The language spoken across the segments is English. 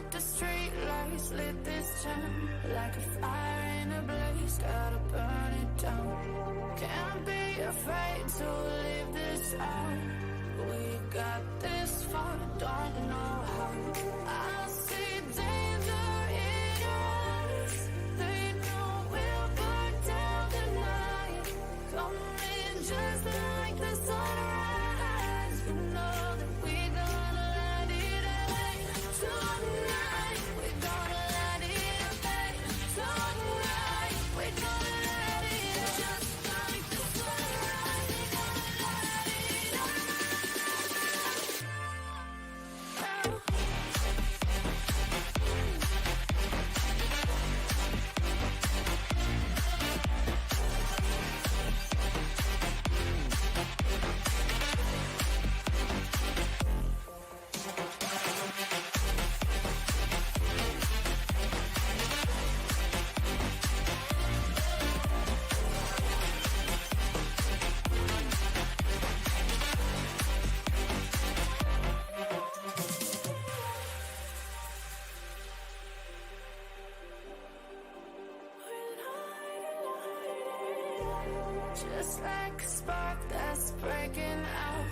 like the street lights lit this town, like a fire in a blaze, gotta burn it down. Can't be afraid to leave this out. We got this far, don't know how. I see danger in your eyes. They know we'll burn down tonight. Coming just like the sunrise. You know that we're gonna light it up tonight. We're gonna light it up tonight. We're gonna light it up just like the sunrise. We're gonna light it up. Just like a spark that's breaking out.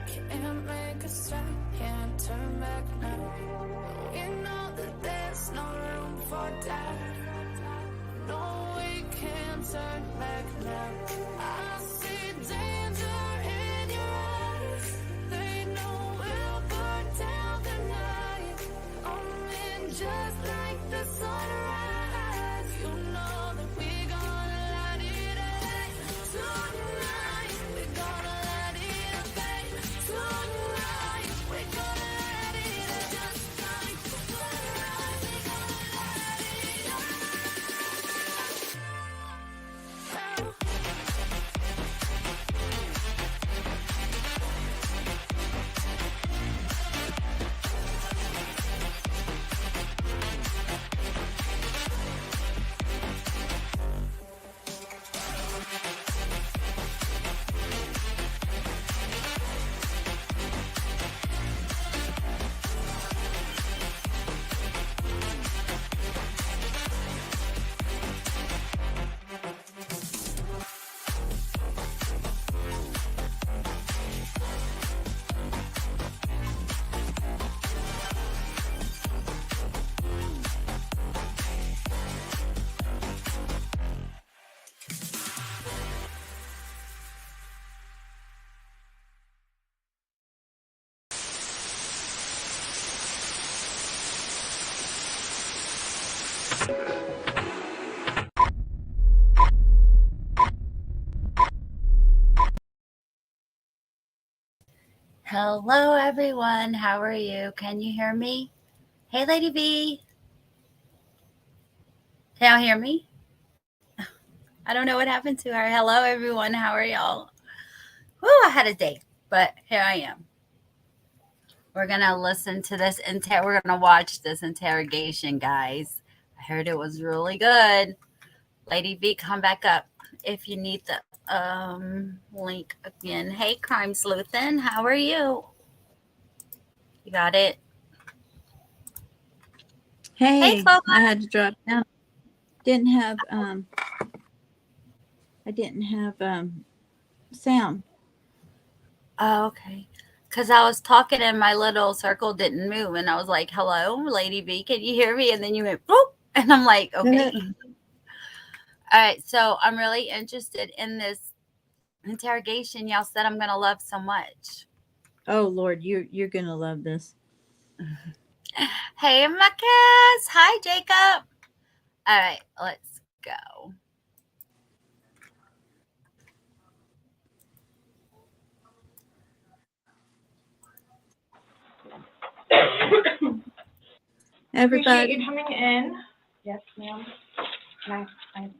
Can't make a stop, can't turn back now. We know that there's no room for doubt. No, we can't turn back now. I see danger in your eyes. They know we'll burn down the night. Coming just like the sunrise. You know that we're gonna light it up tonight. We're gonna light it up tonight. We're gonna light it up just like the sunrise. We're gonna light it up. Hello, everyone. How are you? Can you hear me? Hey, Lady V. Can y'all hear me? I don't know what happened to her. Hello, everyone. How are y'all? Woo, I had a day, but here I am. We're going to listen to this. We're going to watch this interrogation, guys. I heard it was really good. Lady V, come back up if you need the link again. Hey, Crime Sleuthin', how are you? You got it? Hey, Coco. I had to drop down. Didn't have sound. Oh, okay. Because I was talking and my little circle didn't move. And I was like, hello, Lady V, can you hear me? And then you went, boop. And I'm like, okay. All right. So I'm really interested in this interrogation y'all said I'm going to love so much. Oh, Lord, you're going to love this. Hey, Marcus. Hi, Jacob. All right. Let's go. Everybody. Appreciate you coming in. Yes, ma'am. I want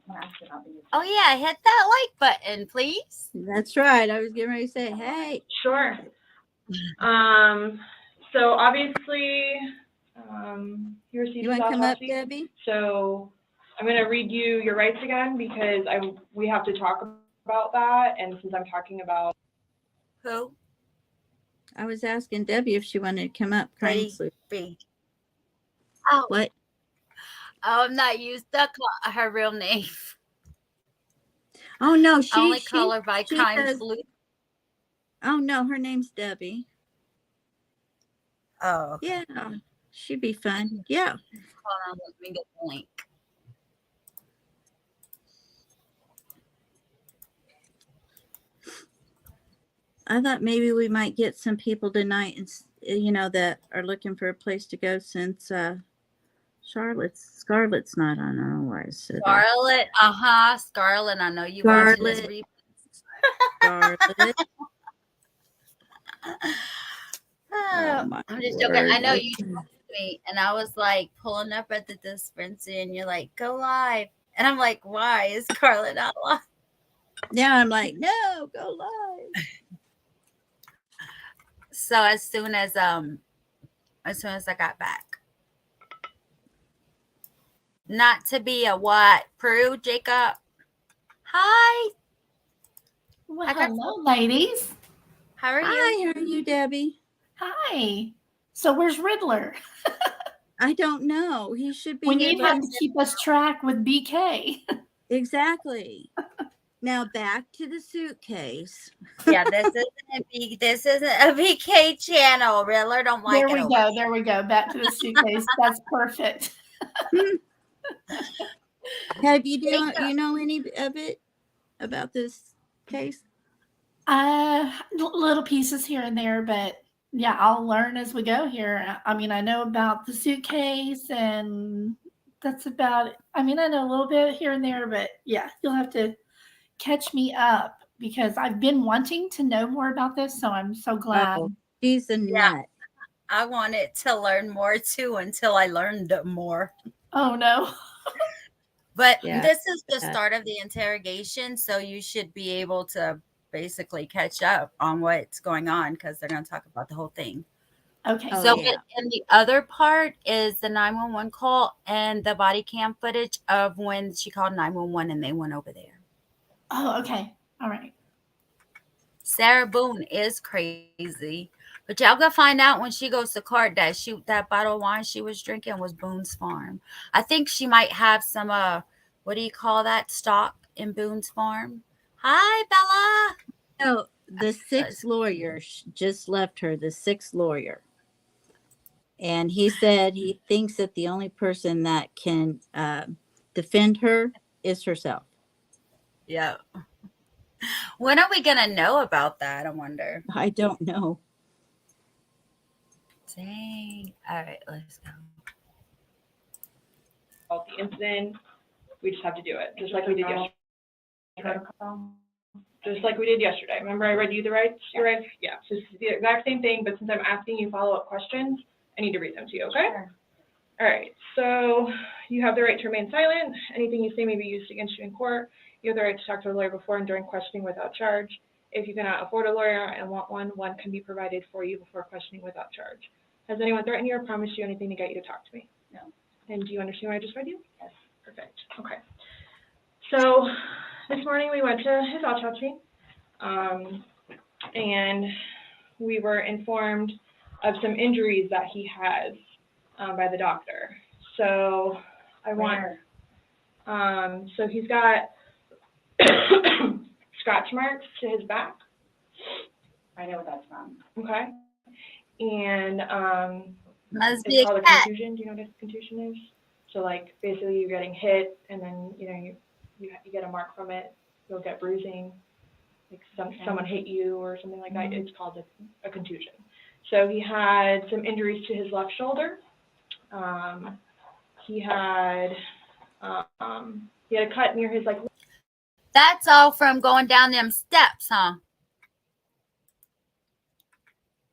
to ask you about these. Oh, yeah. Hit that like button, please. That's right. I was getting ready to say, hey. Sure. So obviously, you received You want to come up, Debbie? So I'm going to read you your rights again because we have to talk about that. And since I'm talking about Who? I was asking Debbie if she wanted to come up. Lady V. Oh, What? I'm not used to call her real name. Oh no, I only call her by she kind does. blue. Oh no, her name's Debbie. Oh, okay. Yeah, she'd be fun. Yeah. Hold on, let me get the link. I thought maybe we might get some people tonight, and that are looking for a place to go since Scarlett's not on. I don't know why I said that. Scarlett, Scarlett. I know you watching this Scarlett, replay. Scarlett. Oh my I'm just joking. I word. know Okay. you told me, and I was like pulling up at the dispensary, and you're like, "Go live," and I'm like, "Why is Scarlett not live?" Now I'm like, no, go live. So as soon as I got back, not to be a what, Prue, Jacob. Hi, Well, I got. hello, ladies. How are you? Hi, how are you, Debbie? Hi. So where's Riddler? I don't know. He should be We here need by him to keep us track with BK. exactly. Now back to the suitcase. Yeah, this isn't a BK channel. Riddler don't like There it. we go. There we go. Back to the suitcase. That's perfect. Have you know any of it about this case? Little pieces here and there, but yeah, I'll learn as we go here. I mean, I know about the suitcase, and that's about it. I mean, I know a little bit here and there, but yeah, you'll have to catch me up because I've been wanting to know more about this. So I'm so glad. Oh, she's a Yeah. nut. I wanted to learn more too until I learned more. Oh no. But Yeah. this is the start of the interrogation, so you should be able to basically catch up on what's going on because they're going to talk about the whole thing. Okay. Oh, So, yeah. and the other part is the 911 call and the body cam footage of when she called 911 and they went over there. Oh, okay. All right. Sarah Boone is crazy, but y'all gonna find out when she goes to court that that bottle of wine she was drinking was Boone's farm. I think she might have some what do you call that, stock in Boone's farm. Hi, Bella. No, the sixth lawyer just left her. The sixth lawyer, and he said he thinks that the only person that can defend her is herself. Yeah. When are we gonna know about that? I wonder. I don't know. Dang. All right, let's go. About the incident, we just have to do it, just like we did yesterday. Just like we did yesterday. Remember I read you the rights, your rights? Yeah, so it's the exact same thing, but since I'm asking you follow-up questions, I need to read them to you, okay? Sure. All right, so you have the right to remain silent. Anything you say may be used against you in court. You have the right to talk to a lawyer before and during questioning without charge. If you cannot afford a lawyer and want one, one can be provided for you before questioning without charge. Has anyone threatened you or promised you anything to get you to talk to me? No. And do you understand what I just read you? Yes. Perfect, okay. So this morning we went to his autopsy, and we were informed of some injuries that he has by the doctor. So I want, so he's got scratch marks to his back. I know what that's from. Okay. And Must be it's a called a cat. contusion. Do you know what a contusion is? So like basically you're getting hit and then you get a mark from it. You'll get bruising. Like someone hit you or something like that. It's called a contusion. So he had some injuries to his left shoulder. He had a cut near his That's all from going down them steps, huh?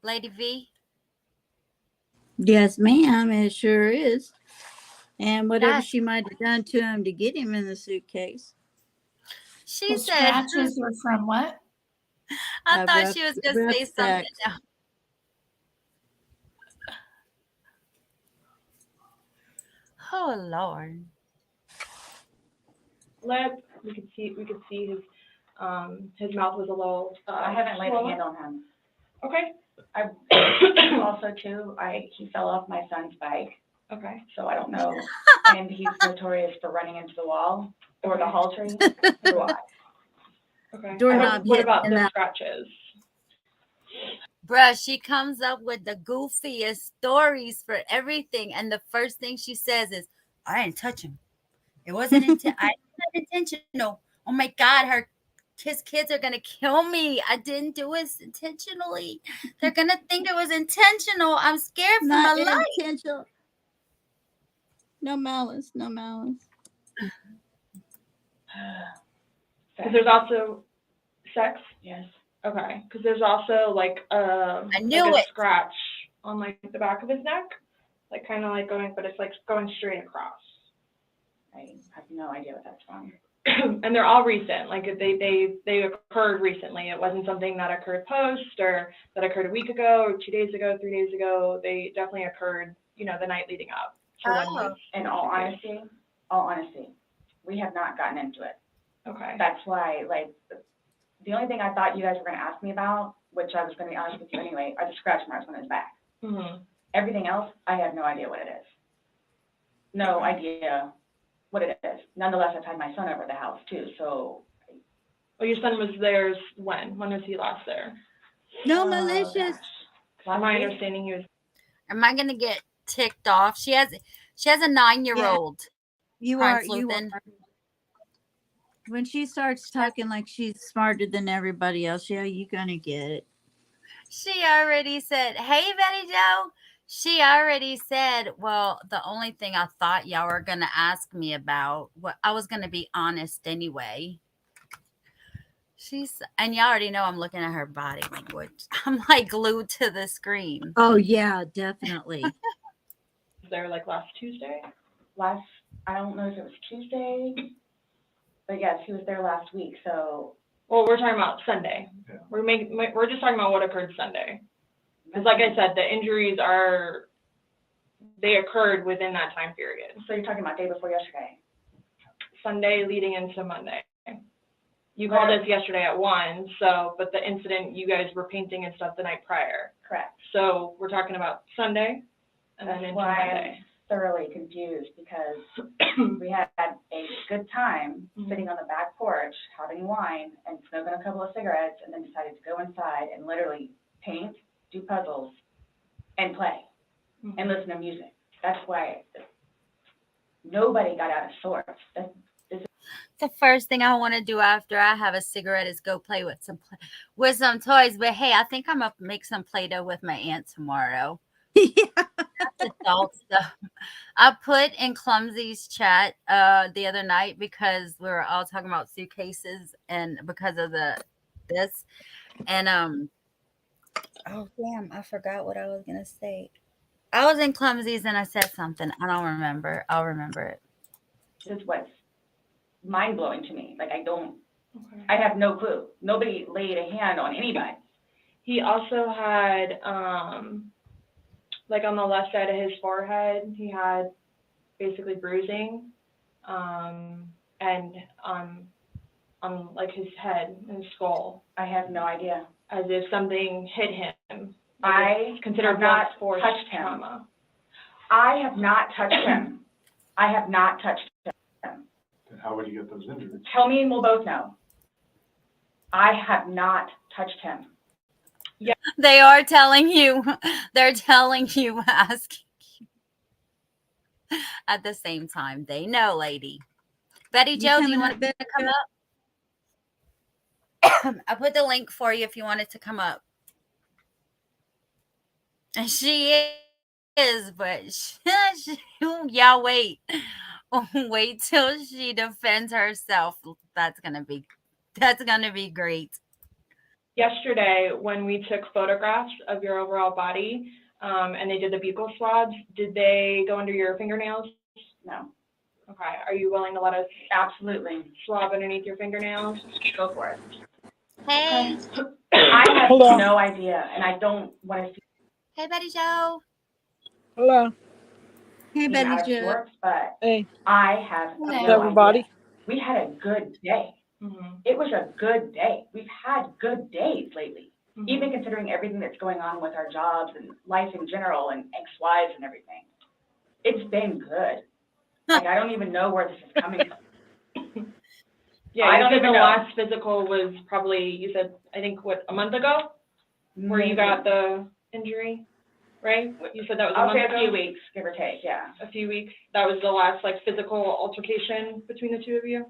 Lady V? Yes, ma'am, it sure is. And whatever That- she might have done to him to get him in the suitcase. She The said, scratches are from what? I A thought rough- she was going to rough say something sex. else. Oh, Lord. lip. We could see his mouth was a little I haven't laid a swollen. hand on him. Okay. Also too, he fell off my son's bike Okay. so I don't know. And he's notorious for running into the wall or the hall tree. So Okay. Doorknob What hit about in the that. scratches? Bruh, she comes up with the goofiest stories for everything. And the first thing she says is, I didn't touch him. It wasn't intentional. Oh my God, his kids are going to kill me. I didn't do it intentionally. They're going to think it was intentional. I'm scared for my Not life. intentional. No malice. No malice. Because there's also sex. yes. Okay. Because there's also like I like knew a it. scratch on like the back of his neck, like kind of like going, but it's like going straight across. I have no idea what that's from. And they're all recent. Like they occurred recently. It wasn't something that occurred post or that occurred a week ago or 2 days ago, 3 days ago. They definitely occurred, you know, the night leading up. So Oh. In all honesty, we have not gotten into it. Okay. That's why, like, the only thing I thought you guys were going to ask me about, which I was going to be honest with you anyway, are the scratch marks on his back. Mm-hmm. Everything else, I have no idea what it is. No idea what it is. Nonetheless, I've had my son over the house too, so. Well, your son was there when? When was he last there? No Oh, malicious. gosh. From my Last week? understanding, he was. Am I going to get ticked off? She has a 9-year-old. You crime are. You are. sleuthing. When she starts talking like she's smarter than everybody else, yeah, you gonna get it. She already said, hey, Betty Joe. She already said, well, the only thing I thought y'all were going to ask me about, what I was going to be honest anyway. And y'all already know I'm looking at her body language. I'm like glued to the screen. Oh yeah, definitely. there like last Tuesday. I don't know if it was Tuesday, but yes, he was there last week, so. Well, we're talking about Sunday. Yeah. We're just talking about what occurred Sunday. Because like I said, the injuries they occurred within that time period. So you're talking about day before yesterday? Sunday leading into Monday. You called us yesterday at 1, but the incident, you guys were painting and stuff the night prior. Correct. So we're talking about Sunday and then That's into why Monday. I'm thoroughly confused, because we had a good time sitting on the back porch, having wine and smoking a couple of cigarettes, and then decided to go inside and literally paint, do puzzles, and play, and listen to music. That's why nobody got out of sorts. The first thing I want to do after I have a cigarette is go play with some toys. But hey, I think I'm going to make some Play-Doh with my aunt tomorrow. Yeah. That's adult stuff. I put in Clumsy's chat the other night because we were all talking about suitcases and because of this. And oh damn, I forgot what I was gonna say. I was in Clumsy's and I said something. I don't remember. I'll remember it. This is what's mind-blowing to me. Like, Okay. I have no clue. Nobody laid a hand on anybody. He also had, like on the left side of his forehead, he had basically bruising, and on like his head and skull, I have no idea. as if something hit him. I Considered have not force touched him. trauma. I have not touched him. I have not touched him. Then how would you get those injuries? Tell me and we'll both know. I have not touched him. They are telling you. They're telling you, asking you. At the same time, they know, lady. Betty Joe, do you want to come up? I put the link for you if you wanted to come up. And she is, but y'all wait. Wait till she defends herself. That's gonna be great. Yesterday, when we took photographs of your overall body, and they did the buccal swabs, did they go under your fingernails? No. Okay. Are you willing to let us Absolutely. swab underneath your fingernails? Go for it. Hey, I have Hold on. no idea, and I don't want to hey, Betty Joe. Hello. Hey, seem out of Betty Jo. sorts, but Hey, I have no Hello, idea. everybody. We had a good day. Mm-hmm. It was a good day. We've had good days lately, even considering everything that's going on with our jobs and life in general and ex-wives and everything. It's been good. Like, I don't even know where this is coming from. Yeah, I you don't said even the know. last physical was probably, you said, I think, what, a month ago? Where you got the injury, right? You said that was a I'll month say ago? a few weeks, give or take, yeah. A few weeks. That was the last, like, physical altercation between the two of you?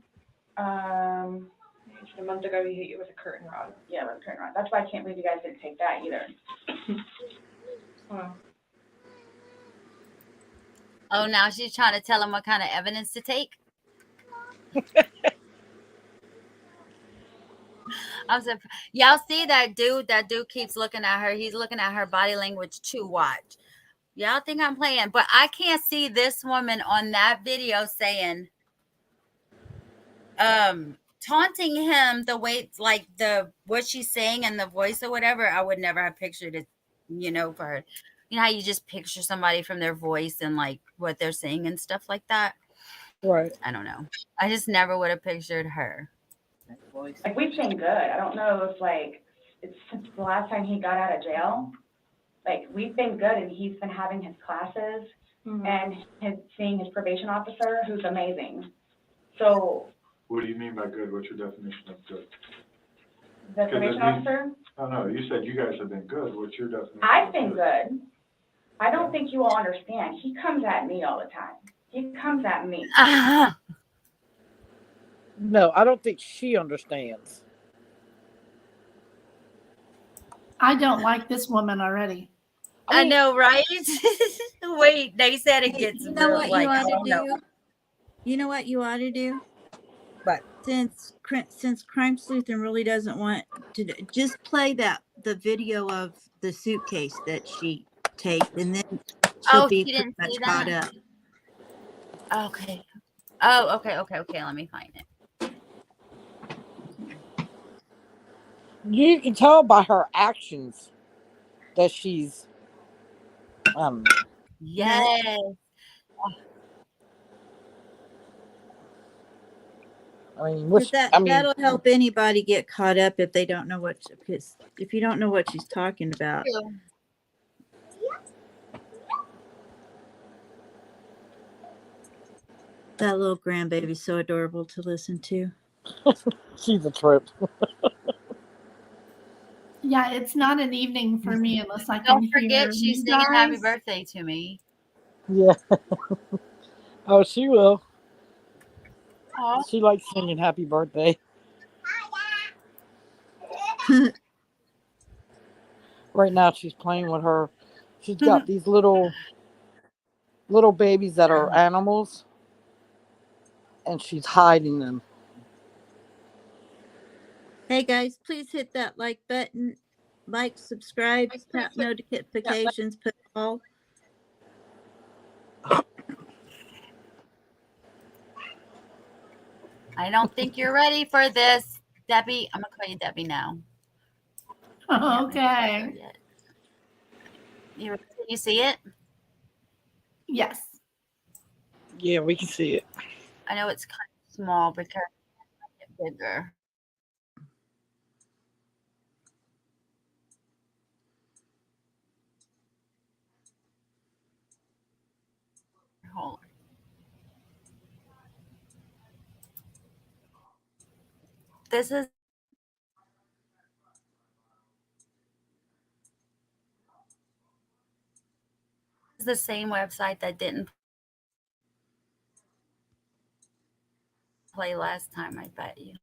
Just a month ago, he hit you with a curtain rod. Yeah, with a curtain rod. That's why I can't believe you guys didn't take that either. Wow. Oh, now she's trying to tell him what kind of evidence to take. Y'all see that dude? That dude keeps looking at her. He's looking at her body language to watch. Y'all think I'm playing, but I can't see this woman on that video saying, taunting him the way, like what she's saying and the voice or whatever. I would never have pictured it, for her. You know how you just picture somebody from their voice and like what they're saying and stuff like that. Right. I don't know. I just never would have pictured her. Like, we've been good. I don't know if, like, it's since the last time he got out of jail. Like, we've been good, and he's been having his classes and seeing his probation officer, who's amazing. So. What do you mean by good? What's your definition of good? The probation officer? Oh, no, you said you guys have been good. What's your definition? I've been good. I don't think you all understand. He comes at me all the time. He comes at me. No, I don't think she understands. I don't like this woman already. I know, right? Wait, they said it gets You know real, what like, you I ought to don't know. do? You know what you ought to do? But Since Crime Sleuthin really doesn't want to, just play the video of the suitcase that she taped, and then she'll be she pretty didn't much see caught that? up. Okay. Oh, okay. Let me find it. You can tell by her actions that she's Yes. I mean, That'll help anybody get caught up if they don't know because if you don't know what she's talking about. That little grandbaby's so adorable to listen to. she's a trip. Yeah, it's not an evening for me unless I can Don't hear forget she's you singing happy guys. birthday to me. Yeah. Oh, she will. Oh. She likes singing happy birthday. Right now she's playing with her. She's got these little babies that are animals, and she's hiding them. Hey guys, please hit that like button, subscribe, tap notifications, put all. I don't think you're ready for this, Debbie. I'm gonna call you Debbie now. Okay. You see it? Yes. Yeah, we can see it. I know it's kind of small because it's bigger. Hold on. This is the same website that didn't play last time, I bet you.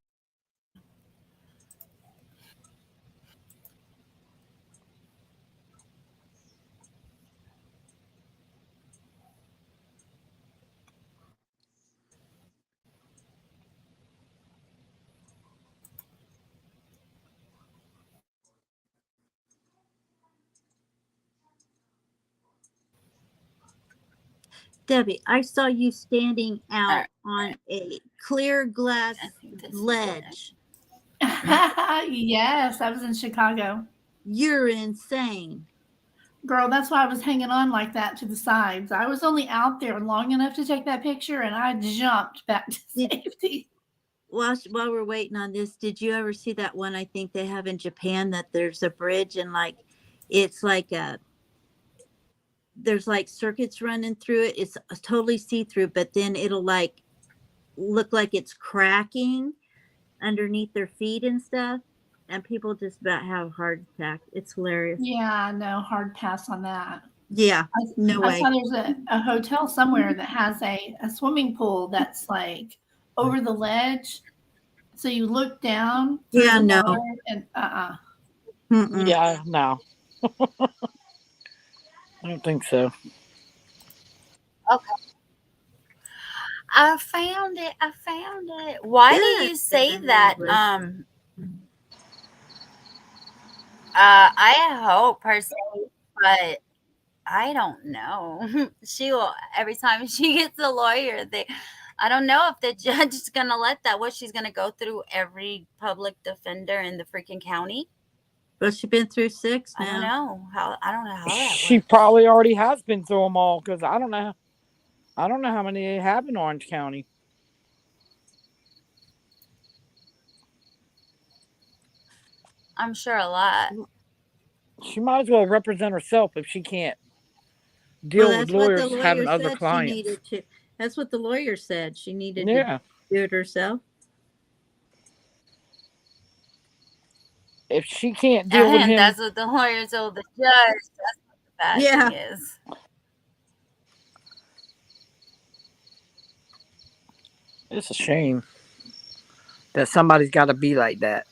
Debbie, I saw you standing out Right. on a clear glass ledge. Yes, I was in Chicago. You're insane. Girl, that's why I was hanging on like that to the sides. I was only out there long enough to take that picture, and I jumped back to safety. While we're waiting on this, did you ever see that one I think they have in Japan that there's a bridge and it's like there's like circuits running through it. It's totally see-through, but then it'll like look like it's cracking underneath their feet and stuff. And people just about have a heart attack. It's hilarious. Yeah, no, hard pass on that. Yeah, no I way. saw there's a hotel somewhere that has a swimming pool that's like over the ledge. So you look down through Yeah, the no. water and Mm-mm. Yeah, no. I don't think so. Okay. I found it. I found it. Why do Good. you say that? I hope her say, but I don't know. She will every time she gets a lawyer. I don't know if the judge is gonna let that. What, she's gonna go through every public defender in the freaking county? Well, she's been through 6 now. I don't know how. I don't know how that She works. probably already has been through them all because I don't know. I don't know how many they have in Orange County. I'm sure a lot. She might as well represent herself if she can't Well, deal with that's what the lawyers lawyer having other said she clients. needed to. That's what the lawyer said. She needed Yeah. to do it herself. If she can't deal with And him, that's what the lawyer told the judge. That's what the bad Yeah. thing is. it's a shame that somebody's got to be like that.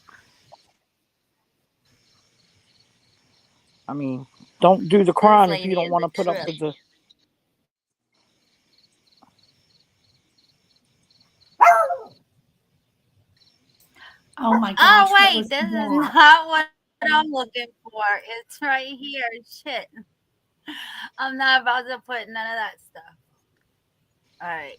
I mean, don't do the This crime if you lady don't is want a to put up trip. with the. oh my gosh. Oh what wait, was this is that? not what I'm looking for. It's right here. Shit. I'm not about to put none of that stuff. All right.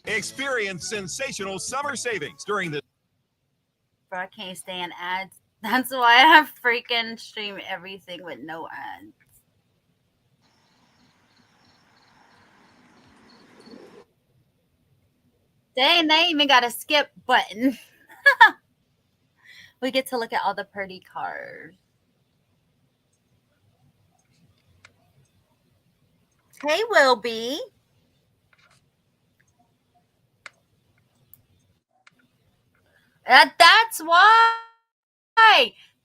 Experience sensational summer savings during the Bro, I can't stand ads. That's why I freaking stream everything with no ads. Dang, they even got a skip button. We get to look at all the pretty cars. Hey, Wilby. That's why.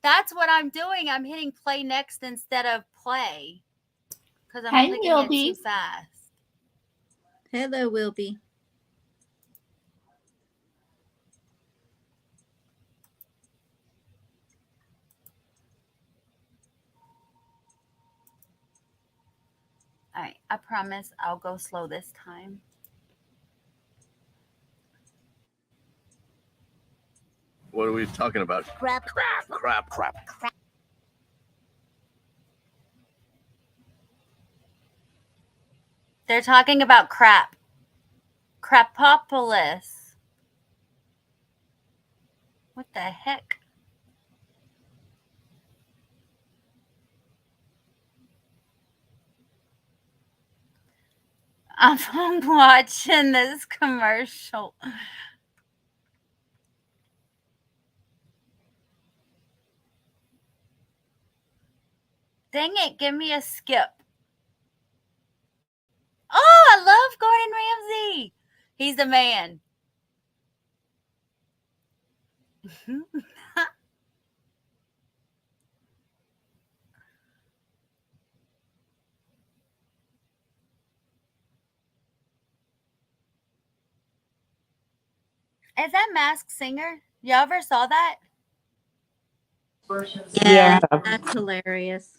That's what I'm doing. I'm hitting play next instead of play because I'm Hey, clicking it too Wilby. fast. Hello, Wilby. All right, I promise I'll go slow this time. What are we talking about? Crap. Crap. They're talking about crap. Crapopolis. What the heck? I'm watching this commercial. Dang it, give me a skip. Oh, I love Gordon Ramsay. He's the man. Is that Masked Singer? You ever saw that? Yeah, that's hilarious.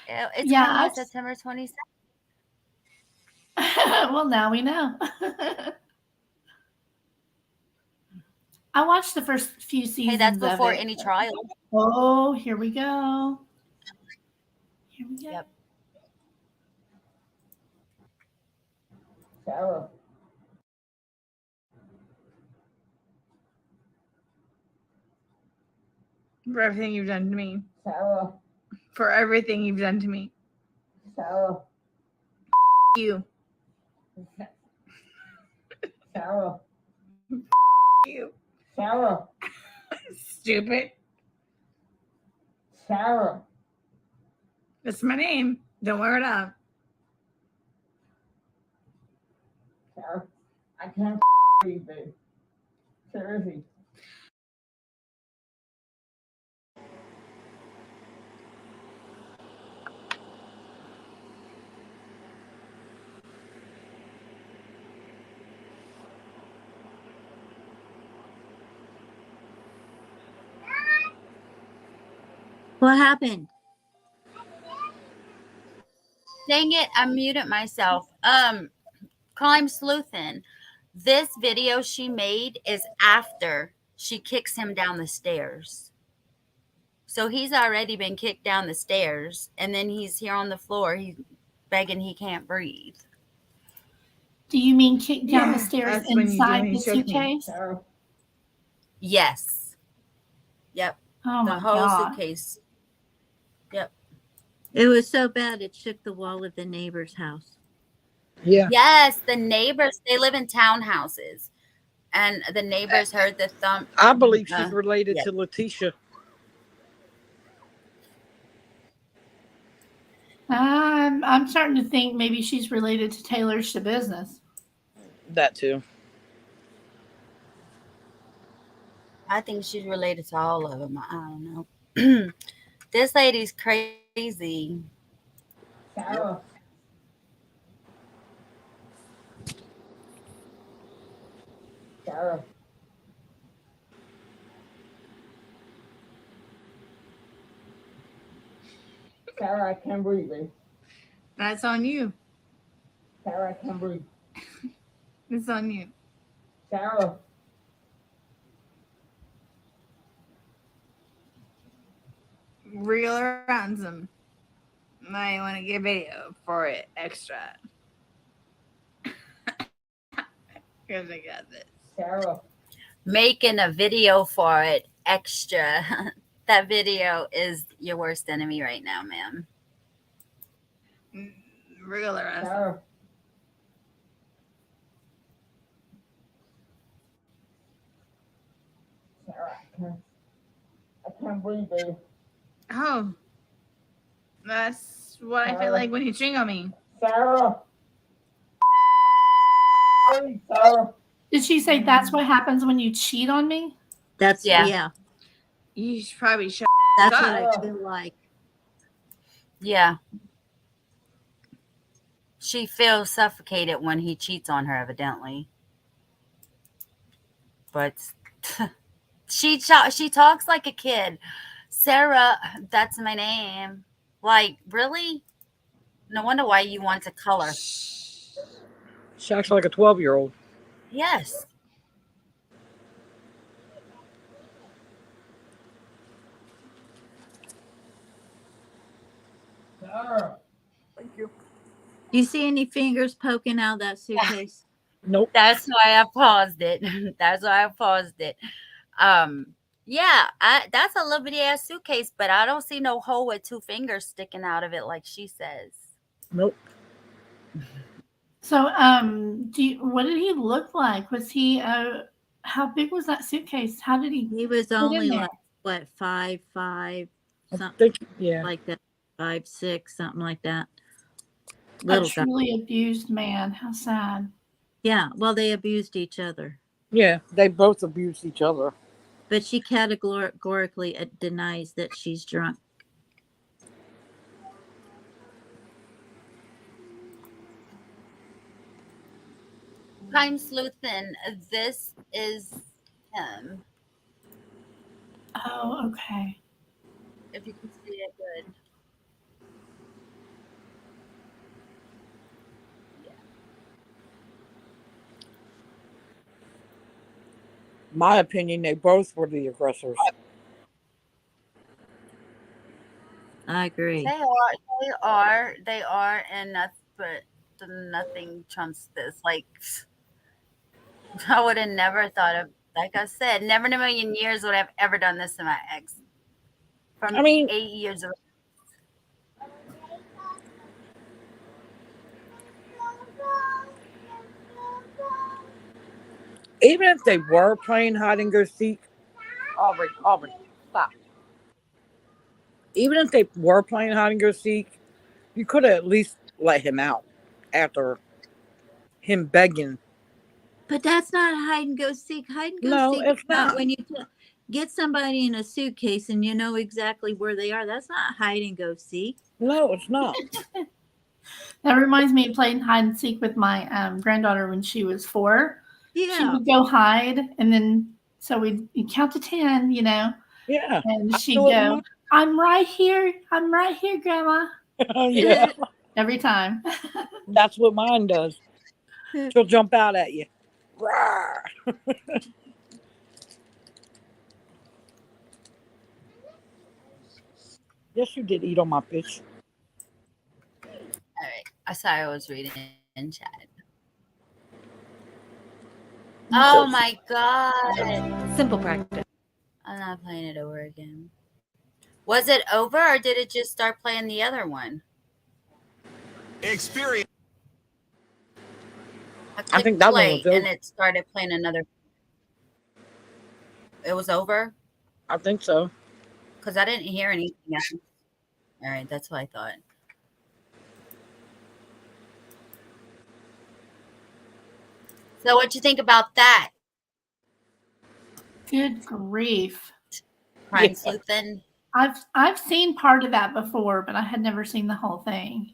It's Yeah, coming September 22nd. well, now we know. I watched the first few seasons Hey, that's of before it. any trial. Oh, here we go. Here we go. Yep. Sarah. For everything you've done to me. Sarah. For everything you've done to me. Sarah. You. Sarah. You. Sarah. Stupid. Sarah. That's my name. Don't wear it out. Sarah, I can't breathe, babe. Seriously. What happened? Dang it, I muted myself. Crime Sleuthin. This video she made is after she kicks him down the stairs. So he's already been kicked down the stairs, and then he's here on the floor. He's begging he can't breathe. Do you mean kick down the Yeah, stairs that's when you do inside when the you choke me. suitcase? Sarah, Yes. Yep. Oh The my whole God. suitcase. Yep. It was so bad it shook the wall of the neighbor's house. Yeah. Yes, the neighbors, they live in townhouses. And the neighbors heard the thump. I believe she's related yeah. to Letitia. I'm starting to think maybe she's related to Taylor's to business. That too. I think she's related to all of them. I don't know. This lady's crazy. Sarah. Sarah. Sarah, I can't breathe, babe. That's on you. Sarah, I can't breathe. It's on you. Sarah. Real or ransom. Might want to get video for it extra. Because I got this. Sarah. Making a video for it extra. That video is your worst enemy right now, ma'am. Real or ransom. Sarah. Sarah, I can't breathe, babe. Oh. That's what I feel like when you string on me. Sarah. Hey, Sarah. Did she say that's what happens when you cheat on me? That's Yeah. yeah. You should probably shut That's up. what I feel like. Yeah. She feels suffocated when he cheats on her, evidently. But she talks like a kid. Sarah, that's my name. Like, really? No wonder why you want to color. She acts like a 12-year-old. Yes. Sarah. Thank you. Do you see any fingers poking out of that suitcase? Nope. That's why I paused it. That's why I paused it. Yeah, that's a little bitty ass suitcase, but I don't see no hole with 2 fingers sticking out of it like she says. Nope. So, what did he look like? Was he, how big was that suitcase? How did he? He was in only there? like what 5'5", I something think, yeah. like that, 5'6", something like that. A Little guy. truly abused man. How sad. Yeah, well, they abused each other, Yeah, they both abused each other. but she categorically denies that she's drunk. Crime Sleuthin, this is him. Oh, okay. If you can see it good. My opinion, they both were the aggressors. I agree. They are, and but nothing trumps this. Like, I would have never thought of, like I said, never in a million years would I have ever done this to my ex. From 8 years of. Even if they were playing hide and go seek, Aubrey, stop. even if they were playing hide and go seek, you could have at least let him out after him begging. But that's not hide and go seek. Hide and go No, seek is it's not not. when you get somebody in a suitcase and you know exactly where they are. That's not hide and go seek. No, it's not. That reminds me of playing hide and seek with my granddaughter when she was 4. She Yeah. would go hide, and then so we'd count to 10, Yeah, and I she'd do it in go, I'm right here, Grandma, yeah, every time. that's what mine does. She'll jump out at you. Rawr. Yes, you did eat on my fish. All right. I saw I was reading in chat. Oh my god. Simple practice. I'm not playing it over again. Was it over or did it just start playing the other one? Experience. I I clicked think that one play was and over. it started playing another. It was over? I think so. Because I didn't hear anything else. All right, that's what I thought. So what you think about that? Good grief. Crime Yeah. sleuthing? I've seen part of that before, but I had never seen the whole thing.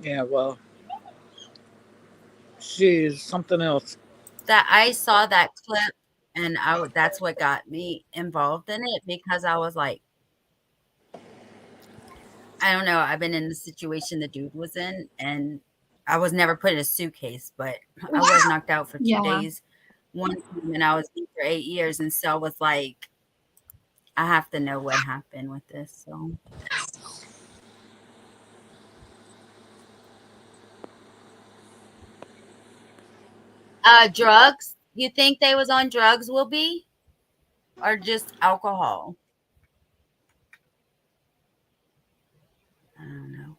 Yeah, well, she is something else. That I saw that clip and that's what got me involved in it because I was like, I don't know. I've been in the situation the dude was in, and I was never put in a suitcase, but I was knocked out for 2 Yeah. days one time, and I was in for 8 years, and so I was like, I have to know what happened with this. So drugs. You think they was on drugs, will be, or just alcohol? I don't know.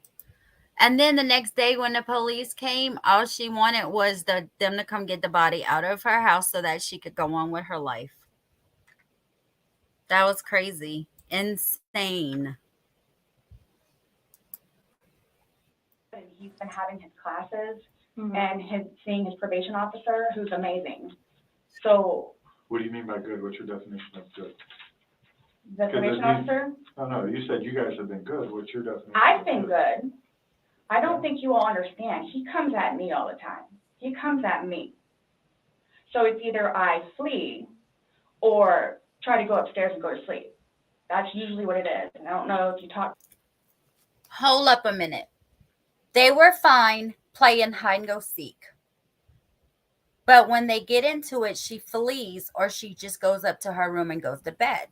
And then the next day when the police came, all she wanted was them to come get the body out of her house so that she could go on with her life. That was crazy. Insane. And he's been having his classes and seeing his probation officer, who's amazing. So What do you mean by good? What's your definition of good? the probation officer, Oh, no, you said you guys have been good. What's your definition? I've been good. I don't think you all understand. He comes at me all the time. He comes at me. So it's either I flee or try to go upstairs and go to sleep. That's usually what it is. And I don't know if you talk. Hold up a minute. They were fine playing hide and go seek. But when they get into it, she flees or she just goes up to her room and goes to bed.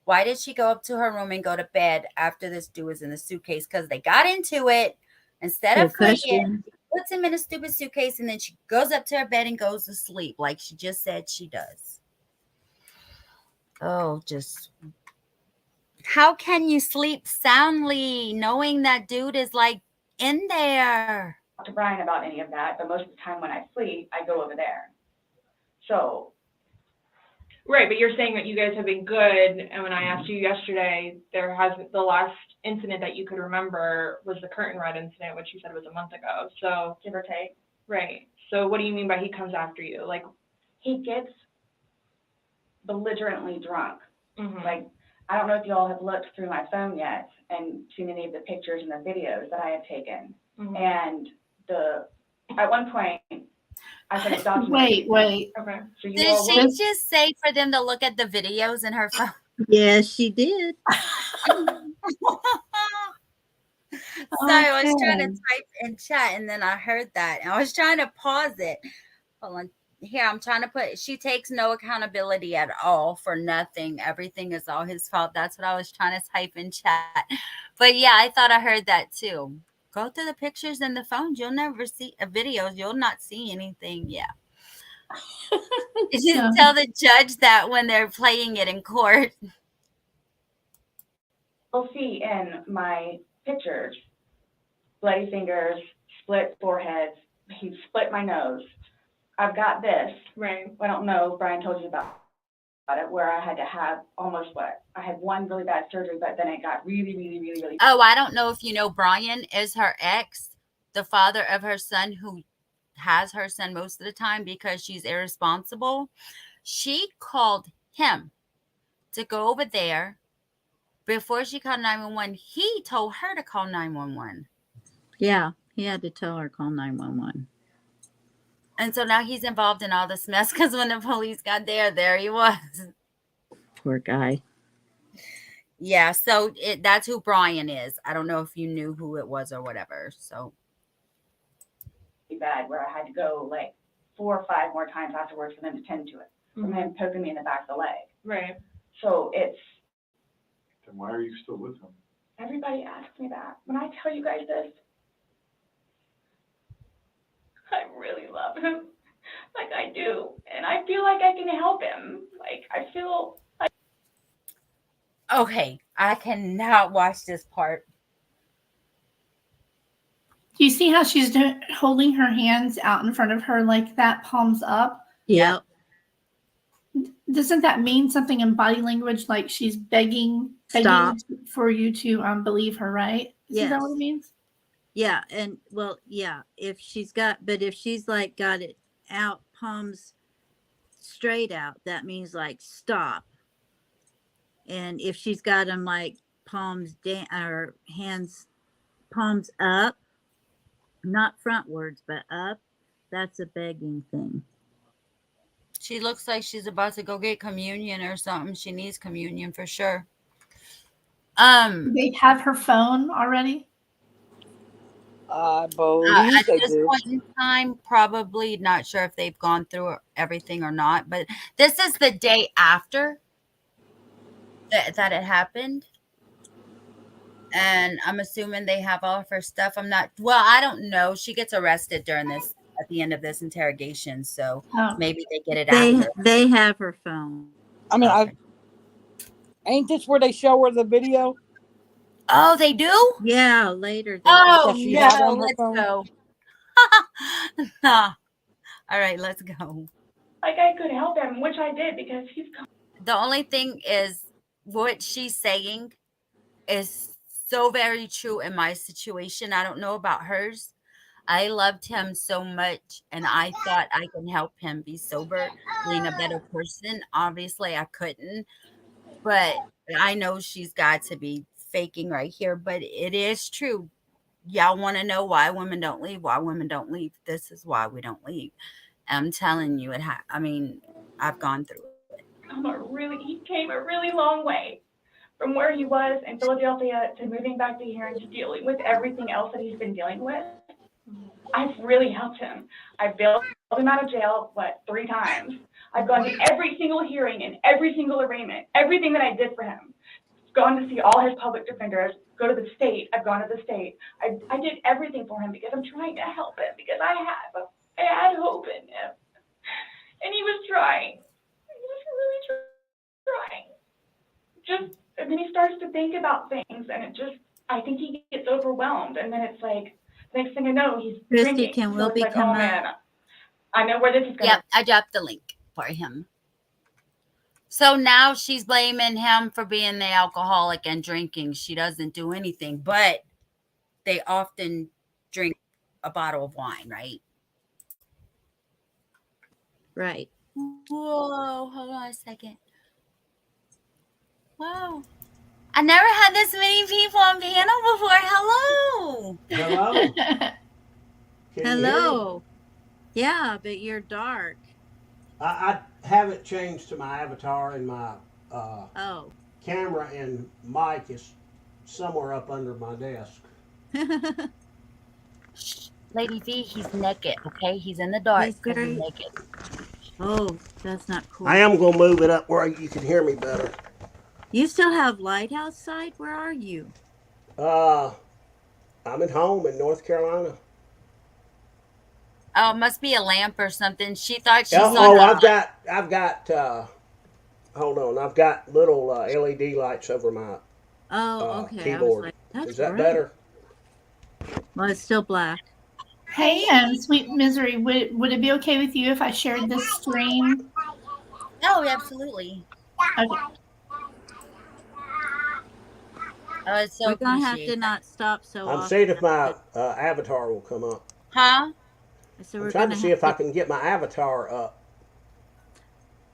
Why did she go up to her room and go to bed after this dude was in the suitcase? Because they got into it. Instead of fleeing, she puts him in a stupid suitcase and then she goes up to her bed and goes to sleep like she just said she does. Oh, just how can you sleep soundly knowing that dude is like in there? To Brian about any of that, but most of the time when I flee, I go over there. So. Right, but you're saying that you guys have been good, and when I asked you yesterday, there hasn't, the last incident that you could remember was the curtain rod incident, which you said was a month ago, so. Give or take. Right, so what do you mean by he comes after you? Like, he gets belligerently drunk. mm-hmm. Like, I don't know if you all have looked through my phone yet and seen any of the pictures and the videos that I have taken. Mm-hmm. And at one point, I said, document. Wait. Okay. So you Did all she just say for them to look at the videos in her phone? Yes, she did. Sorry, I was trying to type in chat and then I heard that. And I was trying to pause it. Hold on. Here, I'm trying to put, she takes no accountability at all for nothing. Everything is all his fault. That's what I was trying to type in chat. But yeah, I thought I heard that too. Go through the pictures in the phones. You'll never see videos. You'll not see anything. Yeah. Just tell the judge that when they're playing it in court. You'll see in my pictures, bloody fingers, split foreheads. He split my nose. I've got this. Right. I don't know if Brian told you about it where I had to have I had one really bad surgery, but then it got really, really, really, really. Oh, I don't know if you know, Brian is her ex, the father of her son, who has her son most of the time because she's irresponsible. She called him to go over there before she called 911. He told her to call 911. Yeah, he had to tell her call 911. And so now he's involved in all this mess because when the police got there he was. Poor guy. Yeah, so that's who Brian is. I don't know if you knew who it was or whatever. So Bad where I had to go like 4 or 5 more times afterwards for them to tend to it, from him poking me in the back of the leg. Right. So it's. Then why are you still with him? Everybody asks me that. When I tell you guys this, I really love him. Like I do. And I feel like I can help him. Like I feel like. okay, I cannot watch this part. Do you see how she's holding her hands out in front of her like that, palms up? Yep. Doesn't that mean something in body language, like she's begging Stop. for you to believe her, right? Isn't that what Yes. it means? Yeah, and well, yeah, if she's like got it out, palms straight out, that means like stop. And if she's got them like palms down or hands, palms up, not frontwards, but up, that's a begging thing. She looks like she's about to go get communion or something. She needs communion for sure. Do they have her phone already? I believe At they this do. point in time, probably not sure if they've gone through everything or not, but this is the day after that it happened. And I'm assuming they have all of her stuff. I don't know. She gets arrested at the end of this interrogation. So maybe they get it after. They have her phone. I mean, Okay. ain't this where they show her the video? Oh, they do? Yeah, later. Oh, she's out on no. her Let's phone? go. All right, let's go. Like I could help him, which I did because he's. The only thing is what she's saying is so very true in my situation. I don't know about hers. I loved him so much and I thought I can help him be sober, being a better person. Obviously, I couldn't, but I know she's got to be faking right here. But it is true. Y'all want to know why women don't leave? Why women don't leave? This is why we don't leave. I'm telling you, I've gone through it. He came a really long way from where he was in Philadelphia to moving back to here and to dealing with everything else that he's been dealing with. I've really helped him. I've bailed him out of jail, 3 times. I've gone to every single hearing and every single arraignment, everything that I did for him. Gone to see all his public defenders, go to the state. I've gone to the state. I did everything for him because I'm trying to help him because I had hope in him. And he was trying. He was really trying. And then he starts to think about things and I think he gets overwhelmed. And then it's like, next thing I know, he's Christy, drinking. can Wilby like, come oh up? man, I know where this is going. Yep, I dropped the link for him. So now she's blaming him for being the alcoholic and drinking. She doesn't do anything, but they often drink a bottle of wine, right? Right. Whoa, hold on a second. Wow. I never had this many people on panel before. Hello. Hello. Can Hello. Yeah, but you're dark. I haven't changed to my avatar, and my Oh. camera and mic is somewhere up under my desk. Lady V, he's naked, okay? He's in the dark He's because very- he's naked. Oh, that's not cool. I am gonna move it up where you can hear me better. You still have light outside? Where are you? I'm at home in North Carolina. Oh, it must be a lamp or something. She thought she Oh, saw I've got hold on, I've got little LED lights over my Oh, okay. keyboard. I was like, that's Is that great. better? Well, it's still black. Hey, Sweet Misery, would it be okay with you if I shared this stream? Oh, absolutely. Okay. Oh, it's so We're gonna have appreciate to that. not stop so I'm often. seeing if my avatar will come up. Huh? So I'm we're trying gonna to see have if I to. can get my avatar up.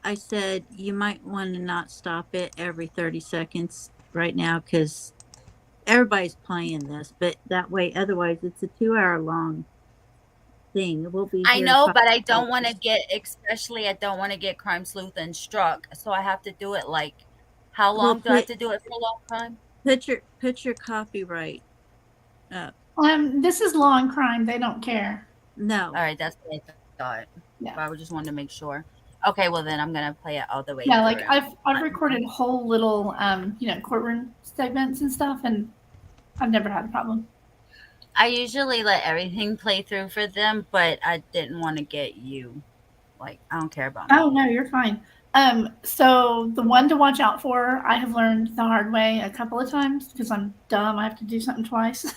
I said you might want to not stop it every 30 seconds right now because everybody's playing this, but that way, otherwise, it's a 2 hour long thing. We'll be I here know, five but I don't want to hours. get, especially I don't want to get crime sleuth and struck. So I have to do it like, how Well, long do I have to do it for a long time? put your copyright up. This is law and crime. They don't care. No, All right, that's what I thought. Yeah. But I just wanted to make sure. Okay, well then I'm gonna play it all the way Yeah, like through. I've recorded whole little courtroom segments and stuff, and I've never had a problem. I usually let everything play through for them, but I didn't want to get you. Like, I don't care about Oh me. no, you're fine. So the one to watch out for, I have learned the hard way a couple of times because I'm dumb. I have to do something twice.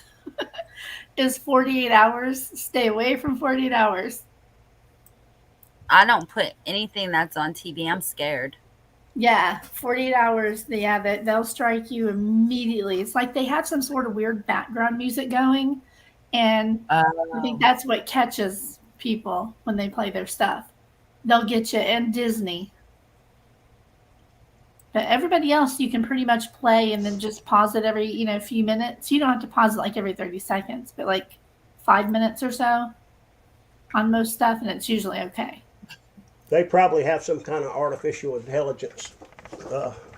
Is 48 hours. Stay away from 48 hours. I don't put anything that's on TV. I'm scared. Yeah, 48 hours. Yeah, they'll strike you immediately. It's like they have some sort of weird background music going, and I think that's what catches people when they play their stuff. They'll get you, and Disney. But everybody else, you can pretty much play and then just pause it every few minutes. You don't have to pause it like every 30 seconds, but like 5 minutes or so on most stuff, and it's usually okay. They probably have some kind of artificial intelligence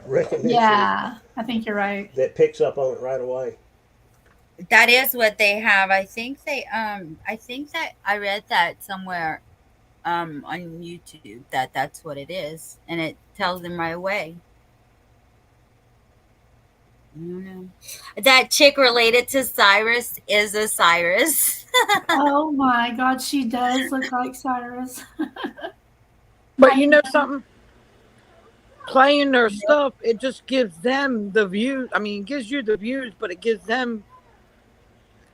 recognition Yeah, I think you're right. that picks up on it right away. That is what they have. I think that I read that somewhere on YouTube that that's what it is, and it tells them right away. I don't know. That chick related to Cyrus is a Cyrus. Oh my God, she does look like Cyrus. But you know something? Playing their stuff, it just gives them the views. I mean, it gives you the views, but it gives them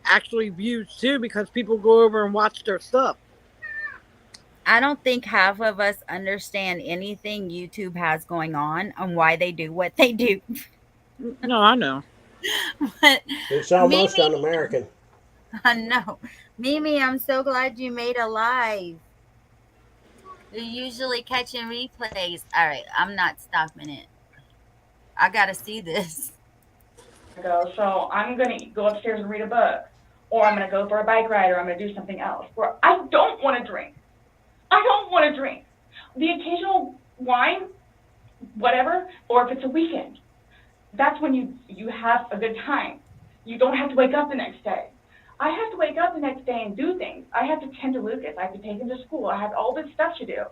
actually views too because people go over and watch their stuff. I don't think half of us understand anything YouTube has going on and why they do what they do. No, I know. But It's almost Mimi, un-American. I know. Mimi, I'm so glad you made a live. You're usually catching replays. All right, I'm not stopping it. I gotta see this. Go, so I'm going to go upstairs and read a book, or I'm going to go for a bike ride, or I'm going to do something else. Where I don't want to drink. I don't want to drink. The occasional wine, whatever, or if it's a weekend, that's when you have a good time. You don't have to wake up the next day. I have to wake up the next day and do things. I have to tend to Lucas. I have to take him to school. I have all this stuff to do.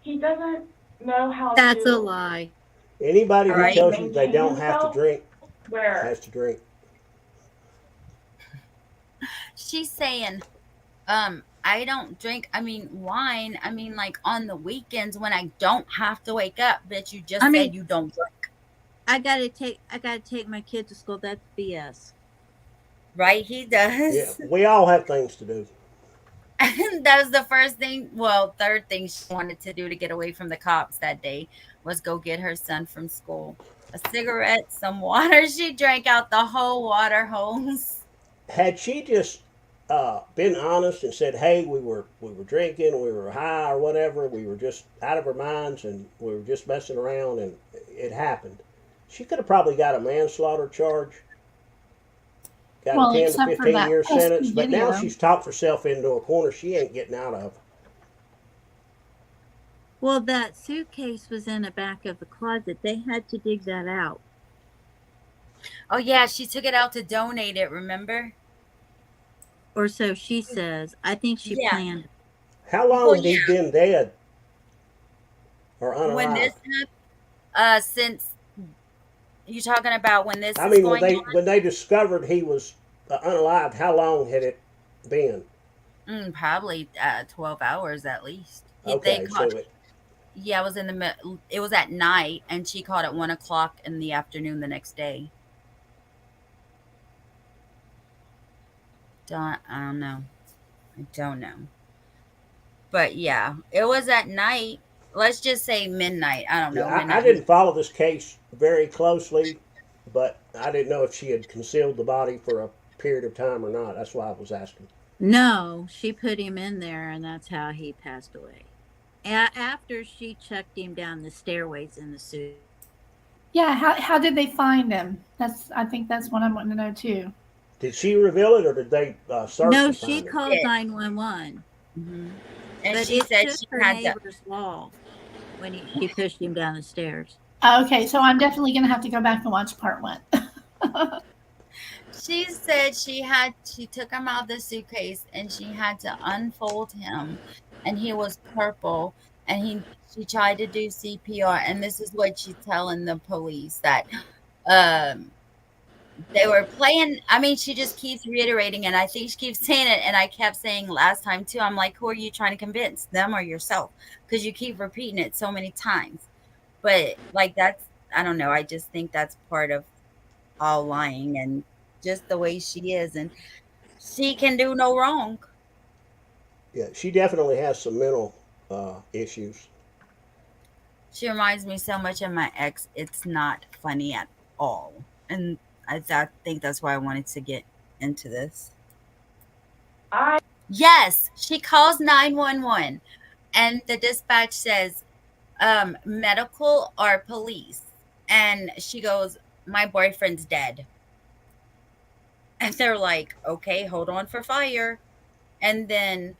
He doesn't know how that's to. a lie. Anybody who Right. tells you they Maintain don't have to himself? drink Where has to drink. She's saying, I don't drink, I mean, wine. I mean, like on the weekends when I don't have to wake up. But you just I mean, said you don't drink. I gotta take my kid to school. That's BS. Right? He Yeah, does. we all have things to do. That was the first thing, well, third thing she wanted to do to get away from the cops that day was go get her son from school. A cigarette, some water. She drank out the whole water hose. Had she just been honest and said, "Hey, we were drinking, we were high or whatever, we were just out of our minds and we were just messing around and it happened," she could have probably got a manslaughter charge, got Well, a 10 to except for 15 that year pesky sentence. But now video. she's talked herself into a corner she ain't getting out of. Well, that suitcase was in the back of the closet. They had to dig that out. Oh, yeah, she took it out to donate it, remember? Or so she says. I think she Yeah. planned. How long Well, had he yeah. been dead or When unalive? this since you talking about when this I is mean, going on? when they discovered he was unalive, how long had it been? Probably 12 hours at least. They Okay, caught, so it, yeah, it was in the it was at night, and she caught at 1 o'clock in the afternoon the next day. I don't know. But yeah, it was at night. let's just say midnight. I don't know, Yeah, I midnight. didn't follow this case very closely, but I didn't know if she had concealed the body for a period of time or not. That's why I was asking. No, she put him in there, and that's how he passed away. After she chucked him down the stairways in the suit. Yeah, how did they find him? I think that's what I'm wanting to know too. Did she reveal it, or did they search No, and she find him? called 911, Mm-hmm. And but she it said shook she her had to. neighbor's wall when she pushed him down the stairs. Okay, so I'm definitely gonna have to go back and watch part 1. She said she took him out of the suitcase and she had to unfold him, and he was purple, and she tried to do CPR, and this is what she's telling the police that um they were playing. I mean, she just keeps reiterating, and I think she keeps saying it, and I kept saying last time too, I'm like, who are you trying to convince, them or yourself? Because you keep repeating it so many times. But like, that's, I don't know, I just think that's part of all lying and just the way she is, and she can do no wrong. Yeah, she definitely has some mental issues. She reminds me so much of my ex. It's not funny at all. And I think that's why I wanted to get into this. I Yes, she calls 911 and the dispatch says, medical or police. And she goes, my boyfriend's dead. And they're like, okay, hold on for fire. And then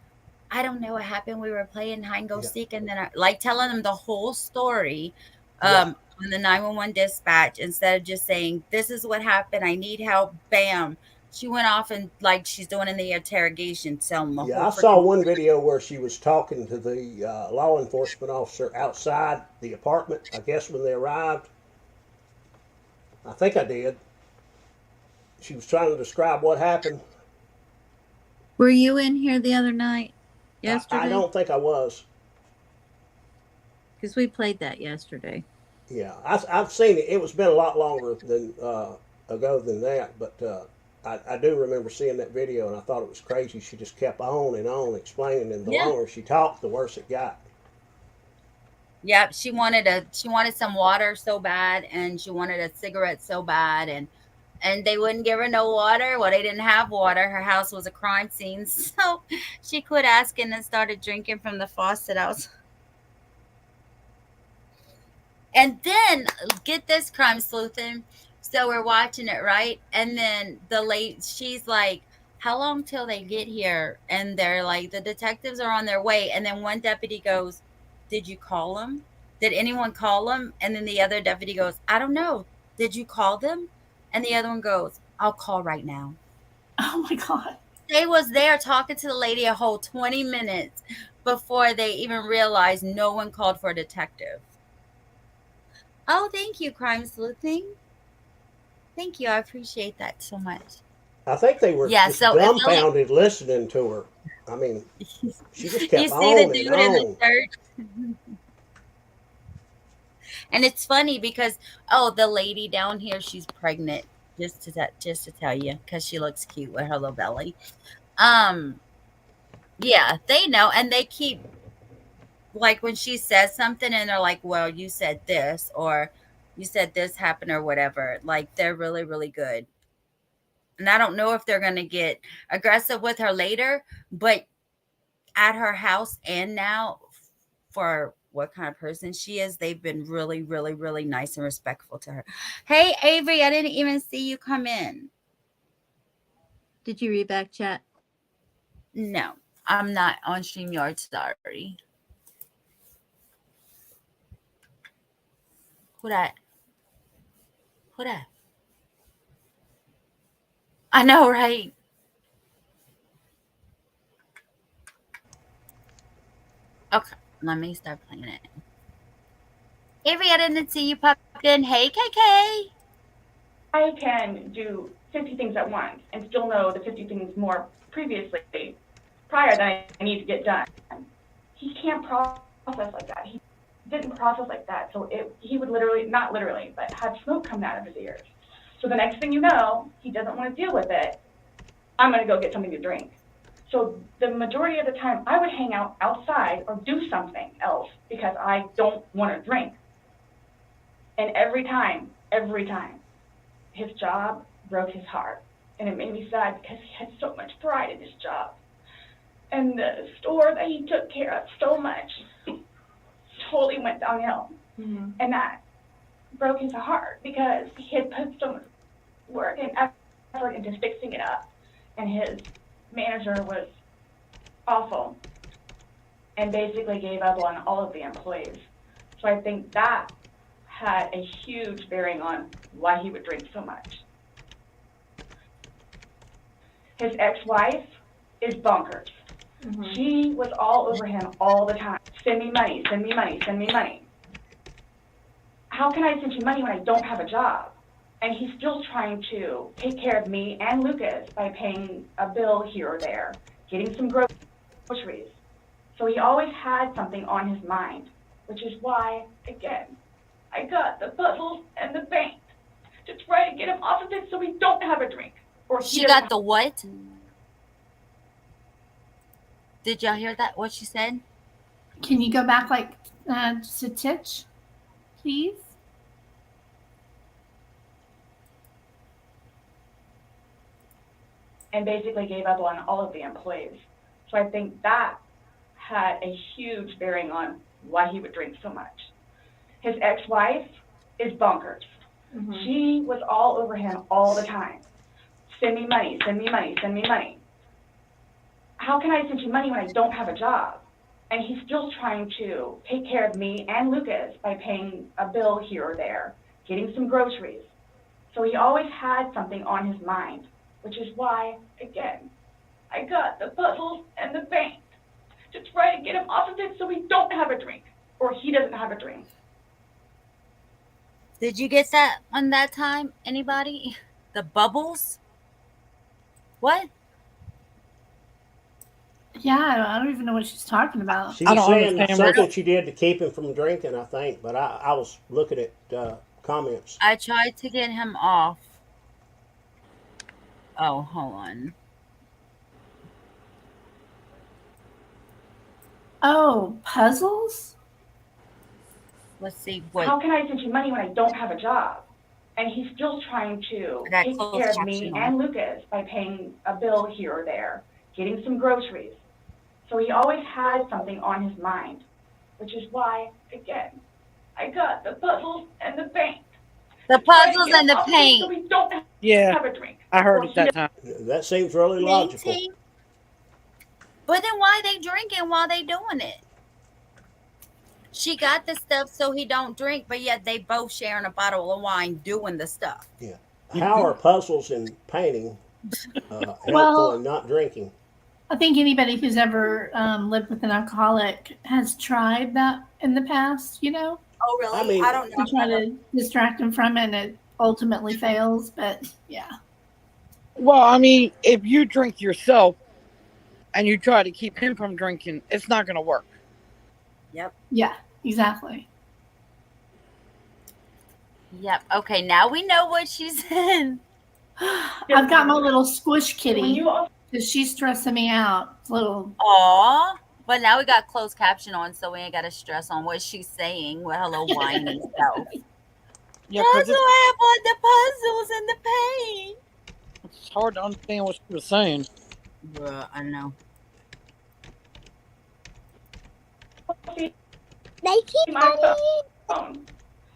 I don't know what happened. We were playing hide and go Yeah, seek, and then I like telling them the whole story yeah, on the 911 dispatch instead of just saying, this is what happened. I need help. Bam. She went off and like she's doing in the interrogation, telling the yeah. whole I saw freaking one story. video where she was talking to the law enforcement officer outside the apartment. I guess when they arrived, I think I did. She was trying to describe what happened. Were you in here the other night, I yesterday? don't think I was. Because we played that yesterday. Yeah, I've seen it. It was been a lot longer than ago than that, but I do remember seeing that video, and I thought it was crazy. She just kept on and on explaining, and the Yeah. longer she talked, the worse it got. Yep. She wanted some water so bad, and she wanted a cigarette so bad, and they wouldn't give her no water. Well, they didn't have water. Her house was a crime scene. So she quit asking and started drinking from the faucet out. And then get this, crime sleuthing. So we're watching it, right? And then she's like, how long till they get here? And they're like, the detectives are on their way. And then one deputy goes, did you call them? Did anyone call them? And then the other deputy goes, I don't know. Did you call them? And the other one goes, I'll call right now. Oh my god. They was there talking to the lady a whole 20 minutes before they even realized no one called for a detective. Oh, thank you, crime sleuthing. Thank you. I appreciate that so much. I think they were Yeah, just so it's only dumbfounded listening to her. I mean, she just you kept see the on and dude in the on. shirt. And it's funny because the lady down here, she's pregnant. Just to tell you, because she looks cute with her little belly. Um, yeah, they know, and they keep like when she says something, and they're like, "Well, you said this," or "You said this happened," or whatever. Like they're really, really good. And I don't know if they're going to get aggressive with her later, but at her house and now, for what kind of person she is, they've been really, really, really nice and respectful to her. Hey, Avery, I didn't even see you come in. Did you read back chat? No, I'm not on StreamYard. Sorry. Who that? Who that? I know, right? Okay, let me start playing it. Avery, I didn't see you pop in. Hey, KK. I can do 50 things at once and still know the 50 things more prior that I need to get done. He can't process like that. He didn't process like that. So he would literally, not literally, but have smoke coming out of his ears. So the next thing you know, he doesn't want to deal with it. I'm going to go get something to drink. So the majority of the time, I would hang out outside or do something else because I don't want to drink. And every time, his job broke his heart. And it made me sad because he had so much pride in his job. And the store that he took care of so much totally went downhill. Mm-hmm. And that broke his heart because he had put so much work and effort into fixing it up. And his manager was awful and basically gave up on all of the employees. So I think that had a huge bearing on why he would drink so much. His ex-wife is bonkers. Mm-hmm. She was all over him all the time. Send me money, send me money, send me money. How can I send you money when I don't have a job? And he's still trying to take care of me and Lucas by paying a bill here or there, getting some groceries. So he always had something on his mind, which is why, again, I got the puzzles and the paint to try to get him off of it so we don't have a drink. Or he She doesn't got the what? Did y'all hear that? What she said? Can you go back like just a titch, please? and basically gave up on all of the employees. So I think that had a huge bearing on why he would drink so much. His ex-wife is bonkers. Mm-hmm. She was all over him all the time. Send me money, send me money, send me money. How can I send you money when I don't have a job? And he's still trying to take care of me and Lucas by paying a bill here or there, getting some groceries. So he always had something on his mind, which is why, again, I got the puzzles and the paint to try to get him off of it so we don't have a drink, or he doesn't have a drink. Did you get that on that time? Anybody? The bubbles? What? Yeah, I don't even know what she's talking about. She I was don't saying understand something what. she did to keep him from drinking, I think, but I was looking at comments. I tried to get him off. Oh, hold on. Oh, puzzles? Let's see How what can I send you money when I don't have a job? And he's still trying to I got take closed care of caption me on. and Lucas by paying a bill here or there, getting some groceries. So he always had something on his mind, which is why, again, I got the puzzles and the paint. The to try to puzzles get and him the off of it paint. So we don't Yeah, have a drink. I heard Or it he that time. That seems really logical. Painting. But then why they drinking while they doing it? She got the stuff so he don't drink, but yet they both sharing a bottle of wine doing the stuff. Yeah. How are puzzles and painting helpful Well, in not drinking? I think anybody who's ever lived with an alcoholic has tried that in the past, you know, Oh, really? I mean, I don't know. to try to distract him from it, and it ultimately fails. But yeah. Well, I mean, if you drink yourself and you try to keep him from drinking, it's not going to work. Yep. Yeah, exactly. Yep. Okay, now we know what she said. I've got my little squish So when kitty you also because she's stressing me out. Little. Aw. But now we got closed caption on, so we ain't got to stress on what she's saying with her little whiny self. Yeah, That's because it's, why I bought the puzzles and the paint. it's hard to understand what she was saying. Bruh, I know. see They keep my phone,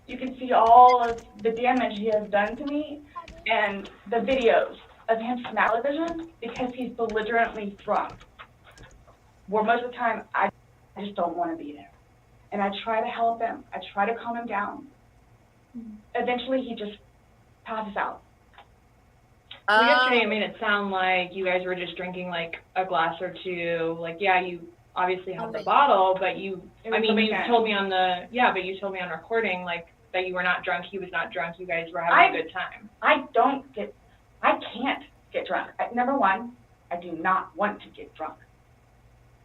you can see all of the damage he has done to me and the videos of him smell television because he's belligerently drunk. Where most of the time I just don't want to be there. And I try to help him. I try to calm him down. Eventually he just passes out. Well, yesterday it made it sound like you guys were just drinking like a glass or two. Like, yeah, you obviously have the bottle, but you, It was I mean, the you weekend. told me on the, yeah, but you told me on recording, like, that you were not drunk, he was not drunk, you guys were having a good time. I can't get drunk. Number one, I do not want to get drunk.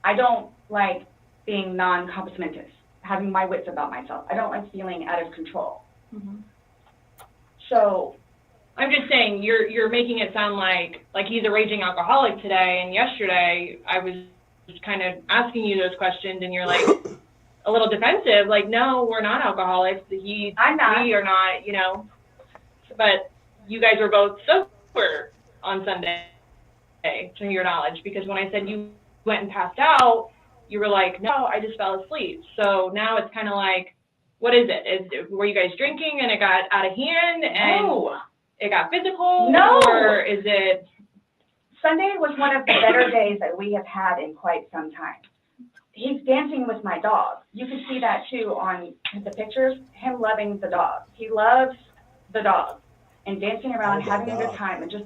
I don't like being non-compos mentis, having my wits about myself. I don't like feeling out of control. Mm-hmm. So I'm just saying you're making it sound like he's a raging alcoholic today, and yesterday I was just kind of asking you those questions, and you're like a little defensive, like, no, we're not alcoholics. I'm not. We are not, you know. But you guys were both sober on Sunday, to your knowledge, because when I said you went and passed out, you were like, no, I just fell asleep. So now it's kind of like, what is it? Were you guys drinking and it got out of hand and No. it got physical? No. Or is it? Sunday was one of the better days that we have had in quite some time. He's dancing with my dog. You can see that too on the pictures, him loving the dog. He loves the dog and dancing around, having a good time, and just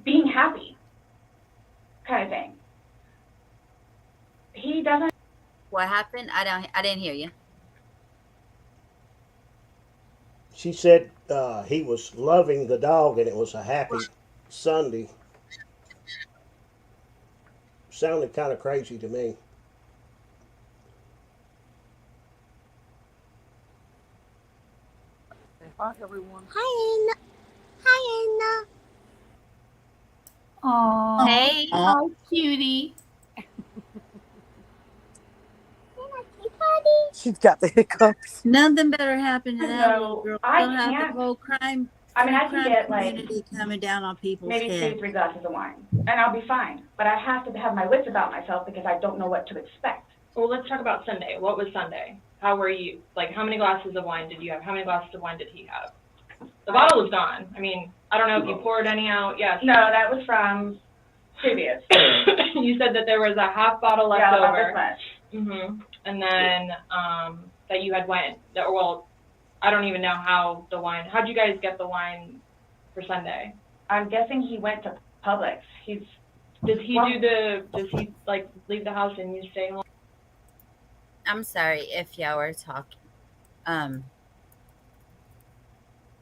being happy kind of thing. He doesn't. What happened? I didn't hear you. She said he was loving the dog and it was a happy Sunday. Sounded kind of crazy to me. Hi, everyone. Hi, Anna. Hi, Anna. Aw, Hey. hi, cutie. She's got the hiccups. Nothing better happened to that No, little girl. I She'll have can't. the whole crime. I mean, I can crime get like community coming down on people's maybe heads. 2-3 glasses of wine, and I'll be fine. But I have to have my wits about myself because I don't know what to expect. Well, let's talk about Sunday. What was Sunday? How were you? Like, how many glasses of wine did you have? How many glasses of wine did he have? The bottle was gone. I mean, I don't know if you poured any out. Yes. No, that was from previous. You said that there was a half bottle left Yeah, about over. this much. Mhm. And then that you had went. Well, I don't even know how the wine. How'd you guys get the wine for Sunday? I'm guessing he went to Publix. Does he like leave the house and you stay home? I'm sorry if y'all were talking.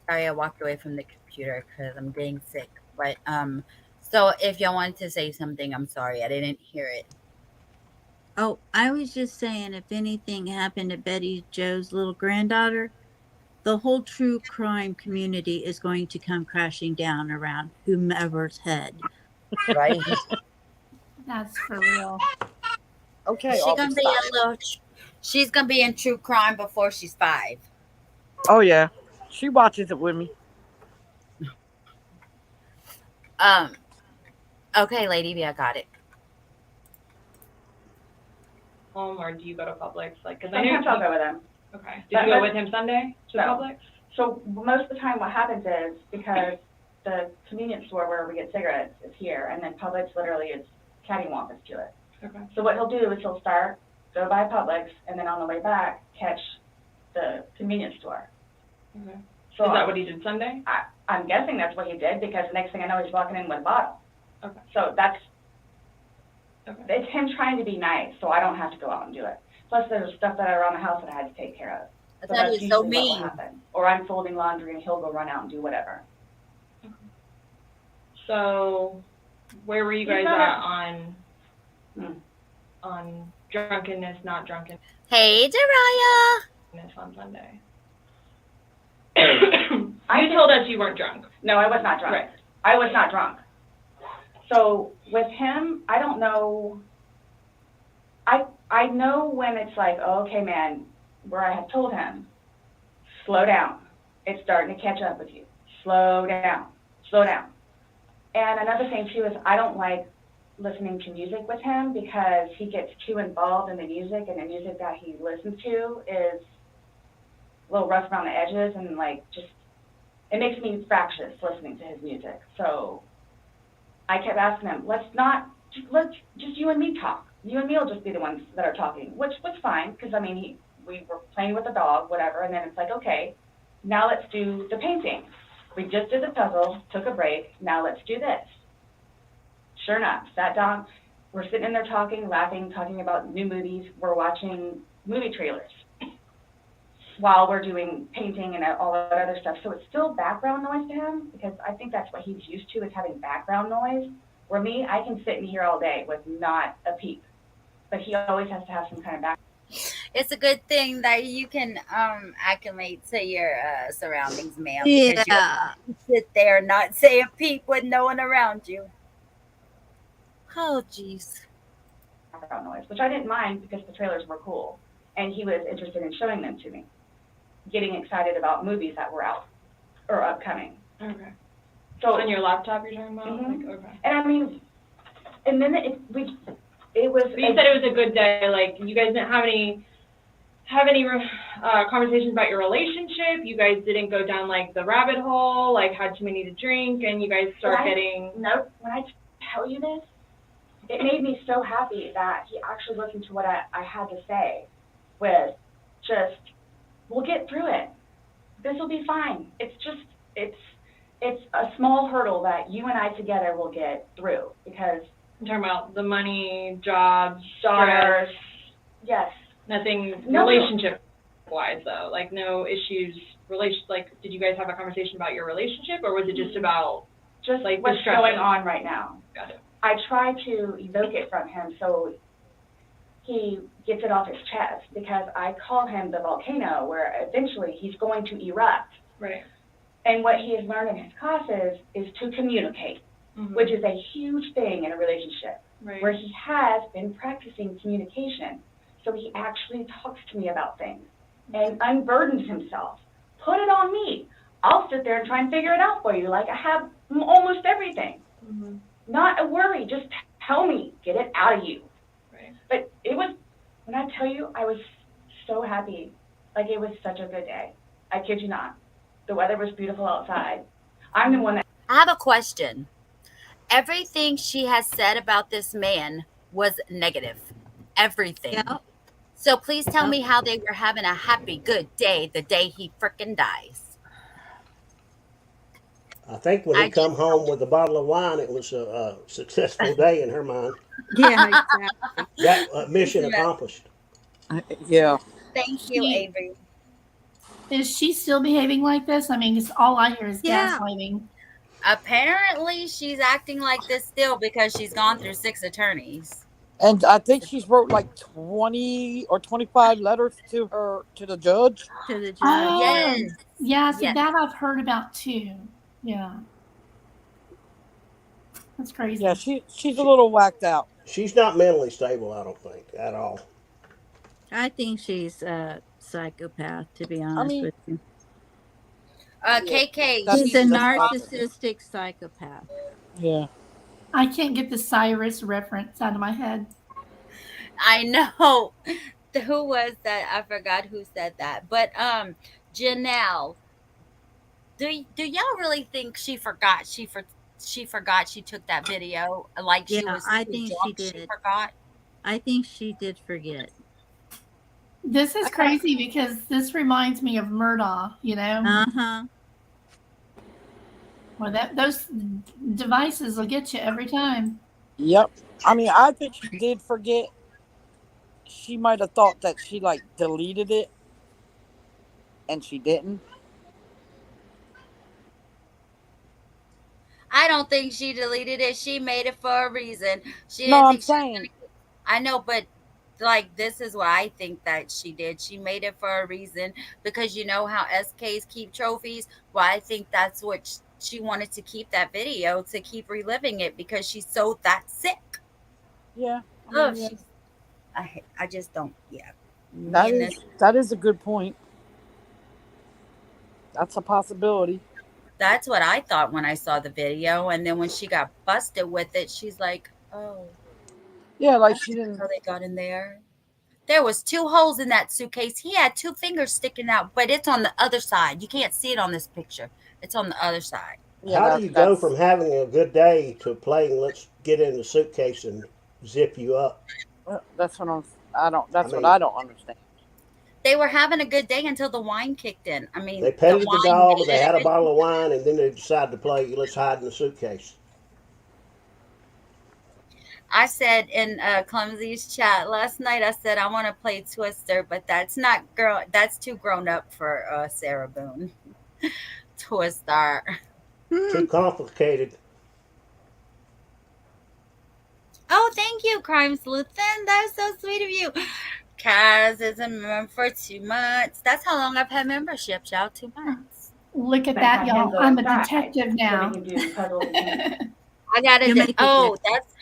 Sorry, I walked away from the computer because I'm getting sick. But so if y'all wanted to say something, I'm sorry, I didn't hear it. Oh, I was just saying, if anything happened to Betty Joe's little granddaughter, the whole true crime community is going to come crashing down around whomever's head. Right? That's for real. Okay, She's Aubrey, gonna be stop. she's gonna be in true crime before she's 5. Oh, yeah. She watches it with me. Okay, Lady B, I got it. Home, or do you go to Publix? Like, because I know. Sometimes I'll go with him. Okay. Did you go with him Sunday to No. Publix? So most of the time what happens is, because the convenience store where we get cigarettes is here, and then Publix literally is cattywampus to it. Okay. So what he'll do is he'll start, go by Publix, and then on the way back, catch the convenience store. Okay. So Is that what he did Sunday? I'm guessing that's what he did, because the next thing I know, he's walking in with a bottle. Okay. So Okay. it's him trying to be nice, so I don't have to go out and do it. Plus, there's stuff that are around the house that I had to take care of. I So thought that's he was so usually what will mean. happen. Or I'm folding laundry and he'll go run out and do whatever. So, where were you He's guys not at on drunkenness, not drunkenness Hey, Dariah. on Sunday? I You told us you weren't drunk. No, I was not drunk. Right. I was not drunk. So with him, I don't know. I know when it's like, oh, okay, man, where I have told him, slow down. It's starting to catch up with you. Slow down. Slow down. And another thing, too, is I don't like listening to music with him because he gets too involved in the music, and the music that he listens to is a little rough around the edges, and, like, just, it makes me fractious listening to his music. So I kept asking him, let's just you and me talk. You and me will just be the ones that are talking, which was fine, because, I mean, we were playing with the dog, whatever, and then it's like, okay, now let's do the painting. We just did the puzzle, took a break, now let's do this. Sure enough, sat down, we're sitting in there talking, laughing, talking about new movies, we're watching movie trailers while we're doing painting and all that other stuff. So it's still background noise to him, because I think that's what he's used to, is having background noise. Where me, I can sit in here all day with not a peep. But he always has to have some kind of background. It's a good thing that you can acclimate to your surroundings, ma'am, because you Yeah. sit there and not say a peep with no one around you. Oh, jeez. background noise, which I didn't mind because the trailers were cool. And he was interested in showing them to me, getting excited about movies that were out or upcoming. Okay. So On your laptop you're talking about? Mhm. Like, okay. And I mean, and then it was. But you said it was a good day, like, you guys didn't have any conversations about your relationship, you guys didn't go down, like, the rabbit hole, like, had too many to drink, and you guys start getting... Nope, when I tell you this, it made me so happy that he actually listened to what I had to say with just, we'll get through it. This will be fine. It's just, it's a small hurdle that you and I together will get through because... I'm talking about the money, jobs, daughters, stress, yes. nothing No. relationship-wise, though, like, no issues, like, did you guys have a conversation about your relationship, or was it just about, Just like, what's the stress going on right now. Got it. I try to evoke it from him so he gets it off his chest because I call him the volcano where eventually he's going to erupt. Right. And what he has learned in his classes is to communicate, Mm-hmm. which is a huge thing in a relationship, Right. where he has been practicing communication. So he actually talks to me about things and unburdens himself. Put it on me. I'll sit there and try and figure it out for you. Like I have almost everything. Mm-hmm. Not a worry. Just tell me. Get it out of you. Right. But it was, when I tell you, I was so happy. Like it was such a good day. I kid you not. The weather was beautiful outside. I'm the one that... I have a question. Everything she has said about this man was negative. Everything. Yep. So please tell Yep. me how they were having a happy, good day the day he frickin' dies. I think when I he come home with a bottle of wine, it was a successful day in her mind. Yeah, exactly. That mission accomplished. Yeah. Thank you, She- Avery. Is she still behaving like this? I mean, 'cause all I hear is Yeah. gaslighting. Apparently, she's acting like this still because she's gone through 6 attorneys. And I think she's wrote like 20 or 25 letters to the judge. To the judge. Oh, Yes. yeah. So Yes. that I've heard about too. Yeah, that's crazy. Yeah, she's a little whacked out. She's not mentally stable, I don't think, at all. I think she's a psychopath, to be honest mean, with you. KK, That's- She's a she's narcissistic psychopath. Yeah. I can't get the Cyrus reference out of my head. I know. Who was that? I forgot who said that. But Janelle, do y'all really think she forgot? She forgot she took that video like she Yeah, was. I too think she drunk, did. She forgot. I think she did forget. This is crazy because this reminds me of Murdaugh. You know, Uh-huh. well, those devices will get you every time. Yep. I mean, I think she did forget. She might have thought that she like deleted it, and she didn't. I don't think she deleted it. She made it for a reason. She No, didn't I'm think she was saying. gonna. I know, but like this is what I think that she did. She made it for a reason because you know how SKs keep trophies. Well, I think that's what she wanted to keep that video to keep reliving it because she's so that sick. Yeah. Oh, yeah. I just don't. Yeah, That is a good point. That's a possibility. That's what I thought when I saw the video, and then when she got busted with it, she's like, "Oh, Yeah, like she didn't. how they got in there." There was 2 holes in that suitcase. He had 2 fingers sticking out, but it's on the other side. You can't see it on this picture. It's on the other side. Yeah, How do you go from having a good day to playing let's get in the suitcase and zip you up? That's what I don't understand. They were having a good day until the wine kicked in. I mean, They petted the wine dog, made they it had a official. bottle of wine, and then they decided to play let's hide in the suitcase. I said in Clumsy's chat last night, I said I want to play Twister, but that's too grown up for Sarah Boone. Twister. Too complicated. Oh, thank you, Crime Sleuth. That's so sweet of you. Kaz is a member for 2 months. That's how long I've had membership, y'all. 2 months. Look at But that, have him y'all. go I'm a inside detective so we now. can do puzzles and games. I got You'll make a good- that's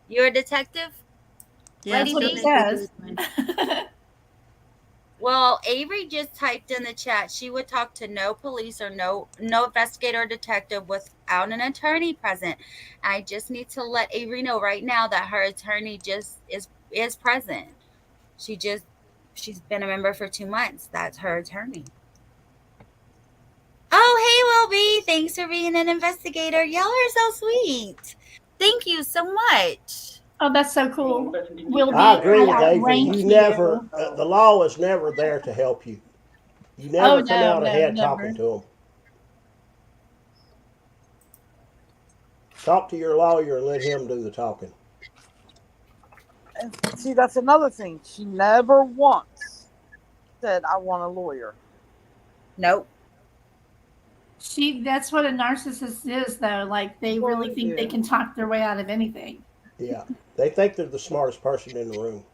you're a detective, Yeah, That's Lady what she'll it B. make a says. good one. Well, Avery just typed in the chat she would talk to no police or no investigator or detective without an attorney present. I just need to let Avery know right now that her attorney just is present. She's been a member for 2 months. That's her attorney. Oh, hey, Will B. Thanks for being an investigator. Y'all are so sweet. Thank you so much. Oh, that's so cool. Listen to Will teachers. be, I agree I with Avery. outrank You you. never, the law is never there to help you. You never Oh, come no, out no, ahead never. talking to them. Talk to your lawyer and let him do the talking. And see, that's another thing. She never once said, "I want a lawyer." Nope. That's what a narcissist is, though. Like, they really think they can talk their way out of anything. Yeah. They think they're the smartest person in the room.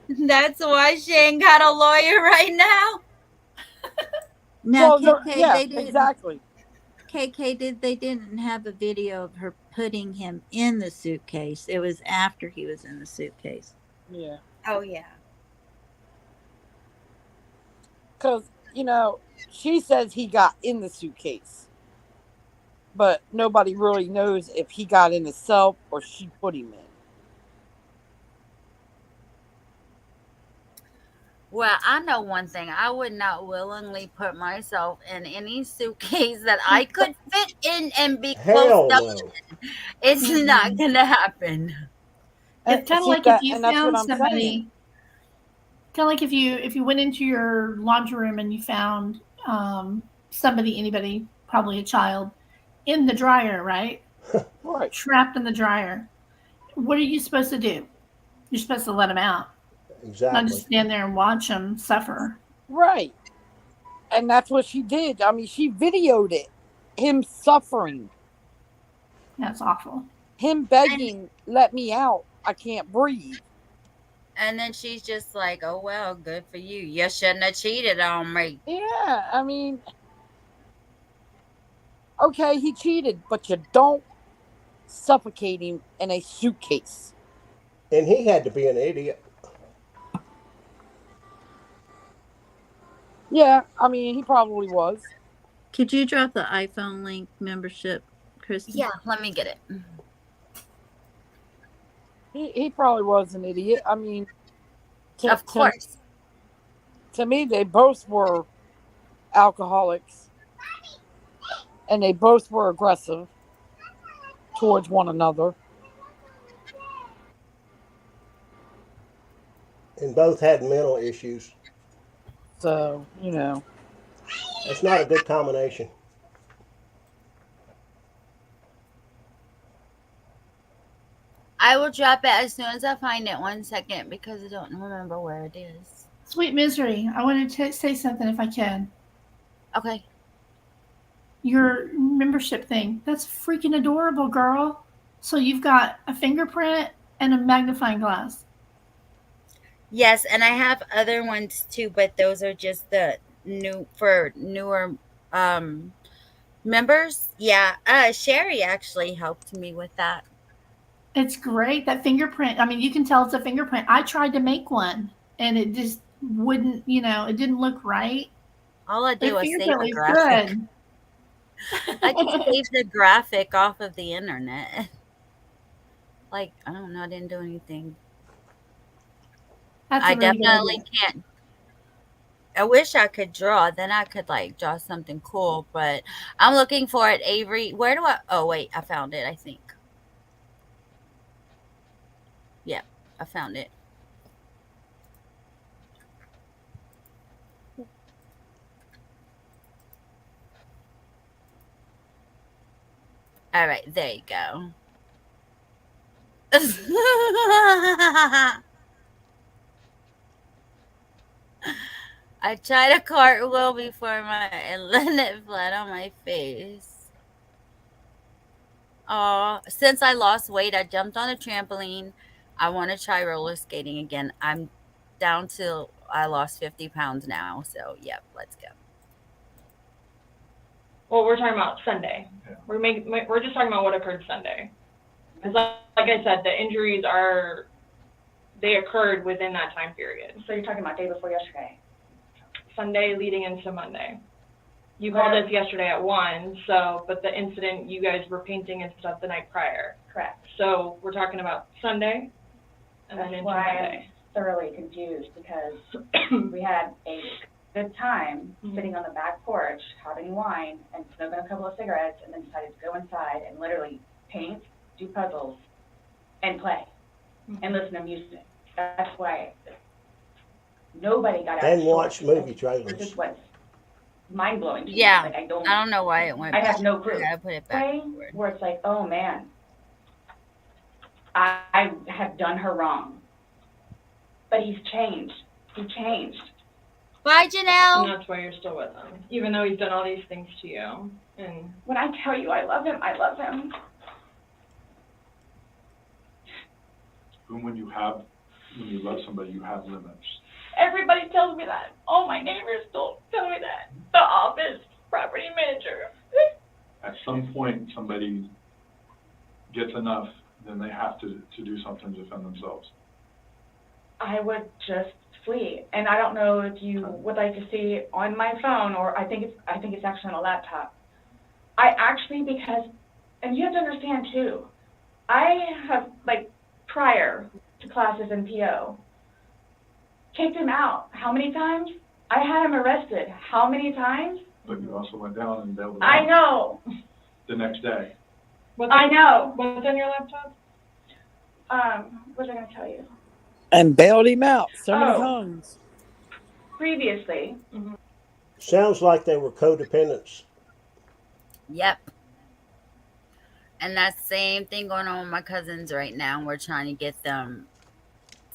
That's why Shane got a lawyer right now. Now, Well, KK, yeah, they didn't. exactly. KK they didn't have a video of her putting him in the suitcase. It was after he was in the suitcase. Yeah. Oh, yeah. Because, she says he got in the suitcase. But nobody really knows if he got in himself or she put him in. Well, I know one thing. I would not willingly put myself in any suitcase that I could fit in and be close Hell to. no. It's not going to happen. It's kind of See like that, if you and that's what found I'm saying. somebody, kind of like if you went into your laundry room and you found anybody, probably a child, in the dryer, right? Right. Trapped in the dryer. What are you supposed to do? You're supposed to let them out, not Exactly. just stand there and watch them suffer. Right. And that's what she did. I mean, she videoed it. Him suffering. That's awful. Him begging, "Let me out. I can't breathe." And then she's just like, oh, well, good for you. You shouldn't have cheated on me. Yeah, I mean, okay, he cheated, but you don't suffocate him in a suitcase. And he had to be an idiot. Yeah, I mean, he probably was. Could you drop the iPhone link membership, Kristen? Yeah, let me get it. He probably was an idiot. I mean, Of course. to me, they both were alcoholics, and they both were aggressive towards one another. And both had mental issues. So, That's not a good combination. I will drop it as soon as I find it. 1 second, because I don't remember where it is. Sweet Misery, I wanted to say something if I can. Okay. Your membership thing, that's freaking adorable, girl. So you've got a fingerprint and a magnifying glass. Yes, and I have other ones too, but those are just the newer members. Yeah. Sherry actually helped me with that. It's great. That fingerprint, I mean, you can tell it's a fingerprint. I tried to make one and it just wouldn't, it didn't look right. All I do The is save fingerprint a looks graphic. good. I just saved the graphic off of the internet. Like, I don't know, I didn't do anything. That's I a really good definitely idea. can't. I wish I could draw. Then I could like draw something cool. But I'm looking for it, Avery. Where do I? Oh wait, I found it. I think. Yep, I found it. All right, there you go. I tried a cartwheel before and landed flat on my face. Since I lost weight, I jumped on a trampoline, I want to try roller skating again. I'm down to I lost 50 pounds now. So, yep, let's go. Well, we're talking about Sunday. Yeah. We're just talking about what occurred Sunday. Because like I said, the injuries they occurred within that time period. So you're talking about day before yesterday? Sunday leading into Monday. You called us yesterday at 1, but the incident, you guys were painting and stuff the night prior. Correct. So we're talking about Sunday and then That's into why Monday. I'm thoroughly confused, because we had a good time sitting on the back porch, having wine and smoking a couple of cigarettes, and then decided to go inside and literally paint, do puzzles, and play, and listen to music. That's why nobody got out And of watch short. movie trailers. This is what's mind-blowing to me. Yeah. Like, I don't know why it went I back. have no clue. I gotta put it back Way forward. where it's like, oh man, I have done her wrong. But he's changed. He changed. Bye, And Janelle. that's why you're still with him, even though he's done all these things to you. And When I tell you I love him, I love him. Boone, when you love somebody, you have limits. Everybody tells me that. All my neighbors don't tell me that. The office, property manager. At some point, somebody gets enough, then they have to do something to defend themselves. I would just flee. And I don't know if you would like to see on my phone, or I think it's actually on a laptop. I actually, because, and you have to understand too, I have, like, prior to classes in PO, kicked him out. How many times? I had him arrested. How many times? But you also went down and bailed them I out know. the next day. I know. What's on your laptop? What was I going to tell you? And bailed him out so many Oh. times. Previously, Sounds like they were codependents. Yep. And that same thing going on with my cousins right now. We're trying to get them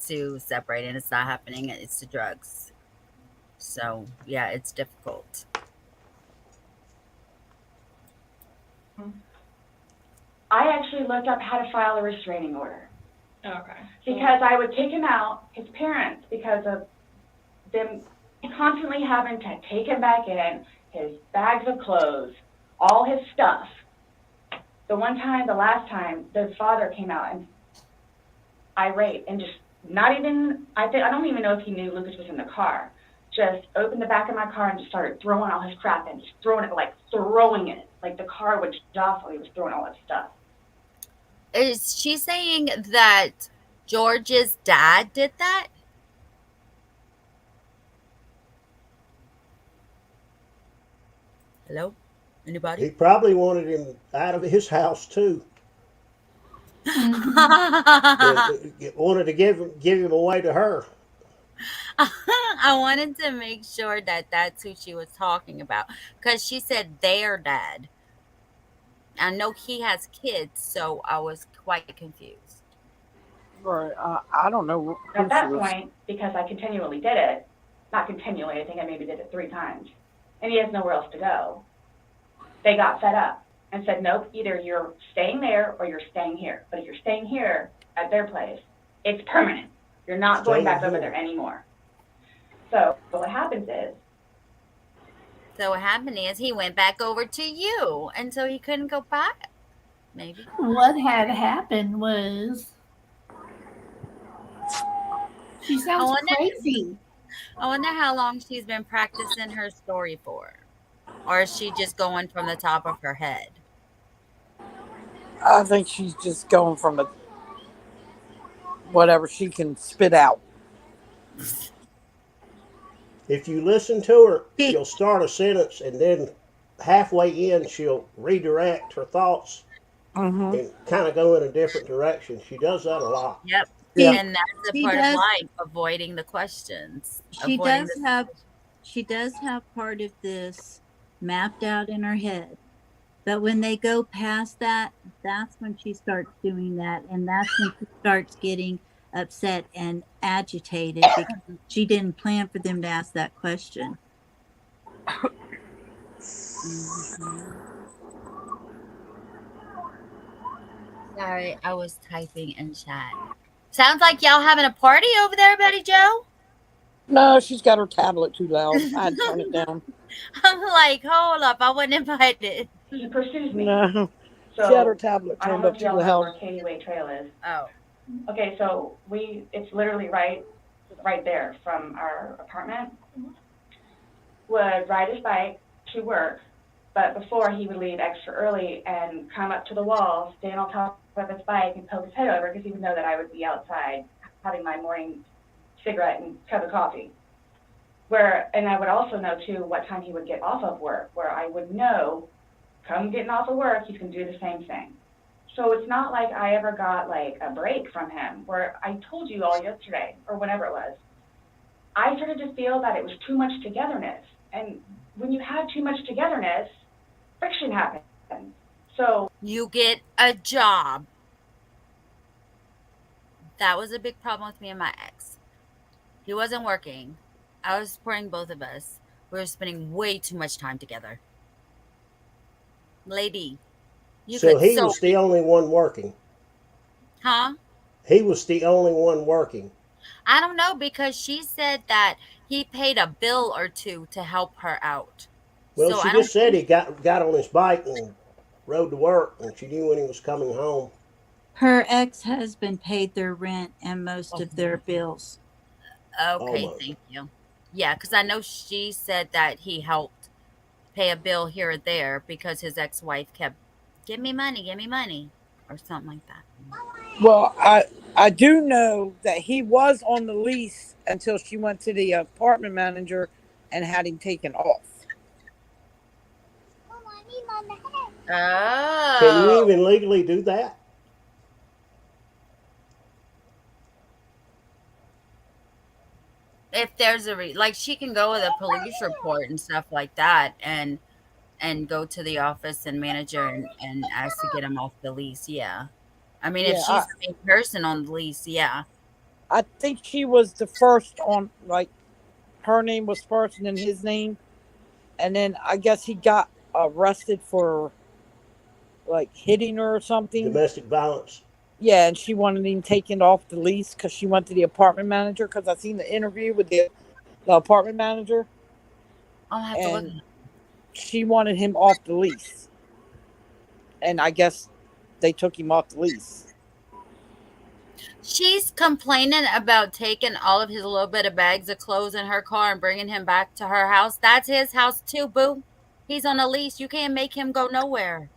to separate, and it's not happening. It's the drugs. So, yeah, it's difficult. I actually looked up how to file a restraining order. Okay. Because I would kick him out, his parents, because of them constantly having to take him back in, his bags of clothes, all his stuff. The last time, the father came out and irate and just not even, I don't even know if he knew Lucas was in the car. Just opened the back of my car and just started throwing all his crap in, just throwing it. Like the car would jostle, he was throwing all his stuff. Is she saying that George's dad did that? Hello? Anybody? He probably wanted him out of his house too. Wanted to give him away to her. I wanted to make sure that that's who she was talking about, because she said their dad. I know he has kids, so I was quite confused. Right. I don't know. At that point, because I continually did it, not continually, I think I maybe did it 3 times, and he has nowhere else to go, they got fed up and said, nope, either you're staying there or you're staying here. But if you're staying here at their place, it's permanent. You're not going back over there anymore. So what happens is, So what happened is he went back over to you, and so he couldn't go back. Maybe. What had happened was, she sounds crazy. I wonder how long she's been practicing her story for. Or is she just going from the top of her head? I think she's just going from whatever she can spit out. If you listen to her, she'll start a sentence and then halfway in she'll redirect her thoughts and kind of go in a different direction. She does that a lot. Yep. Yeah. And that's a part of life, avoiding the questions. She does have part of this mapped out in her head. But when they go past that, that's when she starts doing that. And that's when she starts getting upset and agitated because she didn't plan for them to ask that question. Sorry, I was typing in chat. Sounds like y'all having a party over there, Betty Joe. No, she's got her tablet too loud. I had to turn it down. I'm like, hold up, I wasn't invited. He pursues me. No, she had her So tablet I don't turned know up if too y'all know loud. where Katie Way Trail is. Oh. Okay, so it's literally right there from our apartment. Would ride his bike to work, but before he would leave extra early and come up to the wall, stand on top of his bike and poke his head over because he would know that I would be outside having my morning cigarette and cup of coffee. And I would also know too what time he would get off of work, where I would know, come getting off of work, he's gonna do the same thing. So it's not like I ever got like a break from him, where I told you all yesterday, or whenever it was, I started to feel that it was too much togetherness. And when you have too much togetherness, friction happens. So You get a job. That was a big problem with me and my ex. He wasn't working. I was supporting both of us. We were spending way too much time together. Lady, you So could he so was the only one working. huh? He was the only one working. I don't know, because she said that he paid a bill or two to help her out. Well, So she I don't just said think he got on his bike and rode to work, and she knew when he was coming home. Her ex-husband paid their rent and most of their bills. okay, Almost. thank you. Yeah, because I know she said that he helped pay a bill here or there because his ex-wife kept, give me money, or something like that. Well, I do know that he was on the lease until she went to the apartment manager and had him taken off. Can you Oh, even legally do that? if there's like, she can go with a police report and stuff like that, and go to the office and manager and ask to get him off the lease. Yeah, I mean, if Yeah, she's the main person on the lease, yeah. I think she was the first on, like, her name was first and then his name. And then I guess he got arrested for, like, hitting her or something. Domestic violence. Yeah, and she wanted him taken off the lease because she went to the apartment manager, because I seen the interview with the apartment manager. I'll have to look. And she wanted him off the lease. And I guess they took him off the lease. She's complaining about taking all of his little bit of bags of clothes in her car and bringing him back to her house. That's his house too, boo. He's on a lease. You can't make him go nowhere.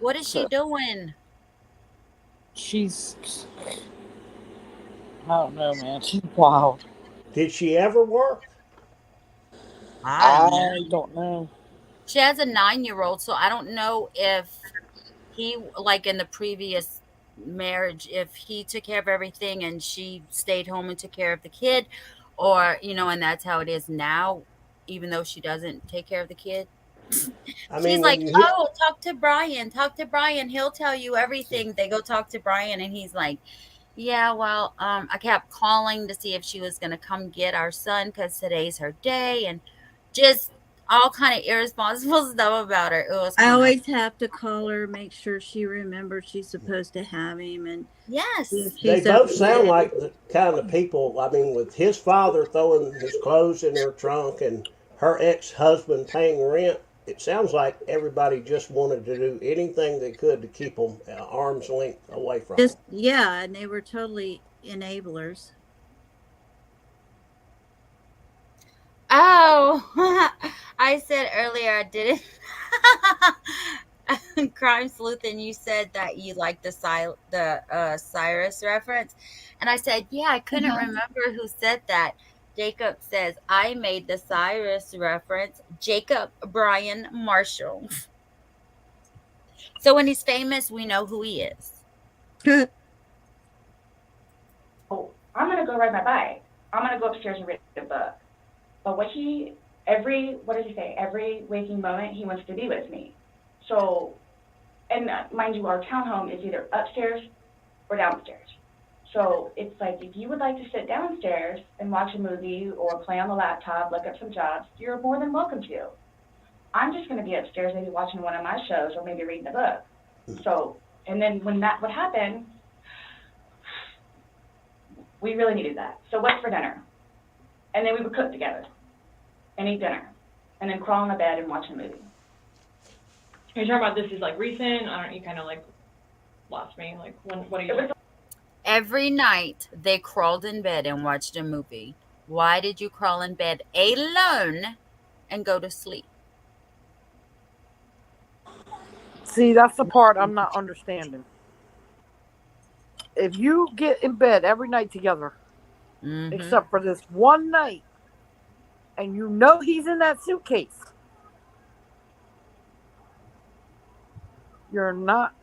What is she So doing? she's, I don't know, man. She's wild. Did she ever work? I don't know. I don't know. She has a 9-year-old, so I don't know if he, like in the previous marriage, if he took care of everything and she stayed home and took care of the kid, or, and that's how it is now, even though she doesn't take care of the kid. I She's mean, when like, you hit, oh, talk to Brian, he'll tell you everything. They go talk to Brian, and he's like, yeah, well, I kept calling to see if she was going to come get our son because today's her day, and just all kind of irresponsible stuff about her. It was I kind of, always have to call her, make sure she remembers she's supposed to have him, and if yes. they she's both sound upset. like the kind of people. I mean, with his father throwing his clothes in her trunk and her ex-husband paying rent, it sounds like everybody just wanted to do anything they could to keep them at arm's length away from Just, them. yeah, and they were totally enablers. Oh, I said earlier I didn't. Crime sleuth, and you said that you liked the Cyrus reference, and I said, yeah, I couldn't remember who said that. Jacob says, I made the Cyrus reference. Jacob Brian Marshall. So when he's famous, we know who he is. oh, I'm gonna go ride my bike. I'm gonna go upstairs and read a book. But what does he say? Every waking moment he wants to be with me. So, and mind you, our townhome is either upstairs or downstairs. So it's like, if you would like to sit downstairs and watch a movie or play on the laptop, look up some jobs, you're more than welcome to. I'm just gonna be upstairs, maybe watching one of my shows or maybe reading a book. So, and then when that would happen, We really needed that. So what's for dinner? And then we would cook together and eat dinner and then crawl in the bed and watch a movie. Are you talking about this is like recent? I don't. You kind of like lost me. Like what are you? Every night they crawled in bed and watched a movie. Why did you crawl in bed alone and go to sleep? See, that's the part I'm not understanding. If you get in bed every night together, except for this one night, and you know he's in that suitcase, you're not.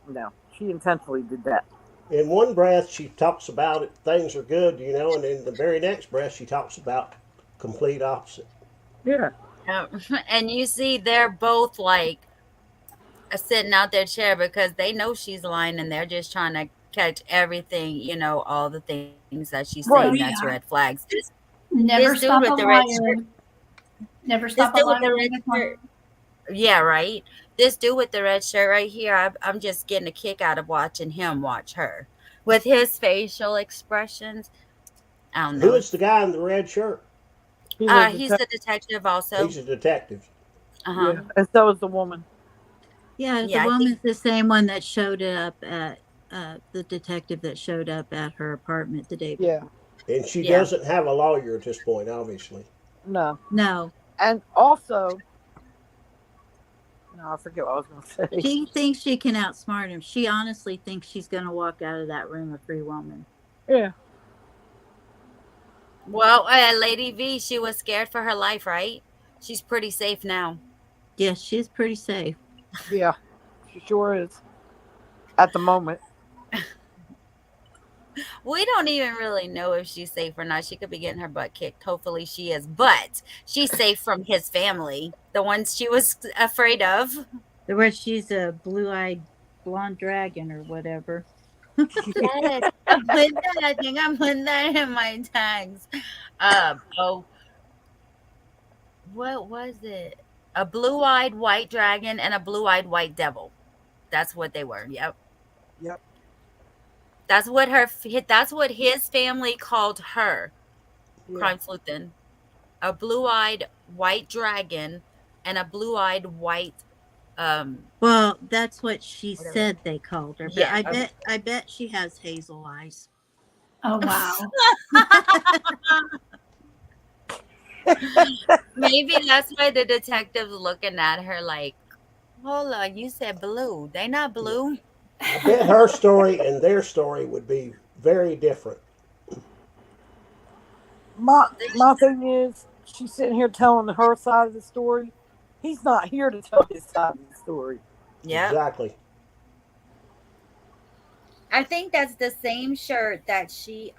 No, she intentionally did that. In one breath, she talks about it, things are good, you know, and in the very next breath, she talks about complete opposite. Yeah. And you see, they're both like sitting out their chair because they know she's lying and they're just trying to catch everything, you know, all the things that she's saying that's red flags. Never this dude stop with a the red liar. shirt. Never This stop a dude with liar. the red shirt. Yeah, right. This dude with the red shirt right here, I'm just getting a kick out of watching him watch her with his facial expressions. I don't Who know. is the guy in the red shirt? He's the detective also. He's a detective. Yeah, and so is the woman. Yeah, the Yeah, I woman's think- the same one that showed up at the detective that showed up at her apartment the day before. Yeah. And she Yeah. doesn't have a lawyer at this point, obviously. No. No, And also, no, I forget what I was going to say. she thinks she can outsmart him. She honestly thinks she's going to walk out of that room a free woman. Yeah. Well, Lady V, she was scared for her life, right? She's pretty safe now. Yes, she's pretty safe. Yeah, she sure is. At the moment. We don't even really know if she's safe or not. She could be getting her butt kicked. Hopefully she is. But she's safe from his family, the ones she was afraid of. Where she's a blue-eyed blonde dragon or whatever. Yes. I think I'm putting that in my tags. What was it? A blue-eyed white dragon and a blue-eyed white devil. That's what they were. Yep. Yep. That's what his family called her. Yeah. Crime sleuthing. A blue-eyed white dragon and a blue-eyed white Well, that's what she whatever. said they called her. But Yeah. I bet she has hazel eyes. Oh wow. Maybe that's why the detective's looking at her like, hold on, you said blue. They not blue. I bet her story and their story would be very different. My thing is, she's sitting here telling her side of the story. He's not here to tell his side of the story. Yeah. Exactly. I think that's the same shirt that she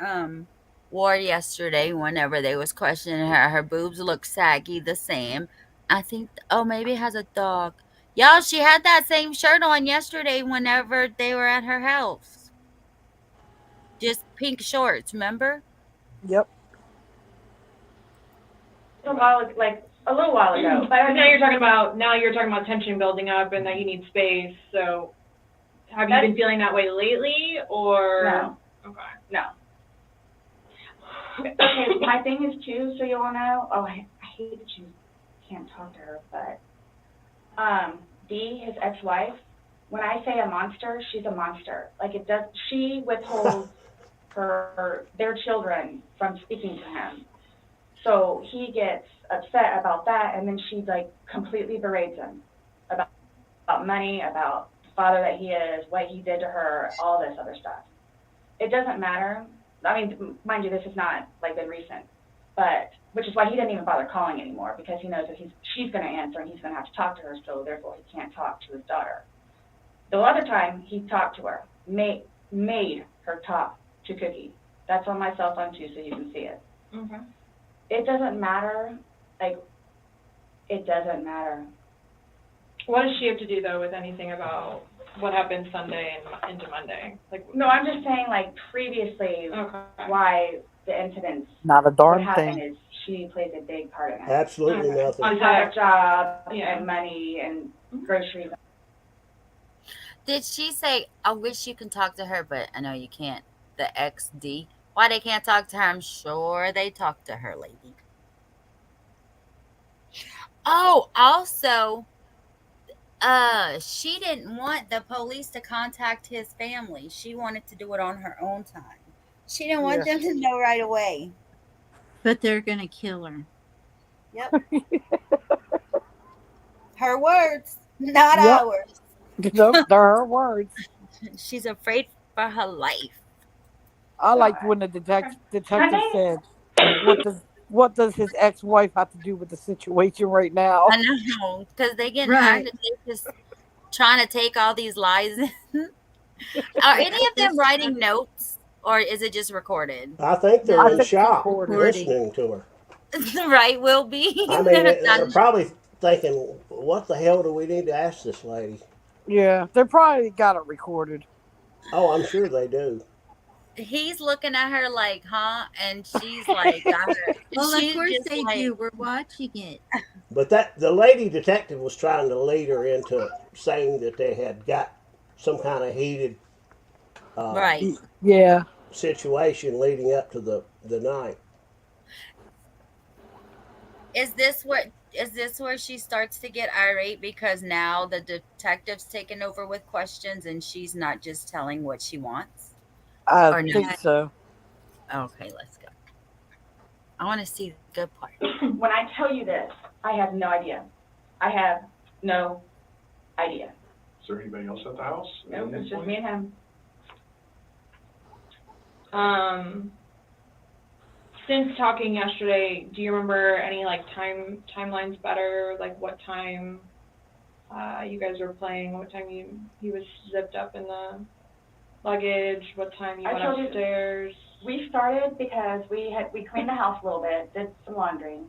wore yesterday whenever they was questioning her. Her boobs look saggy the same. I think maybe it has a dog. Y'all, she had that same shirt on yesterday whenever they were at her house. Just pink shorts, remember? Yep. A little while ago. But now you're talking about tension building up and that you need space. So, have you been feeling that way lately, or No. Okay. No. Okay, my thing is too, so you all know. Oh, I hate that you can't talk to her, but Dee, his ex-wife. When I say a monster, she's a monster. Like she withholds their children from speaking to him. So he gets upset about that, and then she like completely berates him about money, about the father that he is, what he did to her, all this other stuff. It doesn't matter. I mean, mind you, this is not like been recent, but which is why he didn't even bother calling anymore, because he knows that she's going to answer and he's going to have to talk to her, so therefore he can't talk to his daughter. The other time he talked to her, made her talk to Cookie. That's on my cell phone too, so you can see it. Okay. It doesn't matter. It doesn't matter. What does she have to do though with anything about what happened Sunday and into Monday? No, I'm just saying previously why the incidents. Not a What darn happened thing. is she plays a big part in it. Absolutely nothing. On top of job Yeah. and money and groceries. Did she say, I wish you can talk to her, but I know you can't? the XD. Why they can't talk to her? I'm sure they talk to her, lady. Oh, also, she didn't want the police to contact his family. She wanted to do it on her own time. She didn't want Yeah. them to know right away. But they're gonna kill her. Yep. Her words, not Yep. ours. Nope, they're her words. She's afraid for her life. I liked when the detective said, what does his ex-wife have to do with the situation right now? I know, because they getting Right. active. They just trying to take all these lies. Are any of them writing notes, or is it just recorded? I think they're No, I in think it's shock recorded. listening to her. Right, will be. I mean, they're probably thinking, what the hell do we need to ask this lady? Yeah, they probably got it recorded. Oh, I'm sure they do. He's looking at her like, huh? And she's like, got her. Well, of She's course just they like, do. We're watching it. But the lady detective was trying to lead her into saying that they had got some kind of heated right. Yeah. situation leading up to the night. Is this where she starts to get irate because now the detective's taking over with questions and she's not just telling what she wants? I Or no? think so. Okay, let's go. I want to see the good part. When I tell you this, I have no idea. I have no idea. Is there anybody else at the house? Nope, it's just me and him. Since talking yesterday, do you remember any like timelines better? Like what time you guys were playing? What time he was zipped up in the luggage? What time you I went told you- upstairs? We started because we cleaned the house a little bit, did some laundry.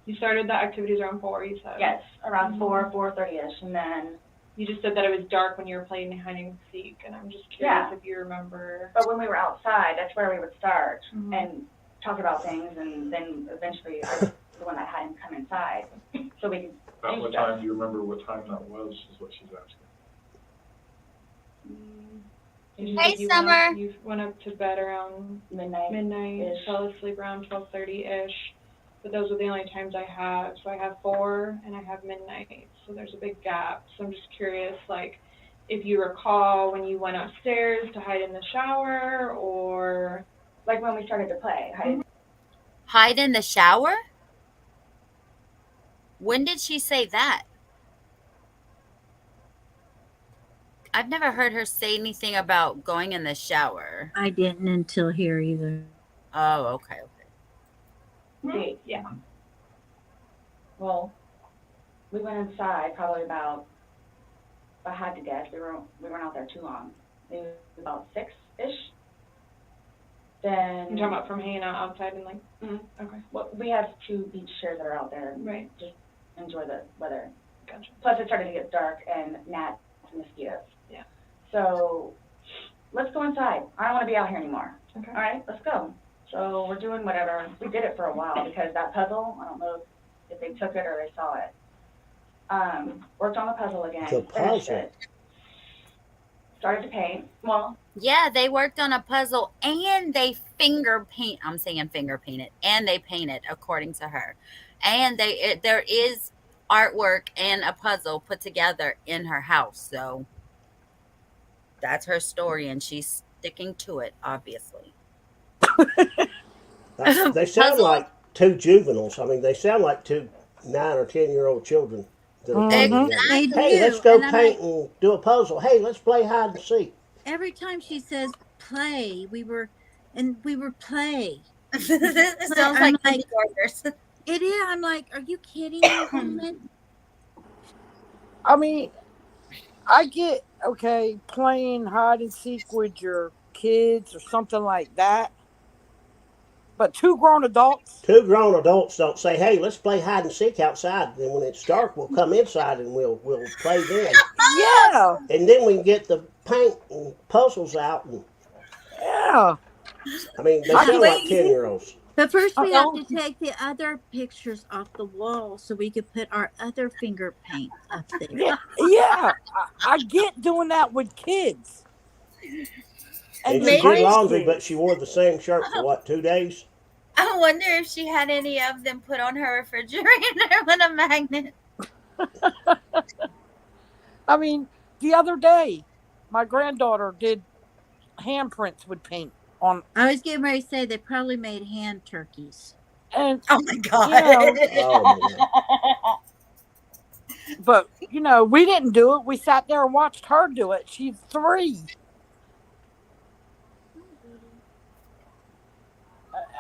You started the activities around 4, you said? Yes, around 4:30ish, and then. You just said that it was dark when you were playing hide and seek, and I'm just curious if you remember. But when we were outside, that's where we would start Mhm. and talk about things, and then eventually I was the one that had him come inside, so we could. About what time, do you remember what time that was, is what she's asking. You Hey, said you Summer. You went up to bed around Midnight. midnight, fell asleep around 12:30-ish, but those are the only times I have. So I have 4 and I have midnight, so there's a big gap. So I'm just curious, like, if you recall when you went upstairs to hide in the shower, or Like when we started to play. Hide in the shower? When did she say that? I've never heard her say anything about going in the shower. I didn't until here either. Oh, okay. See, yeah. well, we went inside probably about, if I had to guess, we weren't out there too long, maybe about 6-ish. Then. You're talking about from hanging out outside and like, okay, Well, we have 2 beach chairs that are out there and right, just enjoy the weather. gotcha. Plus, it started to get dark and gnats and mosquitoes. Yeah. So, let's go inside. I don't want to be out here anymore. Okay. All right, let's go. So we're doing whatever. We did it for a while because that puzzle, I don't know if they took it or they saw it. Worked on the puzzle again. The Finished puzzle? it. Started to paint. Well, Yeah, they worked on a puzzle and they finger painted, and they painted according to her. And there is artwork and a puzzle put together in her house. So that's her story and she's sticking to it, obviously. They sound Puzzle. like 2 juveniles. I mean, they sound like 2 9 or 10-year-old children that are playing Mhm. together. They do. Hey, let's go And I'm paint like, and do a puzzle. Hey, let's play hide and seek. every time she says play, we were play. It sounds I'm like like- kindergartners. It is. I'm like, are you kidding me, woman? I mean, I get, okay, playing hide and seek with your kids or something like that. But 2 grown adults? 2 grown adults don't say, "Hey, let's play hide and seek outside." Then when it's dark, we'll come inside and we'll play then. Yeah. And then we can get the paint and puzzles out. And Yeah. I mean, they I sound wait. like 10-year-olds. But first, we have Uh-oh. to take the other pictures off the wall so we could put our other finger paint up there. Yeah. I get doing that with kids. And your she did laundry, grandkids. but she wore the same shirt for what, 2 days? I wonder if she had any of them put on her refrigerator with a magnet. I mean, the other day, my granddaughter did handprints with paint on, I was getting ready to say they probably made hand turkeys. and Oh my god. you know, Oh my God. but you know, we didn't do it. We sat there and watched her do it. She's 3.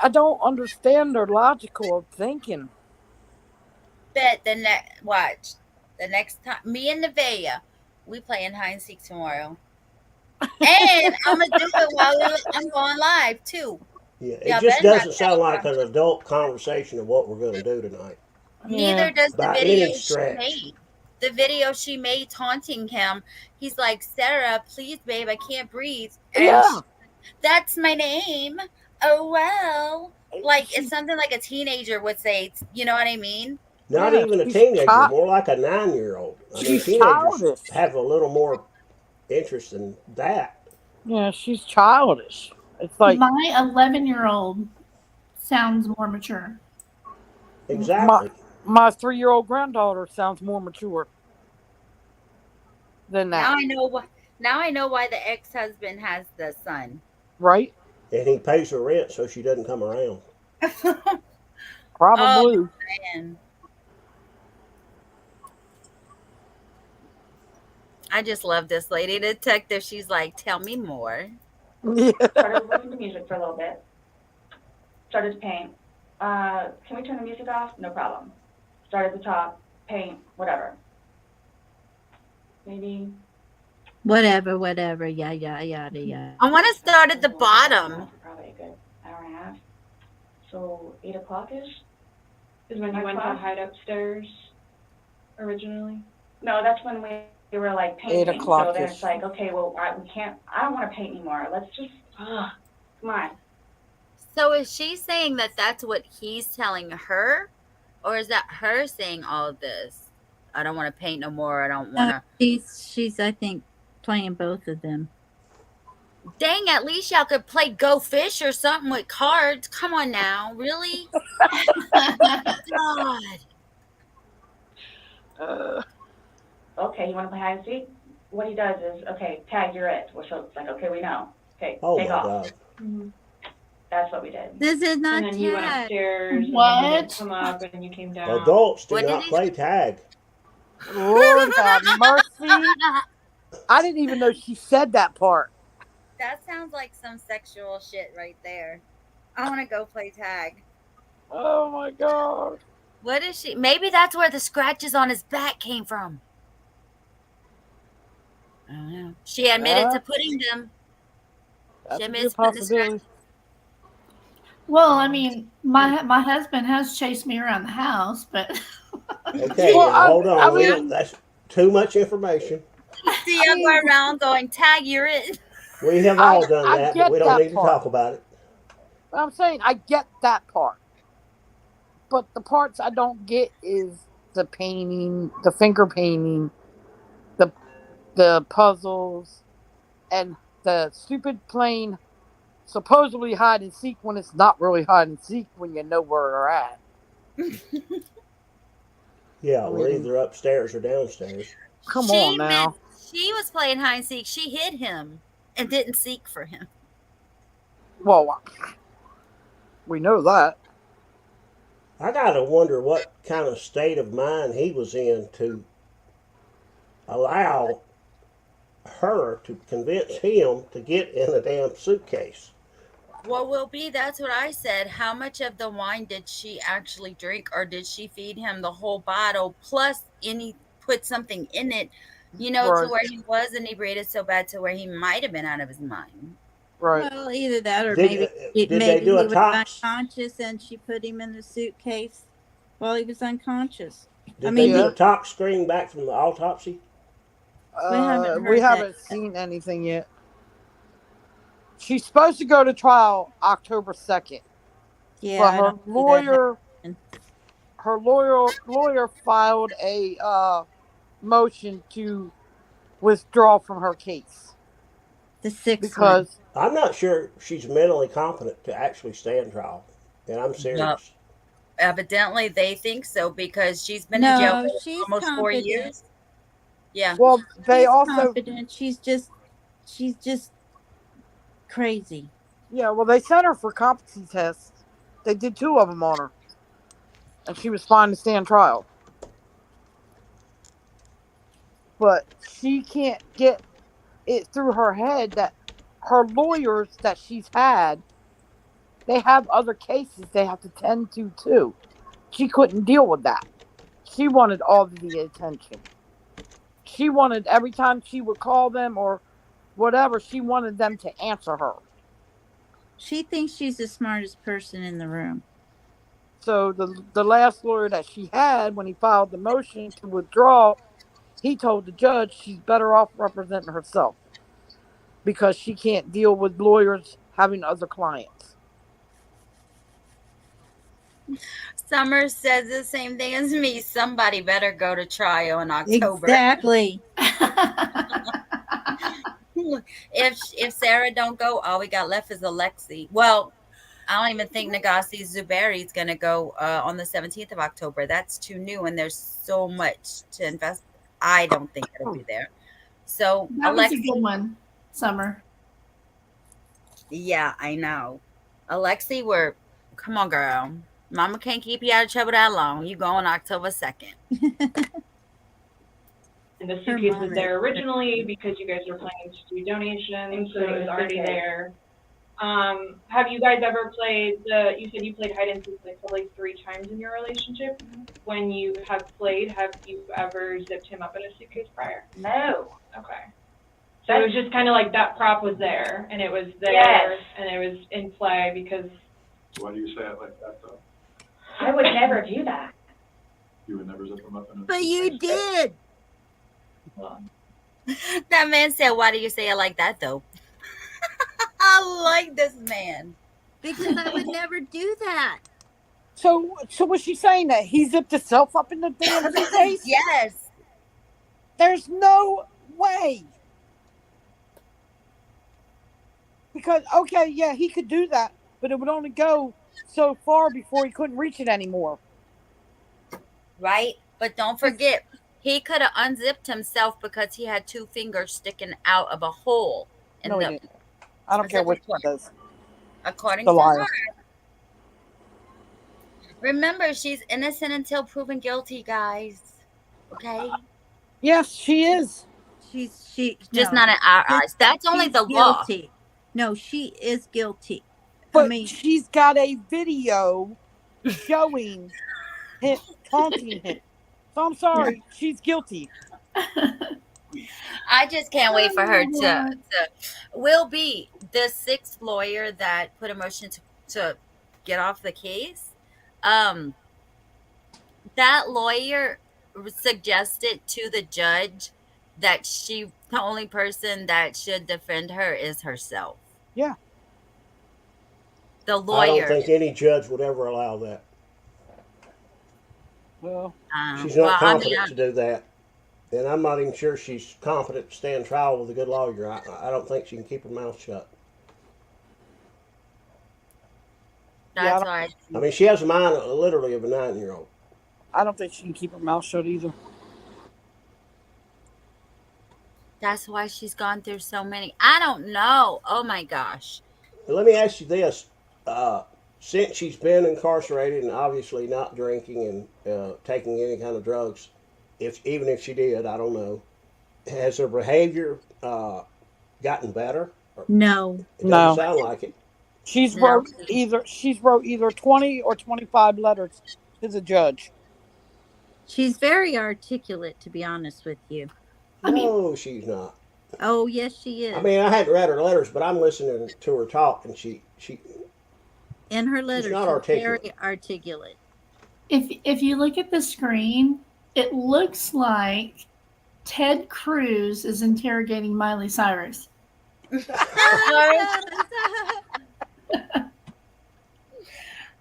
I don't understand their logical thinking. Bet the next time me and Nevaeh, we playing hide and seek tomorrow. And I'm gonna do it while I'm going live too. Yeah, it Y'all just better not doesn't tell sound like her. an adult conversation of what we're going to do tonight. Neither Yeah, does the By video any she stretch. made. The video she made taunting him. He's like, Sarah, please, babe, I can't breathe. And yeah. that's my name. Oh well. Like it's something like a teenager would say. You know what I mean? Not Yeah, even a she's teenager, more like a 9-year-old. I mean, she's teenagers childish. have a little more interest in that. Yeah, she's childish. It's like My 11-year-old sounds more mature. Exactly. my 3-year-old granddaughter sounds more mature than Now that, I know why. Now I know why the ex-husband has the son. right? And he pays her rent so she doesn't come around. Oh Probably. man. I just love this lady detective. She's like, tell me more. Yeah. Started listening to music for a little bit. Started to paint. Can we turn the music off? No problem. Start at the top, paint, whatever. Maybe. Whatever, yada, yada. I want to start at the bottom. Probably a good hour and a half. So 8 o'clock-ish? Is when you went to hide upstairs originally? No, that's when we were like painting. 8 o'clock-ish. So then it's like, okay, well, I don't want to paint anymore. Let's just, come on. So is she saying that that's what he's telling her? Or is that her saying all of this? I don't want to paint no more. I don't want to. She's, I think, playing both of them. Dang, at least y'all could play Go Fish or something with cards. Come on now. Really? God. Okay, you want to play hide and seek? What he does is, okay, tag, you're it. So it's like, okay, we know. Okay, Oh take my off. God. Mm-hmm. That's what we did. This is not And then you went tag. upstairs. What? And then you didn't come up and you came down. Adults do What did not he play say? tag. Lord have mercy. I didn't even know she said that part. That sounds like some sexual shit right there. I want to go play tag. Oh my God. What is she? Maybe that's where the scratches on his back came from. I don't know. She admitted to putting them. That's She a admits good putting the scratches. possibility. Well, I mean, my husband has chased me around the house, but Okay, Well, now hold on. I mean- That's too much information. See, I'm going around going, tag, you're it. We have all done I that, get but we don't that need to part. talk about it. I'm saying I get that part. But the parts I don't get is the painting, the finger painting, the puzzles, and the stupid playing supposedly hide and seek when it's not really hide and seek when you know where they're at. Yeah, I we're mean- either upstairs or downstairs. Come She on now. She was playing hide and seek. She hid him and didn't seek for him. Well, we know that. I gotta wonder what kind of state of mind he was in to allow her to convince him to get in a damn suitcase. Well, Will B, that's what I said. How much of the wine did she actually drink, or did she feed him the whole bottle plus put something in it, to Right. where he was inebriated so bad to where he might have been out of his mind. Right. Well, either that or Did- maybe did they maybe do he a was tox? unconscious and she put him in the suitcase while he was unconscious. Did I mean, they do Yeah. a tox screen back from the autopsy? haven't We heard haven't that. seen anything yet. She's supposed to go to trial October 2nd. Yeah, But I her don't see that lawyer, happening. lawyer filed a motion to withdraw from her case The sixth one. because I'm not sure she's mentally competent to actually stand trial, and I'm Yup. serious. Evidently, they think so because she's been in jail No, for she's almost 4 competent. years. Yeah. Well, they She's also, competent. She's just crazy. yeah, well, they sent her for competency tests. They did 2 of them on her, and she was fine to stand trial. But she can't get it through her head that her lawyers that she's had, they have other cases they have to tend to too. She couldn't deal with that. She wanted all of the attention. She wanted every time she would call them or whatever, she wanted them to answer her. She thinks she's the smartest person in the room. So the last lawyer that she had, when he filed the motion to withdraw, he told the judge she's better off representing herself because she can't deal with lawyers having other clients. Summer says the same thing as me. Somebody better go to trial in October. Exactly. If Sarah don't go, all we got left is Alexi. Well, I don't even think Nagasi Zuberi is going to go on the 17th of October. That's too new, and there's so much to invest. I don't think it'll be there. So That was a Alexi, good one, Summer. yeah, I know. Alexi, come on, girl. Mama can't keep you out of trouble that long. You go on October 2nd. And the Her suitcase was mom there is- originally because you guys were planning to do donations, so it was already there. Have you guys ever played you said you played hide and seek like probably 3 times in your relationship. When you have you ever zipped him up in a suitcase prior? No. Okay. So it was just kind of like that prop was there, and it was there, Yes. and it was in play because. Why do you say it like that, though? I would never do that. You would never zip them up in a But you did. Well, That man said, "Why do you say it like that, though?" I like this man. Because I would never do that. So was she saying that he zipped himself up in the damn suitcase? Yes. There's no way. Because, okay, yeah, he could do that, but it would only go so far before he couldn't reach it anymore. Right? But don't forget, he could have unzipped himself because he had 2 fingers sticking out of a hole in No, he the didn't. I don't care what he does. according The to liar. her. Remember, she's innocent until proven guilty, guys. Okay? Yes, she is. Just no, not in our just- eyes. That's only she's the law. guilty. No, she is guilty. But I mean, she's got a video showing him taunting him. So I'm sorry, she's guilty. I just can't wait for her Oh, to will be the 6th lawyer that put a motion to get off the case. That lawyer suggested to the judge that the only person that should defend her is herself. Yeah. The I don't lawyer. think any judge would ever allow that. Well, She's not well, competent to do that. And I'm not even sure she's competent to stand trial with a good lawyer. I don't think she can keep her mouth shut. that's why. I mean, she has the mind literally of a 9-year-old. I don't think she can keep her mouth shut either. That's why she's gone through so many. I don't know. Oh my gosh. Let me ask you this. Since she's been incarcerated and obviously not drinking and taking any kind of drugs, even if she did, I don't know, has her behavior gotten better? no. It doesn't sound like it. She's No. wrote either 20 or 25 letters to the judge. She's very articulate, to be honest with you. No, she's not. Oh, yes, she is. I mean, I hadn't read her letters, but I'm listening to her talk, and she in her letters, not she's articulate. very articulate. If you look at the screen, it looks like Ted Cruz is interrogating Miley Cyrus.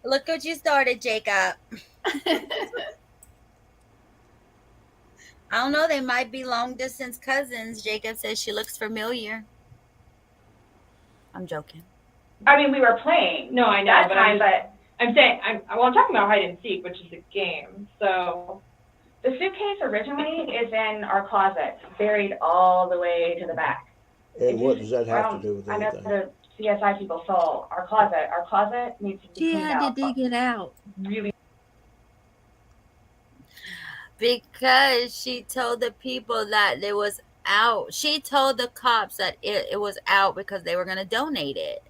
Look what you started, Jacob. I don't know. They might be long distance cousins. Jacob says she looks familiar. I'm joking. I mean, we were playing. No, I know, that but time, I'm saying, I'm talking about hide and seek, which is a game, so. the suitcase originally is in our closet, buried all the way to the back. And what does that have to do with I know anything? the CSI people saw our closet. Our closet needs to be She cleaned had to out. dig it out. Really, Because she told the people that it was out. She told the cops that it was out because they were going to donate it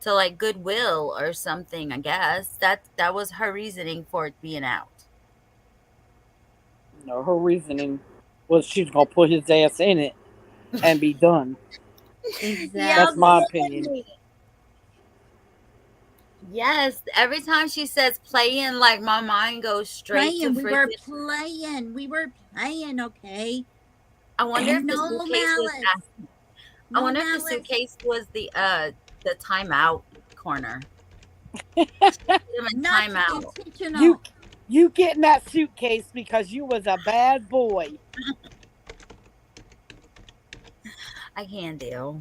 to like Goodwill or something, I guess. That was her reasoning for it being out. No, her reasoning was she's gonna put his ass in it and be done. Exactly. That's my opinion. Yes, every time she says playing, like my mind goes straight to Playing. We were freaking. playing. We were playing. Okay. I wonder if the No suitcase was. malice. I No wonder if the malice. suitcase was the timeout corner. Not Timeout. intentional. You get in that suitcase because you was a bad boy. I can do.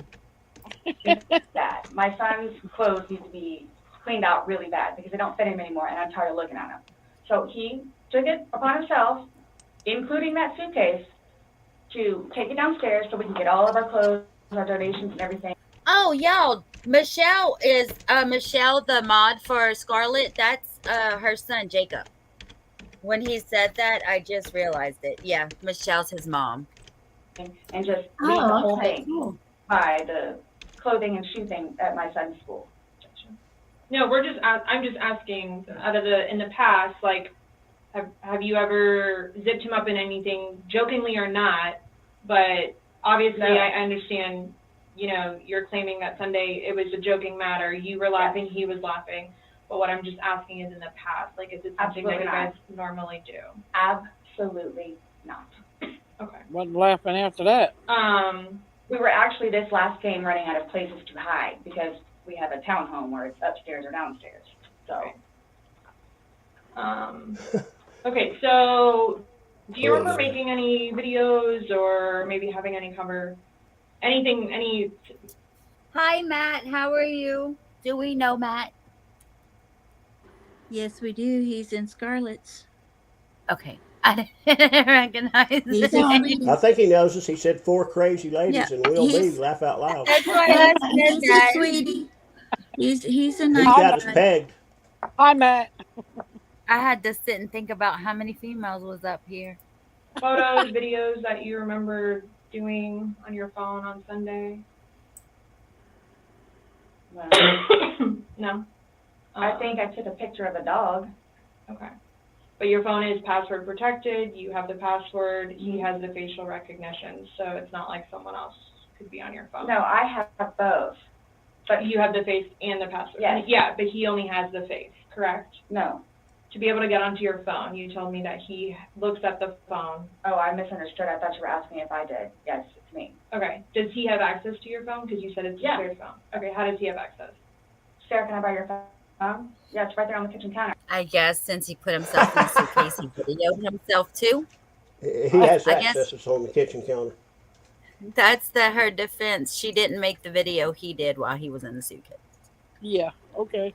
that. My son's clothes need to be cleaned out really bad because they don't fit him anymore, and I'm tired of looking at them. So he took it upon himself, including that suitcase, to take it downstairs so we can get all of our clothes, our donations, and everything. Oh, y'all, Michelle is Michelle, the mod for Scarlet. That's her son Jacob. When he said that, I just realized it. Yeah, Michelle's his mom. And just leave the whole thing Cool. by the clothing and shoe thing at my son's school. No, I'm just asking, in the past, like, have you ever zipped him up in anything, jokingly or not? But obviously, No. I understand, you're claiming that Sunday it was a joking matter. You were laughing, he was laughing. But what I'm just asking is in the past, like, is it something that you guys normally do? Absolutely not. Okay. Wasn't laughing after that. We were actually this last game running out of places to hide because we have a townhome where it's upstairs or downstairs. So. Okay, so do you remember making any videos or maybe having any Hi, Matt. How are you? Do we know Matt? Yes, we do. He's in Scarlet's. Okay. I didn't recognize He's it. I think he knows us. He said 4 crazy ladies Yeah, and we'll be, he's- laugh out loud. That's why I said He's a that. sweetie. He's a He's nice got us guy. pegged. Hi, Matt. I had to sit and think about how many females was up here. photos, videos that you remember doing on your phone on Sunday? Well, No? I think I took a picture of a dog. Okay. But your phone is password protected, you have the password, he has the facial recognition, so it's not like someone else could be on your phone. No, I have both. But you have the face and the password? Yes. Yeah, but he only has the face, correct? No. To be able to get onto your phone, you told me that he looks at the phone. Oh, I misunderstood. I thought you were asking if I did. Yes, it's me. Okay. Does he have access to your phone? Because you said it's Yeah. your phone. Okay, how does he have access? Sarah, can I borrow your phone? Yeah, it's right there on the kitchen counter. I guess since he put himself in the suitcase, he videoed himself too. He has I guess- access. It's on the kitchen counter. That's her defense. She didn't make the video, he did while he was in the suitcase. Yeah, okay.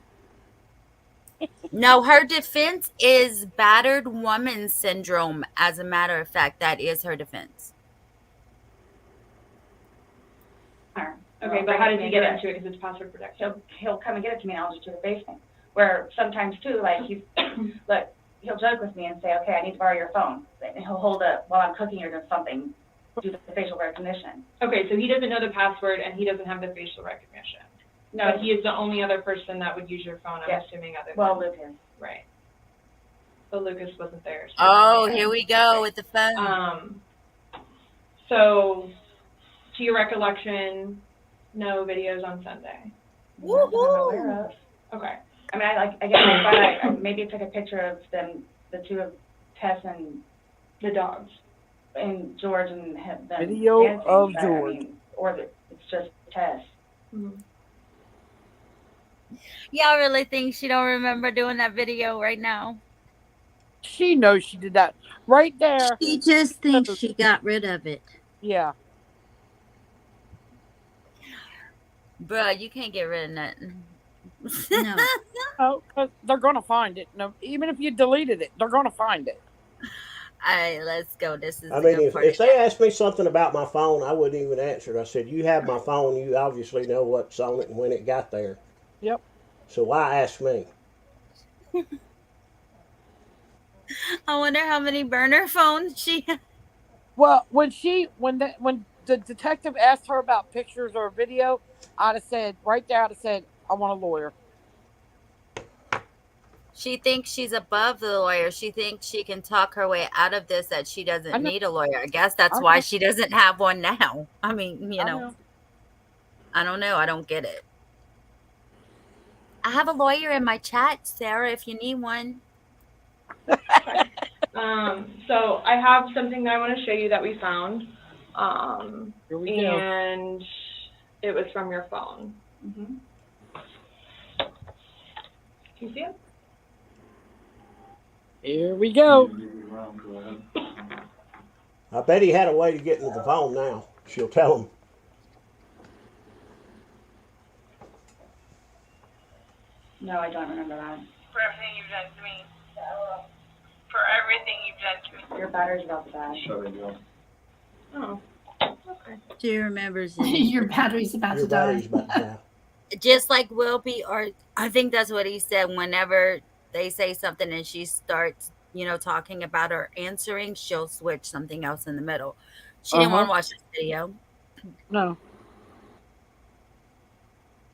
No, her defense is battered woman syndrome. As a matter of fact, that is her defense. Okay, but how does he get into it? Because it's password protected. He'll come and get it to me, and I'll just do the basement. Where sometimes too, like look, he'll joke with me and say, "Okay, I need to borrow your phone," and he'll hold it while I'm cooking or doing something, do the facial recognition. Okay, so he doesn't know the password and he doesn't have the facial recognition. No, But he is the only other person that would use your phone, I'm Yes. assuming, other than. well, Lucas. Right. But Lucas wasn't there. So Oh, here we go with the phone. So, to your recollection, no videos on Sunday. Not that I'm aware of. Okay. I mean, I maybe took a picture of them, the two of Tess and The dogs. George and them Video dancing, of but, George. I mean, it's just Tess. Mm-hmm. Y'all really think she don't remember doing that video right now? She knows she did that. Right there. She just thinks she got rid of it. Yeah. Bruh, you can't get rid of nothing. No. Oh, because they're gonna find it. No, even if you deleted it, they're gonna find it. All right, let's go. This is I the mean, good part. if they asked me something about my phone, I wouldn't even answer it. I said, "You have my phone. You obviously know what's on it and when it got there. Yep. So why ask me?" I wonder how many burner phones she has. Well, when the detective asked her about pictures or video, I'd have said right there. I'd have said, "I want a lawyer." She thinks she's above the lawyer. She thinks she can talk her way out of this, that she I doesn't know. need a lawyer. I guess that's I why know. she doesn't have one now. I mean, I know. I don't know. I don't get it. I have a lawyer in my chat, Sarah, if you need one. Okay. So I have something that I want to show you that we found. Here we go. And it was from your phone. Mm-hmm. Can you see it? Here we go. Go ahead. I bet he had a way to get into the phone now. She'll tell him. No, I don't remember that. For everything you've done to me. For everything you've done to me. Your battery's about to die. Shut it down. Oh, okay. She remembers it. Your battery's about Your to die. battery's about to die. Just like Wilby, or I think that's what he said. Whenever they say something and she starts, talking about or answering, she'll switch something else in the middle. She didn't want to watch this video. No.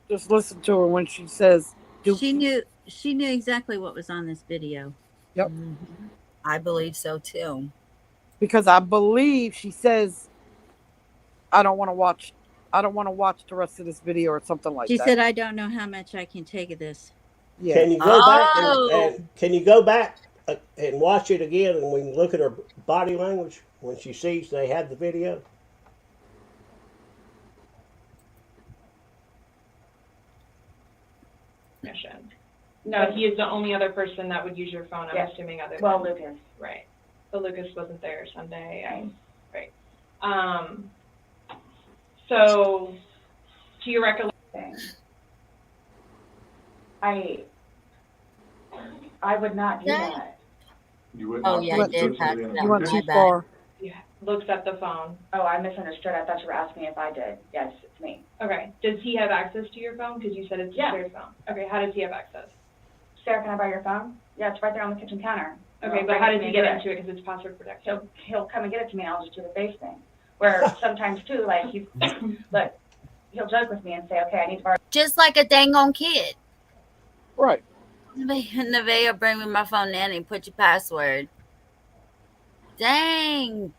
Just listen to her when she says. She knew exactly what was on this video. Yep. Mm-hmm. I believe so too. Because I believe she says, I don't want to watch the rest of this video or something like She that. said, "I don't know how much I can take of this." Yeah. Can you go back Oh. and can you go back and watch it again, and we can look at her body language when she sees they have the video? Mission. No, he is the only other person that would use your phone, I'm Yes. assuming, other Well, than, Lucas. right. But Lucas wasn't there Sunday, right. So, to your recollection, Thing. I would not do Yeah. that. You wouldn't. Oh, want yeah, to I did listen to pass the that. interview. You went My too bad. far. he looks at the phone. Oh, I misunderstood. I thought you were asking me if I did. Yes, it's me. Okay, does he have access to your phone? Because you said it's Yeah. your phone. Okay, how does he have access? Sarah, can I borrow your phone? Yeah, it's right there on the kitchen counter. Okay, He'll but bring how it to does me he and get do it. into it? Because it's password protected. He'll come and get it to me, and I'll just do the face thing. Where sometimes too, like look, he'll joke with me and say, "Okay, I need to borrow." Just like a dang on kid. Right. Nevaeh, bring me my phone, Nanny. Put your password. Dang.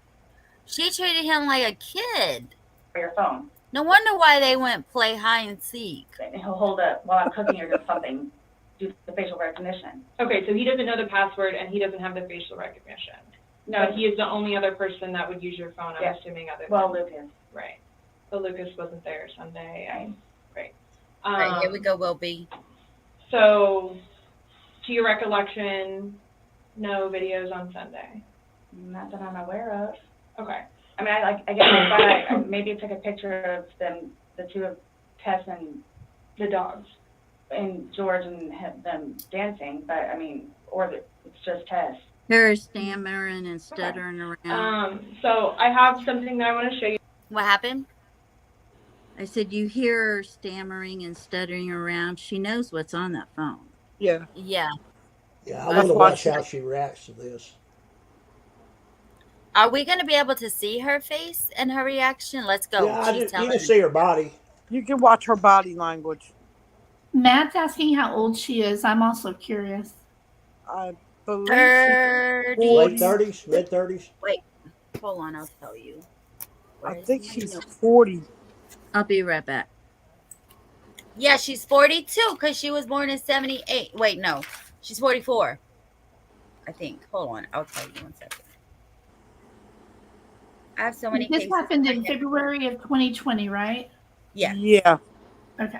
She treated him like a kid. your phone. No wonder why they went play hide and seek. And he'll hold it while I'm cooking or just something, do the facial recognition. Okay, so he doesn't know the password and he doesn't have the facial recognition. No, But he is the only other person that would use your phone, I'm Yes. assuming, other than. well, Lucas. Right. But Lucas wasn't there Sunday. Right. Right, here we go, Wilby. So, to your recollection, no videos on Sunday. Not that I'm aware of. Okay. I mean, I guess I thought I maybe took a picture of them, the two of Tess and The dogs. George and them dancing, but I mean, it's just Tess. Her stammering and stuttering around. So I have something that I want to show you. What happened? I said, "You hear her stammering and stuttering around. She knows what's on that phone." Yeah. Yeah. Yeah, I That's want to why watch she- how she reacts to this. Are we going to be able to see her face and her reaction? Let's go. Yeah, She's you telling can see her body. You can watch her body language. Matt's asking how old she is. I'm also curious. I believe 30. Late 30s, mid 30s. Wait, hold on. I'll tell you. I Where is think my she's note? 40. I'll be right back. Yeah, she's 42 because she was born in 78. Wait, no. She's 44. I think. Hold on. I'll tell you 1 second. I have so many This cases. happened in February of 2020, right? Yeah. Yeah. Okay.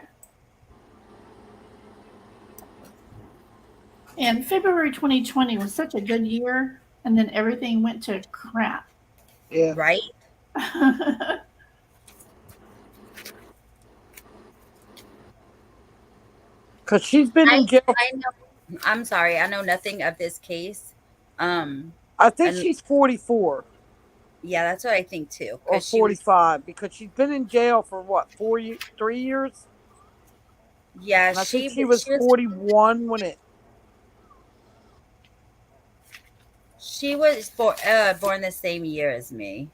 And February 2020 was such a good year, and then everything went to crap. Yeah. Right? Because she's been in jail. I know. I'm sorry. I know nothing of this case. I think and she's 44 yeah, that's what I think too. or Because she was, 45 because she's been in jail for what, 3 years? yeah, And I think she she was was 41 when it. born the same year as me.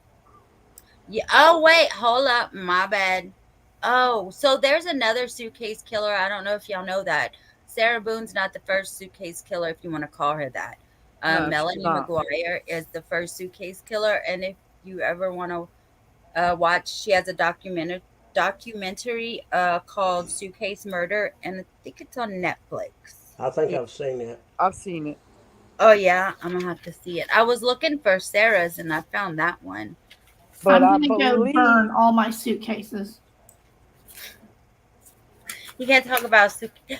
Yeah. Oh wait, hold up. My bad. Oh, so there's another suitcase killer. I don't know if y'all know that. Sarah Boone's not the first suitcase killer, if you want to call her that. No, she's Melanie not. McGuire is the first suitcase killer, and if you ever want to watch, she has a documentary called Suitcase Murder, and I think it's on Netflix. I think Yeah. I've seen that. I've seen it. Oh yeah, I'm gonna have to see it. I was looking for Sarah's, and I found that one. But I I'm gonna go believe. burn all my suitcases. You can't talk about suitcase.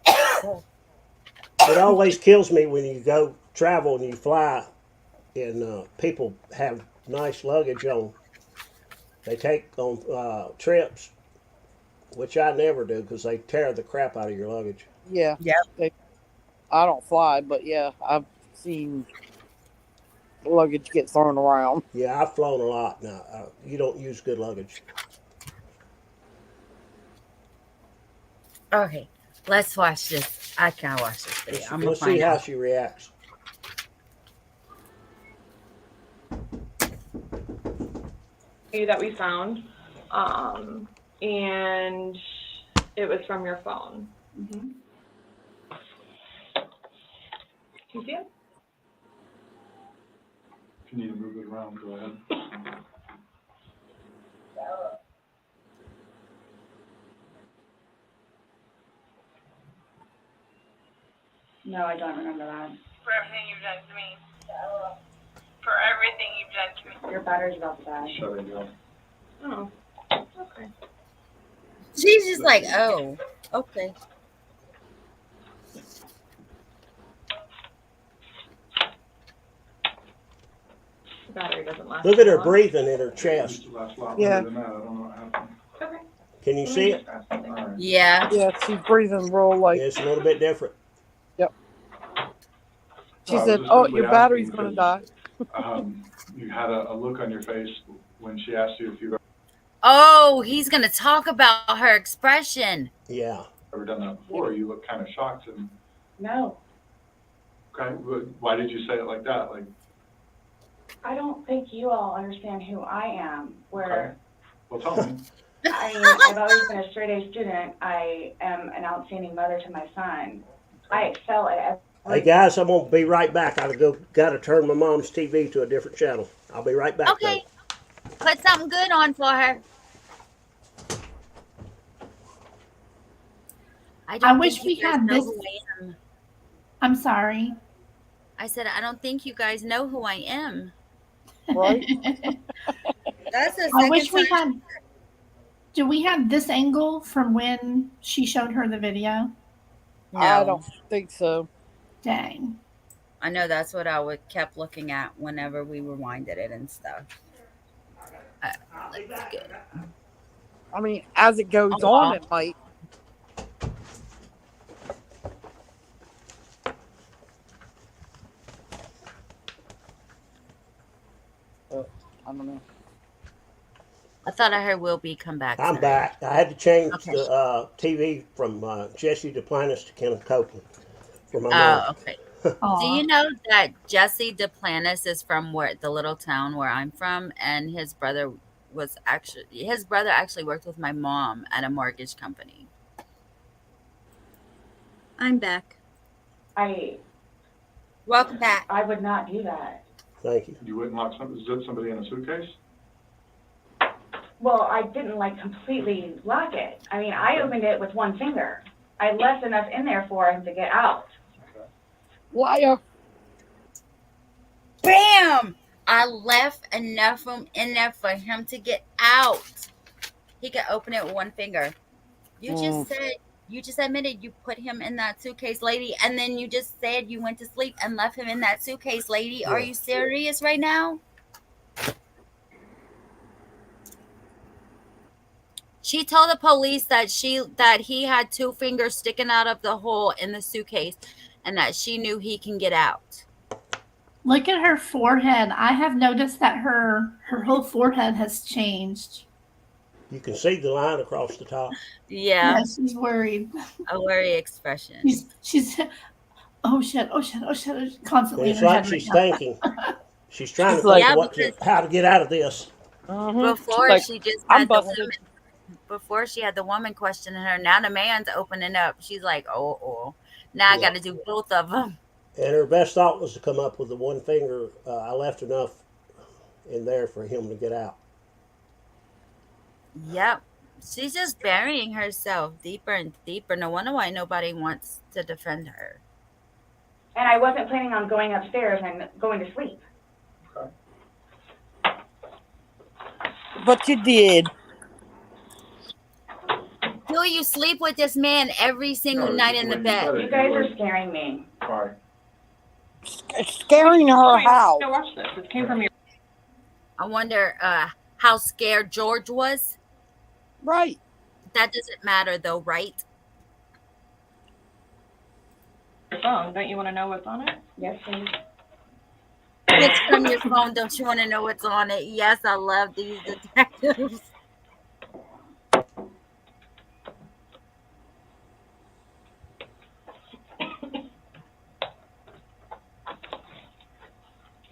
It always kills me when you go travel and you fly, and people have nice luggage on. They take on trips, which I never do because they tear the crap out of your luggage. Yeah. Yep. I don't fly, but yeah, I've seen luggage get thrown around. Yeah, I've flown a lot. Now you don't use good luggage. Okay, let's watch this. I can't watch this video. I'm gonna Let's see find how out. she reacts. That we found, and it was from your phone. Mm-hmm. Do you see it? If you need to move it around, go ahead. No, I don't remember that. For everything you've done to me. For everything you've done to me. Your battery's about to die. Shut it down. Oh, okay. She's just like, oh, okay. The battery doesn't last. Look at her long. breathing in her It chest. used to last a lot Yeah. longer than that. I don't know what happened. Okay. Can you see it? All right. Yeah. Yeah, she's breathing real like. It's a little bit different. She Well, I said, was just "Oh, simply your battery's asking going to die." because, you had a look on your face when she asked you if you've Oh, he's gonna talk about her expression. Yeah. ever done that before. You look kind of shocked and, No, okay, but why did you say it like that? Like, I don't think you all understand who I am. Where, well, tell me. I mean, I've always been a straight A student. I am an outstanding mother to my son. I excel at Hey guys, I'm gonna be right back. Gotta turn my mom's TV to a different channel. I'll be right back. Okay. Put something good on for her. I don't wish think we you guys had know this- who I am. I'm sorry. I said, I don't think you guys know who I am. Right? That's the I second wish we time. had. Do we have this angle from when she showed her the video? No, I don't think so. Dang. I know that's what kept looking at whenever we rewinded it and stuff. Let's go. I mean, as it goes Oh, on, wow. it might. I don't know. I thought I heard Will B come back. I'm today. back. I had to change Okay. the TV from Jesse Duplantis to Kenneth Copeland for my mom. Oh, okay. Aw. Do you know that Jesse Duplantis is from the little town where I'm from, and his brother actually worked with my mom at a mortgage company. I'm back. Welcome back. I would not do that. Thank you. You wouldn't zip somebody in a suitcase? Well, I didn't completely lock it. I mean, I opened it with one finger. I left enough in there for him to get out. Liar. Bam! I left enough room in there for him to get out. He could open it with one finger. You just admitted you put him in that suitcase, lady, and then you just said you went to sleep and left him in that suitcase, lady. Are you serious right now? She told the police that he had 2 fingers sticking out of the hole in the suitcase, and that she knew he can get out. Look at her forehead. I have noticed that her whole forehead has changed. You can see the line across the top. Yeah, Yeah, she's worried. a worry expression. She's oh shit, oh shit, oh shit, And constantly in it's her like head she's right now. thinking. She's trying She's to think like- of Yeah, how to get out of this. Before Like, she just I'm had the busted. woman. Before she had the woman questioning her. Now the man's opening up. She's like, oh. Now I Yeah. got to do both of them. And her best thought was to come up with the one finger. I left enough in there for him to get out. Yep. She's just burying herself deeper and deeper. No wonder why nobody wants to defend her. And I wasn't planning on going upstairs and going to sleep. But you did. Do you sleep with this man every single No, night it's in the the way you bed? said it. You guys are scaring me. Why? It's scaring her Wait, how? No, watch this. It came from your. I wonder how scared George was. Right. That doesn't matter though, right? phone. Don't you want to know what's on it? Yes, please. It's from your phone. Don't you want to know what's on it? Yes, I love these detectives.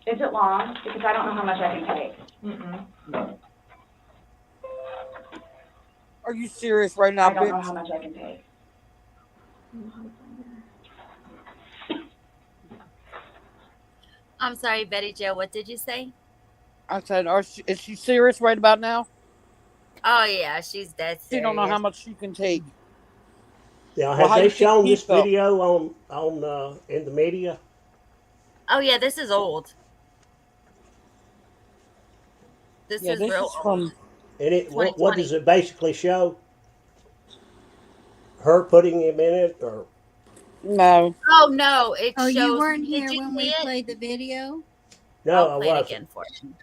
Is it long? Because I don't know how much I can take. No. Are you serious right now, I don't know bitch? how much I can take. I'm sorry, Betty Jo. What did you say? I said, is she serious right about now? Oh yeah, she's dead serious. She don't know how much she can take. Now, Well, have how they you think shown he this felt? video on in the media? Oh yeah, this is old. This Yeah, is this real is old. from. And what 2020. does it basically show? Her putting him in it, or No. Oh no, it Oh, shows. you weren't Did here you when see we it? played the video? no? I'll I play it wasn't. again for you.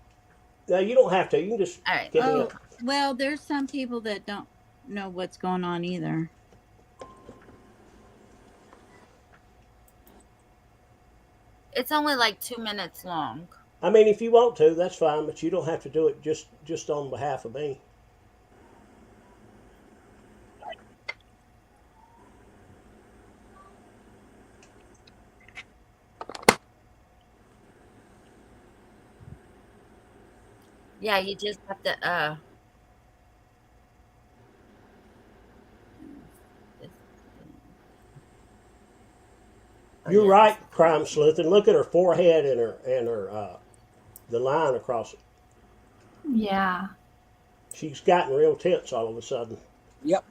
No, you don't have to. You can just All right. give me Oh, well, there's some people that don't know what's going on either. It's only like 2 minutes long. I mean, if you want to, that's fine, but you don't have to do it just on behalf of me. Yeah, you just have to Oh, You're yeah, right, this is- crime sleuth, and look at her forehead and her the line across it. Yeah. She's gotten real tense all of a sudden. Yep.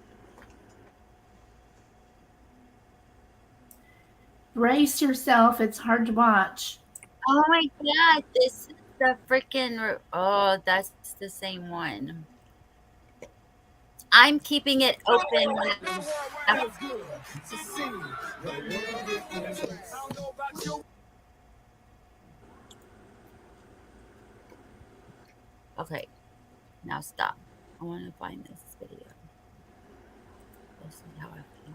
Brace yourself. It's hard to watch. Oh my god, this is the freaking. Oh, that's the same one. I'm keeping it open when I'm. Okay, now stop. I want to find this video. Let's see how I feel.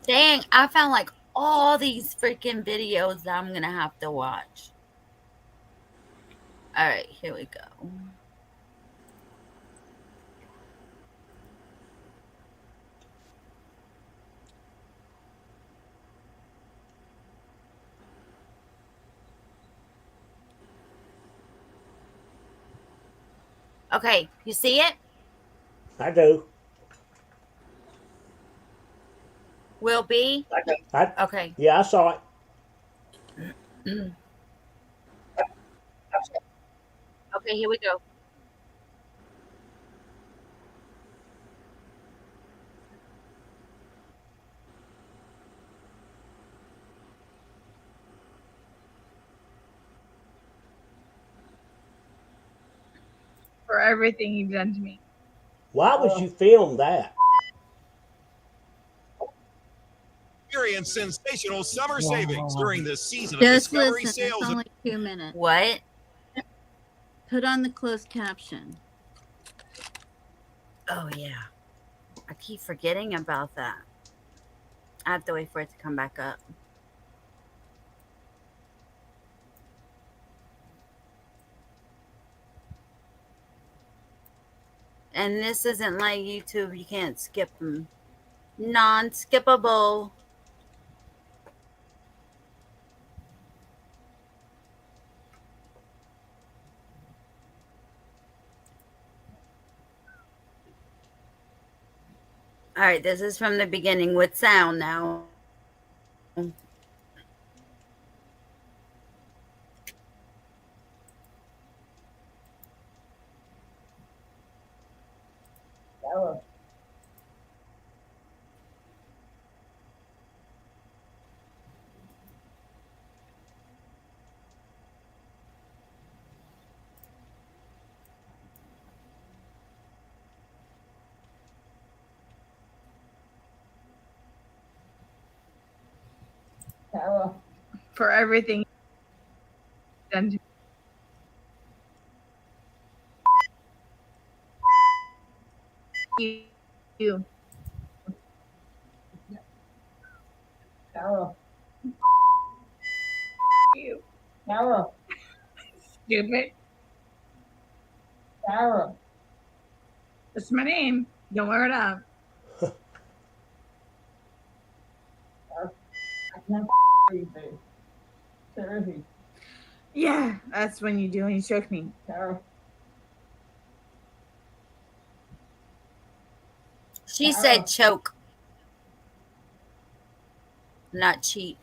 Dang, I found like all these freaking videos that I'm gonna have to watch. All right, here we go. Okay, you see it? I do. Will be? Okay. Yeah, I saw it. Okay, here we go. For everything you've done to me. Why would you film that? Experience sensational summer savings during the season of Just Discovery listen. It's sales. only 2 minutes. What? Put on the closed caption. Oh, yeah. I keep forgetting about that. I have to wait for it to come back up. And this isn't like YouTube. You can't skip them. Non-skippable. All right, this is from the beginning with sound now. For everything done to you. Sarah, You. Sarah, Stupid. Sarah. That's my name. Don't wear it up. I can't breathe, babe. Seriously, Yeah, that's when you do when you choke me. Sarah, She Sarah. said choke, not cheat.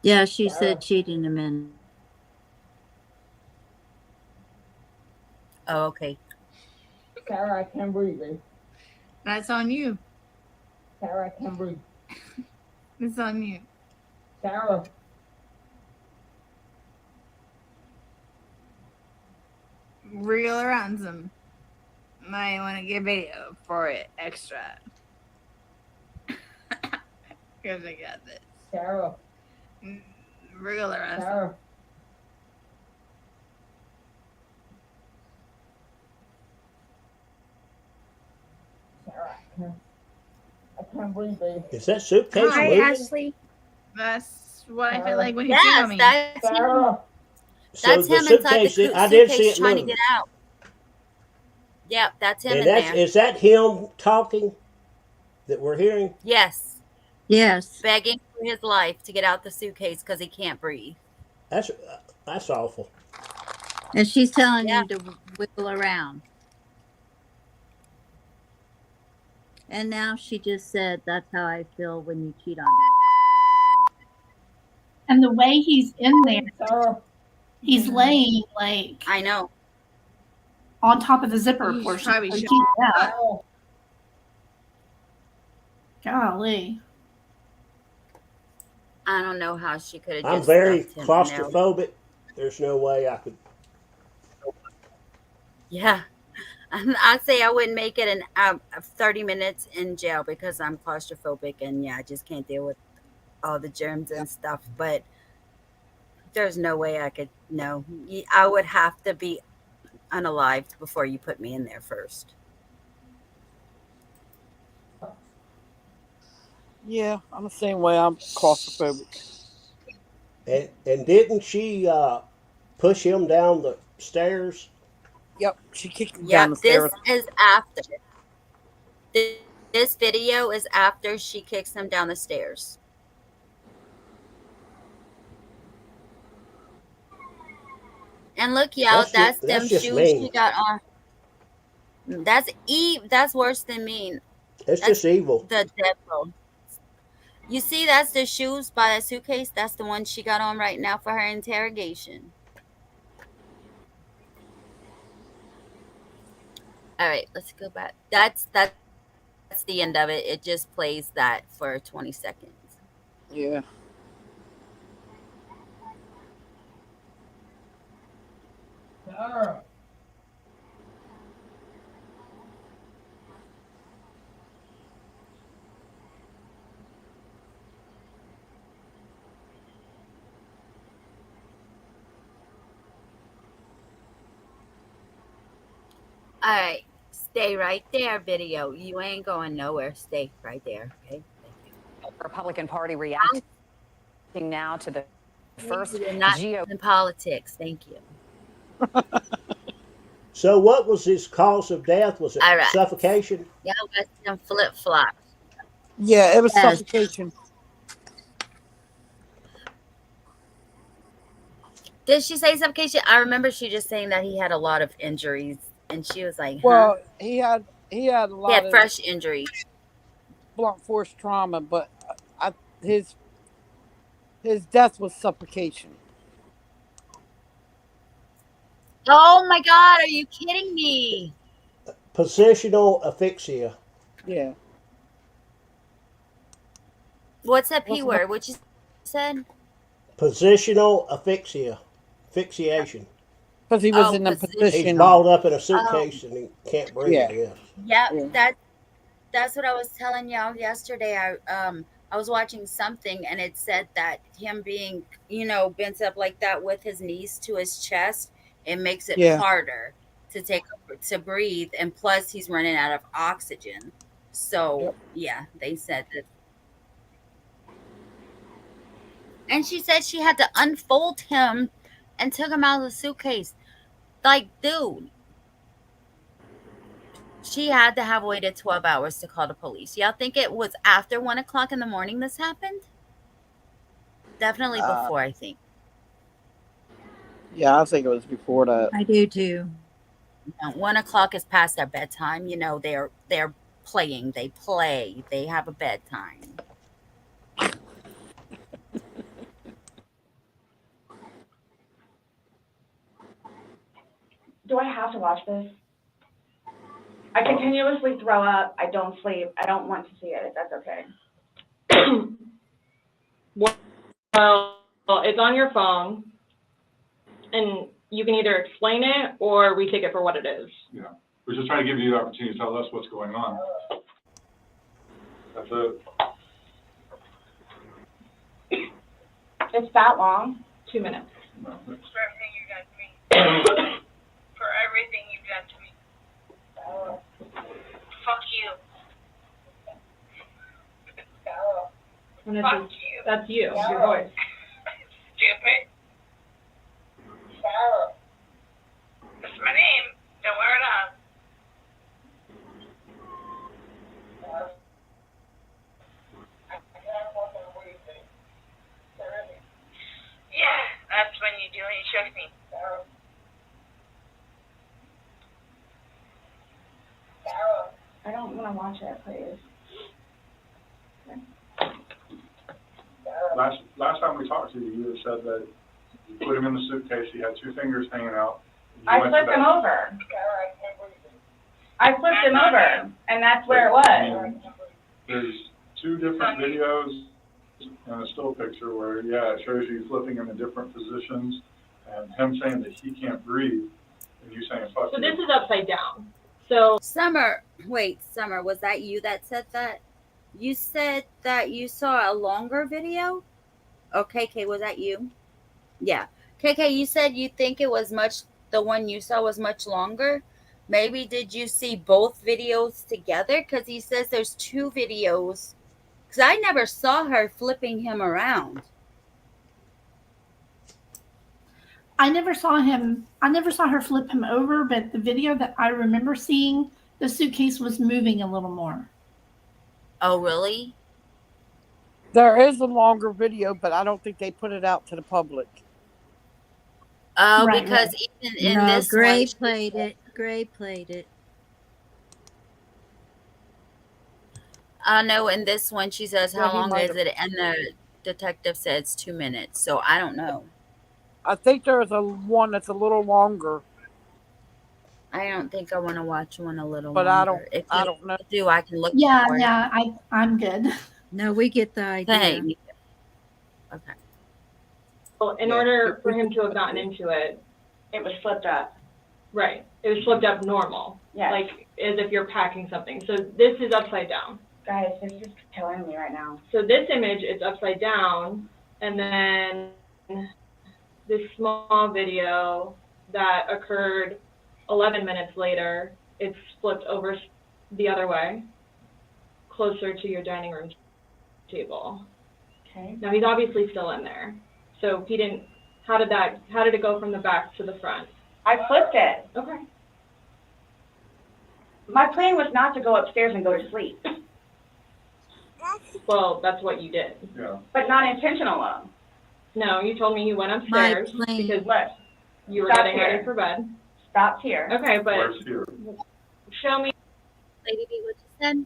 Yeah, she Sarah. said cheat in a minute. Oh, okay. Sarah, I can't breathe, babe. That's on you. Sarah, I can't breathe. It's on you. Sarah, Real ransom. Might want to get video for it extra. Because I got this. Sarah, Real ransom. Sarah. Sarah, I can't breathe, babe. Is that suitcase Hi, moving? Ashley. That's what I feel like when you cheat Yes, on me. that's him. Sarah. So That's the him inside the suitcase, I did see suitcase it trying to move. get out. Yep, that's him And in there. is that him talking that we're hearing? Yes, Yes. begging for his life to get out the suitcase because he can't breathe. That's awful. And she's telling Yeah. you to wiggle around. And now she just said, that's how I feel when you cheat on me. And the way he's in there, Sarah. he's laying like I know. on top of the zipper He's portion. probably So he showing can't get out. Sarah. Golly. I don't know how she could have I'm just very left him in there. claustrophobic. There's no way I could. Yeah. I say I wouldn't make it in 30 minutes in jail because I'm claustrophobic and yeah, I just can't deal with all the germs and stuff. But there's no way I could. No, I would have to be unalived before you put me in there first. Yeah, I'm the same way. I'm claustrophobic. And didn't she push him down the stairs? Yep, she kicked him down the Yep, this stairs. is after. This video is after she kicks him down the stairs. And look, y'all, that's them just shoes mean. she got on. That's worse than mean. It's That's just evil. the devil. You see, that's the shoes by that suitcase. That's the one she got on right now for her interrogation. All right, let's go back. That's the end of it. It just plays that for 20 seconds. Yeah. Sarah. All right, Stay right there, video. You ain't going nowhere. Stay right there. Okay. Thank you. Republican Party reacting now to the first You're not GOP. in politics. Thank you. So what was his cause of death? Was it All right. suffocation? Y'all got some flip flops. Yeah, it was Yes. suffocation. Did she say suffocation? I remember she just saying that he had a lot of injuries, and she was like, "Huh?" Well, he had a He lot had of fresh injuries. blunt force trauma, but his death was suffocation. Oh my God! Are you kidding me? Positional asphyxia. Yeah. What's that P word? What you said? Positional asphyxia. Asphyxiation. Because he was Oh, in a He's position. balled up in a Oh, suitcase and he can't breathe, Yeah. I guess. yep. Yeah. That's what I was telling y'all yesterday. I was watching something and it said that him being, bent up like that with his knees to his chest, it makes it Yeah. harder to breathe, and plus he's running out of oxygen. So Yep. yeah, they said that. And she said she had to unfold him and took him out of the suitcase. Like, dude, she had to have waited 12 hours to call the police. Y'all think it was after 1 o'clock in the morning this happened? Definitely before, I think. Yeah, I think it was before that. I do too. 1 o'clock is past their bedtime. They're playing. They play. They have a bedtime. Do I have to watch this? I continuously throw up. I don't sleep. I don't want to see it, if that's okay. Well, it's on your phone, and you can either explain it or we take it for what it is. Yeah, we're just trying to give you the opportunity to tell us what's going on. That's it. It's that long? 2 minutes. No, For everything you've done to me. For everything you've done to me. Fuck you. And Fuck you. That's you, your voice. Stupid. That's my name. Don't wear it up. Yeah, that's when you do when you choke me. I don't want to watch it, please. Last time we talked to you, you had said that you put him in the suitcase, he had 2 fingers hanging out. I flipped him over. I flipped him over, and that's where it was. There's 2 different videos and a still picture where, yeah, it shows you flipping him in different positions and him saying that he can't breathe and you saying fuck So you. this is upside down. So Summer, was that you that said that? You said that you saw a longer video? Oh, KK, was that you? Yeah. KK, you said you think the one you saw was much longer. Maybe did you see both videos together? Because he says there's 2 videos. Because I never saw her flipping him around. I never saw her flip him over, but the video that I remember seeing, the suitcase was moving a little more. Oh, really? There is a longer video, but I don't think they put it out to the public. Oh, Right, because right. even in No, this Gray one, played it. Gray played it. I know in this one she says, Yeah, how he long might is have. it? And the detective says 2 minutes. So I don't know. I think there's one that's a little longer, I don't think I want to watch one a little but longer. If I you don't know. do, I can look Yeah, for it. yeah, I'm good. No, we get the idea. Hey, okay. well, in Yeah. order for him to have gotten into it, It was flipped up. right, it was flipped up normal. Yes. Like as if you're packing something. So this is upside down. Guys, this is killing me right now. So this image is upside down, and then this small video that occurred 11 minutes later it's flipped over the other way, closer to your dining room table. Okay. Now he's obviously still in there. So he didn't, how did it go from the back to the front? I flipped it. Okay. My plan was not to go upstairs and go to sleep, Well, that's what you did. Yeah. but not intentional. No, you told me you went My upstairs plan. because Look, you were Stop getting here. ready for bed. stopped here. Okay, but Where's here? show me. Lady B, what you said?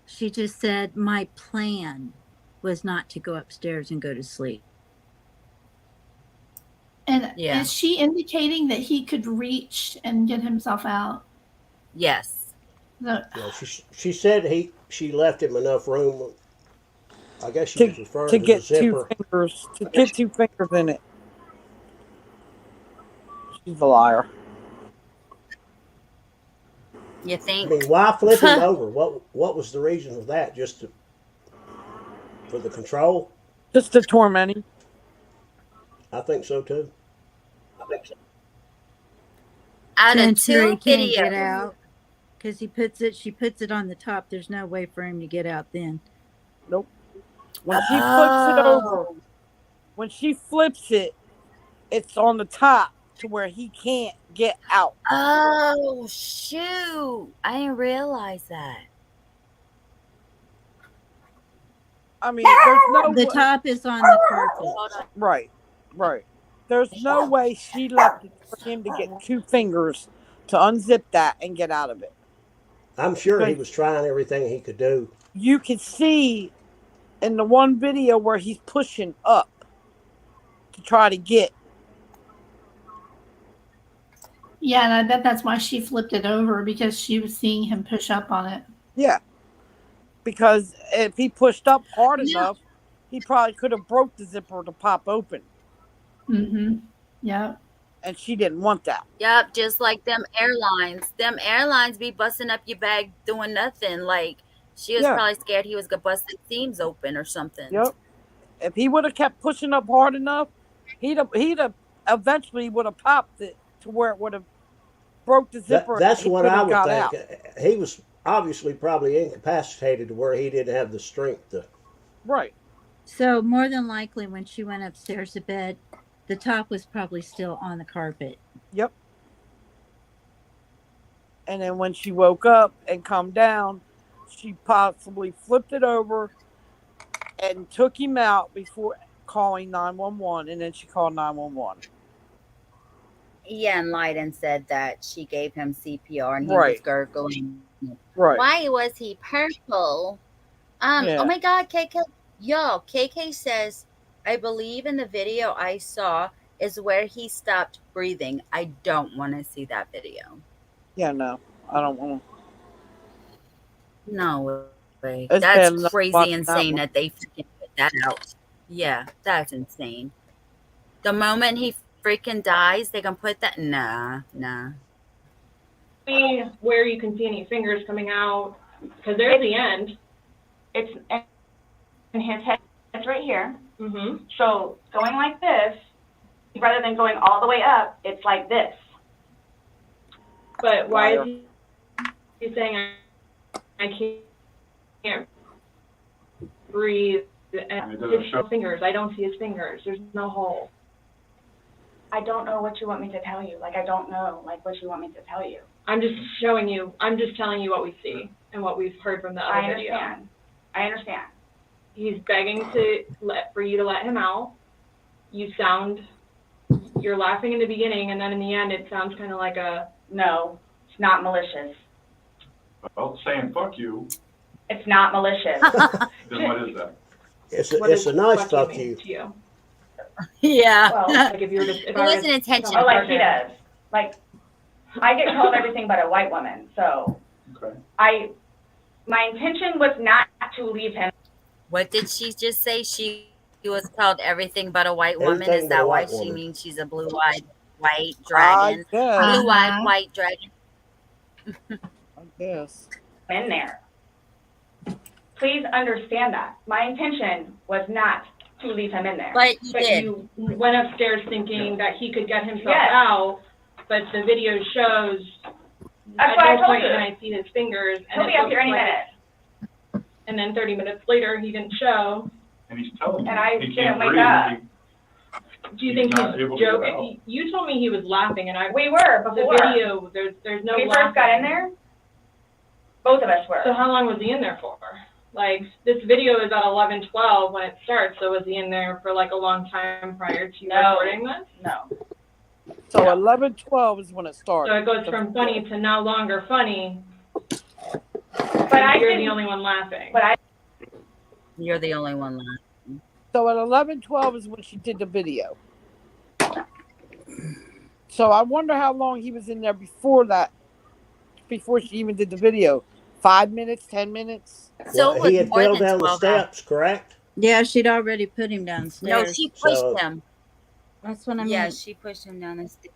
She just said my plan was not to go upstairs and go to sleep. And Yeah. is she indicating that he could reach and get himself out? Yes. No. Yeah, she said she left him enough room. I guess she was referring to the get two zipper. fingers, to get 2 fingers in it. She's a liar. You I think? mean, why flip him over? What was the reason of that? Just for the control? Just to torment him. I think so too. Out To of ensure he 2 can't get videos. out. Because she puts it on the top. There's no way for him to get out then. Nope. When she flips it over, Oh. when she flips it, it's on the top to where he can't get out. Oh, shoot. I didn't realize that. I mean, there's no The way. top is on the carpet. Right. There's no way she left it for him to get 2 fingers to unzip that and get out of it. I'm sure he was trying everything he could do. You can see in the one video where he's pushing up to try to get. Yeah, and I bet that's why she flipped it over, because she was seeing him push up on it. Yeah. Because if he pushed up hard enough, he probably could have broke the zipper to pop open. Mm-hmm. Yeah. And she didn't want that. Yep, just like them airlines. Them airlines be busting up your bag doing nothing. Like, she was probably scared he was going to bust the seams open or something. Yep. If he would have kept pushing up hard enough, he'd have eventually would have popped it to where it would have broke the zipper. That's and what I would got think. out. He was obviously probably incapacitated to where he didn't have the strength to. Right. So more than likely when she went upstairs to bed, the top was probably still on the carpet. Yep. And then when she woke up and calmed down, she possibly flipped it over and took him out before calling 911, and then she called 911. Yeah, and lied and said that she gave him CPR and he was Right. gurgling. Right. Why was he purple? Yeah. Oh my God, KK. Yo, KK says, I believe in the video I saw is where he stopped breathing. I don't want to see that video. Yeah, no. I don't want to. No way. It's bad That's enough crazy watching insane that that they freaking put that out. Yeah, that's insane. The moment he freaking dies, they can put that. Nah. See where you can see any fingers coming out, because there's the end. It's in his head. It's right here. Mm-hmm. So going like this, rather than going all the way up, it's like this. But why is he saying I can't breathe? And his fingers. I don't see his fingers. There's no hole. I don't know what you want me to tell you. Like, I don't know, like, what you want me to tell you. I'm just showing you. I'm just telling you what we see and what we've heard from the other video. I understand. He's begging for you to let him out. You're laughing in the beginning, and then in the end, it sounds kind of like a. No, it's not malicious. Well, saying fuck you, It's not malicious. then what is that? It's a nice fuck you. To you. Yeah. Well, Like if you were just. It wasn't intentional. Oh, like he does. Like, I get called everything but a white woman, so Okay. my intention was not to leave him. What did she just say? She was called everything but a white woman. Everything Is but a that why white she woman. means she's a blue-eyed white dragon? I Blue-eyed white dragon. guess. In there. Please understand that. My intention was not to leave him in there. But you But did. you went upstairs thinking that he could get himself Yes. out, but the video shows That's at what I no told point you. can I see his fingers. He'll And be it up looks here any like, minute. and then 30 minutes later, he didn't show. And he's telling you, And I he didn't can't wake breathe. up. Do you He's think not he's able to get out. joking? You told me he was laughing, and We were the before. video, there's no When we laughing. first got in there, both of us were. So how long was he in there for? Like, this video is at 11:12 when it starts, so was he in there for like a long time prior to No. recording this? No. So 11:12 is when it started. So it goes from funny to no longer funny. But I You're didn't. the only one laughing. But I. You're the only one left. So at 11:12 is when she did the video. So I wonder how long he was in there before that, before she even did the video. 5 minutes, 10 minutes? So Well, it he was had more fell than down the 12 hours. steps, correct? Yeah, she'd already put him No, downstairs. she pushed So- him. That's what I Yeah, mean. she pushed him down the stairs.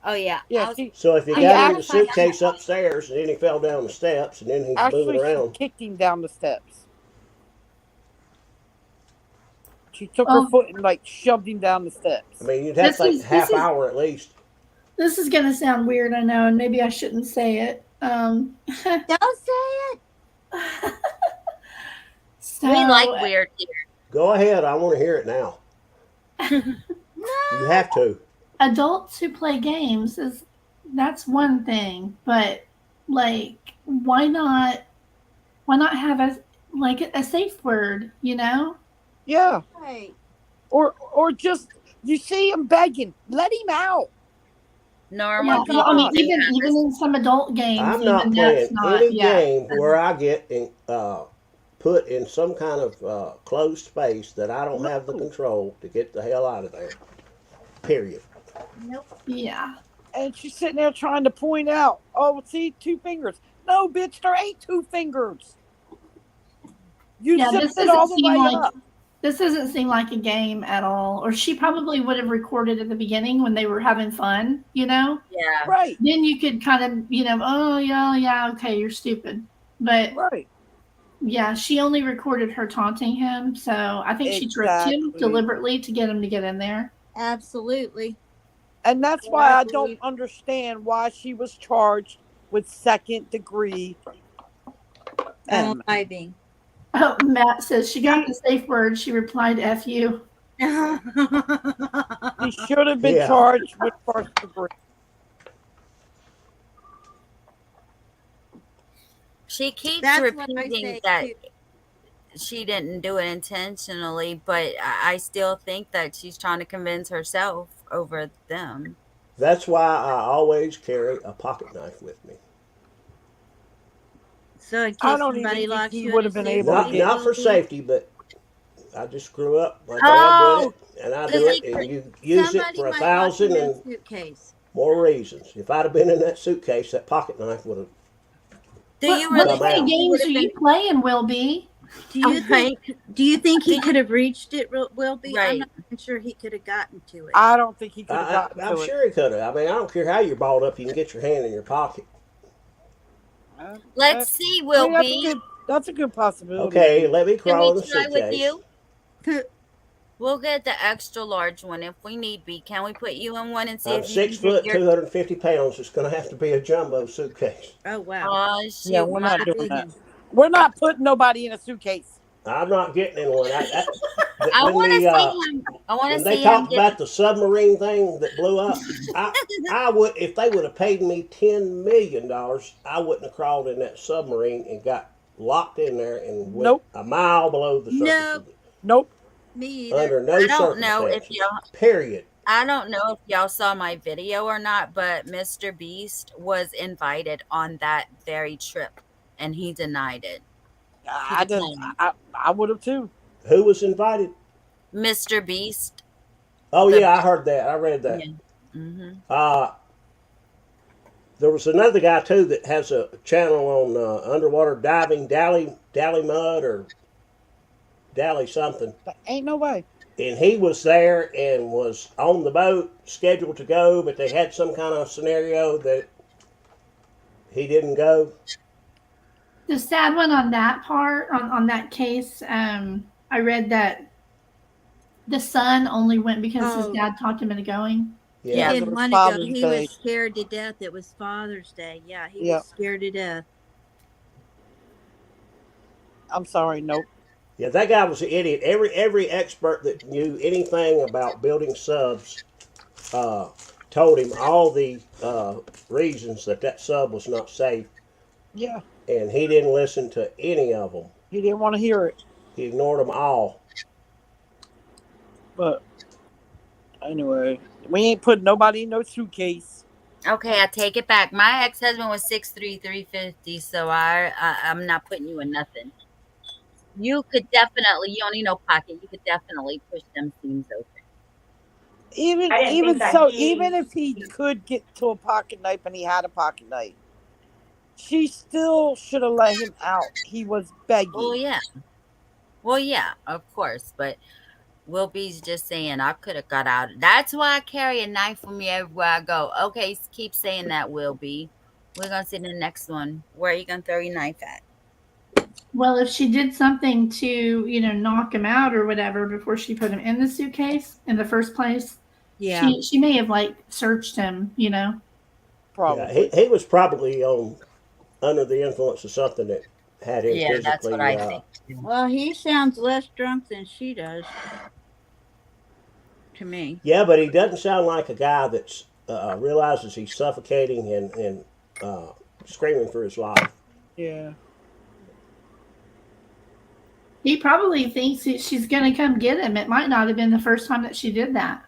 Oh yeah. Yeah, I was- she So if he I got gotta in the find out. suitcase upstairs and then he fell down the steps and then he's moving actually around. she kicked him down the steps. She took her foot and like shoved him down the steps. I mean, you'd have to think half hour at least. This is gonna sound weird, I know, and maybe I shouldn't say it. Don't say it. So, We like weird here. Go ahead. I want to hear it now. You have to. adults who play games that's one thing, but like why not have a safe word, you know? Yeah. Right. Or just you see him begging, let him out. Normal Yeah, people I mean, do even have even this. in some adult games, I'm not even playing that's not. any Yeah, game where I get put in some kind of closed space that I don't have the control to get the hell out of there. Period. yeah. And she's sitting there trying to point out, oh, see, 2 fingers. No, bitch, there ain't 2 fingers. You Yeah, zipped this it all doesn't the way seem like up. this doesn't seem like a game at all. Or she probably would have recorded at the beginning when they were having fun, you know? Yeah. Right, Then you could kind of, oh yeah, okay, you're stupid. But right. yeah, she only recorded her taunting him, so I think she tricked him Exactly. deliberately to get him to get in there. Absolutely. And that's why I don't understand why she was charged with 2nd-degree. Unaliving. Oh, Matt says she got the safe word. She replied, F you. He should have been Yeah. charged with 1st-degree. She keeps That's what I repeating say, that too. she didn't do it intentionally, but I still think that she's trying to convince herself over them. That's why I always carry a pocket knife with me. So in case I don't even somebody think locks he you would in have a been safe, able Not to not for maybe- safety, but I just grew up. My dad did it, and I do Because it, and you use it Somebody for might lock you 1,000 in a and suitcase. more reasons. If I'd have been in that suitcase, that pocket knife would have. Do you What really Come kind out. of games are you playing, Will B? Do you think? Do you think he could have reached it? Will be? Right. I'm not even sure he could have gotten to it. I don't think he could have gotten I'm to it. sure he could have. I mean, I don't care how you're balled up, you can get your hand in your pocket. Let's see, Will that's be. a good, that's a good possibility. Okay, let me Can crawl in we the try with suitcase. you? We'll get the extra large one if we need be. Can we put you in one and see I'm if you 6 can foot, get your 250 pounds. It's going to have to be a jumbo suitcase. Oh wow. Oh shoot, Yeah, we're not my- doing that. We're not putting nobody in a suitcase. I'm not getting in one. I When want to the, see him. I want when to they see him talked get. about the submarine thing that blew up, I would, if they would have paid me $10 million, I wouldn't have crawled in that submarine and got locked in there and went Nope. a mile below the surface. Nope. Of the, Nope. Me either. under no I don't know if circumstances. y'all. Period. I don't know if y'all saw my video or not, but Mr. Beast was invited on that very trip, and he denied it. I didn't. I would have too. Who was invited? Mr. Beast. Oh The- yeah, I heard that. I read that. Yeah. Mm-hmm. There was another guy too that has a channel on underwater diving, Dally Mud or Dally something, But ain't no way. and he was there and was on the boat, scheduled to go, but they had some kind of scenario that he didn't go. The sad one on that part, on that case, I read that the son only went because his Oh. dad talked him into going. He Yeah. because didn't it was want to go. Father's He Day. was scared to death. It was Father's Day. Yeah, he Yeah. was scared to death. I'm sorry. Nope. Yeah, that guy was an idiot. Every expert that knew anything about building subs uh, told him all the reasons that sub was not safe, Yeah. and he didn't listen to any of them. He didn't want to hear it. He ignored them all. But anyway, we ain't putting nobody in no suitcase. Okay, I take it back. My ex-husband was 6'3", 350, so I'm not putting you in nothing. You could definitely, you don't need no pocket. You could definitely push them seams open. Even I didn't think that so, he- even if he could get to a pocket knife and he had a pocket knife, she still should have let him out. He was begging. Well, yeah, of course, but Wilby's just saying I could have got out. That's why I carry a knife with me everywhere I go. Okay, keep saying that, Wilby. We're gonna see the next one. Where are you gonna throw your knife at? Well, if she did something to, knock him out or whatever before she put him in the suitcase in the first place, Yeah. she may have like searched him, Probably. Yeah, he was probably under the influence of something that had him Yeah, that's what physically. I think. Well, he sounds less drunk than she does. To me. Yeah, but he doesn't sound like a guy that realizes he's suffocating and screaming for his life. Yeah. He probably thinks she's going to come get him. It might not have been the first time that she did that.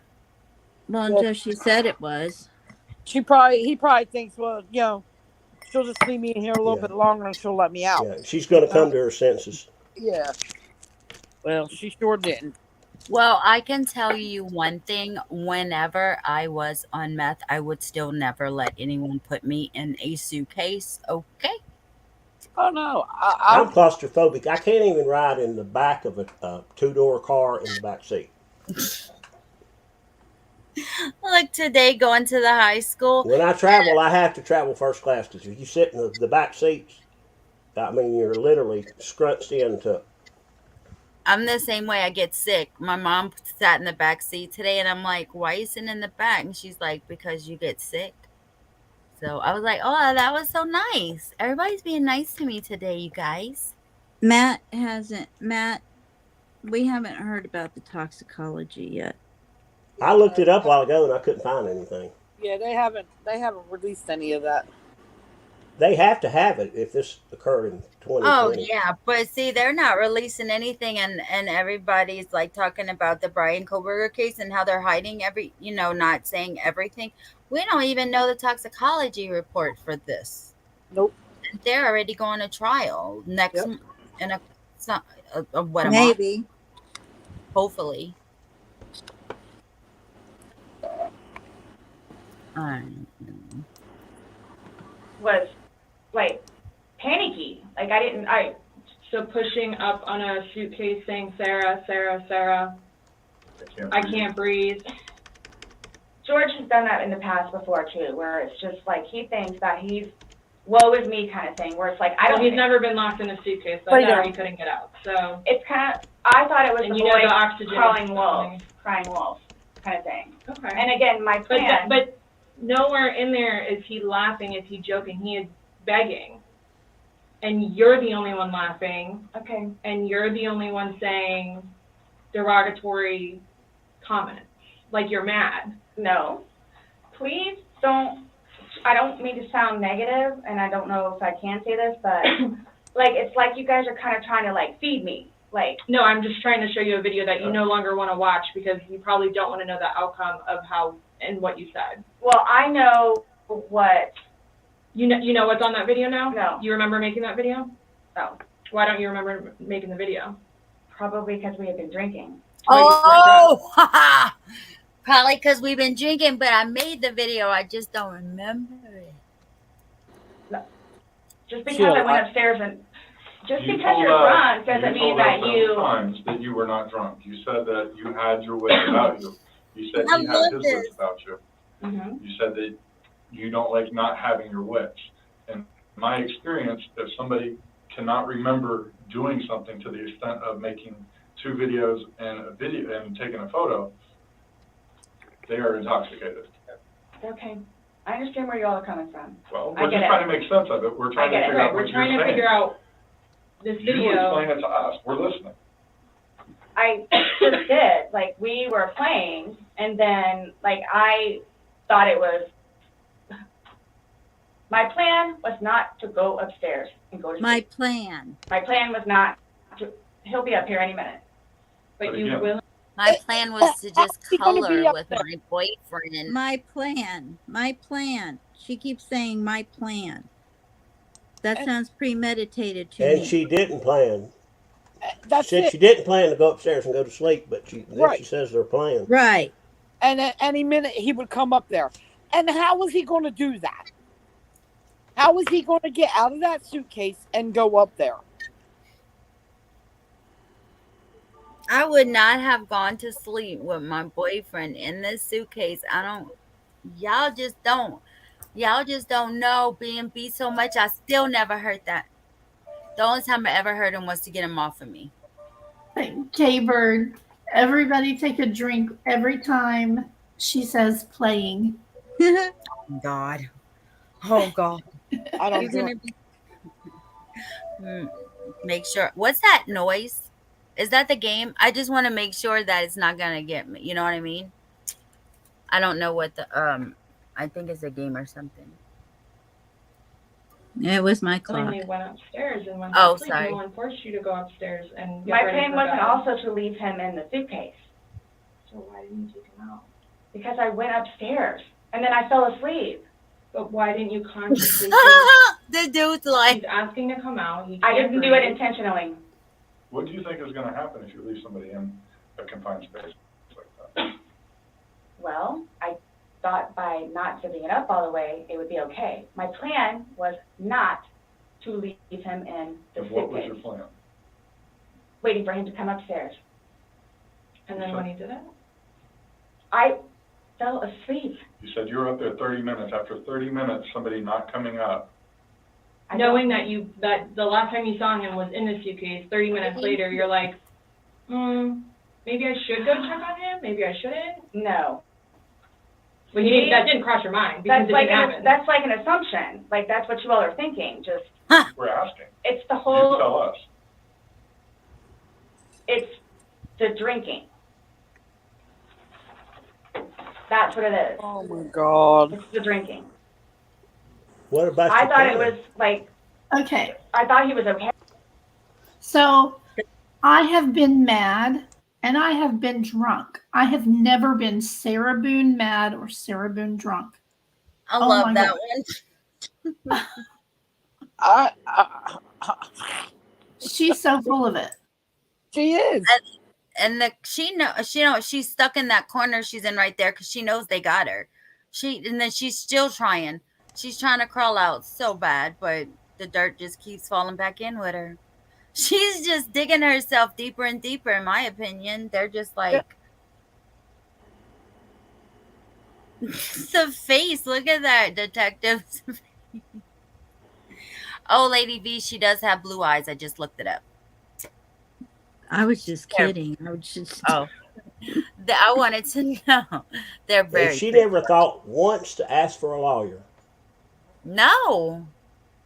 Well, until she said it was. He probably thinks, well, she'll just leave me in here a little Yeah. bit longer and she'll let me out. Yeah, she's going to come to her senses. Yeah. Well, she sure didn't. Well, I can tell you one thing. Whenever I was on meth, I would still never let anyone put me in a suitcase. Okay. Oh no, I'm claustrophobic. I can't even ride in the back of a two-door car in the back seat. Like today, going to the high school. When I travel, I have to travel first class because if you sit in the back seats, I mean, you're literally scrunched into. I'm the same way. I get sick. My mom sat in the back seat today, and I'm like, "Why are you sitting in the back?" And she's like, "Because you get sick." So I was like, "Oh, that was so nice. Everybody's being nice to me today, you guys." Matt, we haven't heard about the toxicology yet. I looked it up a while ago and I couldn't find anything. Yeah, they haven't released any of that. They have to have it if this occurred in 2020. Oh yeah, but see, they're not releasing anything, and everybody's like talking about the Brian Koberger case and how they're hiding not saying everything. We don't even know the toxicology report for this. Nope. They're already going to trial next in what a Maybe. month? Hopefully. Was like panicky. Like So pushing up on a suitcase saying, Sarah, Sarah, Sarah, I can't breathe. George has done that in the past before too, where it's just like he thinks that he's woe is me kind of thing, where it's like He's never been locked in a suitcase, so But I he know don't. he couldn't get out. So it's kind of, I thought it was And the you know boy the oxygen crying is wolf kind of thing. okay. And again, my plan. But nowhere in there is he laughing, is he joking? He is begging. And you're the only one laughing. Okay. And you're the only one saying derogatory comments. Like you're mad. No. Please don't, I don't mean to sound negative, and I don't know if I can say this, but like, it's like you guys are kind of trying to like feed me. Like, no, I'm just trying to show you a video that you no longer want to watch because you probably don't want to know the outcome of how and what you said. Well, I know what. You know what's on that video now? No. You remember making that video? No. Why don't you remember making the video? Probably because we had been drinking. Oh, probably because we've been drinking, but I made the video. I just don't remember it. No. Just because I went upstairs and just You because told you're us- drunk doesn't mean that You told us times that you were not drunk. You said that you had your wits about you. You said he had his wits about you. Mm-hmm. You said that you don't like not having your wits. And in my experience, if somebody cannot remember doing something to the extent of making 2 videos and a video and taking a photo, they are intoxicated. Okay, I understand where you all are coming from. Well, I we're get just it. trying to make sense of it. We're trying to get it. figure Right, out what we're you're trying to saying. figure out this You video. explain it to us. We're listening. I just did, like, we were playing, and then, like, I thought it was, my plan was not to go upstairs and go to My sleep. plan. My plan was not to, he'll be up here any minute. But But you again- will. My plan was to just He's gonna be color up with there. my boyfriend. My plan. My plan. She keeps saying my plan. That And- sounds premeditated to And me. she didn't plan. That's She said it. she didn't plan to go upstairs and go to sleep, but then Right. she says they're playing. Right. And at any minute he would come up there. And how was he going to do that? How was he going to get out of that suitcase and go up there? I would not have gone to sleep with my boyfriend in this suitcase. Y'all just don't know B&B so much. I still never heard that. The only time I ever heard him was to get him off of me. K-Bird, everybody take a drink every time she says playing. God. Oh, God. I don't You're do going it. to be... Make sure. What's that noise? Is that the game? I just want to make sure that it's not going to get me. You know what I mean? I don't know what I think it's a game or something. It was my clock. Willingly went upstairs and went Oh, to sleep. sorry. No one forced you to go upstairs and get My ready plan for wasn't bed. also to leave him in the suitcase, So why didn't you take him out? because I went upstairs, and then I fell asleep. But why didn't you consciously The dude's think like, he's asking to come out? He I can't didn't do it breathe. intentionally. What do you think is going to happen if you leave somebody in a confined space like that? Well, I thought by not giving it up all the way, it would be okay. My plan was not to leave him in the And what was suitcase, your plan? waiting for him to come upstairs. And then when he did it? I fell asleep. You said you were up there 30 minutes. After 30 minutes, somebody not coming up. I Knowing that the last time you saw him was in the suitcase, 30 minutes later, you're like, maybe I should go check on him, maybe I shouldn't. No. But that didn't cross your mind because That's it like didn't happen. that's like an assumption. Like, that's what you all are thinking. Just, We're asking. it's the You whole, tell us. it's the drinking. That's what it is. Oh my God. It's the drinking. What about I your thought it plan? was like, Okay, I thought he was okay. so I have been mad and I have been drunk. I have never been Sarah Boone mad or Sarah Boone drunk. I Oh love my that God. one. She's so full of it. She is. And she's stuck in that corner she's in right there because she knows they got her. And then she's still trying. She's trying to crawl out so bad, but the dirt just keeps falling back in with her. She's just digging herself deeper and deeper, in my opinion. They're just like the face. Look at that, detectives. Oh, Lady V, she does have blue eyes. I just looked it up. I was just kidding. I was just. Oh, I wanted to know. They're very. And she pretty. never thought once to ask for a lawyer. No.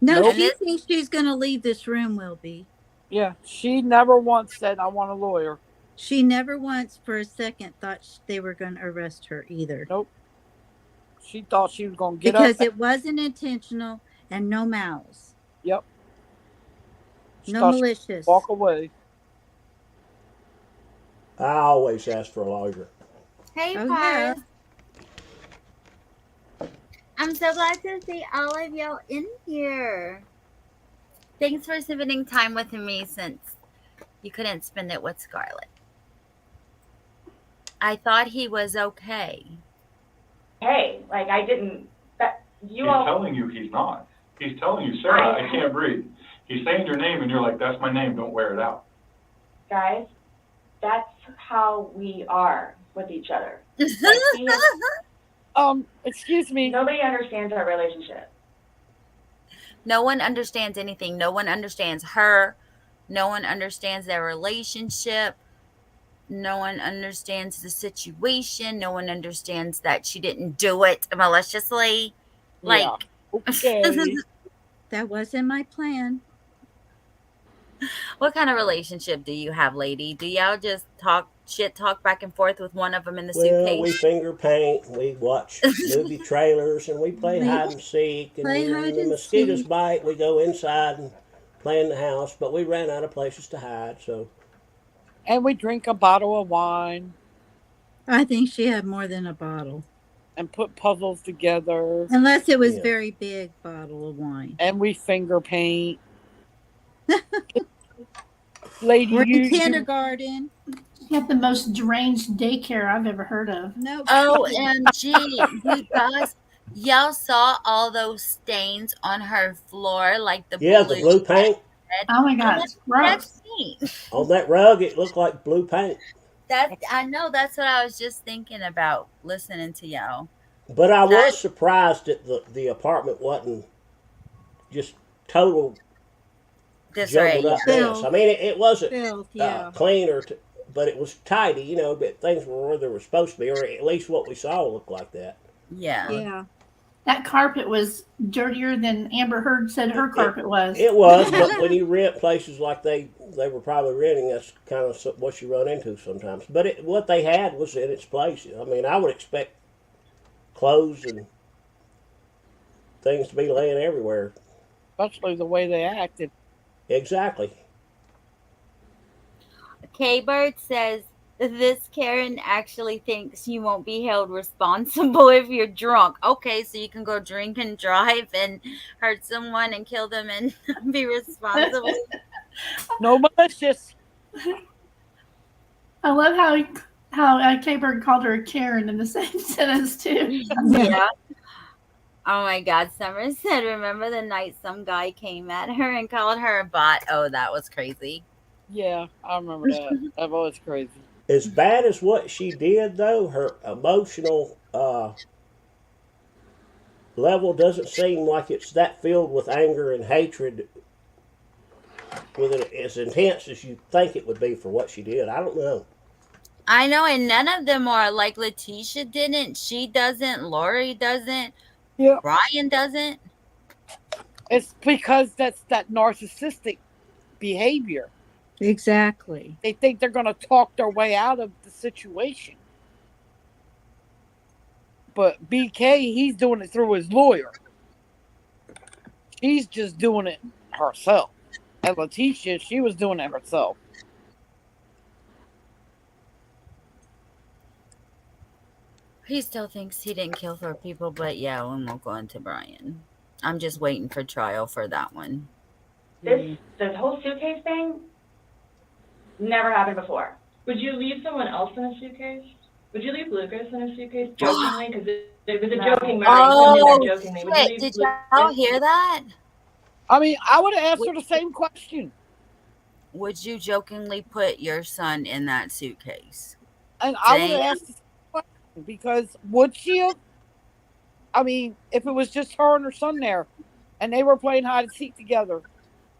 No, Nope. she thinks she's going to leave this room, will be. Yeah. She never once said, I want a lawyer. She never once for a second thought they were going to arrest her either. Nope. She thought she was going to get Because up. it wasn't intentional and no malice. Yep. She No thought she malicious. could walk away. I always ask for a lawyer. Hey, Oh, Paris. yeah. I'm so glad to see all of y'all in here. Thanks for spending time with me since you couldn't spend it with Scarlett. I thought he was okay. Hey, like, I didn't, that, you He's all, telling you he's not. He's telling you, Sarah, I- I can't breathe. He's saying your name and you're like, that's my name, don't wear it out. guys, that's how we are with each other. Like, he is, Excuse me. nobody understands our relationship. No one understands anything. No one understands her. No one understands their relationship. No one understands the situation. No one understands that she didn't do it maliciously. Yeah. Like, Okay. That wasn't my plan. what kind of relationship do you have, lady? Do y'all just talk back and forth with one of them in the Well, we suitcase? finger paint, we watch movie trailers, and we play We hide and seek. And play when hide the and mosquitoes seek. bite, we go inside and play in the house. But we ran out of places to hide, so And we drink a bottle of wine I think she had more than a bottle. and put puzzles together. Unless it was yeah. very big bottle of wine. And we finger paint. Lady, We're in you kindergarten. She had the most deranged daycare I've ever heard of. No kidding. OMG, you guys, y'all saw all those stains on her floor, like the Yeah, the blue blue paint red. Oh my I'm God, like, it's that's gross. neat. on that rug, it looked like blue paint. That I know. That's what I was just thinking about listening to y'all. But I That was surprised that the apartment wasn't just total disarray, jumbled yeah. up mess. I mean, it wasn't Filth, yeah. clean but it was tidy, you know. But things were where they were supposed to be, or at least what we saw looked like that. Yeah. Yeah. That carpet was dirtier than Amber Heard said her carpet was. It was, but when you rent places like they were probably renting, that's kind of what you run into sometimes. But what they had was in its place. I mean, I would expect clothes and things to be laying everywhere. especially the way they acted. Exactly. K-Bird says this Karen actually thinks you won't be held responsible if you're drunk. Okay, so you can go drink and drive and hurt someone and kill them and be responsible. No malicious. I love how K-Bird called her a Karen in the same sentence too. Yeah. Oh my God. Summer said, remember the night some guy came at her and called her a bot? Oh, that was crazy. Yeah, I remember that. That was crazy. As bad as what she did, though, her emotional level doesn't seem like it's that filled with anger and hatred, with it as intense as you think it would be for what she did. I don't know. I know, and none of them are like Letitia didn't. She doesn't. Lori doesn't. Yeah. Brian doesn't. It's because that's that narcissistic behavior. Exactly. They think they're going to talk their way out of the situation. But BK, he's doing it through his lawyer. She's just doing it herself. And Letitia, she was doing it herself. He still thinks he didn't kill 4 people, but yeah, we won't go into Brian. I'm just waiting for trial for that one. This whole suitcase thing never happened before. Would you leave someone else in a suitcase? Would you leave Lucas in a suitcase jokingly? Because it was a joking murder. Oh, You put him in there jokingly. Would you shit. leave Did Lucas? y'all hear that? I mean, I would have asked her the same question. Would you jokingly put your son in that suitcase? And I would Damn. have asked the same question because would she have? I mean, if it was just her and her son there and they were playing hide and seek together,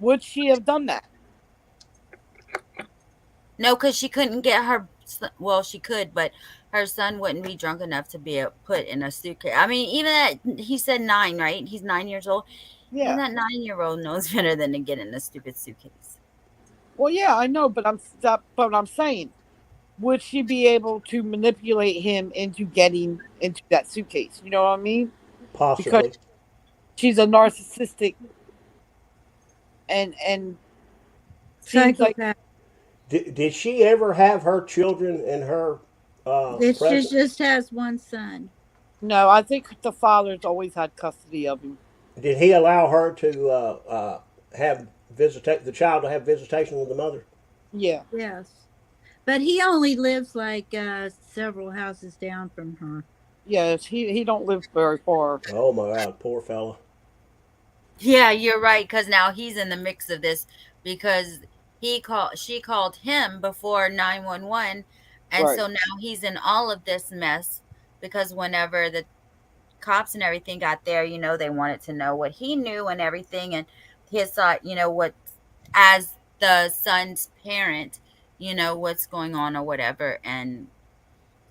would she have done that? No, because she couldn't get her. Well, she could, but her son wouldn't be drunk enough to be put in a suitcase. I mean, even that, he said 9, right? He's 9 years old. Yeah. And that 9-year-old knows better than to get in a stupid suitcase. Well, yeah, I know, but I'm saying, would she be able to manipulate him into getting into that suitcase? You know what I mean? Possibly. Because she's a narcissistic and seems like Psychopath. Did she ever have her children in her She presence? just has one son. no, I think the father's always had custody of him. Did he allow her to have the child to have visitation with the mother? Yeah. Yes. But he only lives like several houses down from her. Yes, he don't live very far. Oh my God, poor fella. Yeah, you're right. Because now he's in the mix of this because she called him before 911, and Right. so now he's in all of this mess because whenever the cops and everything got there, they wanted to know what he knew and everything, and his thought, what as the son's parent, what's going on or whatever. And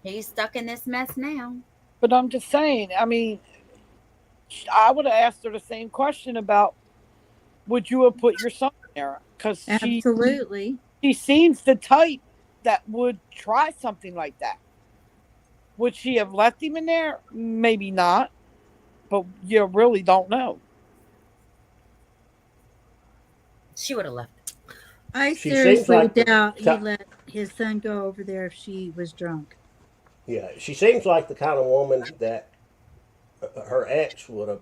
he's stuck in this mess now. But I'm just saying, I mean, I would have asked her the same question about would you have put your son there? Because Absolutely. she seems the type that would try something like that. Would she have left him in there? Maybe not. But you really don't know. She would have left. I She seems seriously like doubt he let his son go over there if she was drunk. yeah, she seems like the kind of woman that her ex would have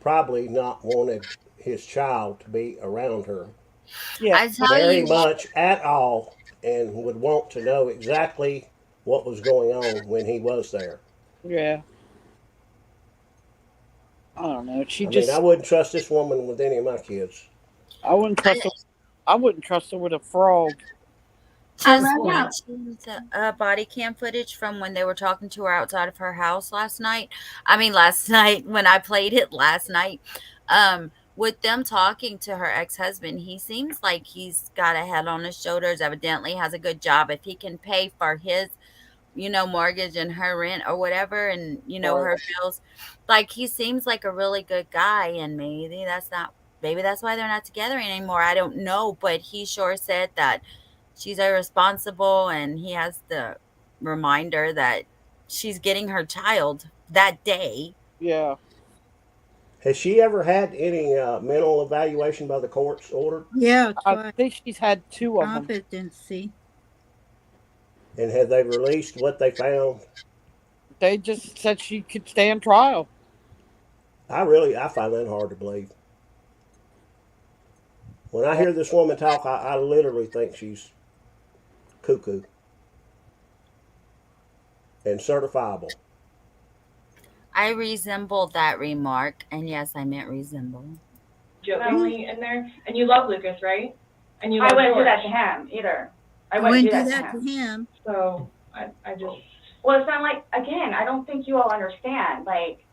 probably not wanted his child to be around her Yeah. I tell very you, much at all, and would want to know exactly what was going on when he was there. Yeah. I don't know. I mean, I wouldn't trust this woman with any of my kids. I wouldn't trust her. I wouldn't trust her with a frog. just read watching the body cam footage from when they were talking to her outside of her house last night. I mean, last night when I played it last night, with them talking to her ex-husband, he seems like he's got a head on his shoulders. Evidently, has a good job. If he can pay for his mortgage and her rent or whatever, and her bills, like he seems like a really good guy. And maybe that's why they're not together anymore. I don't know, but he sure said that she's irresponsible, and he has the reminder that she's getting her child that day. Yeah. Has she ever had any mental evaluation by the courts ordered? Yeah, I twice. think she's had 2 of them. Competency. And have they released what they found? They just said she could stand trial. I find that hard to believe. When I hear this woman talk, I literally think she's cuckoo and certifiable. I resemble that remark, and yes, I meant resemble. Jokingly in there, and you love Lucas, right? And you I love wouldn't do George. that to him either. I I wouldn't do wouldn't that to him. him. So I just Well, it's not like, again, I don't think you all understand. Like,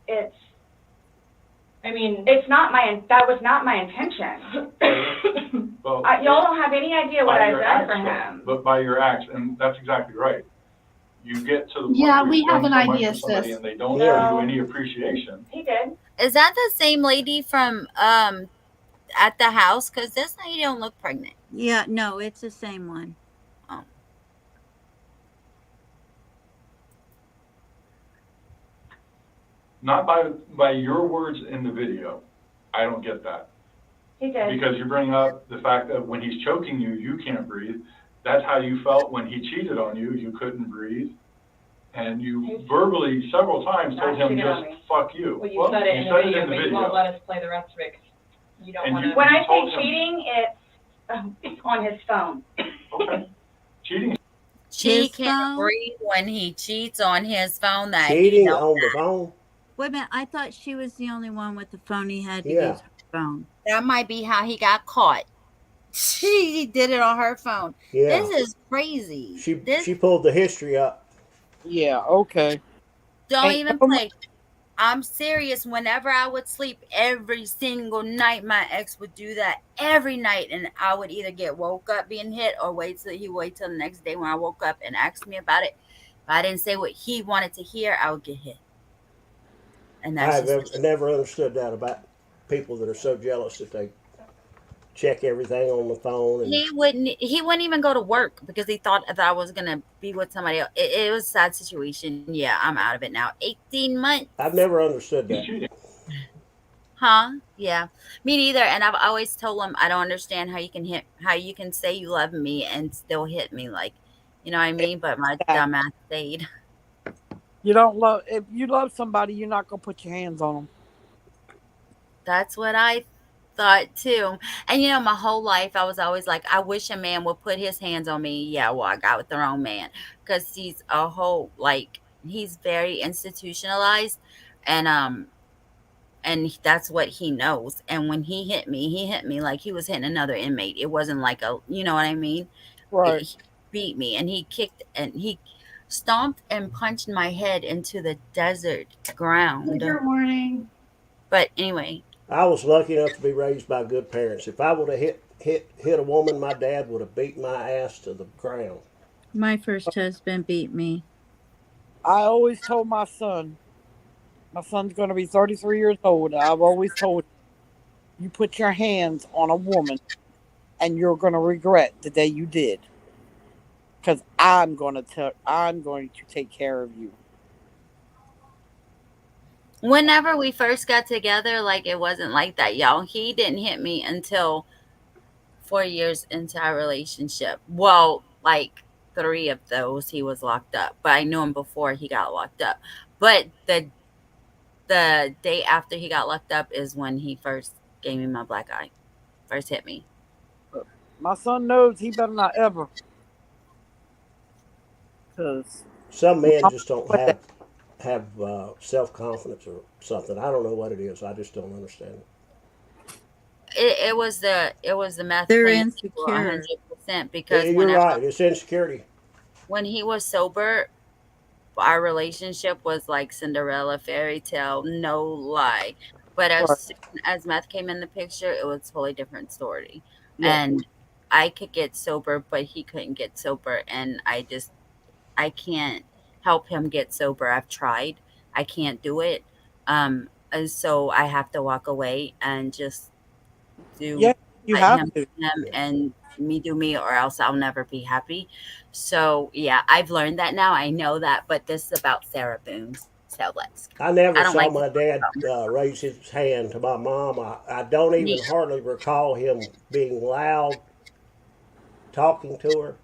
I mean it's not that was not my intention. Well, Y'all don't have any idea what by I've your done for acts, him. But by your acts, and that's exactly right. You get to the point Yeah, where we you've have done an so much idea, for somebody sis. and they don't Yeah. show you any appreciation. He did. Is that the same lady from at the house? Because this lady don't look pregnant. Yeah, no, it's the same one. Oh. Not by your words in the video. I don't get that. He did. Because you bring up the fact that when he's choking you, you can't breathe. That's how you felt when he cheated on you. You couldn't breathe. And you verbally several times told him just fuck you. well, you said it in the video, but you won't let us play the rest of it 'cause you don't And want to. When I told say him- cheating, it's on his phone. Okay. Cheating. She His can't phone? breathe when he cheats on his phone. That Cheating on the phone? Wait a minute, I thought she was the only one with the phone. He had to Yeah. use her phone. That might be how he got caught. She did it on her phone. Yeah. This is crazy. She pulled the history up. Yeah, okay. Don't Ain't even no- play. I'm serious. Whenever I would sleep every single night, my ex would do that every night, and I would either get woke up being hit or wait till the next day when I woke up and asked me about it. If I didn't say what he wanted to hear, I would get hit. And that's I've never understood that about people that are so jealous that they check everything on the phone. And he wouldn't even go to work because he thought that I was gonna be with somebody else. It was a sad situation. Yeah, I'm out of it now. 18 months. I've never understood that. Huh? Yeah, me neither. And I've always told him I don't understand how you can say you love me and still hit me, like, you know what I mean? But my dumb ass stayed. You don't love, if you love somebody, you're not going to put your hands on them. That's what I thought too. And my whole life I was always like, I wish a man would put his hands on me. Yeah, well, I got with the wrong man, because he's he's very institutionalized, and that's what he knows. And when he hit me like he was hitting another inmate. It wasn't like you know what I mean? Right. He beat me, and he kicked and he stomped and punched my head into the desert ground. Trigger warning. But anyway, I was lucky enough to be raised by good parents. If I would have hit hit a woman, my dad would have beat my ass to the ground. My first husband beat me. I always told my son's going to be 33 years old. I've always told him, you put your hands on a woman and you're going to regret the day you did. Because I'm going to take care of you. Whenever we first got together, like, it wasn't like that, y'all. He didn't hit me until 4 years into our relationship. Well, like 3 of those he was locked up, but I knew him before he got locked up. But the day after he got locked up is when he first gave me my black eye, first hit me. My son knows he better not ever. Because Some men just don't have self-confidence or something. I don't know what it is. I just don't understand it. It was the meth They're playing insecure. 100%, because You're right. It's insecurity. when he was sober, our relationship was like Cinderella fairy tale, no lie. But as soon as meth came in the picture, it was a totally different story. Yeah. And I could get sober, but he couldn't get sober, and I can't help him get sober. I've tried. I can't do it. And so I have to walk away and just you let have him to. do him and me do me, or else I'll never be happy. So yeah, I've learned that now. I know that, but this is about Sarah Boone. So I never I don't saw like my dad raise his hand to my mom. I don't even hardly recall him being loud, talking to her.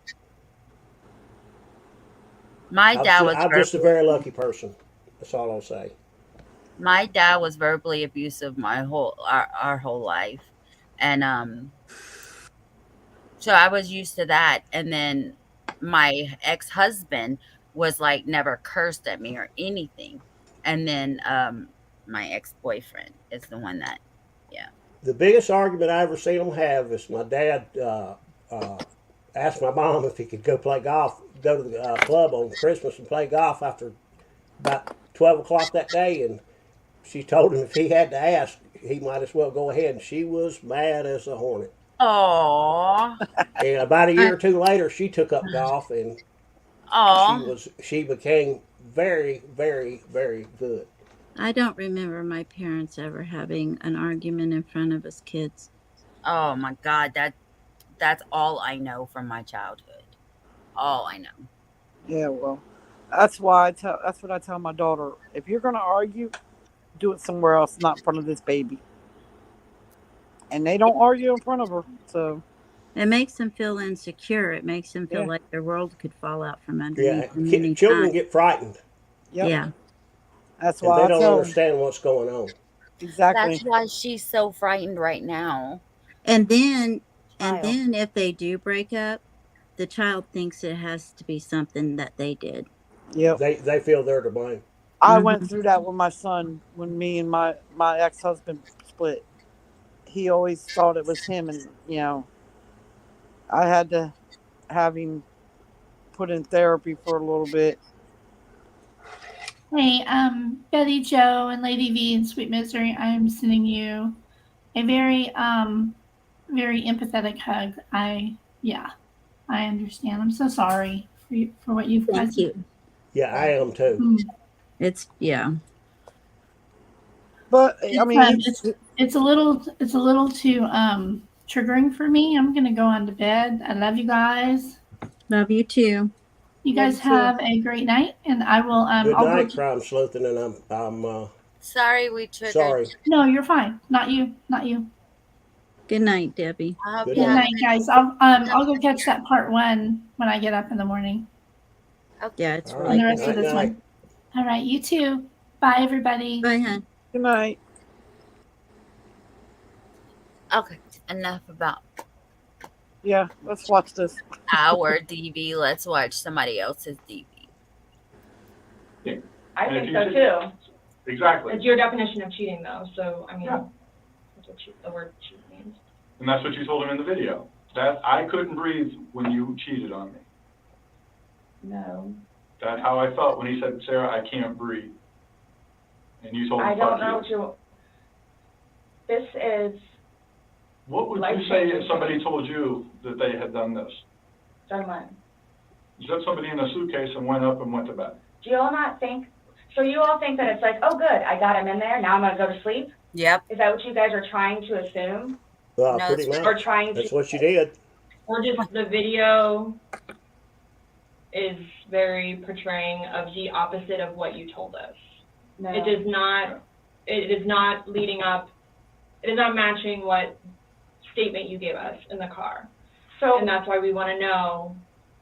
my dad was I'm just a very lucky person. That's all I'll say. my dad was verbally abusive our whole life, and so I was used to that. And then my ex-husband was like never cursed at me or anything. And then my ex-boyfriend is the one that, yeah. The biggest argument I ever seen them have is my dad asked my mom if he could go to the club on Christmas and play golf after about 12 o'clock that day, and she told him if he had to ask, he might as well go ahead, and she was mad as a hornet. Aww. And about a year or two later, she took up golf, and she became very, very, very good. I don't remember my parents ever having an argument in front of us kids. Oh my God, that's all I know from my childhood. All I know. Yeah, well, that's what I tell my daughter. If you're gonna argue, do it somewhere else, not in front of this baby. And they don't argue in front of her, so it makes them feel insecure. It makes them feel like their world could fall out from underneath them Yeah, children get frightened. Yep. Yeah. That's why they don't understand what's going on. Exactly. That's why she's so frightened right now. And then if they do break up, the child thinks it has to be something that they did. Yep. They feel they're to blame. I went through that with my son when me and my ex-husband split. He always thought it was him, and I had to have him put in therapy for a little bit. Hey, Betty Joe and Lady V and Sweet Misery, I am sending you a very very empathetic hug. I understand. I'm so sorry for what you've Thank you. Yeah, I am too. It's But I mean, it's a little too triggering for me. I'm gonna go on to bed. I love you guys. Love you too. You guys have a great night, and I will. Good I'll night, go Crime Sleuthing, and I'm sorry we triggered. Sorry. No, you're fine. Not you. Not you. Good night, Debbie. Good night, guys. I'll go catch that part 1 when I get up in the morning. Okay. Yeah, it's And the rest of this one. All right, you too. Bye, everybody. Bye, hon. Good night. Okay, enough about Yeah, let's watch this. our DV. Let's watch somebody else's DV. I think so too. Exactly. It's your definition of cheating, though. So I mean, that's what the word cheat means. And that's what you told him in the video. That I couldn't breathe when you cheated on me. No. That's how I felt when he said, Sarah, I can't breathe. And you told him, I don't know what you. This is What would you say if somebody told you that they had done this? Done what? Zip somebody in a suitcase and went up and went to bed. Do you all not think, so you all think that it's like, oh, good, I got him in there, now I'm gonna go to sleep? Yep. Is that what you guys are trying to assume? No, Pretty it's- Or much. trying That's to, what you did. Or just the video is very portraying of the opposite of what you told us. no. It is not leading up, it is not matching what statement you gave us in the car. So, And that's why we want to know,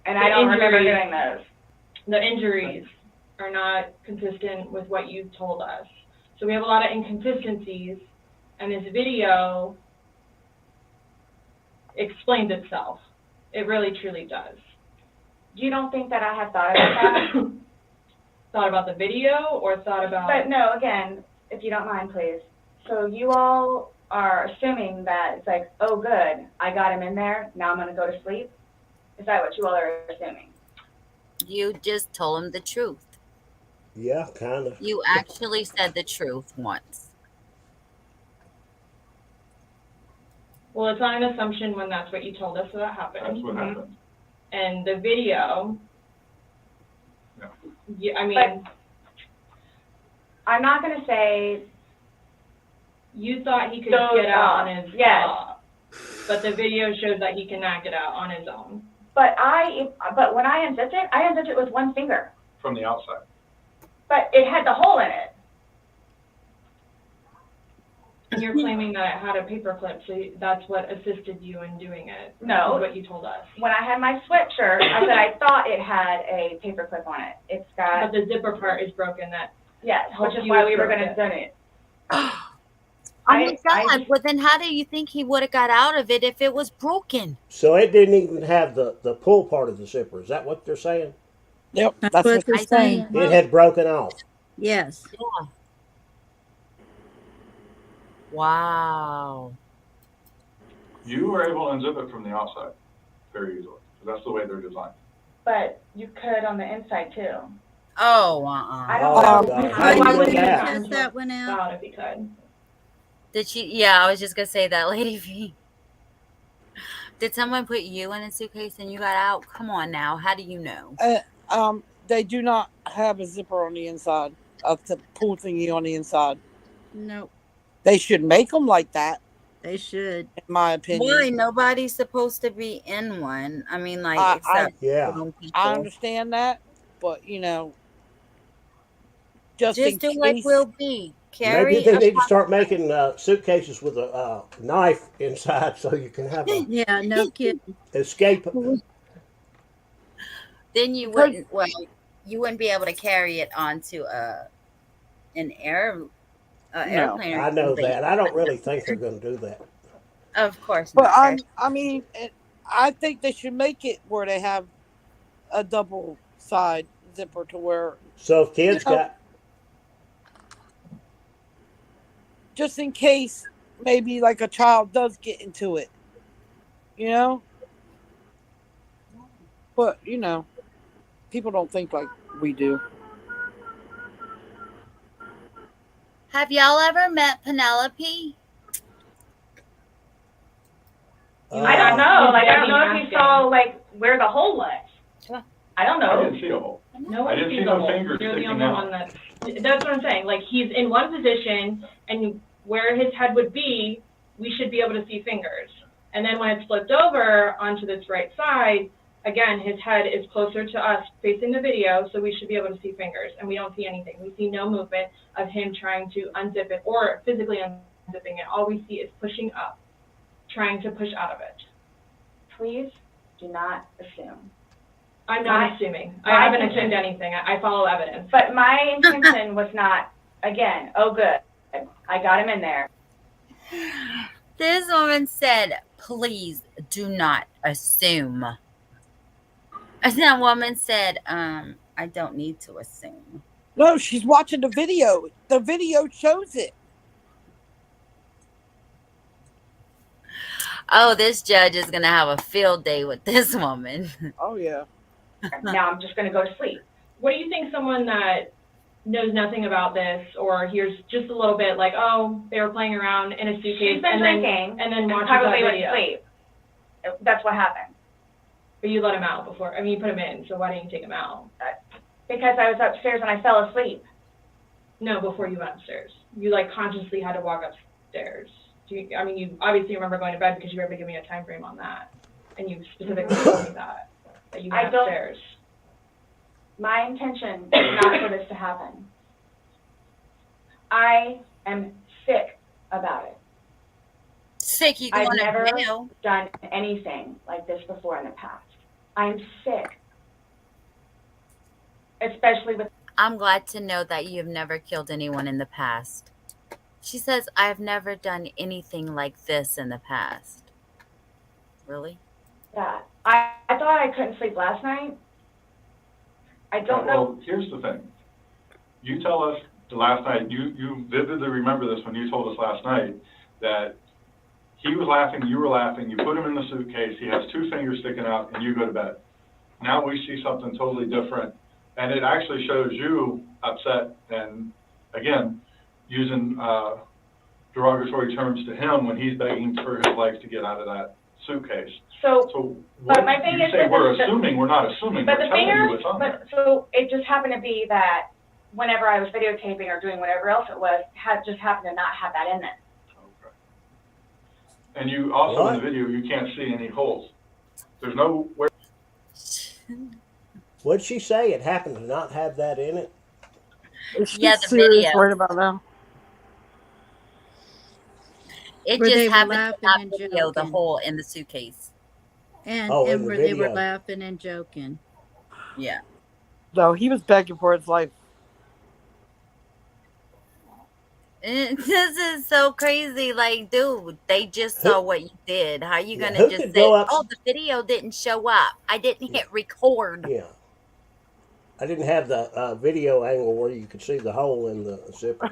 and the I don't remember injuries- doing those. the injuries are not consistent with what you told us. So we have a lot of inconsistencies, and this video explains itself. It really, truly does. You don't think that I have thought about that? Thought about the video, or thought about? But no, again, if you don't mind, please. So you all are assuming that it's like, oh, good, I got him in there, now I'm gonna go to sleep? Is that what you all are assuming? You just told him the truth. Yeah, kind of. You actually said the truth once. Well, it's not an assumption when that's what you told us that happened. That's what happened. And the video, Yeah. yeah, I mean, But- I'm not gonna say, you thought he could Those get out are- on his yes. but the video shows that he cannot get out on his own. but when I unzipped it with one finger. From the outside. But it had the hole in it. And you're claiming that it had a paper clip, so that's what assisted you in doing it. No. Is what you told us. When I had my sweatshirt, I said I thought it had a paper clip on it. It's But got, the zipper part is broken, that, yes, which helped is you why we were with gonna it. done it. Oh my I- God. Well, then how do you think he would have got out of it if it was broken? So it didn't even have the pull part of the zipper. Is that what they're saying? Yep, That's that's what what they're I saying. It had broken off. Yes. Yeah. Wow. You were able to unzip it from the outside very easily. So that's the way they're designed. But you could on the inside too. Oh, I Oh, don't God. know. How do you Why do would you that? Test that one out. out if he could. Did she? Yeah, I was just gonna say that, Lady V. Did someone put you in a suitcase and you got out? Come on now. How do you know? They do not have a zipper on the inside of the pull thingy on the inside. Nope. They should make them like that, They should. in my opinion. Why? Nobody's supposed to be in one. I mean, like, I- except Yeah. some people. I understand that, but just in Just do case. like Will Be. Carry Maybe they a need to start making suitcases with a knife inside so you can have a Yeah, no kidding. escape. Then you Because- wouldn't. Well, you wouldn't be able to carry it onto an airplane. or I know something. that. I don't really think they're going to do that. Of course But not. I think they should make it where they have a double side zipper to where, So if kids You know- got, just in case maybe like a child does get into it, But people don't think like we do. Have y'all ever met Penelope? I don't know. Like, I don't know if Asking. you saw like where the hole was. Sure. I don't I know. didn't see a hole. No I one didn't sees see the no hole. fingers You're the sticking only out. one that's what I'm saying. Like, he's in one position, and where his head would be, we should be able to see fingers. And then when it's flipped over onto this right side, again, his head is closer to us facing the video, so we should be able to see fingers, and we don't see anything. We see no movement of him trying to unzip it or physically unzipping it. All we see is pushing up, trying to push out of it. Please do not assume. I'm not My- assuming. my I haven't intention- assumed anything. I follow evidence. But my intention was not, again, oh good, I got him in there. This woman said, please do not assume. And that woman said, I don't need to assume. No, she's watching the video. The video shows it. Oh, this judge is going to have a field day with this woman. Oh yeah. Now I'm just gonna go to sleep. What do you think someone that knows nothing about this, or hears just a little bit, like, oh, they were playing around in a suitcase, She's been drinking and then watches probably that went video. to sleep. That's what happened. But you let him out before. I mean, you put him in, so why didn't you take him out? Because I was upstairs and I fell asleep. No, before you went upstairs. You, like, consciously had to walk upstairs. I mean, you obviously remember going to bed because you were able to give me a time frame on that. And you specifically told me that you went upstairs. My intention is not for this to happen. I am sick about it. Sick, you I've going to never jail. done anything like this before in the past. I'm sick. Especially with... I'm glad to know that you've never killed anyone in the past. She says, I've never done anything like this in the past. Really? Yeah. I thought I couldn't sleep last night. I don't know. Well, here's the thing. You tell us the last night, you vividly remember this when you told us last night, that he was laughing, you were laughing, you put him in the suitcase, he has 2 fingers sticking out, and you go to bed. Now we see something totally different, and it actually shows you upset, and again, using derogatory terms to him when he's begging for his life to get out of that suitcase. So what, my thing you is say that we're assuming, we're not assuming, but we're the telling fingers, you what's on there. so it just happened to be that whenever I was videotaping or doing whatever else it was, just happened to not have that in it. Okay. And you also, in the video, you can't see any holes. There's no... What'd she say? It happened to not have that in it? Yeah, the serious video. right about now. It Where they just were happened laughing to not and video the joking. hole in the suitcase. And Oh, in and the where they were video. laughing and joking. Yeah. No, he was begging for his life. This is so crazy. Like, dude, they just saw what you did. How you Yeah, gonna who just could say, go up? oh, the video didn't show up. I didn't hit record. Yeah. I didn't have the video angle where you could see the hole in the zipper.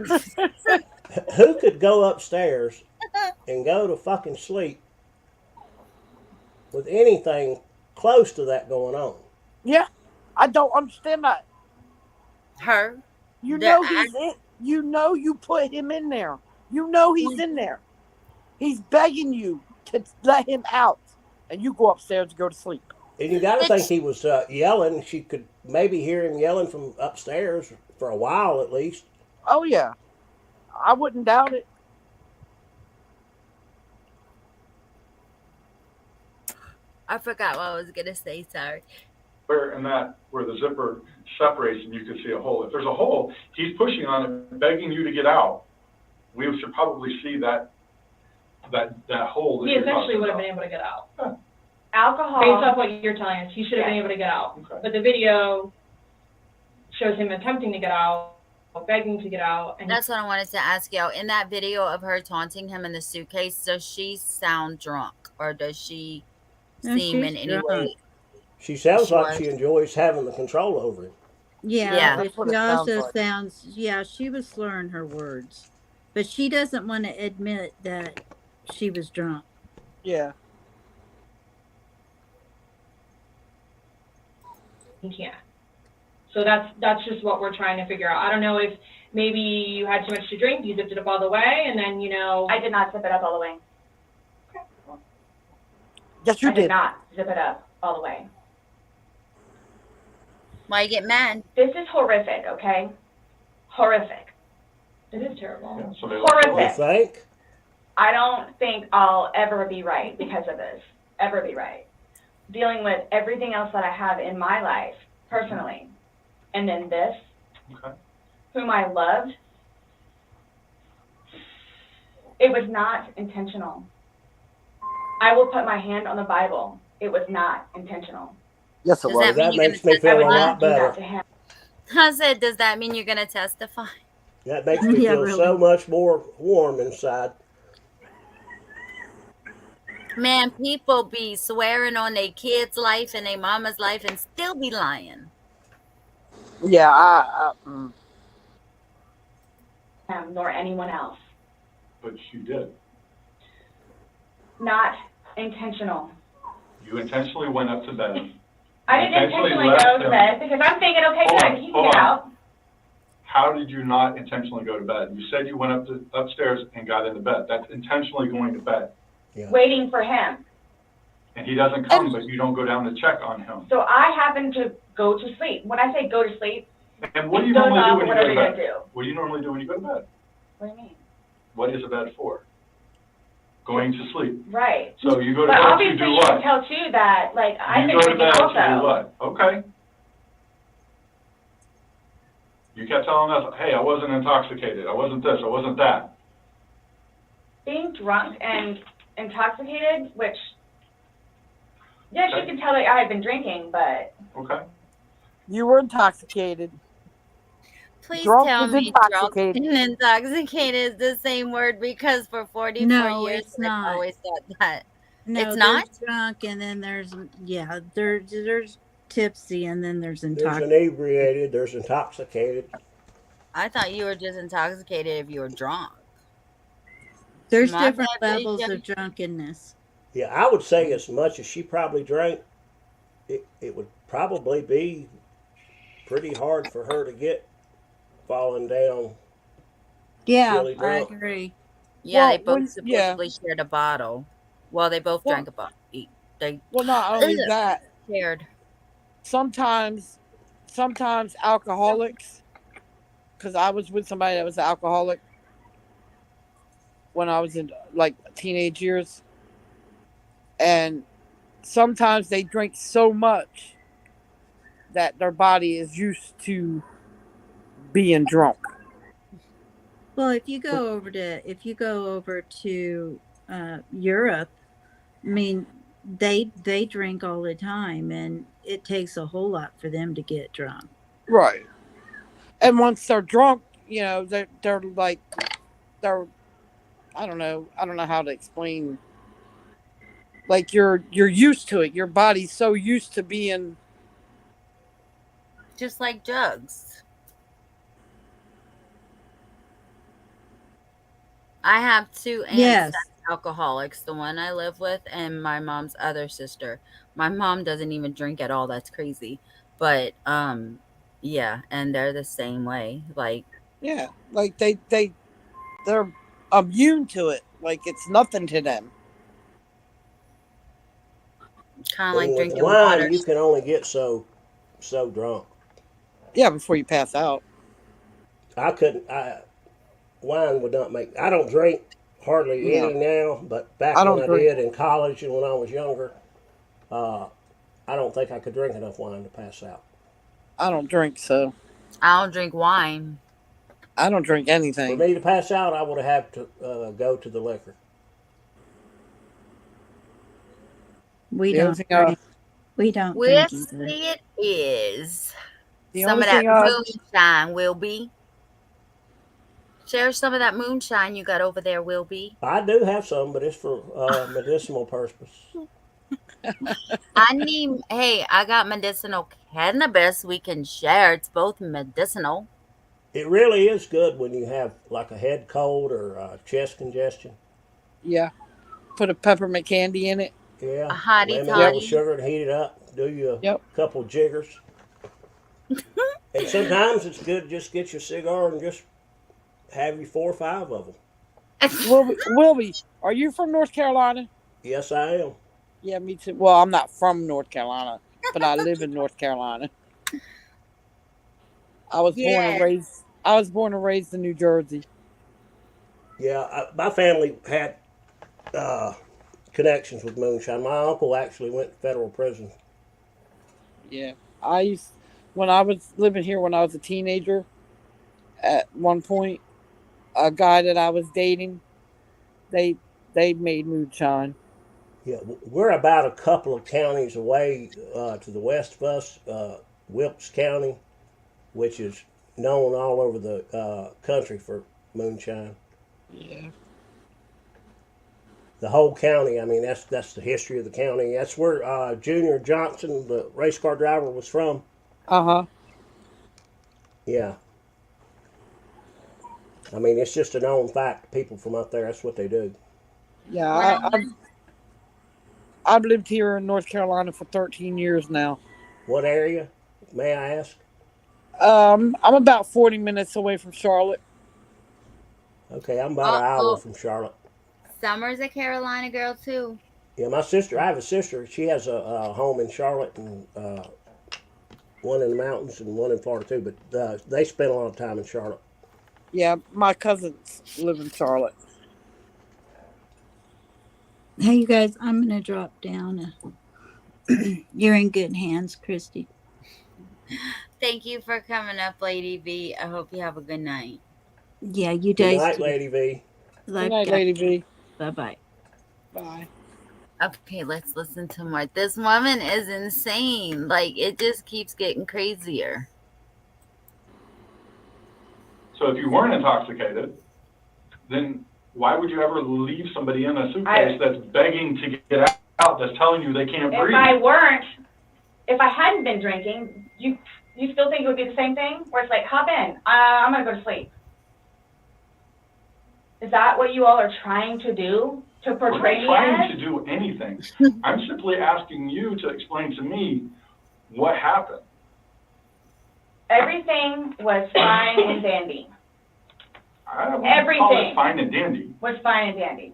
Who could go upstairs and go to fucking sleep with anything close to that going on? Yeah, I don't understand that. Her. You know he's in. You know you put him in there. You know he's in there. He's begging you to let him out, and you go upstairs to go to sleep. And you got to think he was yelling. She could maybe hear him yelling from upstairs for a while at least. Oh yeah, I wouldn't doubt it. I forgot what I was gonna say. Sorry. Where the zipper separates and you can see a hole. If there's a hole, he's pushing on it, begging you to get out. We should probably see that hole. That He you're essentially talking would have about. been able to get out. Huh. Alcohol. Based off what you're telling us, he should have been able to get out. Okay. But the video shows him attempting to get out, begging to get out. And That's what I wanted to ask y'all. In that video of her taunting him in the suitcase, does she sound drunk, or does she No, seem in she's any drunk. way? She sounds She like was. she enjoys having the control over him. Yeah, Yeah. but That's what she it sounds also like. sounds, yeah, she was slurring her words. But she doesn't want to admit that she was drunk. Yeah. he can't. So that's just what we're trying to figure out. I don't know if maybe you had too much to drink, you zipped it up all the way, and then, I did not zip it up all the way. Yes, you I did did. not zip it up all the way. Why you get mad? This is horrific, okay? Horrific. It is terrible. Yeah, so they Horrific. You think? I don't think I'll ever be right because of this. Ever be right. Dealing with everything else that I have in my life, personally. And then this, Okay. whom I loved, it was not intentional. I will put my hand on the Bible. It was not intentional. Yes, it Does was. that mean That you're makes me gonna feel a would lot not do that better. to him. I said, does that mean you're gonna testify? That makes me Yeah, feel really. so much more warm inside. Man, people be swearing on their kids' life and their mama's life and still be lying. Yeah, Nor anyone else. But you did. Not intentional. You intentionally went up to bed. I didn't Intentionally intentionally left go to him. bed because I'm thinking, okay, Hold good, on, he can hold get on. out. how did you not intentionally go to bed? You said you went upstairs and got into bed. That's intentionally going to bed. Yeah. Waiting for him. And he doesn't come, but you don't go down to check on him. So I happen to go to sleep. When I say go to sleep, And what do you doze normally do off when you or go whatever to you're bed? gonna do. What do you normally do when you go to bed? What do you mean? What is a bed for? Going to sleep. Right. So you go to But bed to obviously do you what? can tell too that, like, I've You been go to drinking bed also. to do what? Okay. You kept telling us, hey, I wasn't intoxicated. I wasn't this. I wasn't that. Being drunk and intoxicated, which, yes, Okay. you can tell that I had been drinking, but Okay. You were intoxicated. Please Drunk tell is me drunk intoxicated. and intoxicated is the same word, because for 44 No, years it's I've not. always thought that. No, It's there's not? drunk, and then there's there's tipsy, and then there's There's intoxicated. inebriated, there's intoxicated. I thought you were just intoxicated if you were drunk. There's My different levels definition. of drunkenness. Yeah, I would say as much as she probably drank, it would probably be pretty hard for her to get falling down Yeah, silly I drunk. agree. Yeah, Well, they both yeah. supposedly shared a bottle. Well, they both Well, drank a bottle. They well, not only that, shared. sometimes alcoholics, because I was with somebody that was an alcoholic when I was in like teenage years, and sometimes they drink so much that their body is used to being drunk. Well, if you go over to Europe, I mean, they drink all the time, and it takes a whole lot for them to get drunk. Right. And once they're drunk, they're like, I don't know how to explain. Like you're used to it. Your body's so used to being Just like drugs. I have two aunts Yes. that's alcoholics, the one I live with and my mom's other sister. My mom doesn't even drink at all. That's crazy. But yeah, and they're the same way. Like like they're immune to it. Like it's nothing to them. kind of like And with drinking water. wine, you can only get so drunk. Yeah, before you pass out. Wine would not make. I don't drink hardly No. any now, but back I when don't I drink. did in college and when I was younger, I don't think I could drink enough wine to pass out. I don't drink, so I don't drink wine. I don't drink For anything. me to pass out, I would have had to go to the liquor. We The don't only thing drink. We don't drink either. Whiskey it is. The Some only of that thing moonshine will be. Share some of that moonshine you got over there, will be. I do have some, but it's for medicinal purpose. Hey, I got medicinal cannabis we can share. It's both medicinal. It really is good when you have like a head cold or chest congestion. Yeah. Put a peppermint candy in it. Yeah, A hottie lemon, toddy. little sugar, and heat it up. Do you a Yep. couple jiggers. And sometimes it's good to just get your cigar and just have you 4 or 5 of them. Wilby, are you from North Carolina? Yes, I am. Yeah, me too. Well, I'm not from North Carolina, but I live in North Carolina. I was born and raised in New Jersey. Yeah, my family had connections with moonshine. My uncle actually went to federal prison. Yeah. When I was living here when I was a teenager, at one point, a guy that I was dating, they made moonshine. Yeah, we're about a couple of counties away to the west of us, Wilkes County, which is known all over the country for moonshine. Yeah. The whole county. I mean, that's the history of the county. That's where Junior Johnson, the race car driver, was from. Uh-huh. Yeah. I mean, it's just a known fact. People from up there, that's what they do. Yeah, I've lived here in North Carolina for 13 years now. What area, may I ask? I'm about 40 minutes away from Charlotte. Okay, I'm about an hour from Charlotte. Summer's a Carolina girl too. Yeah, my sister. I have a sister. She has a home in Charlotte and one in the mountains and one in Florida too. But they spend a lot of time in Charlotte. Yeah, my cousins live in Charlotte. Hey, you guys, I'm going to drop down. You're in good hands, Christy. Thank you for coming up, Lady V. I hope you have a good night. Yeah, you Good guys. night, Lady V. Good night, Lady V. Bye-bye. Bye. Okay, let's listen to more. This woman is insane. Like, it just keeps getting crazier. So if you weren't intoxicated, then why would you ever leave somebody in a suitcase that's begging to get out, that's telling you they can't breathe? If I hadn't been drinking, you still think it would be the same thing? Where it's like, hop in, I'm gonna go to sleep. Is that what you all are trying to do? To portray me We're not as? trying to do anything. I'm simply asking you to explain to me what happened. Everything was fine and dandy. I wouldn't call it Everything fine and dandy. was fine and dandy.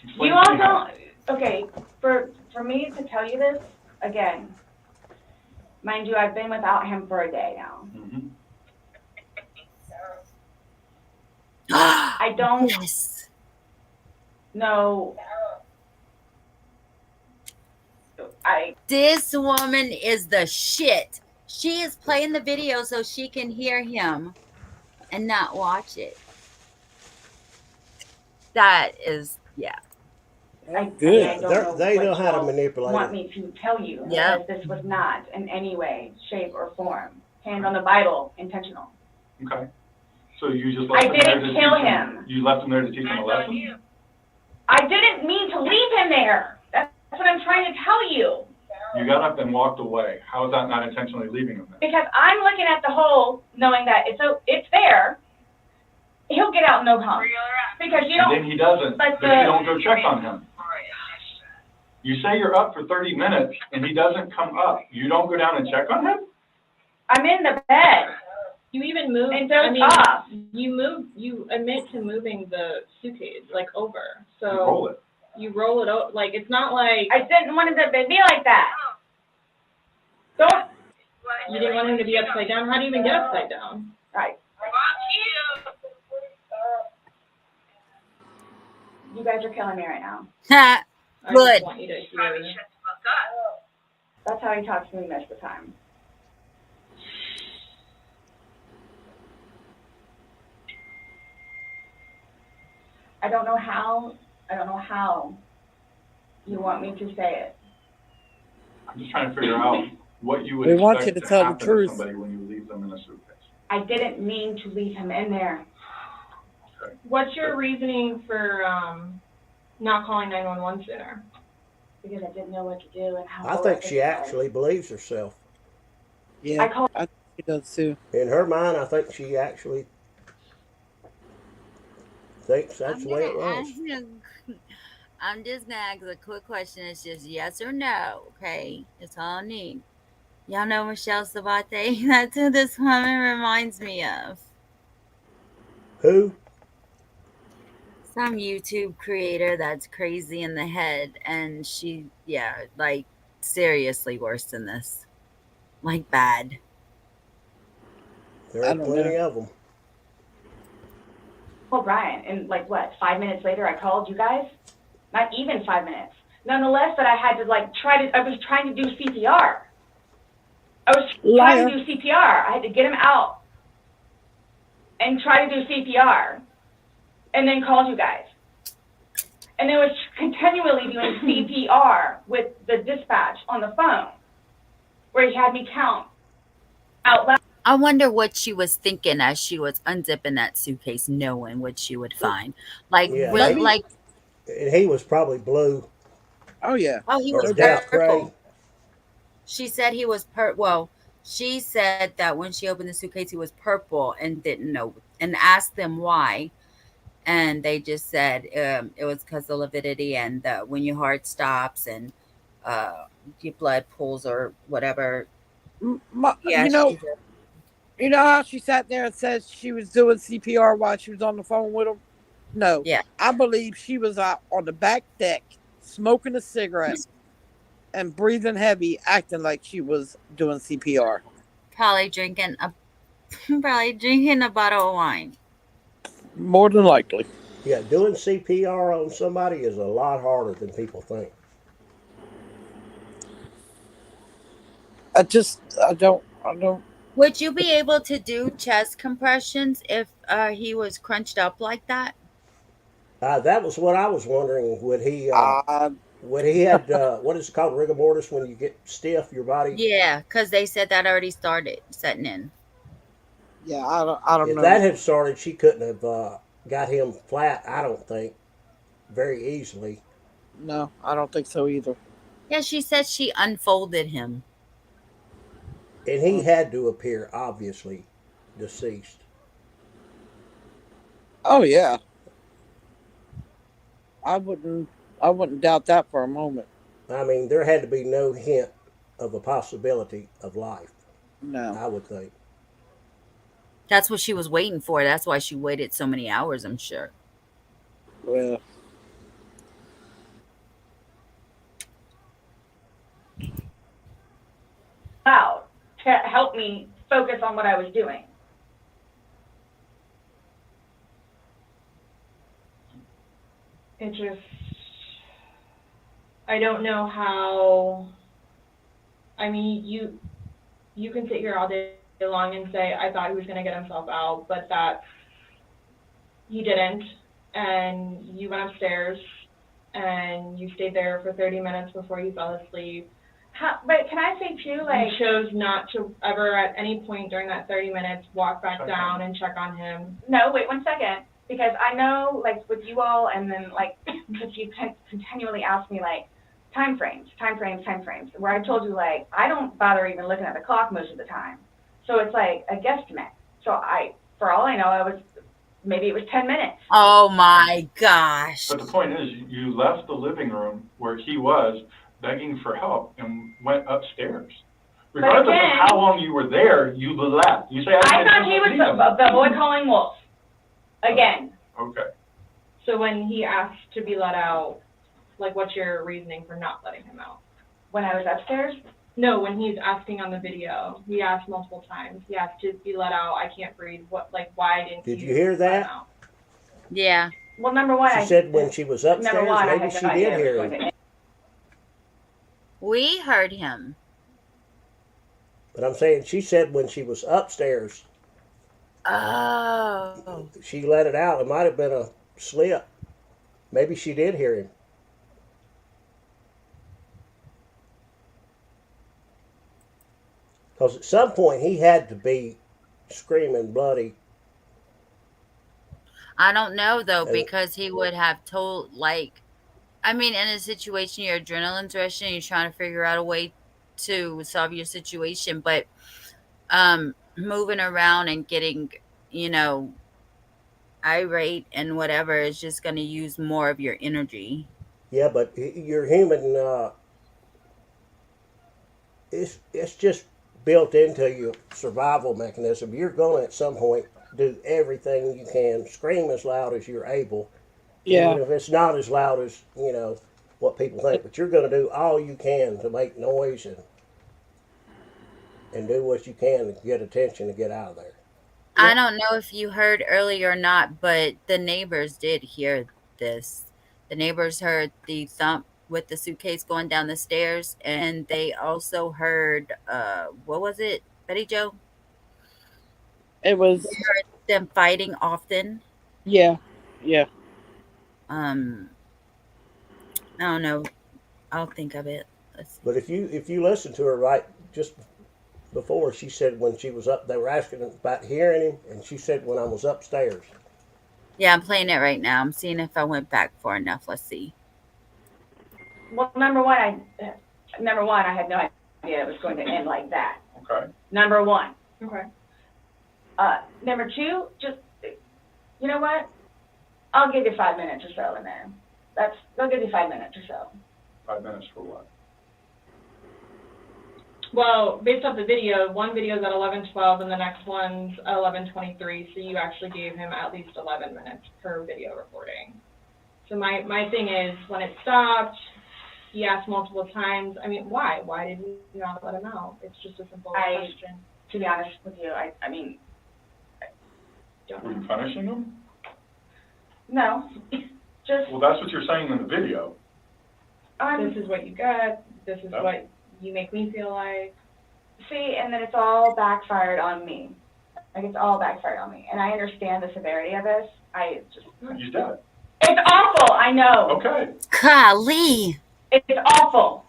Explain You to all me how. don't, okay, for me to tell you this, again, mind you, I've been without him for a day now. Mhm. I don't know. This woman is the shit. She is playing the video so she can hear him and not watch it. That is, yeah. I Good. don't know They what know how to y'all manipulate want it. me to tell you, Yep. because this was not in any way, shape, or form, hand on the Bible, intentional. Okay. So you just left I him there to didn't kill teach him. You left him there to teach him a lesson? I didn't mean to leave him there. That's what I'm trying to tell you. You got up and walked away. How is that not intentionally leaving him there? Because I'm looking at the hole, knowing that it's there. He'll get out and no come. Because you And don't. then he doesn't, but but you don't go check on him. You say you're up for 30 minutes and he doesn't come up. You don't go down and check on him? I'm in the bed. You even moved, And dozed off. you admit to moving the suitcase, like, over, so. You roll it. You roll it out, like, it's not like. I didn't want him to be like that. Don't. You didn't want him to be upside down, how do you even get upside down? Right. You guys are killing me right now. I Good. just want you to hear. That's how he talks to me most of the time. I don't know how you want me to say it. I'm just trying to figure out what you would We want expect you to to tell the happen to truth. somebody when you leave them in a suitcase. I didn't mean to leave him in there. Okay. What's your reasoning for, not calling 911 sooner? Because I didn't know what to do and how. I think she actually believes herself. Yeah, I think she does too. In her mind, I think she actually thinks that's the way it was. I'm just gonna ask a quick question. It's just yes or no, okay? That's all I need. Y'all know Michelle Sabate? That's who this woman reminds me of. Who? Some YouTube creator that's crazy in the head, and she, yeah, like seriously worse than this, like bad. There are plenty of them. Well, Brian, and like what, 5 minutes later I called you guys? Not even 5 minutes. Nonetheless, that I had to I was trying to do CPR. I was trying to do CPR. I had to get him out and try to do CPR and then called you guys. And I was continually doing CPR with the dispatch on the phone where he had me count out loud. I wonder what she was thinking as she was unzipping that suitcase, knowing what she would find. Like, Yeah, really, maybe. like, And he was probably blue. Oh yeah. oh, he Or was death purple. gray. She said he was well, she said that when she opened the suitcase, he was purple and didn't know, and asked them why. And they just said it was because of lividity and when your heart stops and your blood pools or whatever. You know, You know how she sat there and said she was doing CPR while she was on the phone with him? No. Yeah. I believe she was out on the back deck smoking a cigarette and breathing heavy, acting like she was doing CPR. Probably drinking a bottle of wine. More than likely. Yeah, doing CPR on somebody is a lot harder than people think. I don't. Would you be able to do chest compressions if he was crunched up like that? That was what I was wondering. I Would he had what is it called, rigor mortis, when you get stiff, your body? Yeah, because they said that already started setting in. Yeah, I don't If know. that had started, she couldn't have got him flat. I don't think very easily. No, I don't think so either. Yeah, she said she unfolded him. And he had to appear obviously deceased. Oh yeah. I wouldn't doubt that for a moment. I mean, there had to be no hint of a possibility of life, No. I would think. That's what she was waiting for. That's why she waited so many hours, I'm sure. Well, Out to help me focus on what I was doing. It just, I don't know how, I mean, you can sit here all day long and say, I thought he was going to get himself out, but he didn't, and you went upstairs, and you stayed there for 30 minutes before you fell asleep. But can I say too, like, You chose not to ever at any point during that 30 minutes walk back down and check on him. no, wait 1 second, because I know, like, with you all, and then, like, because you continually ask me, like, time frames, where I told you, like, I don't bother even looking at the clock most of the time. So it's like a guesstimate. So for all I know, maybe it was 10 minutes. Oh my gosh. But the point is, you left the living room where he was begging for help and went upstairs. Regardless again, of how long you were there, you left. You say, I thought he was the boy calling wolf. Again. Okay. So when he asked to be let out, like, what's your reasoning for not letting him out? When I was upstairs? No, when he's asking on the video, he asked multiple times. He asked to be let out. I can't breathe. Why didn't Did you hear let that? him out? Yeah. Well, number one, She said when she was upstairs, number one, maybe she did hear him. We heard him. But I'm saying she said when she was upstairs, Oh. she let it out. It might have been a slip. Maybe she did hear him. Because at some point he had to be screaming bloody. I don't know though, because he would have told, like, I mean, in a situation, your adrenaline's rushing, you're trying to figure out a way to solve your situation, but moving around and getting, irate and whatever is just going to use more of your energy. Yeah, but your human, it's just built into your survival mechanism. You're going to at some point do everything you can, scream as loud as you're able, yeah. even if it's not as loud as what people think. But you're going to do all you can to make noise and do what you can to get attention to get out of there. I don't know if you heard earlier or not, but the neighbors did hear this. The neighbors heard the thump with the suitcase going down the stairs, and they also heard, what was it, Betty Jo? It was. They heard them fighting often. Yeah. I don't know. I'll think of it. But if you listen to her right just before, she said when she was up, they were asking about hearing him, and she said when I was upstairs. Yeah, I'm playing it right now. I'm seeing if I went back far enough. Let's see. Well, number one, I had no idea it was going to end like that. Okay. Number one. Okay. Number two, just, you know what? I'll give you 5 minutes or so in there. I'll give you 5 minutes or so. 5 minutes for what? Well, based off the video, one video is at 11:12 and the next one's at 11:23. So you actually gave him at least 11 minutes per video recording. So my thing is, when it stopped, he asked multiple times. I mean, why? Why did you not let him out? It's just a simple question. To be honest with you, I mean, Don't Were know. you punishing him? no, just, Well, that's what you're saying in the video. This is what you got. This is Yep. what you make me feel like. see, and then it's all backfired on me. Like, it's all backfired on me. And I understand the severity of this. I just, You did it. it's awful, I know. Okay. Golly. It's awful.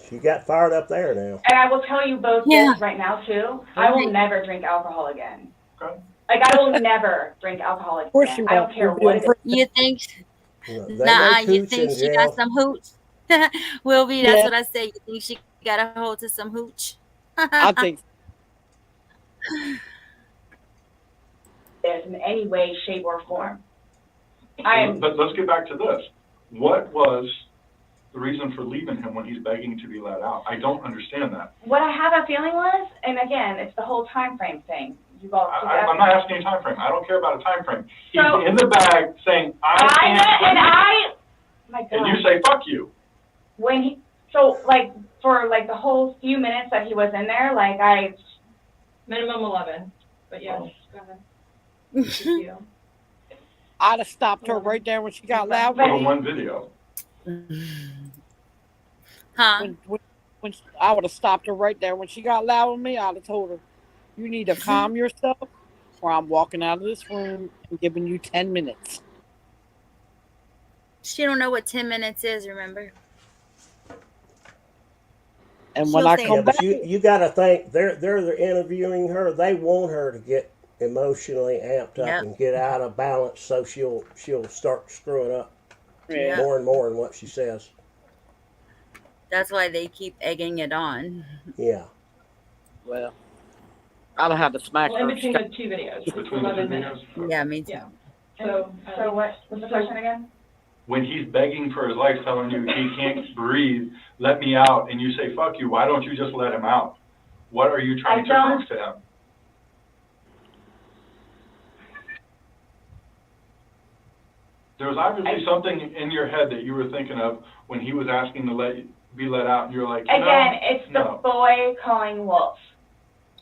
She got fired up there now. And I will tell you both Yeah. this right now, too. I will Okay. never drink alcohol again. Okay. Like, I will never drink alcohol again. course you I don't won't. care You'll be what in it is. You think? They Nah, make you hooch think in she got jail. some hooch? Wilby, that's Yeah. what I say. You think she got a hold to some hooch? I think This in any way, shape, or form. I am, But let's get back to this. What was the reason for leaving him when he's begging to be let out? I don't understand that. what I have a feeling was, and again, it's the whole time frame thing. You all, I'm not asking a time frame. I don't care about a time frame. He's So- in the bag saying, my God. and you say, fuck you. When he, so like, for like the whole few minutes that he was in there, like Minimum 11. But yes, go ahead. Thank you. I'd have stopped her right there when she got loud. But- On one video. Huh? When I would have stopped her right there when she got loud with me, I'd have told her, "You need to calm yourself, or I'm walking out of this room and giving you 10 minutes." She don't know what 10 minutes is, remember? And when She'll I say- Yeah, come but back, you got to think they're interviewing her. They want her to get emotionally amped up Yep. and get out of balance, so she'll start screwing up yeah, more and more in what she says. That's why they keep egging it on. Yeah. well, I'd have had to smack Well, in her. between the two videos, it's Between the two 11 minutes. videos. Yeah, me too. Yeah. So what was the question again? When he's begging for his life, telling you he can't breathe, let me out, and you say, fuck you, why don't you just let him out? What are you trying I to don't- prove to him? There was obviously something in your head that you were thinking of when he was asking to be let out, and you're like, you know, Again, it's the no. boy calling wolf.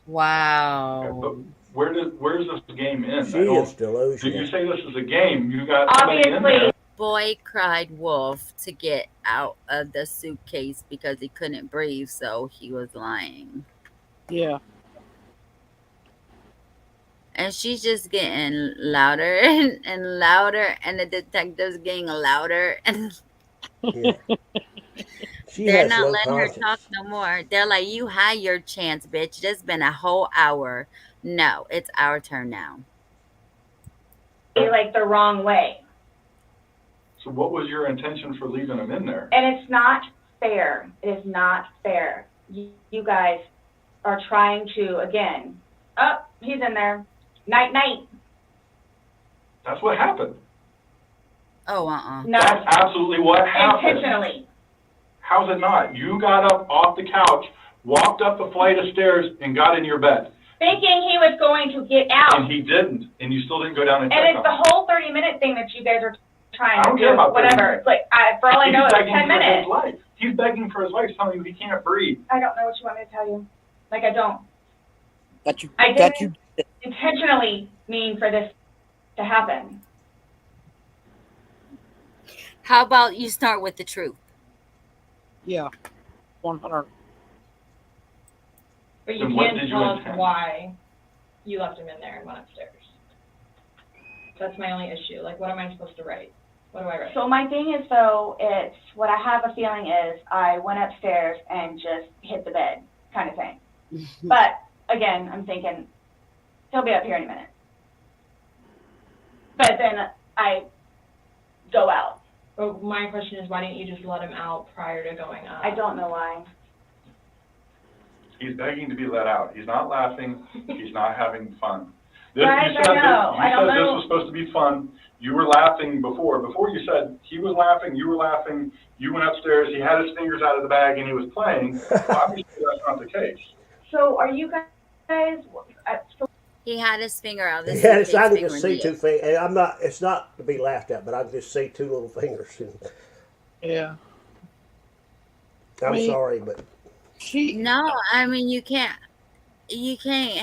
Wow. But where's this game end? She is delusional. You say this is a game, you got somebody in Obviously, there. Boy cried wolf to get out of the suitcase because he couldn't breathe, so he was lying. Yeah, And she's just getting louder and louder, and the detective's getting louder, and Yeah. She they're has not no letting her conscience. talk no more. They're like, "You had your chance, bitch. It's been a whole hour. No, it's our turn now." like the wrong way. So what was your intention for leaving him in there? And it's not fair. It is not fair. You guys are trying to, again, oh, he's in there. Night, night. That's what happened. Oh, No, That's absolutely what happened. intentionally. How's it not? You got up off the couch, walked up the flight of stairs, and got in your bed. Thinking he was going to get out. And he didn't, and you still didn't go down and And check it's the on him. whole 30-minute thing that you guys are trying I to don't do, care about 30 whatever. minutes. It's like, for all I know, He's it's begging 10 for his minutes. life. He's begging for his life, telling you he can't breathe. I don't know what you want me to tell you. Like, I don't. that you I that didn't you intentionally mean for this to happen. How about you start with the truth? yeah, 100. But you Then what can't did you tell us intend? why you left him in there and went upstairs. That's my only issue. Like, what am I supposed to write? What do I write? So my thing is, though, it's what I have a feeling is I went upstairs and just hit the bed kind of thing. But again, I'm thinking he'll be up here any minute. But then I go out. But my question is, why didn't you just let him out prior to going up? I don't know why. He's begging to be let out. He's not laughing. He's not having fun. Guys, You said I know. You I don't said know. this was supposed to be fun. You were laughing before. Before you said he was laughing, you were laughing, you went upstairs, he had his fingers out of the bag and he was playing. Obviously, that's not the case. So are you guys, so He had his finger out of the Yeah, it's, I suitcase can just see fingering two it. fingers. I'm not. It's not to be laughed at, but I can just see two little fingers. Yeah. I I'm mean, sorry, but she. No, I mean you can't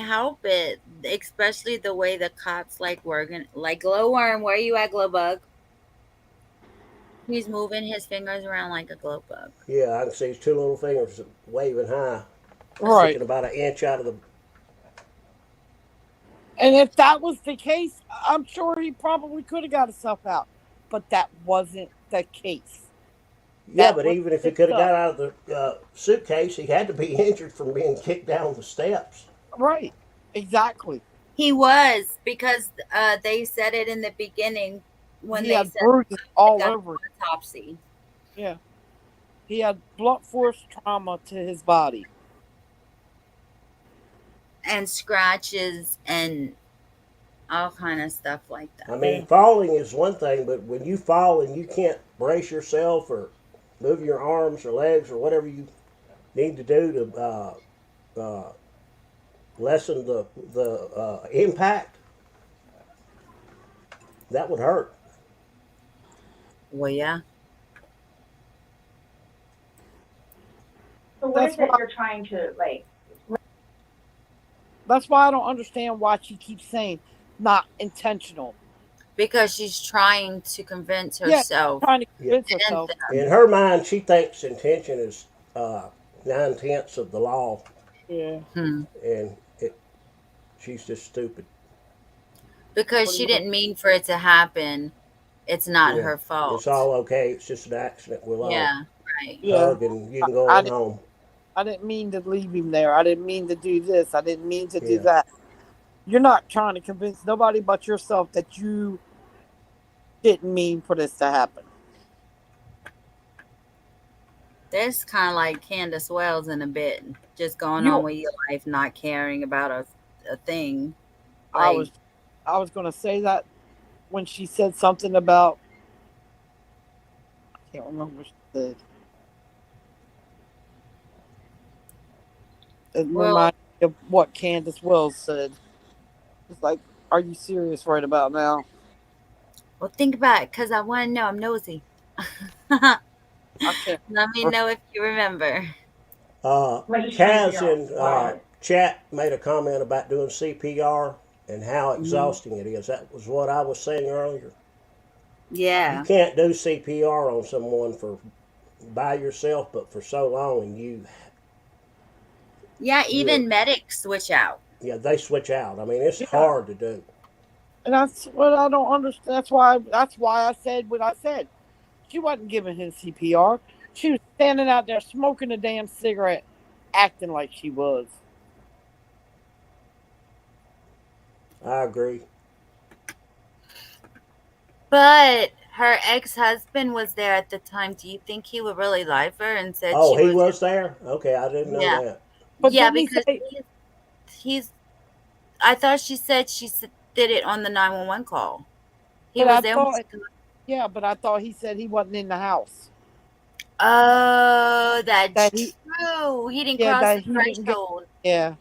help it, especially the way the cops like working like Glowworm. Where you at, Glowbug? He's moving his fingers around like a glow bug. yeah, I can see his two little fingers waving high, Right. sticking about an inch out of the. And if that was the case, I'm sure he probably could have got himself out. But that wasn't the case. Yeah, That but was even if he picked could have up. got out of the suitcase, he had to be injured from being kicked down the steps. Right. Exactly. He was, because they said it in the beginning when He they had said bruises they all got over him. the autopsy Yeah. He had blunt force trauma to his body. and scratches and all kind of stuff like that. I mean, Yeah. falling is one thing, but when you fall and you can't brace yourself or move your arms or legs or whatever you need to do to lessen the impact, that would hurt. Well, yeah. what That's is it why. you're trying to, like, That's why I don't understand why she keeps saying not intentional. Because she's trying to convince Yeah, herself. trying to Yeah. convince herself. In her mind, she thinks intention is 9/10 of the law, Yeah. and she's just stupid. Because she didn't mean for it to happen. It's not Yeah, her fault. it's all okay. It's just an accident. We'll all Yeah, right. Yeah. hug and you can go I on didn't, home. I didn't mean to leave him there. I didn't mean to do this. I didn't mean to do Yeah. that. You're not trying to convince nobody but yourself that you didn't mean for this to happen. That's kind of like Candace Wells in a bit, just going You, on with your life, not caring about a thing. I Like, was going to say that when she said something about, I can't remember what she said. It well, reminded me of what Candace Wells said. It's like, are you serious right about now? well, think about it, because I want to know. I'm nosy. I can't. Let me know if you remember. like he's trying to Kaz figure out in why? chat made a comment about doing CPR and how Mhm. exhausting it is. That was what I was saying earlier. You Yeah. can't do CPR on someone for by yourself, but for so long, and Yeah, you're even medics switch out. yeah, they switch out. I mean, it's Yeah. hard to do. And that's what I don't understand. That's why I said what I said. She wasn't giving him CPR. She was standing out there smoking a damn cigarette, acting like she was. I agree. But her ex-husband was there at the time. Do you think he would really like her and said Oh, she he was? was there. Okay, I didn't know Yeah, that. But yeah, didn't he because say? he's. I thought she said did it on the 911 call. He But was I there. thought, yeah, but I thought he said he wasn't in the house. Oh, that's That he, true. He didn't yeah, cross that the he didn't get. threshold. Yeah,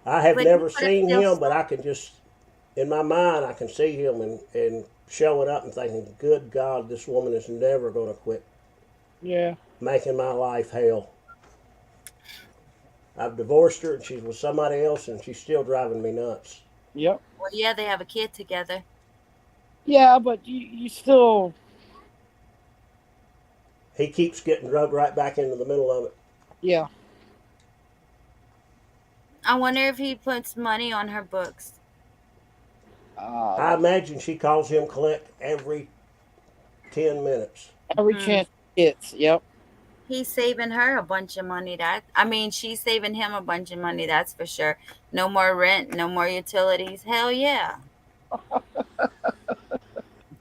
I have But he never could have seen still him, but I can just, in my mind, I can see him and showing up and thinking, good God, this woman is never going to quit yeah. making my life hell. I've divorced her and she's with somebody else and she's still driving me nuts. Yep. Well, yeah, they have a kid together. Yeah, but you still. He keeps getting drugged right back into the middle of it. Yeah. I wonder if he puts money on her books. I imagine she calls him collect every 10 minutes. Every chance he gets. Yep. He's saving her a bunch of money. She's saving him a bunch of money. That's for sure. No more rent, no more utilities. Hell yeah.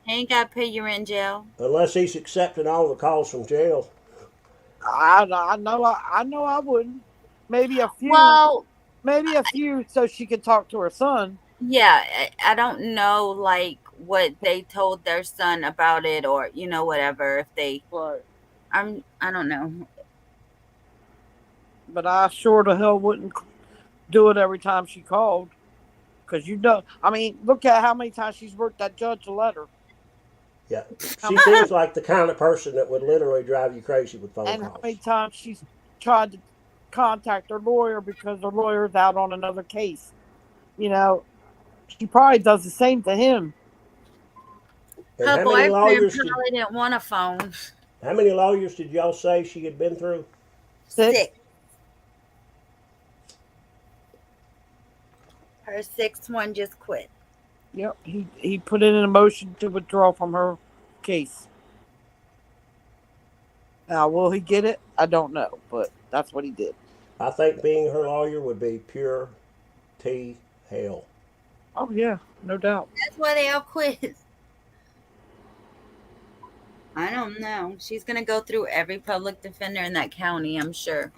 He ain't got to pay your rent, jail. Unless he's accepting all the calls from jail. I know I wouldn't. Maybe a few. Well, Maybe a few so she could talk to her son. Yeah, I don't know like what they told their son about it, or whatever. If they, Right. I don't know. But I sure the hell wouldn't do it every time she called. Because I mean, look at how many times she's wrote that judge a letter. Yeah. How She many, seems like the kind of person that would literally drive you crazy with phone and how calls. many times she's tried to contact her lawyer because her lawyer's out on another case. You know, she probably does the same to him. And Her how many boyfriend lawyers did probably didn't want a phone. y'all say she had been through? 6. Six. Her sixth one just quit. Yep, he put in a motion to withdraw from her case. Now, will he get it? I don't know, but that's what he did. I think being her lawyer would be pure T hell. Oh yeah, no doubt. That's why they all quit. I don't know. She's gonna go through every public defender in that county, I'm sure.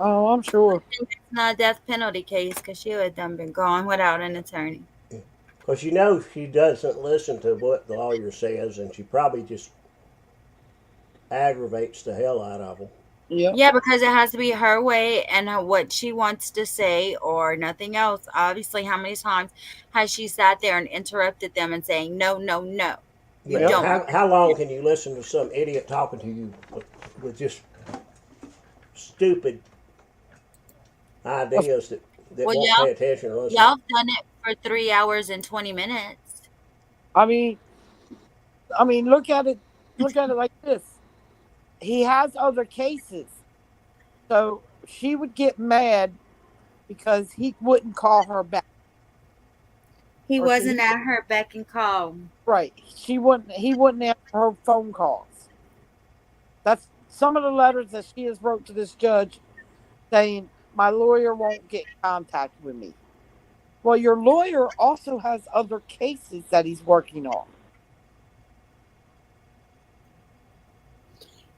Oh, I'm sure. It's not a death penalty case because she would have done been gone without an attorney. Because she doesn't listen to what the lawyer says, and she probably just aggravates the hell out of them. Yep. Yeah, because it has to be her way and what she wants to say or nothing else. Obviously, how many times has she sat there and interrupted them and saying, no, no, no, you Yeah. don't. How long can you listen to some idiot talking to you with just stupid ideas that Well, won't pay attention or listen? y'all done it for 3 hours and 20 minutes. I mean, look at it like this. He has other cases, so she would get mad because he wouldn't call her back. He Or wasn't at her beck and call. Right. He wouldn't answer her phone calls. That's some of the letters that she has wrote to this judge saying, my lawyer won't get in contact with me. Well, your lawyer also has other cases that he's working on.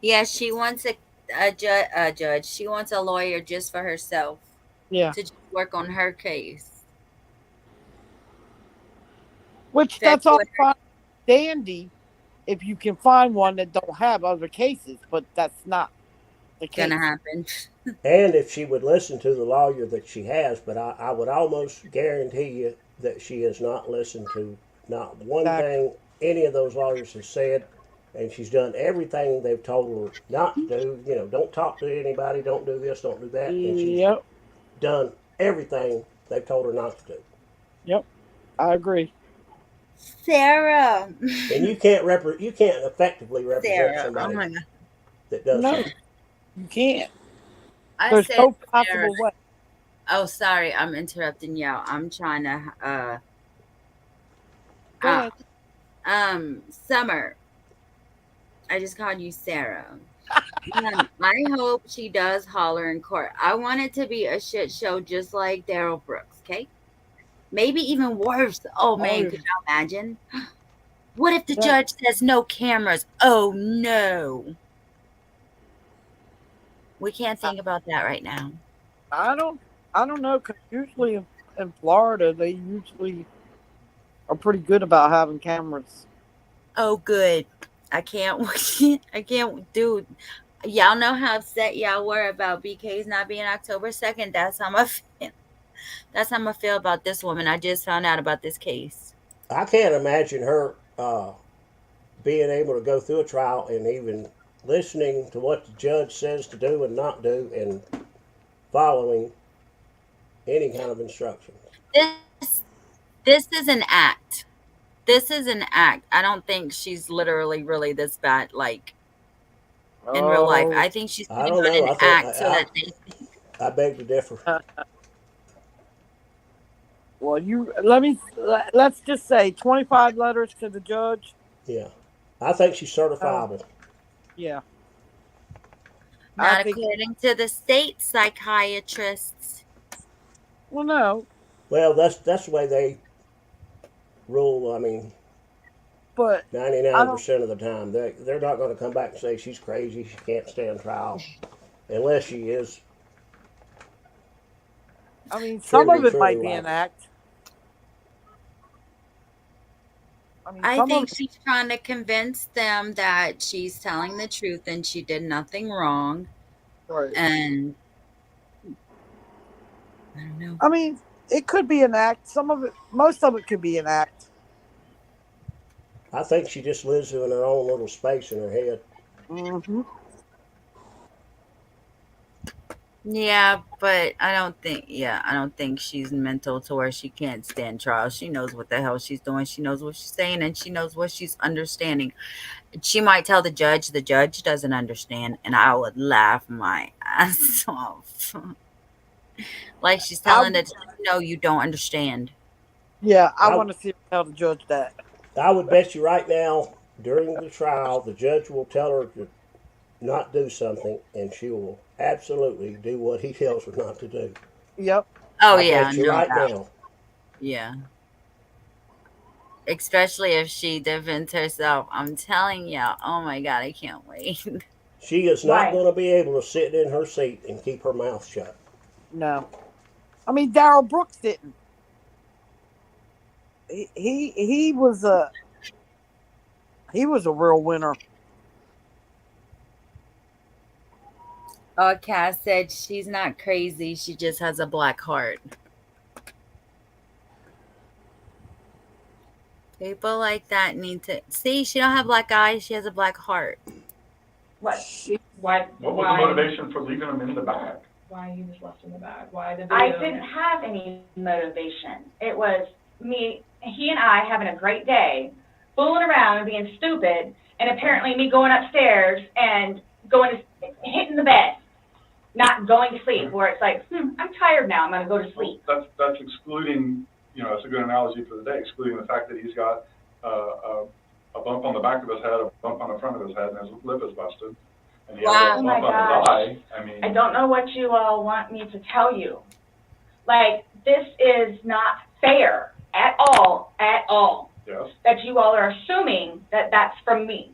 Yeah, she wants a judge. She wants a lawyer just for herself. Yeah. To just work on her case. Which that's all fine, dandy, if you can find one that don't have other cases, but that's not the case. Gonna happen. And if she would listen to the lawyer that she has, but I would almost guarantee you that she has not listened to not one thing any of those lawyers have said, and she's done everything they've told her not to do. Don't talk to anybody, don't do this, don't do that, and she's done everything they've told her not to do. Yep, I agree. Sarah. And you can't effectively represent Sarah. somebody Oh my God. that does that. You can't. I There's said no possible Sarah. way. Oh, sorry, I'm interrupting y'all. I'm trying to Go ahead. Summer. I just called you Sarah. I hope she does holler in court. I want it to be a shit show just like Daryl Brooks, okay? Maybe even worse. Oh man, could you imagine? What if the judge says no cameras? Oh no. We can't think about that right now. I don't know, because usually in Florida they usually are pretty good about having cameras. Oh good. I can't do. Y'all know how upset y'all were about BK's not being October 2nd. That's how I feel. That's how I feel about this woman. I just found out about this case. I can't imagine her being able to go through a trial and even listening to what the judge says to do and not do and following any kind of instructions. This is an act. This is an act. I don't think she's literally really this bad, like in real life. I think she's putting on an act so that they think. I beg to differ. Well, let's just say 25 letters to the judge. Yeah, I think she's certifiable. Yeah. Not according to the state psychiatrists. Well, no. Well, that's the way they rule. I mean, but 99% of the time, they're not going to come back and say she's crazy, she can't stand trial, unless she is. I mean, some of it might be an act. I mean, I some of think she's trying to convince them that she's telling the truth and she did nothing wrong. right. And I don't know. I mean, it could be an act. Some of it, most of it could be an act. I think she just lives in her own little space in her head. Mm-hmm. Yeah, but I don't think she's mental to where she can't stand trial. She knows what the hell she's doing. She knows what she's saying and she knows what she's understanding. She might tell the judge doesn't understand, and I would laugh my ass off. Like she's telling it, no, you don't understand. Yeah, I I want to see her tell the judge that. I would bet you right now, during the trial, the judge will tell her to not do something, and she will absolutely do what he tells her not to do. Yep. Oh I yeah, bet you no right doubt. now. Yeah. Especially if she defends herself. I'm telling you, oh my god, I can't wait. She is not Why? going to be able to sit in her seat and keep her mouth shut. No. I mean, Daryl Brooks didn't. He was a real winner. Oh, Cass said she's not crazy, she just has a black heart. People like that need to see. She don't have black eyes. She has a black heart. What? Why? What was the motivation for leaving him in the bag? Why he was left in the bag? Why the I video? didn't have any motivation. It was he and I having a great day, fooling around and being stupid, and apparently me going upstairs and hitting the bed, not going to sleep, where it's like, I'm tired now, I'm gonna go to sleep. That's excluding, it's a good analogy for the day, excluding the fact that he's got a bump on the back of his head, a bump on the front of his head, and his lip is busted. And he has Wow. a Oh my bump on his gosh. eye. I mean, I don't know what you all want me to tell you. Like, this is not fair at all, yes. that you all are assuming that that's from me.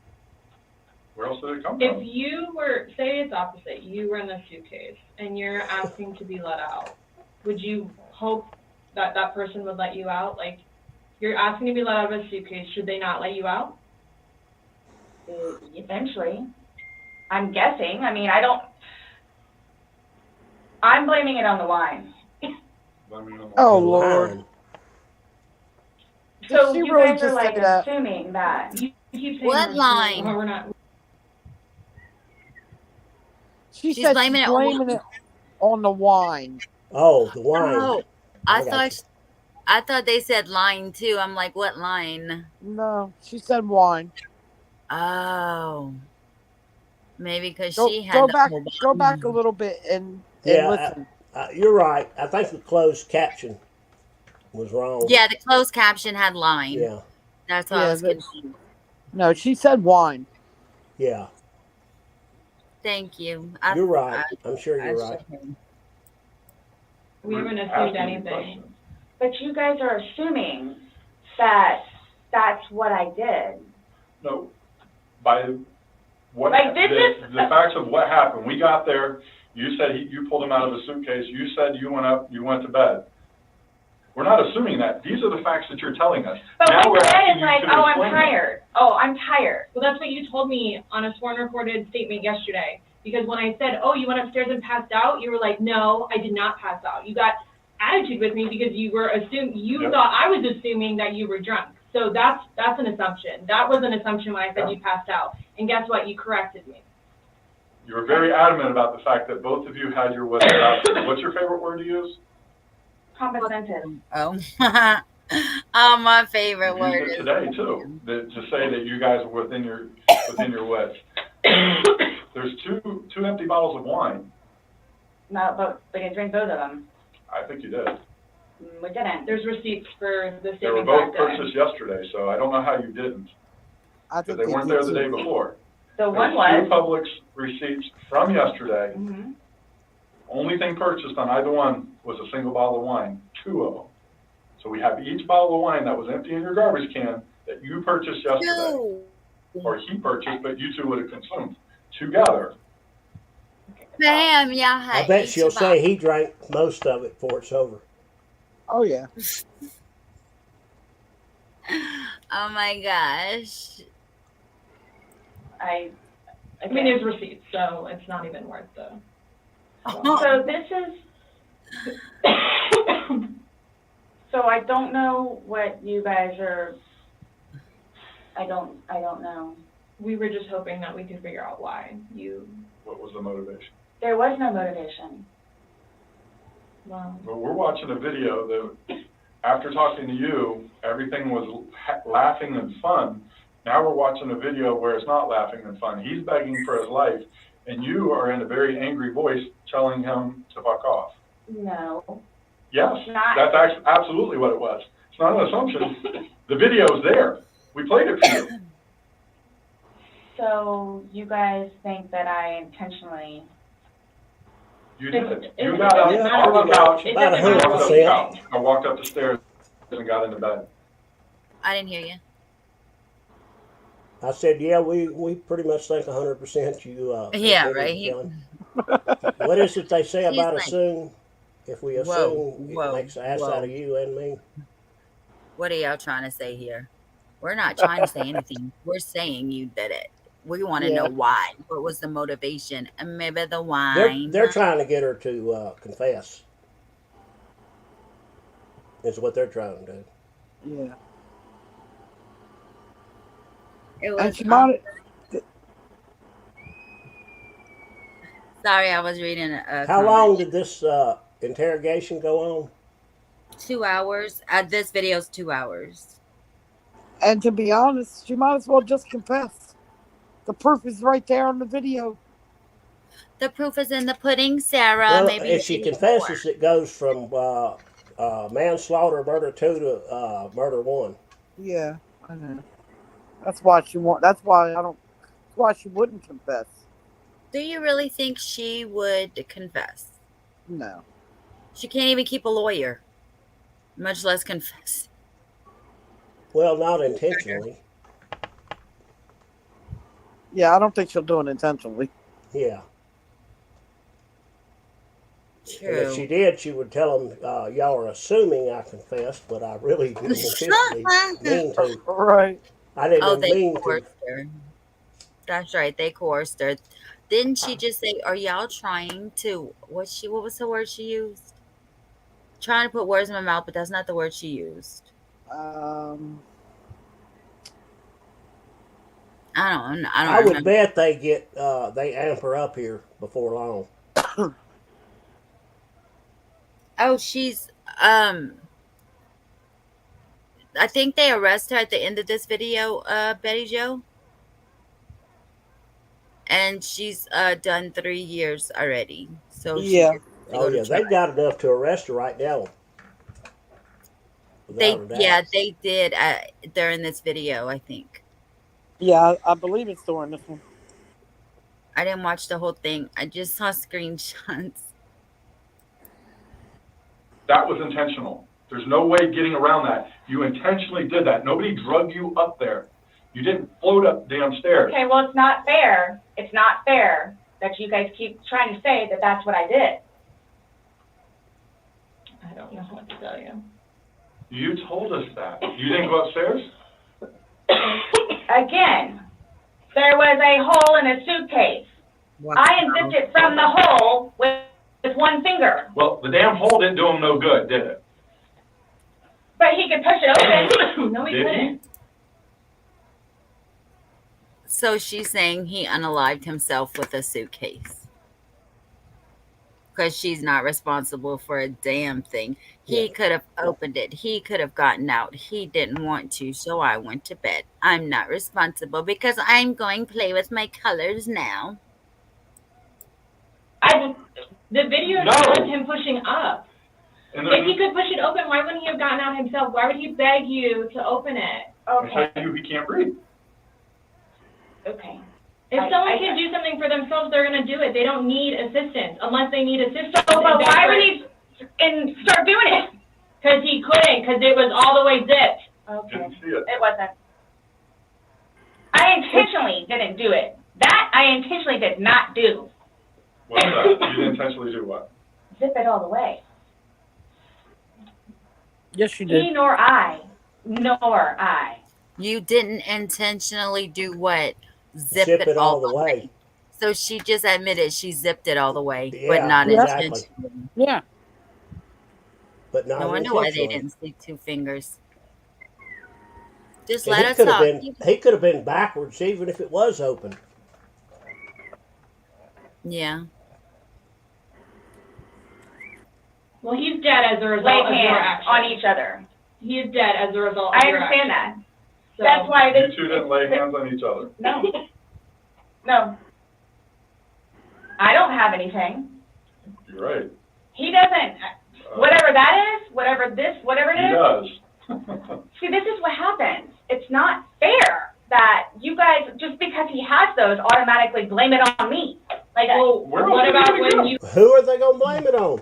Where else did it come If from? you were, say it's opposite, you were in the suitcase and you're asking to be let out, would you hope that that person would let you out? Like, you're asking to be let out of a suitcase, should they not let you out? Eventually. I'm guessing. I mean, I'm blaming it on the wine. Oh The Lord. line. So Did she you really guys are just like say that? assuming that. You keep saying What we're line? we're not. She She's said blaming she's it on blaming it on the wine. Oh, the wine. Oh, I got you. I thought they said line too. I'm like, what line? No, she said wine. Oh, maybe because Go she had go the back whole go back a little bit and Yeah, listen. you're right. I think the closed caption was wrong. Yeah, the closed caption had line. Yeah, That's why I Yeah, was confused. no, she said wine. yeah. Thank you. You're right. I'm sure you're right. We haven't assumed Asking anything. questions. But you guys are assuming that that's what I did. No, by what, Like, this is- the facts of what happened. We got there, you said you pulled him out of the suitcase, you said you went up, you went to bed. We're not assuming that. These are the facts that you're telling us. But Now what we're you said asking is you like, to oh, I'm explain them. tired. Oh, I'm tired. Well, that's what you told me on a sworn recorded statement yesterday. Because when I said, oh, you went upstairs and passed out, you were like, no, I did not pass out. You got attitude with me because you were you Yep. thought I was assuming that you were drunk. So that's an assumption. That was an assumption when I said Yeah. you passed out. And guess what? You corrected me. You were very adamant about the fact that both of you had your wits about you. What's your favorite word to use? Competent. Oh, oh, my favorite You word used it is today too, to say that you guys were within your wits. There's two empty bottles of wine. No, but we didn't drink both of them. I think you did. We didn't. There's receipts for the They were same both exact day. purchased yesterday, so I don't know how you didn't, I because think they weren't did there the day too. before. So one There's two was. Publix receipts from yesterday. Mhm. Only thing purchased on either one was a single bottle of wine, 2 of them. So we have each bottle of wine that was empty in your garbage can that you purchased yesterday, two. or he purchased, but you two would have consumed together. Bam, y'all had I bet each she'll of say us. he drank most of it before it's over. Oh yeah. Oh my gosh. I mean, there's receipts, so it's not even worth the. So this is, so I don't know what you guys are, I don't know. We were just hoping that we could figure out why you. What was the motivation? There was no motivation. Well, Well, we're watching a video that, after talking to you, everything was laughing and fun. Now we're watching a video where it's not laughing and fun. He's begging for his life, and you are in a very angry voice telling him to fuck off. No. Yes, Not. that's absolutely what it was. It's not an assumption. The video's there. We played it for you. So you guys think that I intentionally? You did. It You got up Yeah, on the couch. about I walked up the 100%. couch. I walked up the stairs and got into bed. I didn't hear you. I said, yeah, we pretty much think 100% you. Yeah, intended right. killing. What is it they say He's about like, assume? If we whoa, assume, whoa, it makes an ass out of you and me. What are y'all trying to say here? We're not trying to say anything. We're saying you did it. We want to know why. What was the motivation? And maybe the wine. They're trying to get her to confess. Is what they're trying to do. Yeah. It And was, she might. sorry, I was reading a How long did this interrogation go on? 2 hours. This video's 2 hours. And to be honest, she might as well just confess. The proof is right there on the video. The proof is in the pudding, Sarah. Well, Maybe if she confesses, it goes from manslaughter, murder 2 to murder 1. Yeah, I know. That's why she won't. That's why I don't. That's why she wouldn't confess. Do you really think she would confess? No. She can't even keep a lawyer, much less confess. Well, not intentionally. Yeah, I don't think she'll do it intentionally. Yeah. True. And if she did, she would tell them, y'all are assuming I confessed, but I really didn't intentionally mean to. Right. I didn't they mean coerced to. her. That's right. They coerced her. Didn't she just say, are y'all trying to, what was the word she used? Trying to put words in my mouth, but that's not the word she used. I would bet they get, they amp her up here before long. Oh, she's, I think they arrest her at the end of this video, Betty Jo. And she's done 3 years already. So yeah. Oh yeah, they've got enough to arrest her right now. They did during this video, I think. Yeah, I believe it's during this one. I didn't watch the whole thing. I just saw screenshots. That was intentional. There's no way getting around that. You intentionally did that. Nobody drug you up there. You didn't float up damn stairs. Okay, well, it's not fair. It's not fair that you guys keep trying to say that that's what I did. I don't know what to tell you. You told us that. You didn't go upstairs? Again, there was a hole in a suitcase. Wow. I unzipped it from the hole with one finger. Well, the damn hole didn't do him no good, did it? But he could push it open. No, he Did couldn't. he? So she's saying he unalived himself with a suitcase. Because she's not responsible for a damn thing. He could have opened it. He could have gotten out. He didn't want to, so I went to bed. I'm not responsible because I'm going to play with my colors now. The video shows him pushing up. If he could push it open, why wouldn't he have gotten out himself? Why would he beg you to open it? Okay. I tell you, he can't breathe. Okay. If someone can do something for themselves, they're going to do it. They don't need assistance unless they need assistance. So, but why would he start doing it? Because he couldn't, because it was all the way zipped. Okay. Didn't see it. It wasn't. I intentionally didn't do it. That I intentionally did not do. What's that? You didn't intentionally do what? Zip it all the way. Yes, you did. He nor I. You didn't intentionally do what? Zip Zip it it all all the the way. way. So she just admitted she zipped it all the way, but Yeah, not exactly. intentionally. Yeah. But No not wonder why they intentionally. didn't see two fingers. Just And let her talk. he could have been backwards even if it was open. Yeah. Well, he's dead as a result Lay of your hands action. on each other. He is dead as a result of I your understand action. that. So, That's why You this. two didn't lay hands on each other. No. No. I don't have anything. You're right. He doesn't. Whatever that is, whatever it He is. does. See, this is what happens. It's not fair that you guys, just because he has those, automatically blame it on me. Like, well, what about when you? Who are they gonna blame it on?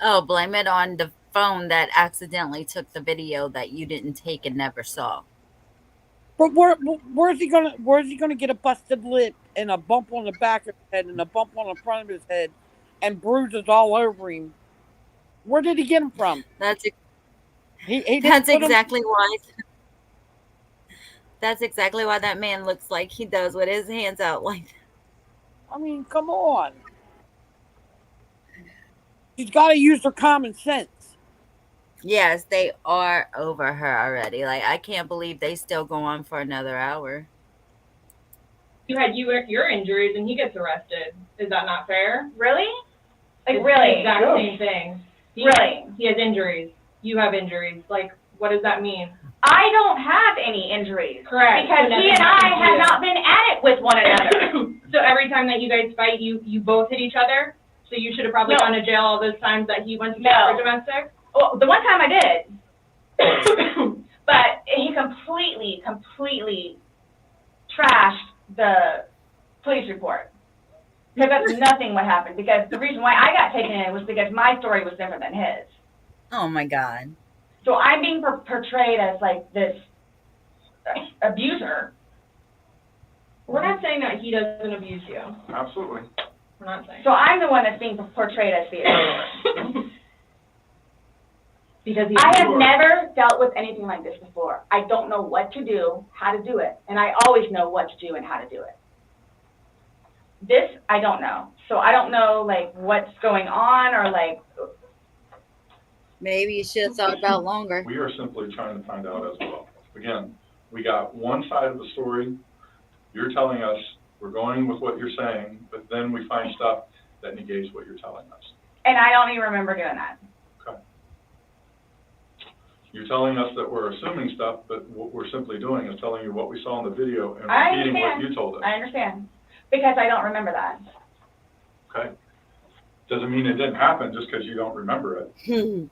Oh, blame it on the phone that accidentally took the video that you didn't take and never saw. But where's he gonna get a busted lip and a bump on the back of his head and a bump on the front of his head and bruises all over him? Where did he get them from? That's He didn't that's put 'em- exactly why. That's exactly why that man looks like he does with his hands out like that. I mean, come on. She's got to use her common sense. Yes, they are over her already. Like, I can't believe they still go on for another hour. You had your injuries and he gets arrested. Is that not fair? really? Like, It's really? the exact same thing. Really? He has injuries. You have injuries. Like, what does that mean? I don't have any injuries. Correct. Because So he nothing and I happened to have you. not been at it with one another. So every time that you guys fight, you both hit each other? So you should have probably No. gone to jail all those times that he went to No. jail for domestic? Well, the one time I did. But he completely trashed the police report. Because that's nothing what happened. Because the reason why I got taken in was because my story was different than his. Oh my God. So I'm being portrayed as like this abuser. We're not saying that he doesn't abuse you. Absolutely. We're not saying. So I'm the one that's being portrayed as the abuser. Because he's I have yours. never dealt with anything like this before. I don't know what to do, how to do it, and I always know what to do and how to do it. This, I don't know. So I don't know, like, what's going on or, like, Maybe you should have thought about longer. We are simply trying to find out as well. Again, we got one side of the story. You're telling us, we're going with what you're saying, but then we find stuff that negates what you're telling us. and I don't even remember doing that. Okay. You're telling us that we're assuming stuff, but what we're simply doing is telling you what we saw in the video and I repeating what understand. you told us. I understand. Because I don't remember that. Okay? Doesn't mean it didn't happen just because you don't remember it.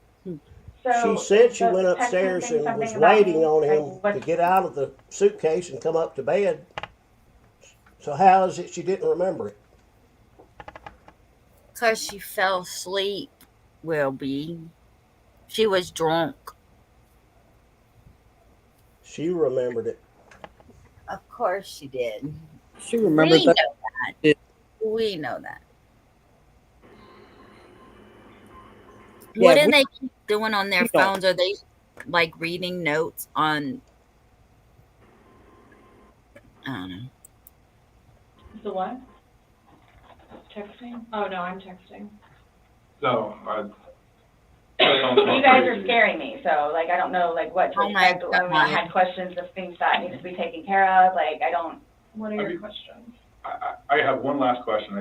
So She said she the went text upstairs messaging and something was about waiting me, on like, him what- to get out of the suitcase and come up to bed. So how is it she didn't remember it? Because she fell asleep, will be. She was drunk. She remembered it. Of course she did. She remembers We that. know Yeah. that. We know that. Yeah, What do we- they keep doing on their we don't. phones? Are they like reading notes on? I don't know. The what? Texting? Oh, no, I'm texting. No, You guys are scaring me, so, like, I don't know, like, what to Oh my expect. I mean, I had questions of things that need to be taken care of, like, I don't. What are I your mean- questions? I have one last question.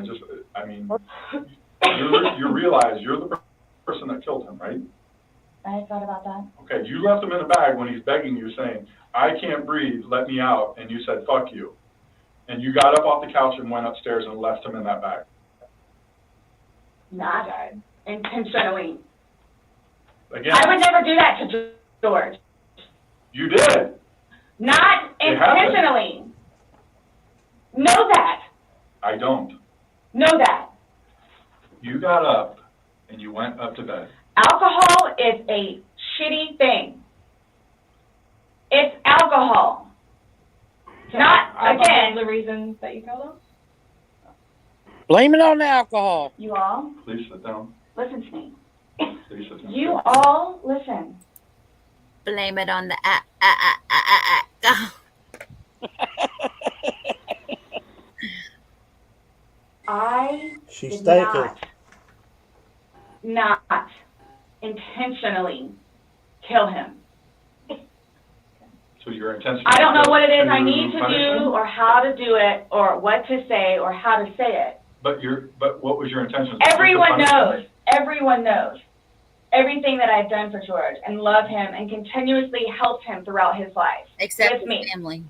You realize you're the person that killed him, right? I thought about that. Okay, you left him in a bag when he's begging you, saying, I can't breathe, let me out, and you said, fuck you. And you got up off the couch and went upstairs and left him in that bag. Not intentionally. Again, I would never do that to George. you did. Not It happened. intentionally. Know that. I don't. Know that. You got up and you went up to bed. Alcohol is a shitty thing. It's alcohol. Not, again, The reason that you killed him? Blame it on the alcohol. you all, Please sit down. listen to me. Please sit down. You all, listen. Blame it on the I She's did thinking. not intentionally kill him. So your intention. I don't know what it is I to need to punish him? do, or how to do it, or what to say, or how to say it. But what was your intention? Everyone To punish knows. him? Everyone knows everything that I've done for George and love him and continuously helped him throughout his life. Except with his me. family.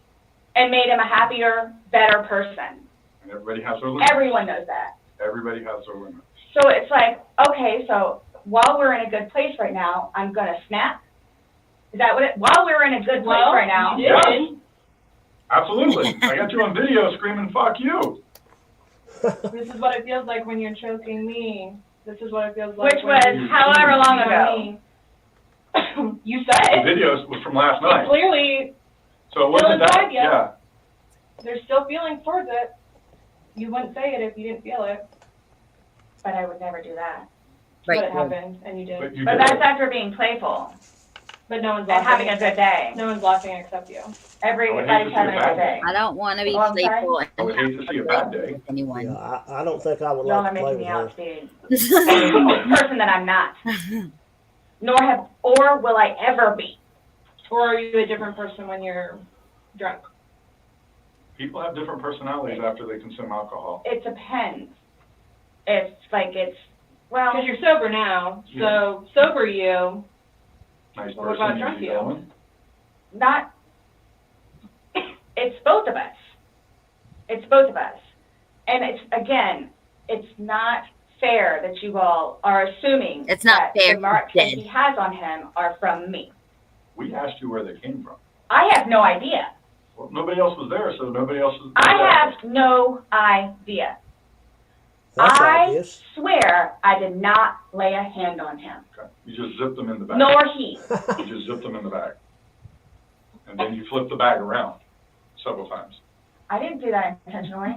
And made him a happier, better person. And everybody has their limits. Everyone knows that. Everybody has their limits. So it's like, okay, so while we're in a good place right now, I'm gonna snap. Is that what it? While we're in a good place right now. You did. Absolutely. I got you on video screaming, "Fuck you." This is what it feels like when you're choking me. This is what it feels like. Which was however long ago. You The said. video was from last night. Clearly, So it wasn't inside that, yet. yeah. there's still feelings towards it. You wouldn't say it if you didn't feel it. But I would never do that. But Right. it happened, and you did. But you But did. that's after being playful But no one's and laughing. having a good day. No one's laughing except you. Everybody's having a good day. I don't want to be Oh, I'm sorry? playful I would hate to see a bad day. with anyone. Yeah, I don't think I would Y'all like are to play making with me her. out, dude. Person that I'm not. Or will I ever be. Or are you a different person when you're drunk? People have different personalities after they consume alcohol. It depends. Well, Because you're sober now, so sober you. Nice Well, what about person, drunk easy you? going. not, it's both of us. It's both of us. And it's not fair that you all are assuming It's not that fair, the marks that dead. he has on him are from me. We asked you where they came from. I have no idea. Well, nobody else was there, so nobody else was I there. have no idea. That's I obvious. swear I did not lay a hand on him, Okay. You just zipped them in the back. nor he. You just zipped them in the bag. And then you flipped the bag around several times. I didn't do that intentionally.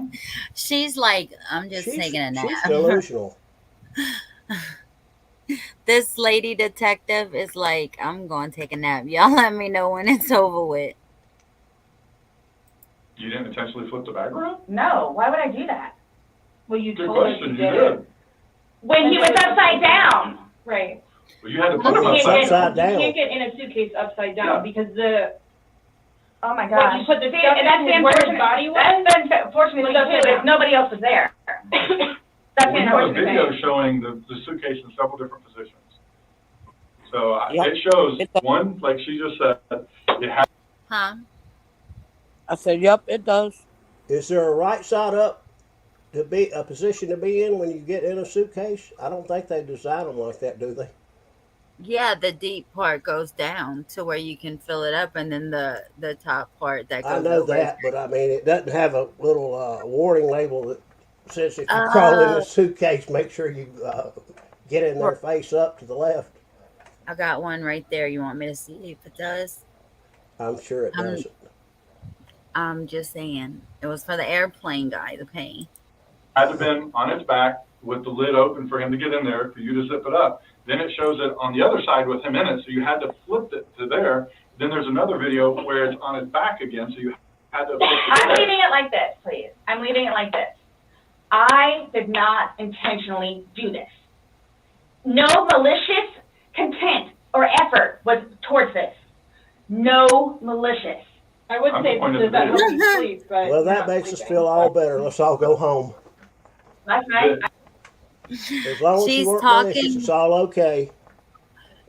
She's like, I'm just taking a nap. She's delusional. This lady detective is like, I'm going to take a nap. Y'all let me know when it's over with. You didn't intentionally flip the bag around? No, why would I do that? Well, you Good told us question, you you did did. it. When he was upside down. Right. Well, you had to put them Well, upside it's down. upside down. You can't get in a suitcase upside down Yeah. because the Oh my what gosh. you put the See, stuff and that's in the is where his unfortunate. body was. That's the unfortunate thing Was upside too, is down. nobody else was there. That's the We have a unfortunate video thing. showing the suitcase in several different positions. So Yep. it shows, It does. one, like she just said, it has Huh? I said, yep, it does. Is there a right side up to be a position to be in when you get in a suitcase? I don't think they design them like that, do they? Yeah, the deep part goes down to where you can fill it up, and then the top part that goes I know over. that, but I mean, it doesn't have a little warning label that says if you crawl in a suitcase, make sure you get in there face up to the left. I got one right there. You want me to see if it does? I'm sure it doesn't. I'm just saying. It was for the airplane guy to pay. had been on its back with the lid open for him to get in there, for you to zip it up. Then it shows it on the other side with him in it, so you had to flip it to there. Then there's another video where it's on his back again, so you had to flip it I'm to there. leaving it like this, please. I'm leaving it like this. I did not intentionally do this. No malicious content or effort was towards this. No malicious. I would I'm say disappointed this does in the help you sleep, but Well, you're that not makes us sleeping. feel all better. Let's all go home. Last night, As long as She's you weren't talking- malicious, it's all okay.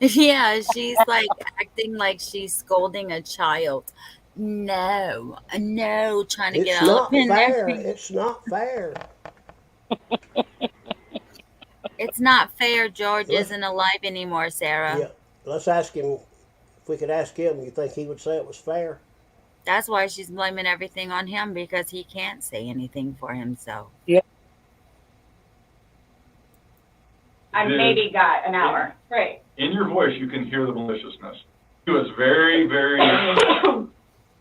Yeah, she's like acting like she's scolding a child. No, trying to It's get all not up in fair. there. It's not fair. It's not fair. George Let's- isn't alive anymore, Sarah. Yeah. Let's ask him. If we could ask him, you think he would say it was fair? That's why she's blaming everything on him, because he can't say anything for himself. I Dude. maybe got an hour. Right. In your voice, you can hear the maliciousness. He was very, very,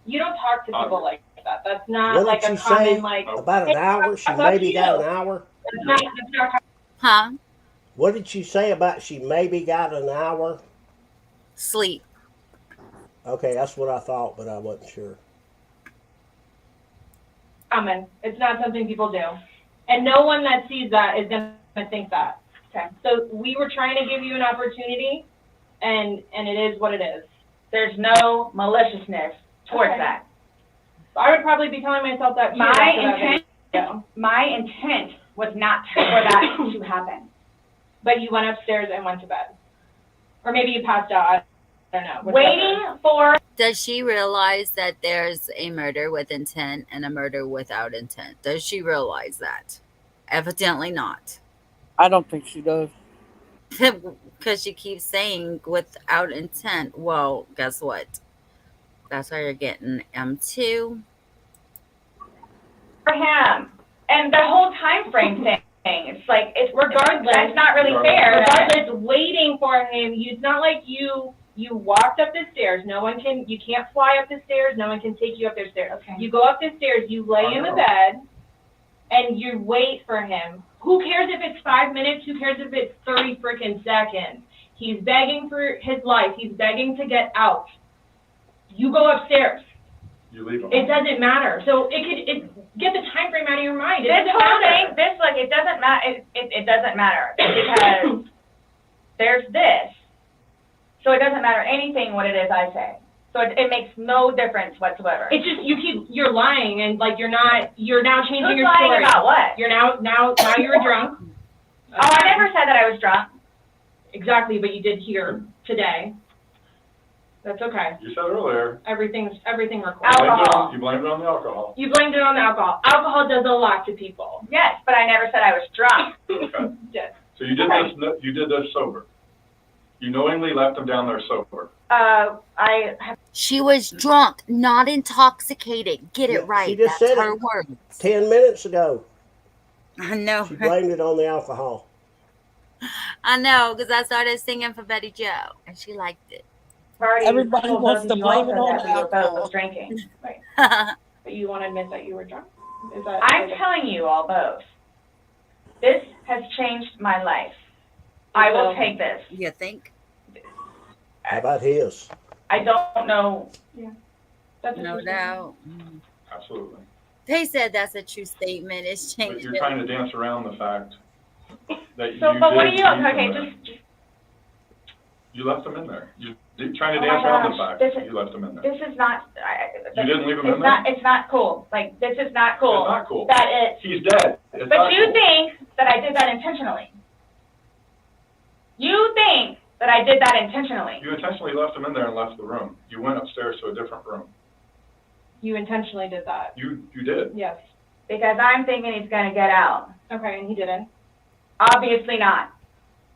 You don't talk to people like that. That's not What like did a she common, say? like, About an hour? She maybe got an hour? that's not Huh? What did she say about she maybe got an hour? Sleep. Okay, that's what I thought, but I wasn't sure. Common. It's not something people do. And no one that sees that is going to think that. Okay. So we were trying to give you an opportunity, and it is what it is. There's no maliciousness towards Okay. that. I would probably be telling myself that too. My after that intent, video. my intent was not for that to happen. But you went upstairs and went to bed. Or maybe you passed out. I don't know. Whichever. Waiting for Does she realize that there's a murder with intent and a murder without intent? Does she realize that? Evidently not. I don't think she does. Because she keeps saying without intent. Well, guess what? That's why you're getting M2. him. And the whole time frame thing, it's like, it's Regardless. that's not really fair. Regardless, waiting for him. It's not like you walked up the stairs. You can't fly up the stairs. No one can take you up the stairs. Okay. You go up the stairs, you lay in the bed, and you wait for him. Who cares if it's 5 minutes? Who cares if it's 30 freaking seconds? He's begging for his life. He's begging to get out. You go upstairs. You leave him. It doesn't matter. So get the time frame out of your mind. This whole thing, it doesn't matter. It doesn't matter because there's this. So it doesn't matter anything what it is I say. So it makes no difference whatsoever. It's just you're lying and like you're now changing Who's your lying story. about what? You're now you were drunk. Oh, I never said that I was drunk. Exactly, but you did here today. That's okay. You said earlier. Everything recorded. Alcohol. You blamed it on the alcohol. You blamed it on the alcohol. Alcohol does a lot to people. Yes, but I never said I was drunk. Okay. Yes. So you did this sober. You knowingly left him down there sober. She was drunk, not intoxicated. Get Yeah, it right. she just That's said her it. words. 10 minutes ago, I know. she blamed it on the alcohol. I know, because I started singing for Betty Joe, and she liked it. Everybody told wants both of to you blame also it on that the we were both alcohol. drinking. But you want to admit that you were drunk? Is that? I'm telling you all both. This has changed my life. I will take this. You think? How about his? I don't know. That's No interesting. doubt. Absolutely. They said that's a true statement. It's But changed. you're trying to dance around the fact that So, you but what are did you, leave him okay, there. just You left him in there. You're trying to Oh my dance around the gosh, fact this that is- you left him in there. this is not, You didn't leave him in it's there? not, it's not cool. Like, this is not cool. It's not cool. That it's, He's dead. It's but not you cool. think that I did that intentionally. You think that I did that intentionally. You intentionally left him in there and left the room. You went upstairs to a different room. You intentionally did that. You did. Yes. Because I'm thinking he's gonna get out. Okay, and he didn't. Obviously not.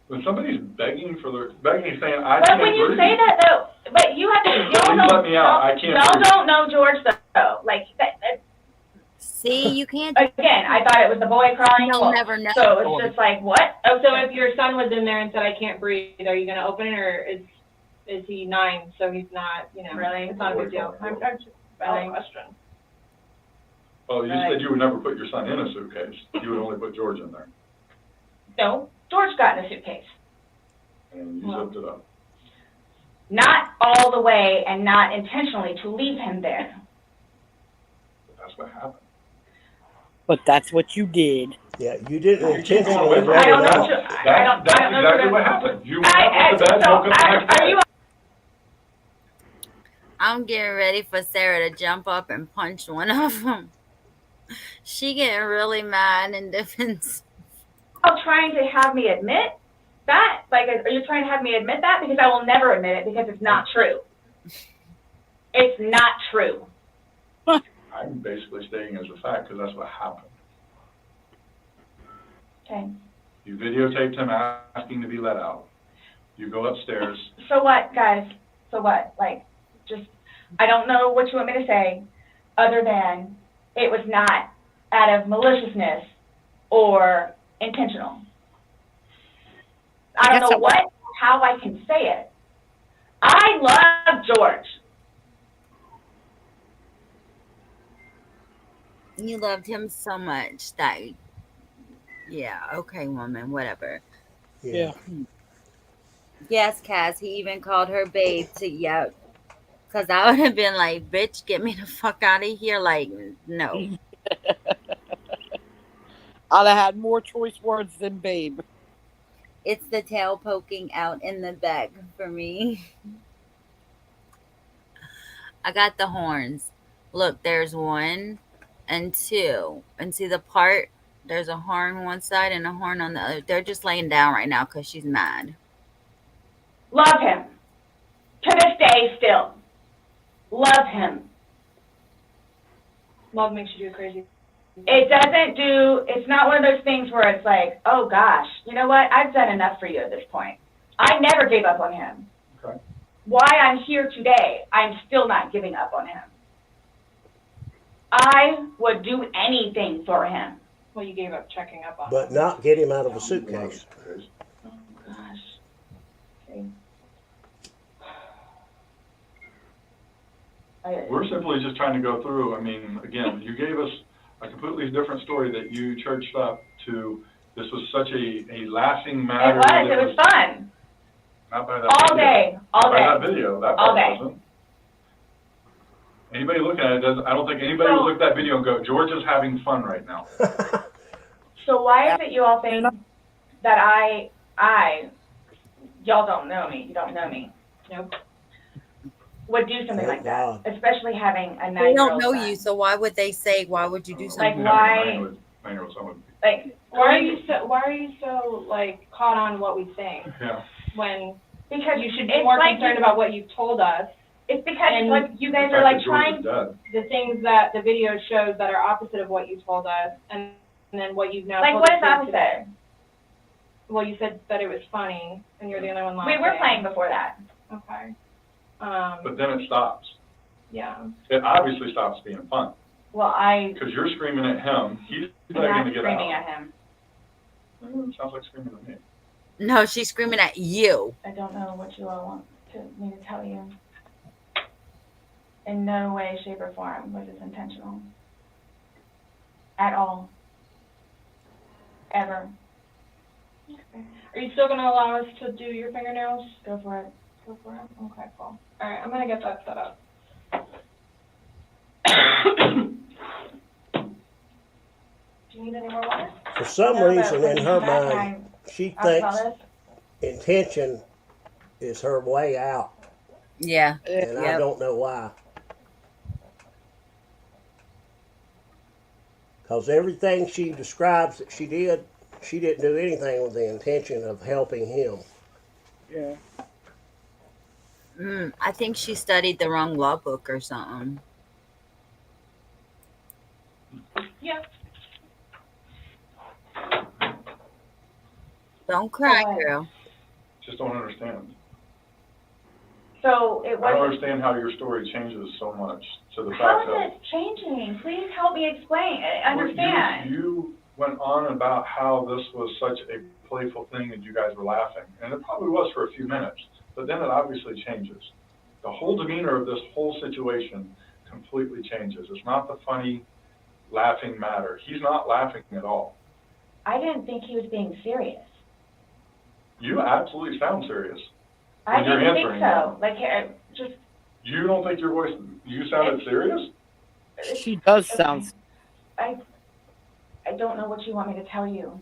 When somebody's begging, saying, I But can't when you breathe. say that though, but you have to, Please let me out. I can't y'all breathe. don't know George though. Like, See, you can't. again, I thought it was the boy crying. You'll never know. So it's just like, what? Oh, so if your son was in there and said, I can't breathe, are you going to open it, or is he 9, so he's not, Really? it's not a big deal? I'm just Really? a question. Oh, you Right. said you would never put your son in a suitcase. You would only put George in there. No, George got in a suitcase. And you Well. zipped it up. Not all the way and not intentionally to leave him there. But that's what happened. But that's what you did. Yeah, you didn't You keep going intentionally with let I don't it know. out. That's exactly what happened. You went up to bed, woke up the next Are day. you I'm getting ready for Sarah to jump up and punch one of them. She getting really mad and defensive. all trying to have me admit that? Like, are you trying to have me admit that? Because I will never admit it because it's not true. It's not true. I'm basically stating as a fact because that's what happened. Okay. You videotaped him asking to be let out. You go upstairs. So what, guys? So what? Like, just, I don't know what you want me to say other than it was not out of maliciousness or intentional. I don't know how I can say it. I love George. You loved him so much that, yeah, okay, woman, whatever. Yeah. Yes, Cass, he even called her babe to, yeah. Because I would have been like, bitch, get me the fuck out of here. Like, no. I'd have had more choice words than babe. It's the tail poking out in the back for me. I got the horns. Look, there's 1 and 2. And see the part? There's a horn one side and a horn on the other. They're just laying down right now because she's mad. Love him. To this day, still. Love him. Love makes you do crazy. It's not one of those things where it's like, oh gosh, you know what? I've done enough for you at this point. I never gave up on him. Okay. Why I'm here today, I'm still not giving up on him. I would do anything for him. Well, you gave up checking up on But him. not get him out of a suitcase. Oh gosh. Okay. We're simply just trying to go through, I mean, again, you gave us a completely different story that you churched up to, this was such a laughing matter. It was fun. Not by that All video. day, all Not by day. that video, that All part day. wasn't. Anybody looking at it doesn't, I don't think anybody would look at that video and go, George is having fun right now. So why is it you all think that y'all don't know me, you don't know me, Nope. would do something Thank like that, God. especially having a 9-year-old They don't know son. you, so why would they say, why would you do something? Like, why? Nine-year-old son would be. Like, Why are you so like caught on what we think Yeah. when because you should be it's more like concerned about what you've told us? It's because and like you guys The are fact like that George trying. is dead. The things that the video shows that are opposite of what you told us, and then what you've now Like, told what us is here opposite? today. Well, you said that it was funny, and you're the only one laughing. We were playing before that. Okay. But then it stops. Yeah. It obviously stops being fun, Well, because you're screaming at him, he's I'm begging not to get screaming out. at him. Sounds like screaming at me. No, she's screaming at you. I don't know what you all want me to tell you. In no way, shape, or form was this intentional. At all. Ever. Are you still gonna allow us to do your fingernails? Go for it. Go for it. Okay, cool. All right, I'm gonna get that set up. Do you need any more water? For some No, reason but in when her you come back, mind, she I'll tell thinks this. intention is her way out, Yeah. and I Yep. don't know why. Because everything she describes that she did, she didn't do anything with the intention of helping him. Yeah. I think she studied the wrong law book or something. Yeah. Don't cry, What? girl. Just don't understand. So it I don't wasn't. understand how your story changes so much to the How fact is that. it changing? Please help me explain. Well, Understand. You went on about how this was such a playful thing and you guys were laughing, and it probably was for a few minutes, but then it obviously changes. The whole demeanor of this whole situation completely changes. It's not the funny, laughing matter. He's not laughing at all. I didn't think he was being serious. You absolutely sound serious. I When you're didn't think answering so. Like, just. You don't think your voice, you sounded serious? She does sound. I don't know what you want me to tell you.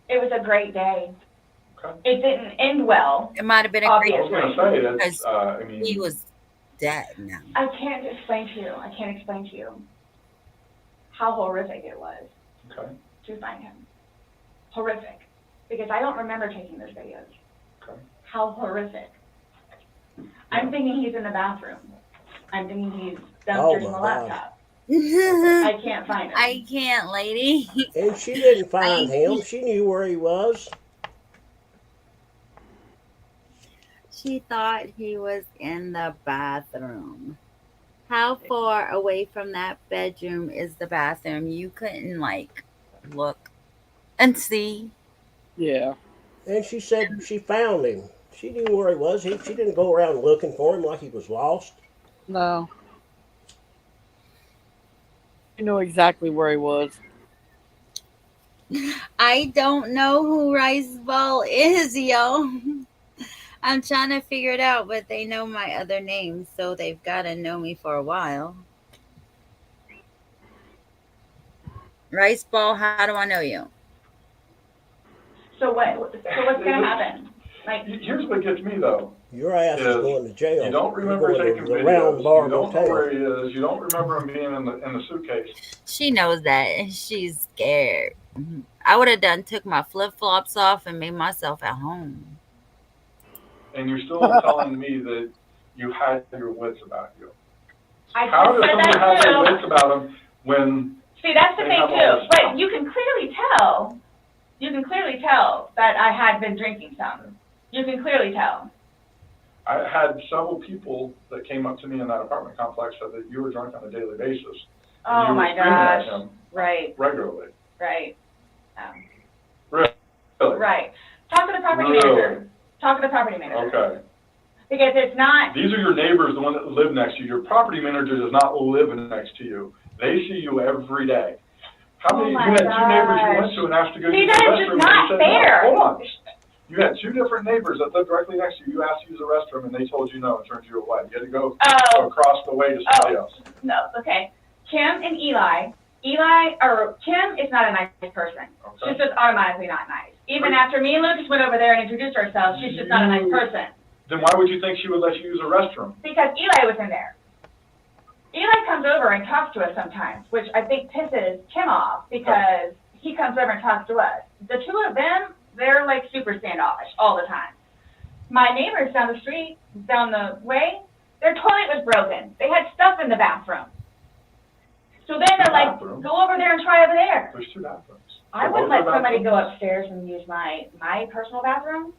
It was a great day. Okay. It didn't end well. It might have been a I great was gonna say, that's, because I mean. he was dead now. I can't explain to you. I can't explain to you how horrific it was Okay, to find him. Horrific. Because I don't remember taking those videos. okay. How horrific. I'm thinking he's in the bathroom. I'm thinking he's downstairs Oh, on the my God. laptop. I I can't find him. can't, lady. And she didn't find him. She knew where he was. She thought he was in the bathroom. How far away from that bedroom is the bathroom? You couldn't like look and see. Yeah. And she said she found him. She knew where he was. She didn't go around looking for him like he was lost. No. You know exactly where he was. I don't know who Rice Ball is, yo. I'm trying to figure it out, but they know my other name, so they've got to know me for a while. Rice Ball, how do I know you? So what's gonna happen? Like, Here's what gets me though. Your ass is going to jail. You don't You're remember going taking to the videos. Round Bar You don't know Motel. where he is. You don't remember him being in the suitcase. She knows that, and she's scared. I would have took my flip-flops off and made myself at home. And you're still telling me that you had your wits about you. I How just does said someone have that their too. wits about them when See, that's the they thing have all too, this but stuff? you can clearly tell that I had been drinking some. You can clearly tell. I had several people that came up to me in that apartment complex said that you were drunk on a daily basis. And Oh you were my screaming at gosh. him Right, regularly. right. Really? Right. Talk to the property Really? manager. Talk to the property manager. Okay. Because it's not, These are your neighbors, the one that live next to you. Your property manager does not live next to you. They see you every day. How many, Oh my you had two neighbors you went gosh. to and asked to go See, use the that is restroom just and not they said fair. no. Hold on. You had two different neighbors that lived directly next to you. You asked to use the restroom and they told you no and turned you away. You had to go across the way to somebody else. no, okay. Kim and Kim is not a nice person. Okay. She's just automatically not nice. Even after me and Lucas went over there and introduced ourselves, she's just not a nice person. Then why would you think she would let you use a restroom? Because Eli was in there. Eli comes over and talks to us sometimes, which I think pisses Kim off because he comes over and talks to us. The two of them, they're like super standoffish all the time. My neighbors down the street, down the way, their toilet was broken. They had stuff in the bathroom. So then they're like, go over there and try over there. There's two bathrooms. I wouldn't let somebody go upstairs and use my personal bathroom.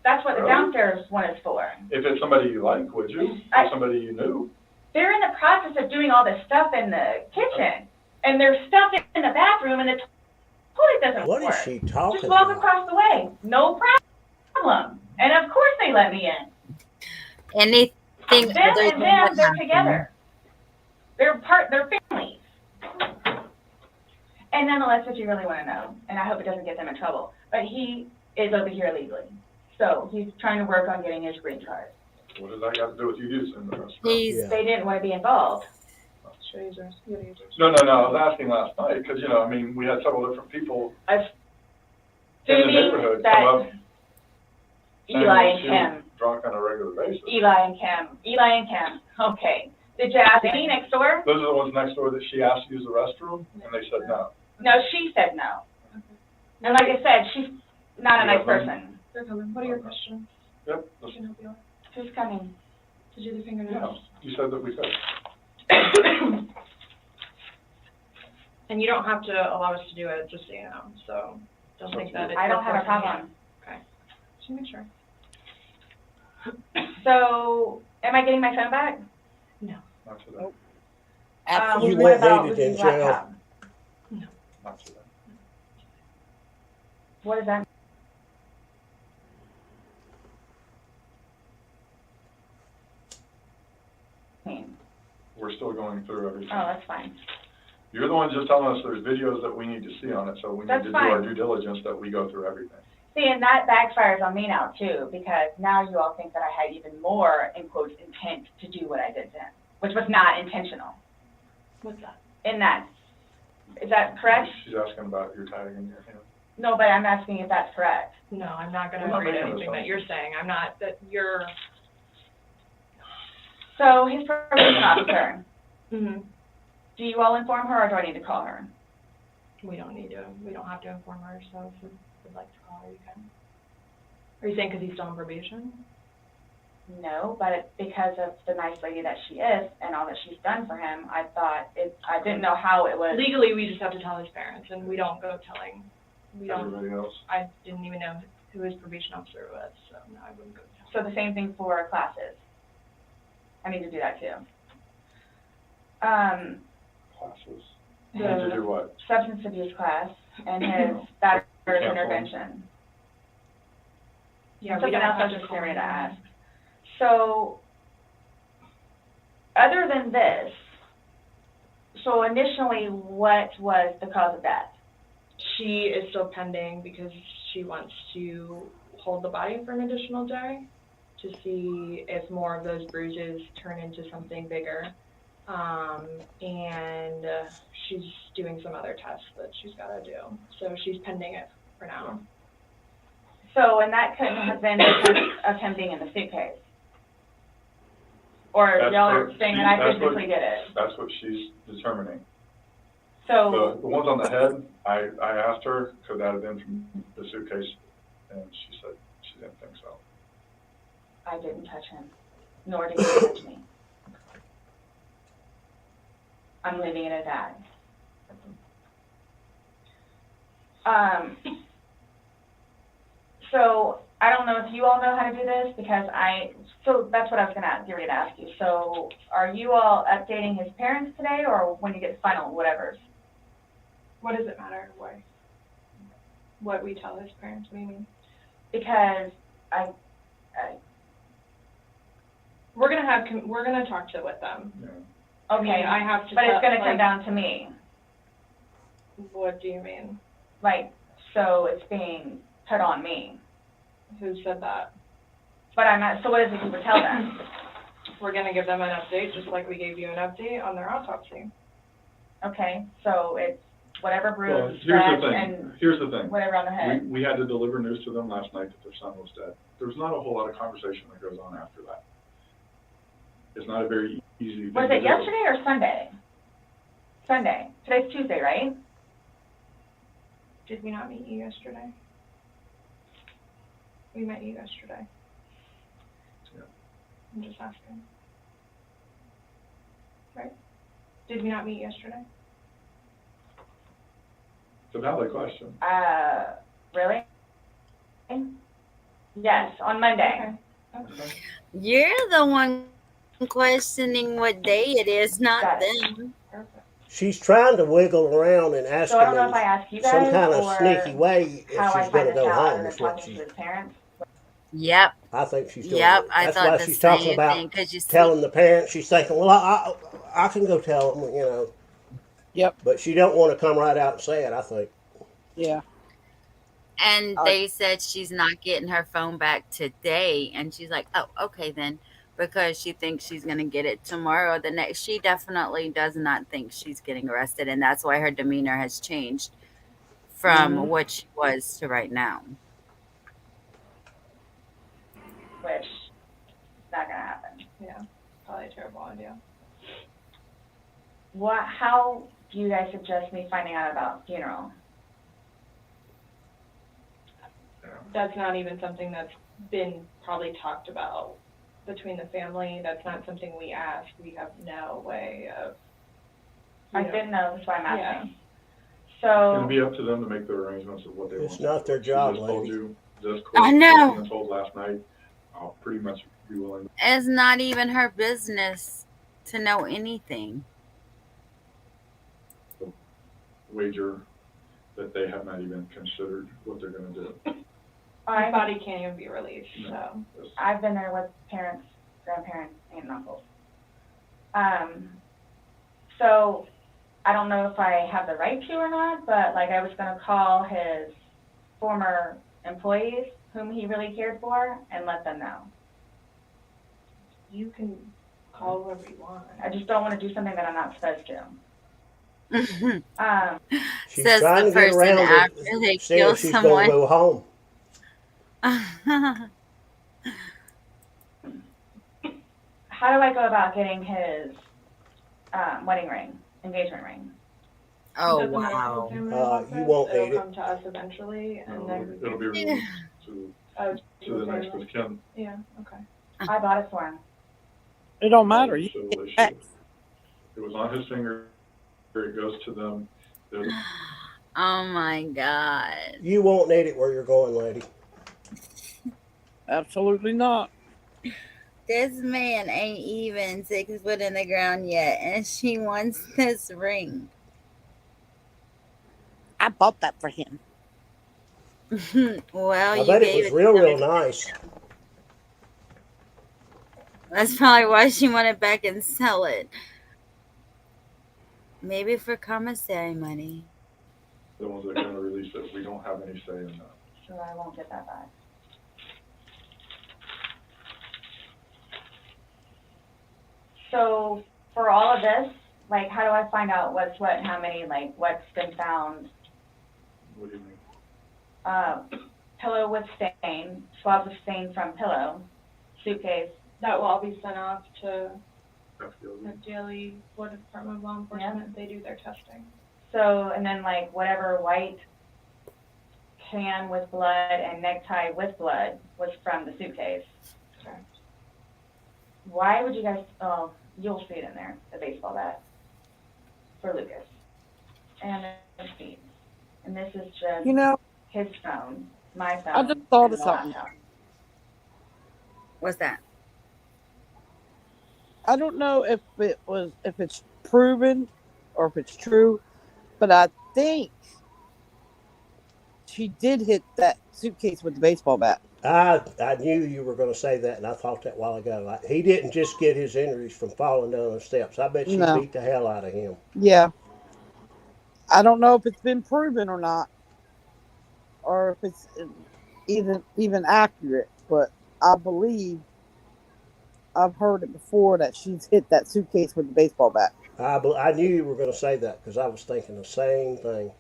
That's what the downstairs one is for. If it's somebody you like, would you? Or somebody you knew? They're in the process of doing all this stuff in the kitchen, and there's stuff in the bathroom, and the toilet doesn't work. What is she talking Just walk about? across the way. No problem. And of course they let me in. Anything Them other and than them, what they're happened. together. They're families. And nonetheless, what you really want to know, and I hope it doesn't get them in trouble, but he is over here illegally. So he's trying to work on getting his green card. What does that got to do with you using the restroom? They didn't want to be involved. No, I was asking last night because, I mean, we had several different people in the neighborhood come up saying Eli that and she was Kim. drunk on a regular basis. Eli and Kim. Okay. Did you ask any next door? Those are the ones next door that she asked to use the restroom, and they said no. No, she said no. And like I said, she's not a nice person. They're coming. What are your questions? Yep. I can help you out. Who's coming? To do the Yeah, fingernails. you said that we could. And you don't have to allow us to do it, just so you know, so don't think that it's. I don't have a problem. Okay. Just make sure. So, am I getting my phone back? Not today. You What won't about need it in Lucy's jail. laptop? Not today. What does that mean? We're still going through everything. Oh, that's fine. You're the one just telling us there's videos that we need to see on it, so we need That's to do our fine. due diligence that we go through everything. See, and that backfires on me now too, because now you all think that I had even more, in quotes, intent to do what I did then, which was not intentional. What's that? In that, is that correct? She's asking about your tag in your hand. No, but I'm asking if that's correct. No, I'm not gonna I'm not agree to making anything that assumptions. you're saying. I'm not, that you're. So his probation officer, Mm-hmm. do you all inform her, or do I need to call her? We don't have to inform her, so if you would like to call her, you can. Are you saying because he's still on probation? No, but because of the nice lady that she is and all that she's done for him, I didn't know how it was. Legally, we just have to tell his parents, and we don't go telling, Everybody else? I didn't even know who his probation officer was, so no, I wouldn't go tell. So the same thing for classes. I need to do that too. Classes. You need to do what? Substance abuse class and his battery Can't intervention. Yeah, we Something don't else I have was to just call getting ready to him. ask. So, other than this, so initially, what was the cause of death? She is still pending because she wants to hold the body for an additional day. to see if more of those bruises turn into something bigger. And she's doing some other tests that she's got to do. So she's pending it for now. So, and that couldn't have been because of him being in the suitcase? Or That's y'all are what saying she- that I that's what- physically did it? That's what she's determining. So, The ones on the head, I asked her, could that have been from the suitcase? And she said she didn't think so. I didn't touch him, nor did he touch me. I'm leaving it at that. So I don't know if you all know how to do this because so that's what I was gonna ask you. So are you all updating his parents today or when you get final whatever? What does it matter? Why? What we tell his parents? What do you mean? Because we're gonna talk with them. Yeah. okay, I have to. but it's gonna like, come down to me. What do you mean? Like, so it's being put on me. Who said that? But I'm not, so what is it you would tell them? We're gonna give them an update, just like we gave you an update on their autopsy. Okay, so it's whatever Well, bruise, here's scratch, the thing, and here's the thing. whatever on the head. We had to deliver news to them last night that their son was dead. There's not a whole lot of conversation that goes on after that. It's not a very easy thing to do. Was it yesterday or Sunday? Sunday. Today's Tuesday, right? Did we not meet you yesterday? We met you yesterday. Yeah. I'm just asking. Right? Did we not meet yesterday? It's a valid question. Really? Yes, on Monday. Okay. You're the one questioning what day it is, not Got it. them. Perfect. She's trying to wiggle around and ask So I don't know him if I ask you in some guys kind of or sneaky way if how I she's going find to this go out home. other than Is what talking to she's. his parents. Yep. I think she's doing Yep. it. I That's thought why the she's talking same about thing because you see, telling the parents. She's thinking, well, I can go tell them, you know. Yep. But she don't want to come right out and say it. I think. Yeah. and they said she's not getting her phone back today, and she's like, "Oh, okay then," because she thinks she's gonna get it tomorrow or the next. She definitely does not think she's getting arrested, and that's why her demeanor has changed from what she was to right now. Which is not gonna happen. Yeah. Probably a terrible idea. How do you guys suggest me finding out about funeral? That's not even something that's been probably talked about between the family. That's not something we asked. We have no way of. I didn't know, that's why I'm Yeah. asking. It's gonna So, be up to them to make their arrangements of what they want. It's to not do. their She job, just told lady. you this I know. Christine told last night, I'll pretty much be willing It's not even her business to know anything. to wager that they have not even considered what they're gonna do. His body can't even be released. So. It's- I've been there with parents, grandparents, and uncles. So I don't know if I have the right to or not, but like I was gonna call his former employees whom he really cared for and let them know. You can call whoever you want. I just don't wanna do something that I'm not supposed to. She's Says trying the to get person around after to they see kill if she's going someone. to go home. How do I go about getting his wedding ring, engagement ring? Oh, Doesn't matter wow. if the family You wants it, won't it'll need it. come to us eventually, and then It'll be released to to the next family. of kin. Yeah. Okay. I bought it for him. It don't matter. You Civil get issue. back. It was on his finger, it goes to them. They're the- Oh my God. You won't need it where you're going, lady. Absolutely not. This man ain't even 6 foot in the ground yet, and she wants this ring. I bought that for him. Well, I you bet it gave was it real, to real her. nice. That's probably why she wanted back and sell it. Maybe for commissary money. the ones that are gonna release it. We don't have any say in that. So I won't get that back. So for all of this, like, how do I find out what's what and how many, like, what's been found? What do you mean? Pillow with stain, swabs of stain from pillow, suitcase. That will all be sent off to That's the other the one. Daily Florida Department of Law Enforcement. They do their testing. So, and then like whatever white can with blood and necktie with blood was from the suitcase. Correct. Why would you guys, oh, you'll see it in there, the baseball bat for Lucas. And the feet. And this is just You know, his phone, my phone, I just thought and of the something. laptop. What's that? I don't know if it's proven or if it's true, but I think she did hit that suitcase with the baseball bat. I knew you were going to say that, and I thought that a while ago. Like, he didn't just get his injuries from falling down the steps. I bet she No. beat the hell out of him. Yeah. I don't know if it's been proven or not, or if it's even accurate, but I believe I've heard it before that she's hit that suitcase with the baseball bat. I knew you were going to say that because I was thinking the same thing.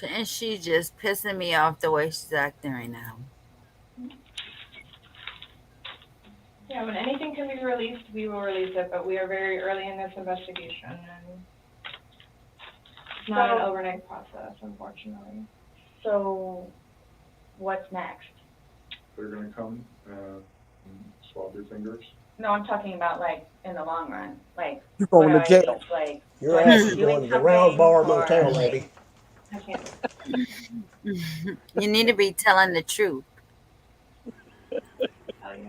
And she's just pissing me off the way she's acting right now. Yeah, when anything can be released, we will release it, but we are very early in this investigation, and it's not an overnight process, unfortunately. So what's next? They're gonna come and swab your fingers. No, I'm talking about like in the long run. Like, You're going what to do I jail. need, like, Your do I ass need is to be doing going to the Round something, Bar or- Motel, lady. I can't. You need to be telling the truth.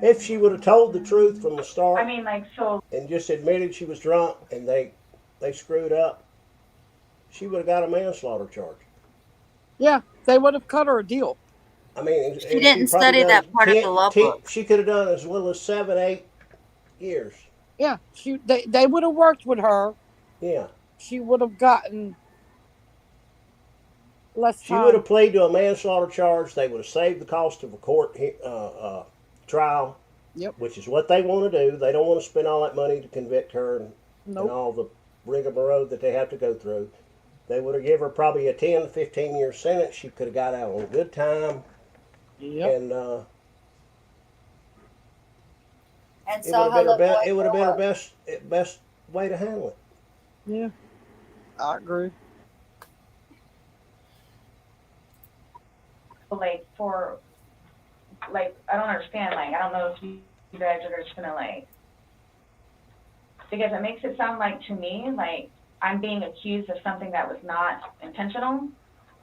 If she would have told the truth from the start I mean, like, so and just admitted she was drunk and they screwed up, she would have got a manslaughter charge. Yeah, they would have cut her a deal. I mean, She didn't study that part of the law book. She could have done as little as 7, 8 years. Yeah, they would have worked with her. Yeah. She would have gotten less She time. would have pleaded to a manslaughter charge. They would have saved the cost of a court trial. Yep. Which is what they want to do. They don't want to spend all that money to convict her and Nope. all the rigmarole that they have to go through. They would have given her probably a 10 to 15 year sentence. She could have got out on good time. Yep. And And it so would have been her it would have been her best way to handle it. Yeah, I agree. like for, like, I don't understand, like, I don't know if you guys are just gonna like, because it makes it sound like to me, like, I'm being accused of something that was not intentional.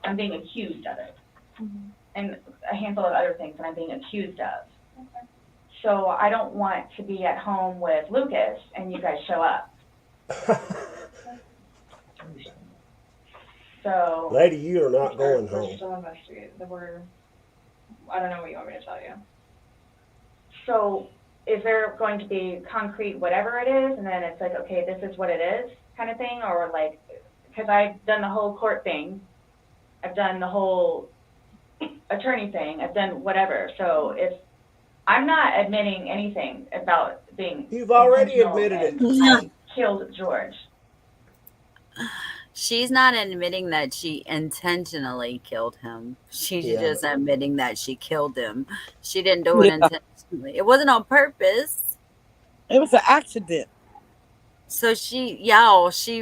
I'm being accused of it. Mhm. And a handful of other things that I'm being accused of. So I don't want to be at home with Lucas and you guys show up. So, Lady, you are not going We're home. still investigating. I don't know what you want me to tell you. so is there going to be concrete whatever it is, and then it's like, okay, this is what it is, kind of thing, or like, because I've done the whole court thing, I've done the whole attorney thing, I've done whatever. So if I'm not admitting anything about being You've already intentional admitted it. and I killed George. She's not admitting that she intentionally killed him. She's Yeah. just admitting that she killed him. She didn't do it intentionally. It wasn't on purpose. It was an accident. So she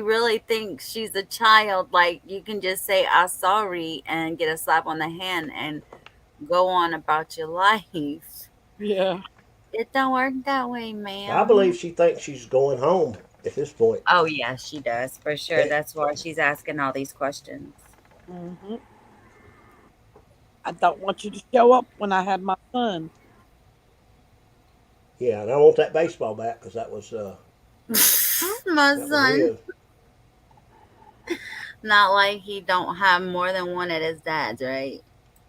really thinks she's a child. Like, you can just say, "I'm sorry," and get a slap on the hand and go on about your life. Yeah. It don't work that way, ma'am. I believe she thinks she's going home at this point. Oh, yeah, she does, for sure. Hey. That's why she's asking all these questions. Mm-hmm. I don't want you to show up when I had my son. Yeah, and I want that baseball bat because that was My that was son. his. Not like he don't have more than one at his dad's, right?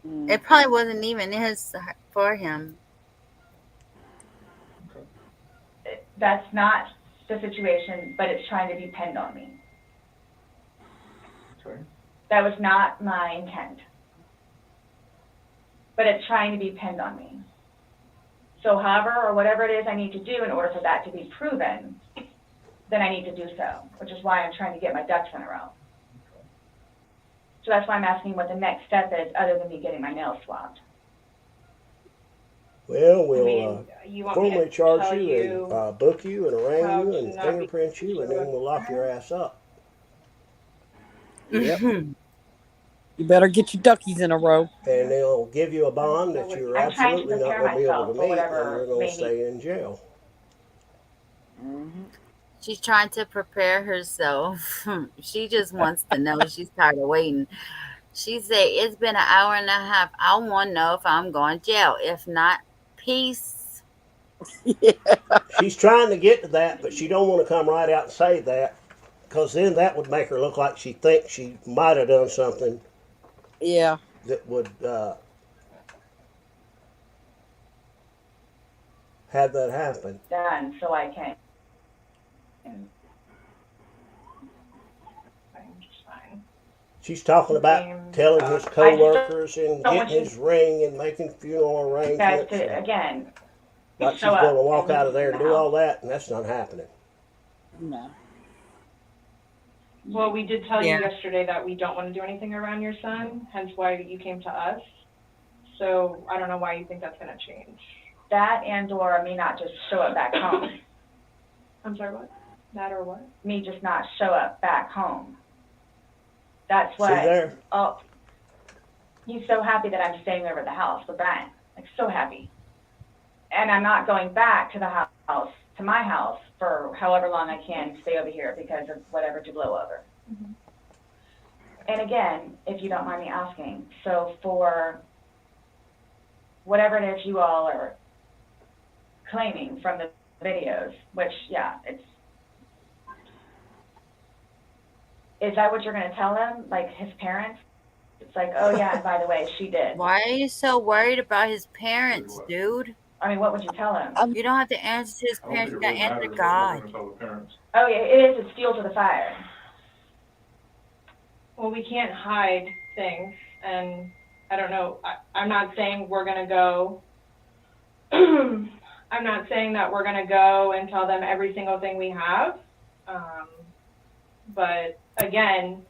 Mm. It probably wasn't even his for him. That's not the situation, but it's trying to depend on me. Okay. That was not my intent. but it's trying to be pinned on me. So however, or whatever it is I need to do in order for that to be proven, then I need to do so, which is why I'm trying to get my ducks in a row. So that's why I'm asking what the next step is, other than me getting my nails swabbed. Well, I we'll mean, you want me formally to charge tell you and book you and arraign how you to and not be fingerprint you, and then we'll lock your ass up. Yep. You better get your duckies in a row. And they'll give you a bond that you're I'm trying to absolutely not prepare going to be able myself to for meet, whatever and you're going may to stay in jail. She's trying to prepare herself. She just wants to know. She's tired of waiting. She said, it's been an hour and a half. I want to know if I'm going to jail. If not, peace. She's trying to get to that, but she don't want to come right out and say that, because then that would make her look like she thinks she might have done something Yeah. that would have that happen. Done, so I can. fine. She's talking about telling his co-workers and don't want getting you- his ring and making funeral You guys arrangements. to, again, Like she's show going to up walk and out of there and in the do all house. that, and that's not happening. No. Well, we did tell Yeah. you yesterday that we don't want to do anything around your son, hence why you came to us. So I don't know why you think that's going to change. That and or me not just show up back home. I'm sorry, what? That or what? Me just not show up back home. That's See what. there? Oh, he's so happy that I'm staying over at the house with Brian. Like, so happy. And I'm not going back to the house, to my house, for however long I can stay over here because of whatever to blow over. Mhm. And again, if you don't mind me asking, so for whatever it is you all are claiming from the videos, which, yeah, is that what you're going to tell them, like his parents? It's like, oh yeah, and by the way, she did. Why are you so worried about his parents, dude? I mean, what would you tell him? You don't have to answer his I don't parents. think You it got to really answer matters what we're God. going to tell the parents. Oh yeah, it is. It's fuel to the fire. Well, we can't hide things, and I don't know, I'm not saying we're going to go, I'm not saying that we're going to go and tell them every single thing we have, but again,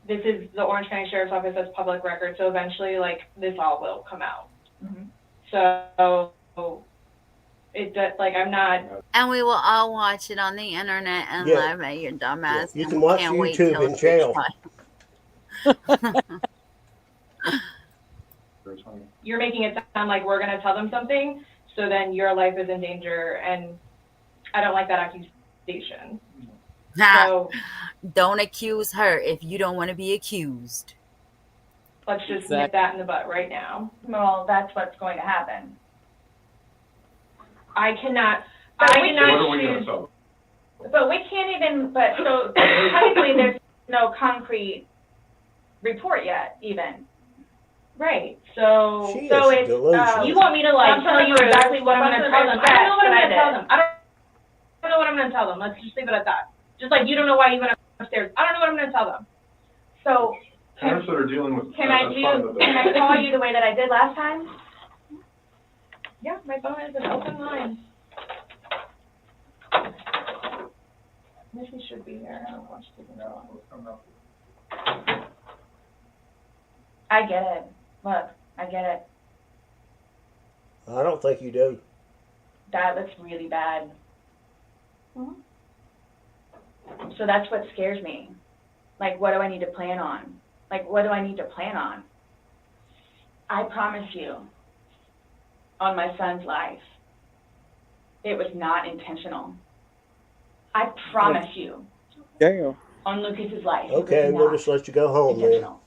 this is the Orange County Sheriff's Office as public record, so eventually, like, this all will come out. Mm-hmm. So, it does, like, I'm not, And we will all watch it on the internet and Yeah. laugh at your dumb Yeah, ass. you and can watch can't wait YouTube till in it's jail. Very funny. you're making it sound like we're gonna tell them something, so then your life is in danger, and I don't like that accusation. So, Don't accuse her if you don't want to be accused. let's just nip that in the butt right now. Well, that's what's going to happen. I cannot What are we going choose, to tell them? But we can't even. But so technically, there's no concrete report yet, even. right, so. She So is it's, delusional. You want me to like tell you exactly what I'm gonna tell them? I don't know what I'm gonna tell them. I don't know what I'm gonna tell them. Let's just leave it at that. Just like you don't know why you went upstairs. I don't know what I'm gonna tell them. So Parents that are dealing with. can I call you the way that I did last time? Yeah, my phone is an open line. Missy should be here. I don't watch the video. I get it. Look, I get it. I don't think you do. That looks really bad. Mhm. So that's what scares me. Like, what do I need to plan on? Like, what do I need to plan on? I promise you, on my son's life, it was not intentional. I promise you, Damn. on Lucas's life, Okay, it was we'll not just let you go home then. intentional.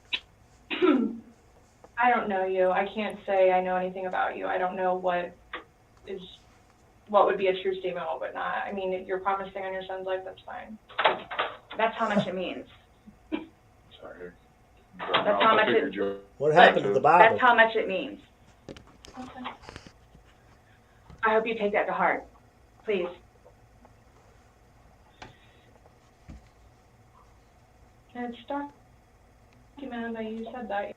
I don't know you. I can't say I know anything about you. I don't know what would be a true statement, what would not. I mean, if you're promising on your son's life, that's fine. That's how much it means. Sorry. That's how much it, What happened to the Bible? that's how much it means. Okay. I hope you take that to heart. Please. And it's documented that you said that.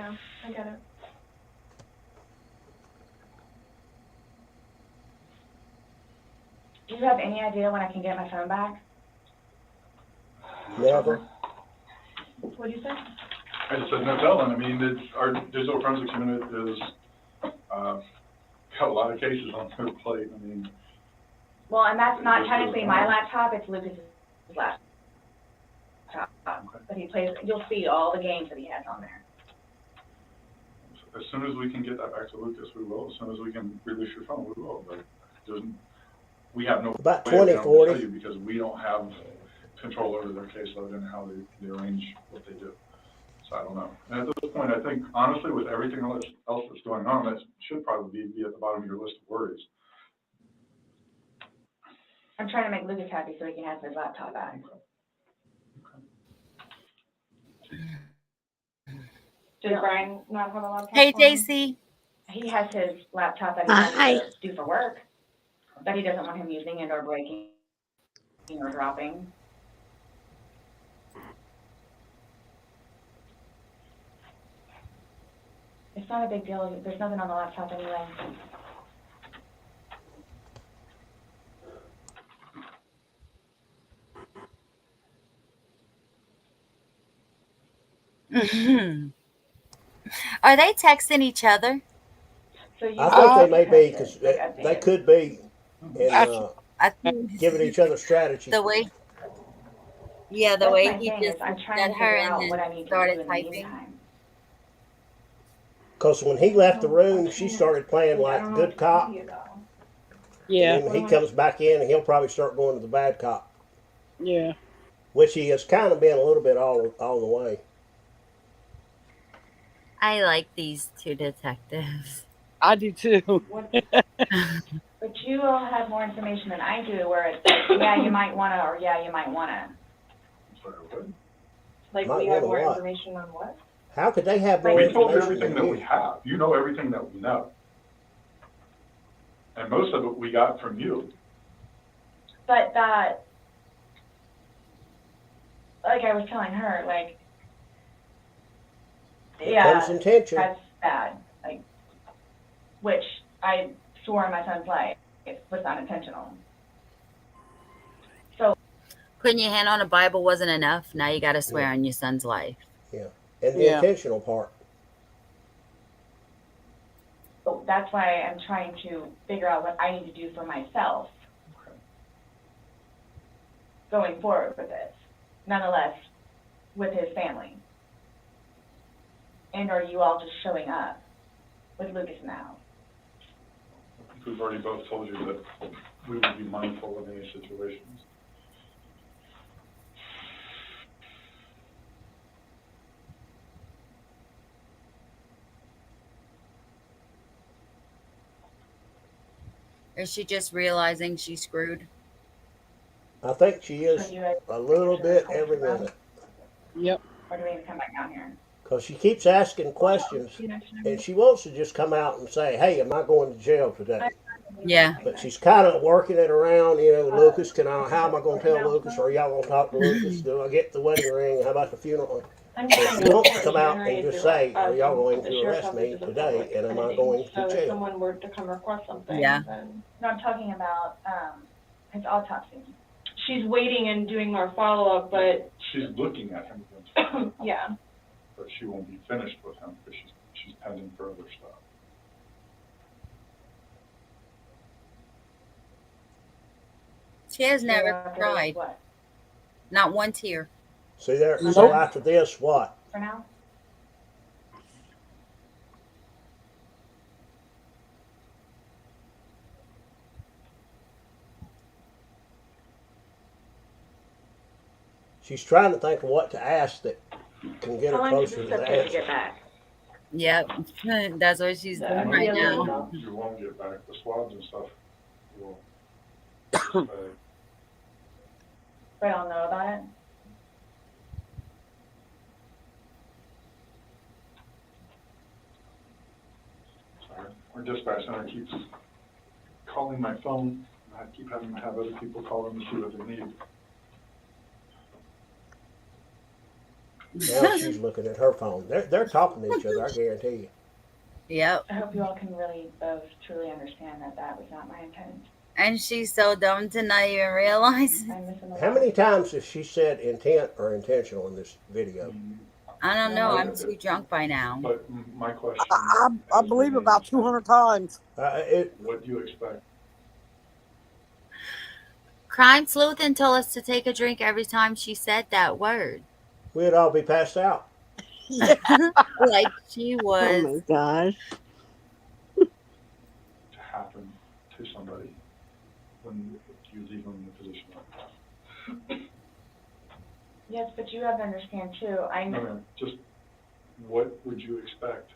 Yeah, I get it. Do you have any idea when I can get my phone back? Never. What'd you say? I just said no telling. I mean, our digital forensics unit is, got a lot of cases on their plate. I mean, Well, and that's not Just technically goes my on. laptop, it's Lucas's laptop. But he plays, you'll see all the games that he has on there. as soon as we can get that back to Lucas, we will. As soon as we can release your phone, we will. But we have no About way of being 20, able to 40. tell you because we don't have control over their caseload and how they arrange what they do. So I don't know. And at this point, I think, honestly, with everything else that's going on, that should probably be at the bottom of your list of worries. I'm trying to make Lucas happy so he can have his laptop back. Did Brian not have a laptop? Hey, for him? JC. He has his laptop that he Hi. has to do for work, but he doesn't want him using it or breaking or dropping. It's not a big deal. There's nothing on the laptop anyway. Are they texting each other? So you I think they may be, because because they could be, and Actually, I think giving each other strategy. the way, yeah, the That's way my he thing, just is I'm looked trying at to her figure and out what I then need to started do in the typing. meantime. Because when he left the room, she started playing I like don't know good what to cop. do, though. yeah, And then he comes back in and he'll probably start going to the bad cop, yeah. which he has kind of been a little bit all the way. I like these two detectives. I do too. But you all have more information than I do, where it's like, yeah, you might wanna, or yeah, you might wanna. Like, Might we have wanna more what? information on what? How could they have more We told you information everything than that we you? have. You know everything that we know. And most of it we got from you. But that, like I was telling her, like, Here yeah, comes intention. that's bad, like, which I swore in my son's life was not intentional. So, Putting your hand on a Bible wasn't enough. Now you got to swear on your son's life. Yeah. And the Yeah. intentional part. so that's why I'm trying to figure out what I need to do for myself going forward with this, nonetheless, with his family. And are you all just showing up with Lucas now? I think we've already both told you that we would be mindful of any situations. Is she just realizing she's screwed? I think she is So you guys a little should bit call every her, minute. Yep. or do we need to come back down here? Because she keeps asking questions, and she wants to just come out and say, hey, am I going to jail today? Yeah. But she's kind of working it around, Lucas, how am I going to tell Lucas? Or are y'all going to talk to Lucas? Do I get the wedding ring? How about the funeral? I'm So just she saying, wants to it's come out and generated just through say, are y'all going the to sheriff's arrest me office is a today? public And am I entity. going So to if jail? someone were to come request something, Yeah. then No, I'm talking about, his autopsy. she's waiting and doing more follow-up, but, She's looking at him, yeah. but she won't be finished with him because she's pending further stuff. She has So never after cried. what, Not one tear. See there? Nope. So after this, what? for now? She's trying to think of what to ask that can get How her long does closer this to the take to answer. get back? Yep. That's what she's The doing idea right of now. it. You won't get back the swabs and stuff. Will. But I'll know about it. Sorry. Our dispatch center keeps calling my phone. I keep having to have other people call them to see what they need. Now she's looking at her phone. They're talking to each other, I guarantee you. Yep. I hope you all can really both truly understand that that was not my intent. And she's so dumb to not even realize. I'm missing a How lot. many times has she said intent or intentional in this video? I don't know. I'm too drunk by now. But my question. I believe about 200 times. What do you expect? Crime Sleuth told us to take a drink every time she said that word. We'd all be passed out. Like she Oh was. my gosh. To happen to somebody when you leave them in a position like that? Yes, but you have to understand too, I know. No, just what would you expect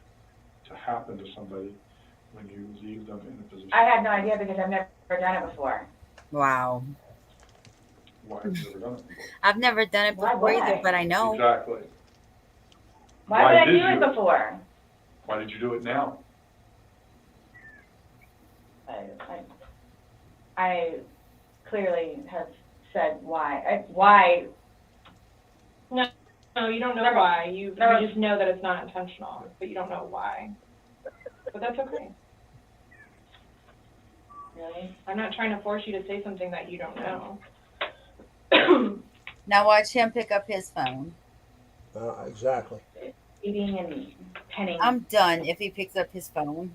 to happen to somebody when you leave them in a position? I had no idea because I've never done it before. Wow. Why have you never done it before? I've never done it Why before would either, I? but I know. Exactly. Why would I did do you? it before? Why did you do it now? I clearly have said why. Why? No, you don't know why. You just know that it's not intentional, but you don't know why. But that's okay. Really? I'm not trying to force you to say something that you don't know. Now watch him pick up his phone. Exactly. Eating and penning. I'm done if he picks up his phone.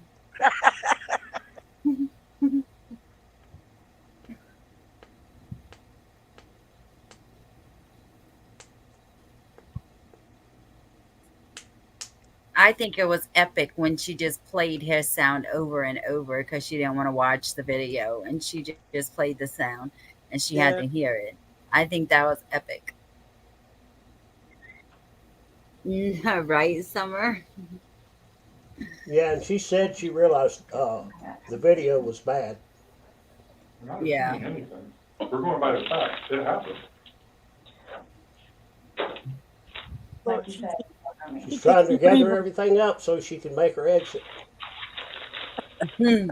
I think it was epic when she just played his sound over and over because she didn't want to watch the video and she just played the sound and she had to hear it. I think that was epic. Right, Summer? Yeah, and she said she realized the video was bad. We're not Yeah. assuming anything. We're going by the facts. It happened. Like you said. She's trying to gather everything up so she can make her exit. Well,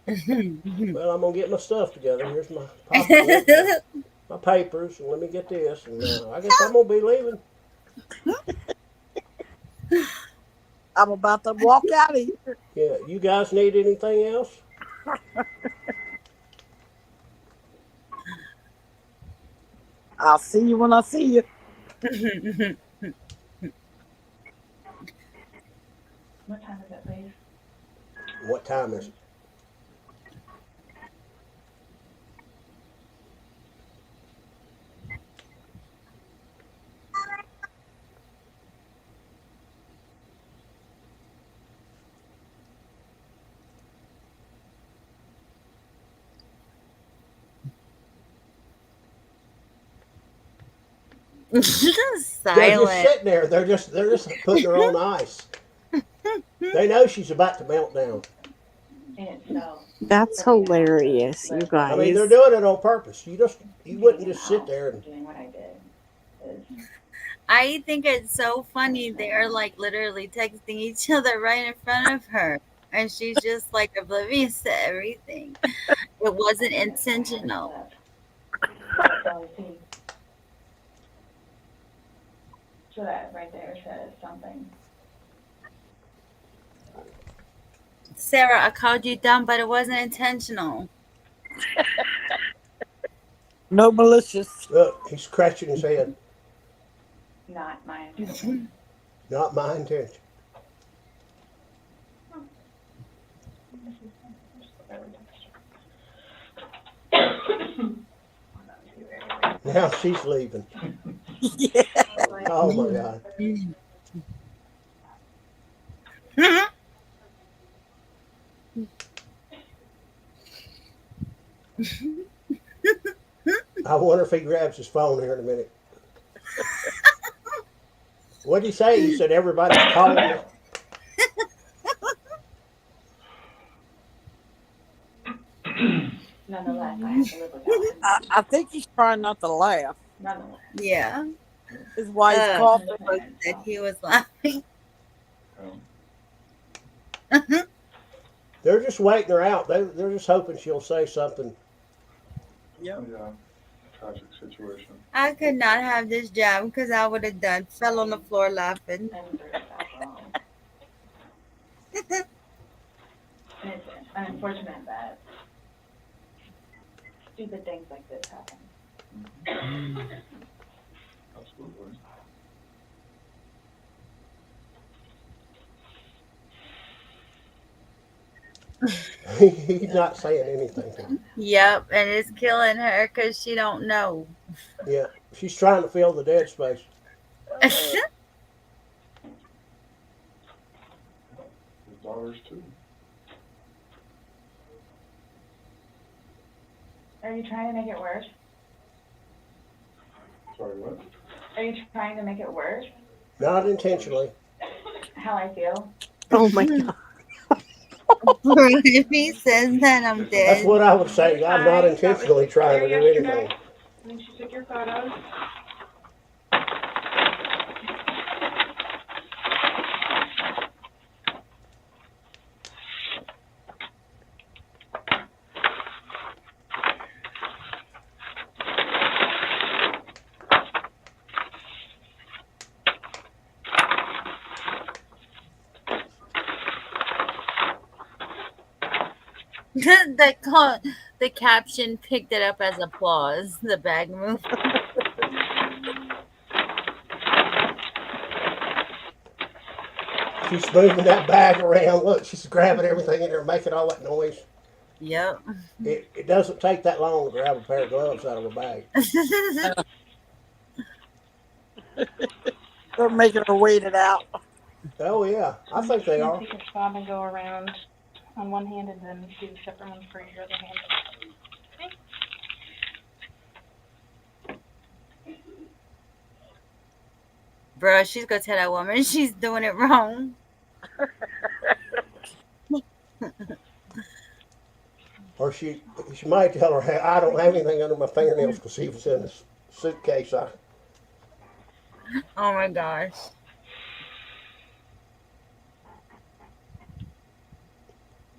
I'm gonna get my stuff together. Here's my pocketbook, my papers, and let me get this. And I guess I'm gonna be leaving. I'm about to walk out of here. Yeah, you guys need anything else? I'll see you when I see you. What time is it, please? What time is it? They're just Silent. sitting there. They're just putting her on ice. They know she's about to melt down. That's hilarious, you guys. I mean, they're doing it on purpose. You wouldn't just sit there and. Doing what I did. I think it's so funny. They're like literally texting each other right in front of her. And she's just like oblivious to everything. It wasn't intentional. So that right there says something. Sarah, I called you dumb, but it wasn't intentional. No malicious. Look, he's scratching his head. Not my intention. Not my intention. Now she's leaving. Yeah. Oh my God. I wonder if he grabs his phone here in a minute. What did he say? He said everybody's calling me. Nonetheless, I have to live with that. I think he's trying not to laugh. Nonetheless. Yeah. Is why he's coughing. That he was laughing. They're just waiting her out. They're just hoping she'll say something. Yep. Yeah. Tragic situation. I could not have this job because I would have fell on the floor laughing. And there's that wrong. And it's unfortunate that stupid things like this happen. Absolutely. He's not saying anything. Yep, and it's killing her because she don't know. Yeah, she's trying to fill the dead space. His daughters too. Are you trying to make it worse? Sorry, what? Are you trying to make it worse? Not intentionally. How I feel? Oh my God. If he says that, I'm That's dead. what I would say. I'm not Hi, intentionally that was trying to there do yesterday, anything. and then she took your photos. The caption picked it up as applause. The bag move. She's moving that bag around. Look, she's grabbing everything in there, making all that noise. Yep. It doesn't take that long to grab a pair of gloves out of a bag. They're making her wait it out. Oh yeah, I think they are. Take a swab and go around on one hand and then do the separate one for your other hand. Bro, she's gonna tell that woman she's doing it wrong. Or she might tell her, hey, I don't have anything under my fingernails because he was in the suitcase. Oh my gosh.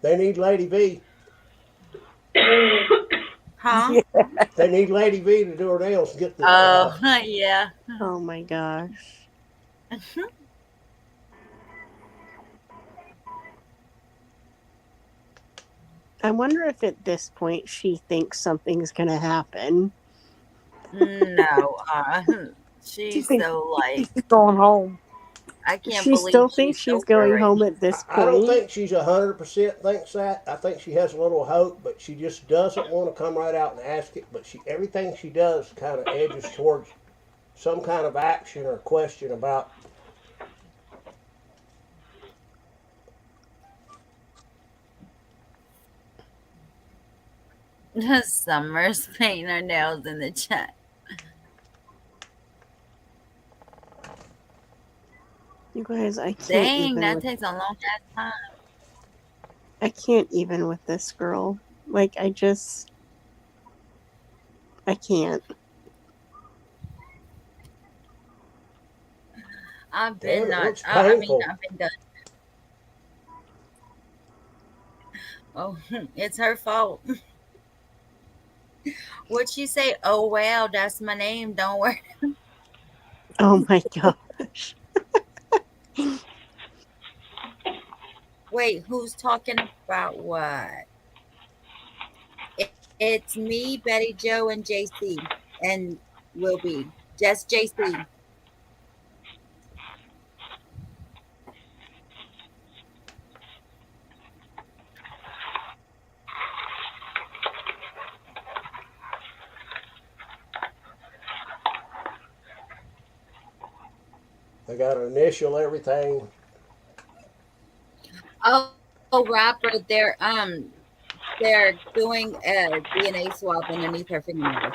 They need Lady V. Huh? They need Lady V to do her nails and get the. Oh, yeah. Oh my gosh. I wonder if at this point she thinks something's going to happen. No, she's think- so like, She's going home. I can't She believe still thinks she's so going worried. home at this I don't point. think she's 100% thinks that. I think she has a little hope, but she just doesn't want to come right out and ask it. But everything she does kind of edges towards some kind of action or question about. Summer's painting her nails in the chat. You guys, I can't Dang, even. that takes a long ass time. I can't even with this girl. Like, I can't. I've Damn, been it not. looks I mean, painful. I've been done. Oh, it's her fault. What'd she say? Oh, well, that's my name. Don't worry. Oh my gosh. Wait, who's talking about what? It's me, Betty Joe, and JC. And will be. Just JC. They got to initial everything. Oh, rapper, they're doing a DNA swab underneath her fingernails.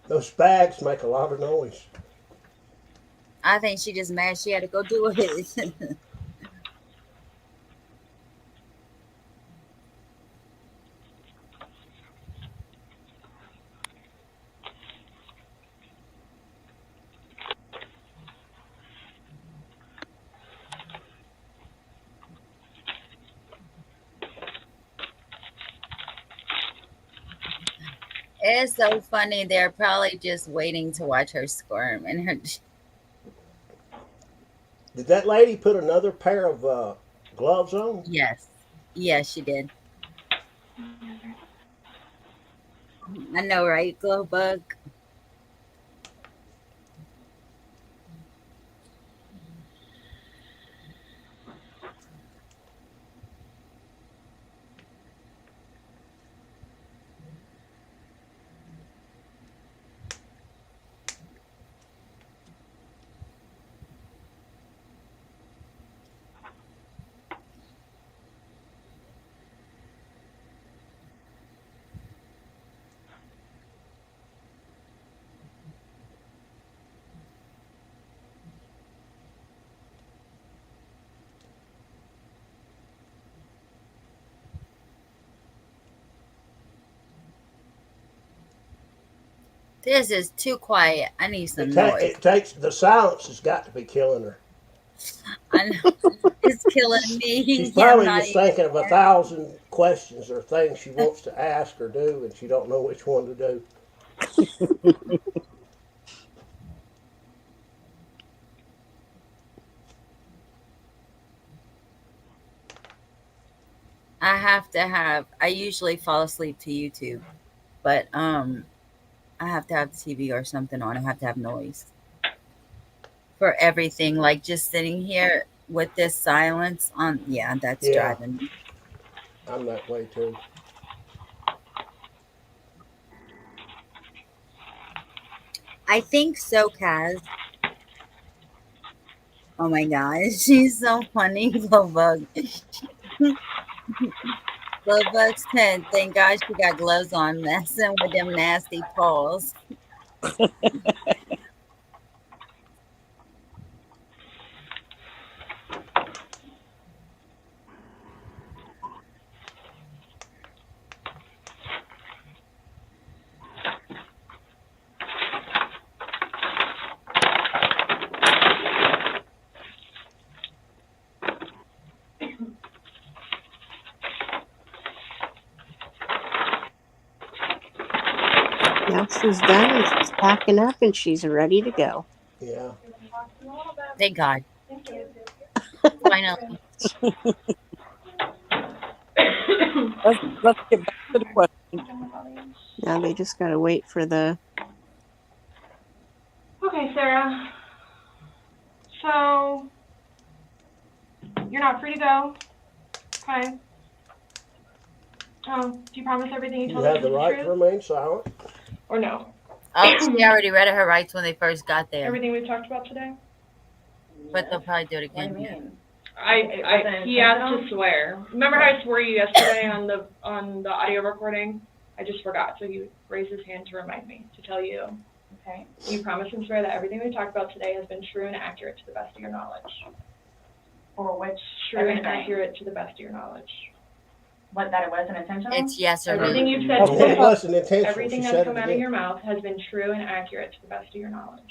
Those bags make a lot of noise. I think she just mad she had to go do it. It's so funny. They're probably just waiting to watch her squirm. And her, Did that lady put another pair of gloves on? yes, yes, she did. I know, right? Glow bug. This is too quiet. I need some noise. It takes the silence has got to be killing her. I know. It's killing me. She's Yeah, I'm probably not just even thinking of there. 1,000 questions or things she wants to ask or do, and she don't know which one to do. I usually fall asleep to YouTube, but I have to have the TV or something on. I have to have noise for everything. Like just sitting here with this silence on, yeah, that's Yeah, driving me. I'm that way too. I think so, Kaz. Oh my gosh, she's so funny, Glowbug. Glowbug's 10. Thank God she got gloves on, messing with them nasty paws. Now she's done and she's packing up and she's ready to go. Yeah. Thank God. Thank you. Finally. Let's get back to the question. Now they just got to wait for the. Okay, Sarah. So, you're not free to go. Okay. Do you promise everything you You told us have the is right to true? remain silent. Or no? Oh, she already read her rights when they first got there. Everything we've talked about today? But they'll probably do it What do you again. mean? He asked to swear. Remember how I swore you yesterday on the audio recording? I just forgot, so he raised his hand to remind me to tell you. Okay. You promise and swear that everything we talked about today has been true and accurate to the best of your knowledge. For which True everything? and accurate to the best of your knowledge. What, that it wasn't intentional? It's yes or no. Everything you've said Okay, it today, wasn't intentional. everything She that's said come it out of again. your mouth has been true and accurate to the best of your knowledge.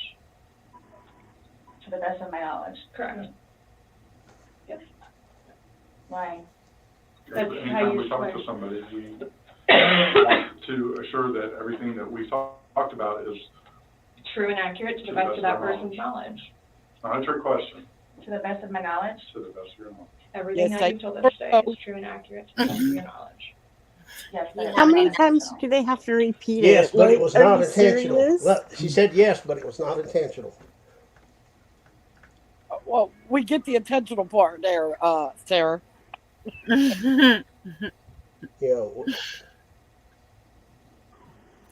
To the best of my knowledge. Correct. Yes. Why? That's how Anytime you we talk swear. to somebody, we want to assure that everything that we talked about is True and accurate to the best of that person's knowledge. not a trick question, To the best of my knowledge? to the best of your knowledge. Everything Yes, that I you've told us today is true and accurate to the best of your knowledge. Yes, but it's How not many times intentional. do they have to repeat Yes, it? but it Like, was are not you intentional. serious? Look, she said yes, but it was not intentional. Well, we get the intentional part there, Sarah. You know,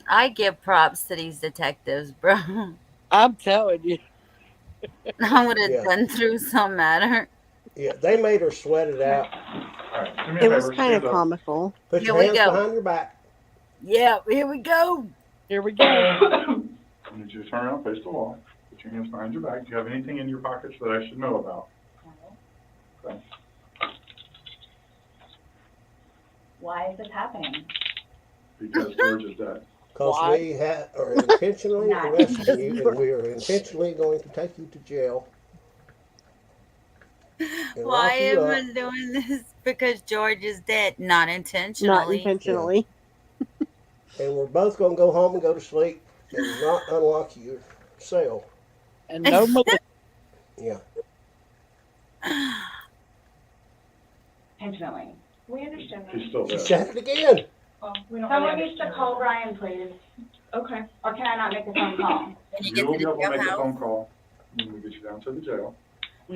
I give props to these detectives, bro. I'm telling you. I would have Yeah. done through some matter. yeah, they made her sweat it out. All right, do me a It favor, was kind of stand up. comical. Put Here your we hands go. behind your back. Yeah, here we go. Here we go. I need you to turn around, face the wall, put your hands behind your back. Do you have anything in your pockets that I should know about? Okay. Why is this happening? Because George is dead. Because Why? we are intentionally Not arresting you, and we are intentionally going to take you to jail and Why lock you am up. I doing this? Because George is dead. Not Not intentionally. intentionally. and we're both gonna go home and go to sleep and not unlock your cell. And no Melissa. Yeah. Intentionally. We understand that. He's still She there. said it again. Well, we don't Someone really needs to understand call that. Brian, please. Okay. Or can I not make a phone call? When you You get will to be the able to make a jailhouse. phone call when we get you down to the jail.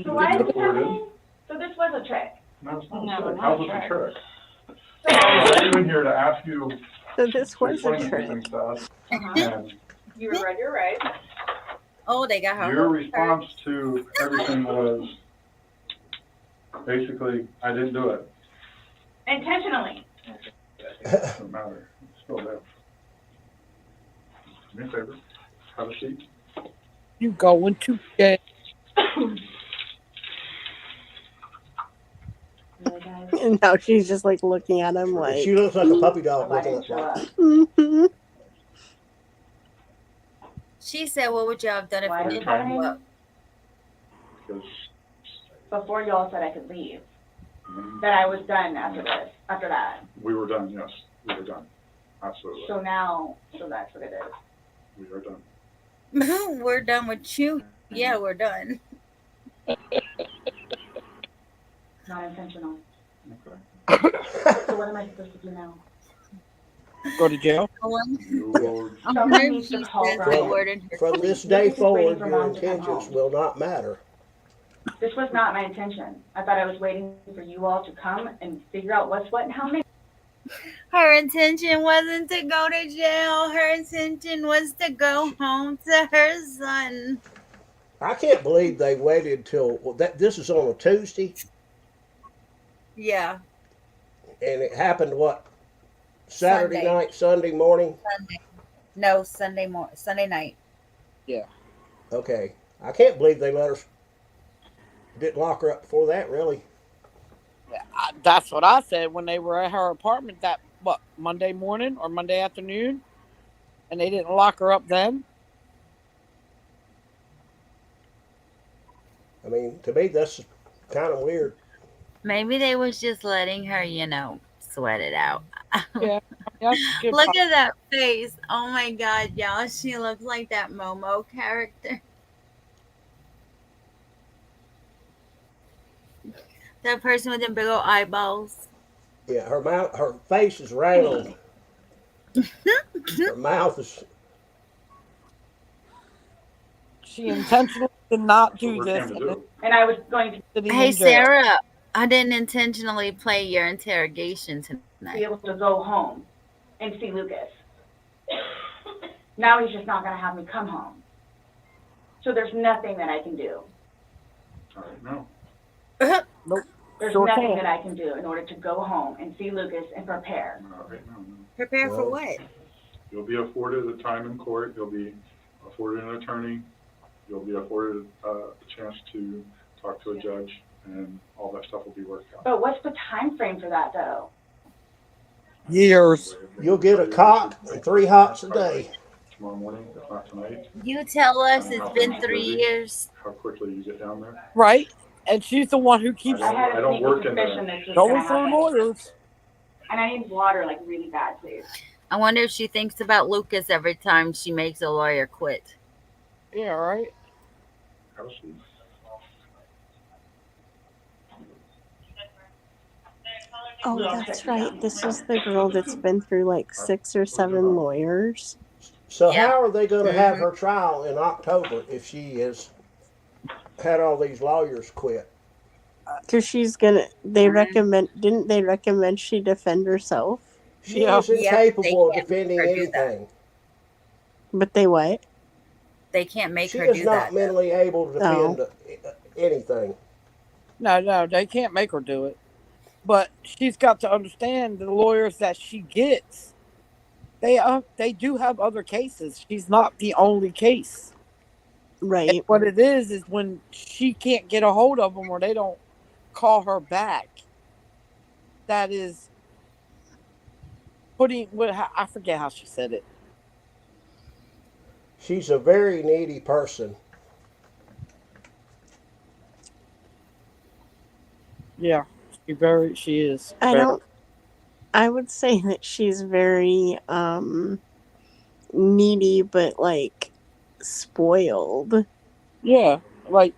So why is Get this reported. happening? So this was a trick. No, it's not No, a trick. not How's a this a trick. trick? I'm even here to ask you So this to was a explain a few trick. things to us. Uh-huh. And You were right, you're right. Oh, they got her. your whole response to everything was basically, I didn't do it. Intentionally. Doesn't matter. It's still there. Do me a favor. Have a seat. You going to jail. Really, guys? And now she's just like looking at him like, She looks like a puppy dog I looking didn't up show like. up. mhm. She said, "What would y'all have done if Why we is it didn't show happening? up?" Because Before y'all said I could leave. That I was done after this, after that. we were done, yes. We were done. Absolutely. So now, so that's what it is. We are done. We're done with you. Yeah, we're done. Not intentional. Okay. So what am I supposed to do now? Go to jail. You will, Someone needs to call says Brian. the word in her From sleep. this day Lucas is waiting forward, for your Mom to come intentions home. will not matter. This was not my intention. I thought I was waiting for you all to come and figure out what's what and how many. Her intention wasn't to go to jail. Her intention was to go home to her son. I can't believe they waited till this is on a Tuesday, Yeah, and it happened what Saturday Sunday. night, Sunday morning. No, Sunday night. Yeah. Okay, I can't believe they let her didn't lock her up before that. Really, That's what I said when they were at her apartment that, Monday morning or Monday afternoon? And they didn't lock her up then? I mean, to me that's kind of weird. Maybe they was just letting her, sweat it out. Yeah. That's a good Look at that face. Oh my God, y'all. She looks like that Momo character. That person with the big old eyeballs. Yeah, her face is round. Her mouth is. She intentionally did not that's what do we're this. trying to do. And I was going to Sitting Hey, in jail. Sarah. I didn't intentionally play your interrogation be tonight. able to go home and see Lucas. Now he's just not gonna have me come home. So there's nothing that I can do. All right, no. There's Sure nothing can. that I can do in order to go home and see Lucas and prepare. All right, no. Prepare for Well, what? You'll be afforded a time in court. You'll be afforded an attorney. You'll be afforded a chance to talk to a judge, and all that stuff will be worked out. But what's the time frame for that though? Years. You'll get a cot and 3 hots a day. Tomorrow morning, if not tonight. You tell us I don't know it's how been things 3 busy. years. How quickly you get down there. Right? And she's the one who keeps I had I a don't sneaky work in there. suspicion this was going gonna through happen. lawyers. And I need water like really bad, please. I wonder if she thinks about Lucas every time she makes a lawyer quit. Yeah, right? Have a seat. Oh, that's right. This is the girl that's been through like 6 or 7 lawyers. So Yeah. how are they going to have her trial in October if she has had all these lawyers quit? Because she's gonna, didn't they recommend she defend herself? She Yeah. is Yeah, they incapable of can't defending make her do that. anything. But they what? They can't make She her is do not that. mentally able to defend anything. No, they can't make her do it. But she's got to understand the lawyers that she gets. They do have other cases. She's not the only case. Right. And what it is when she can't get a hold of them or they don't call her back. That is putting. I forget how she said it. She's a very needy person. Yeah, she is. I I would say that she's very needy, but like spoiled. Yeah, like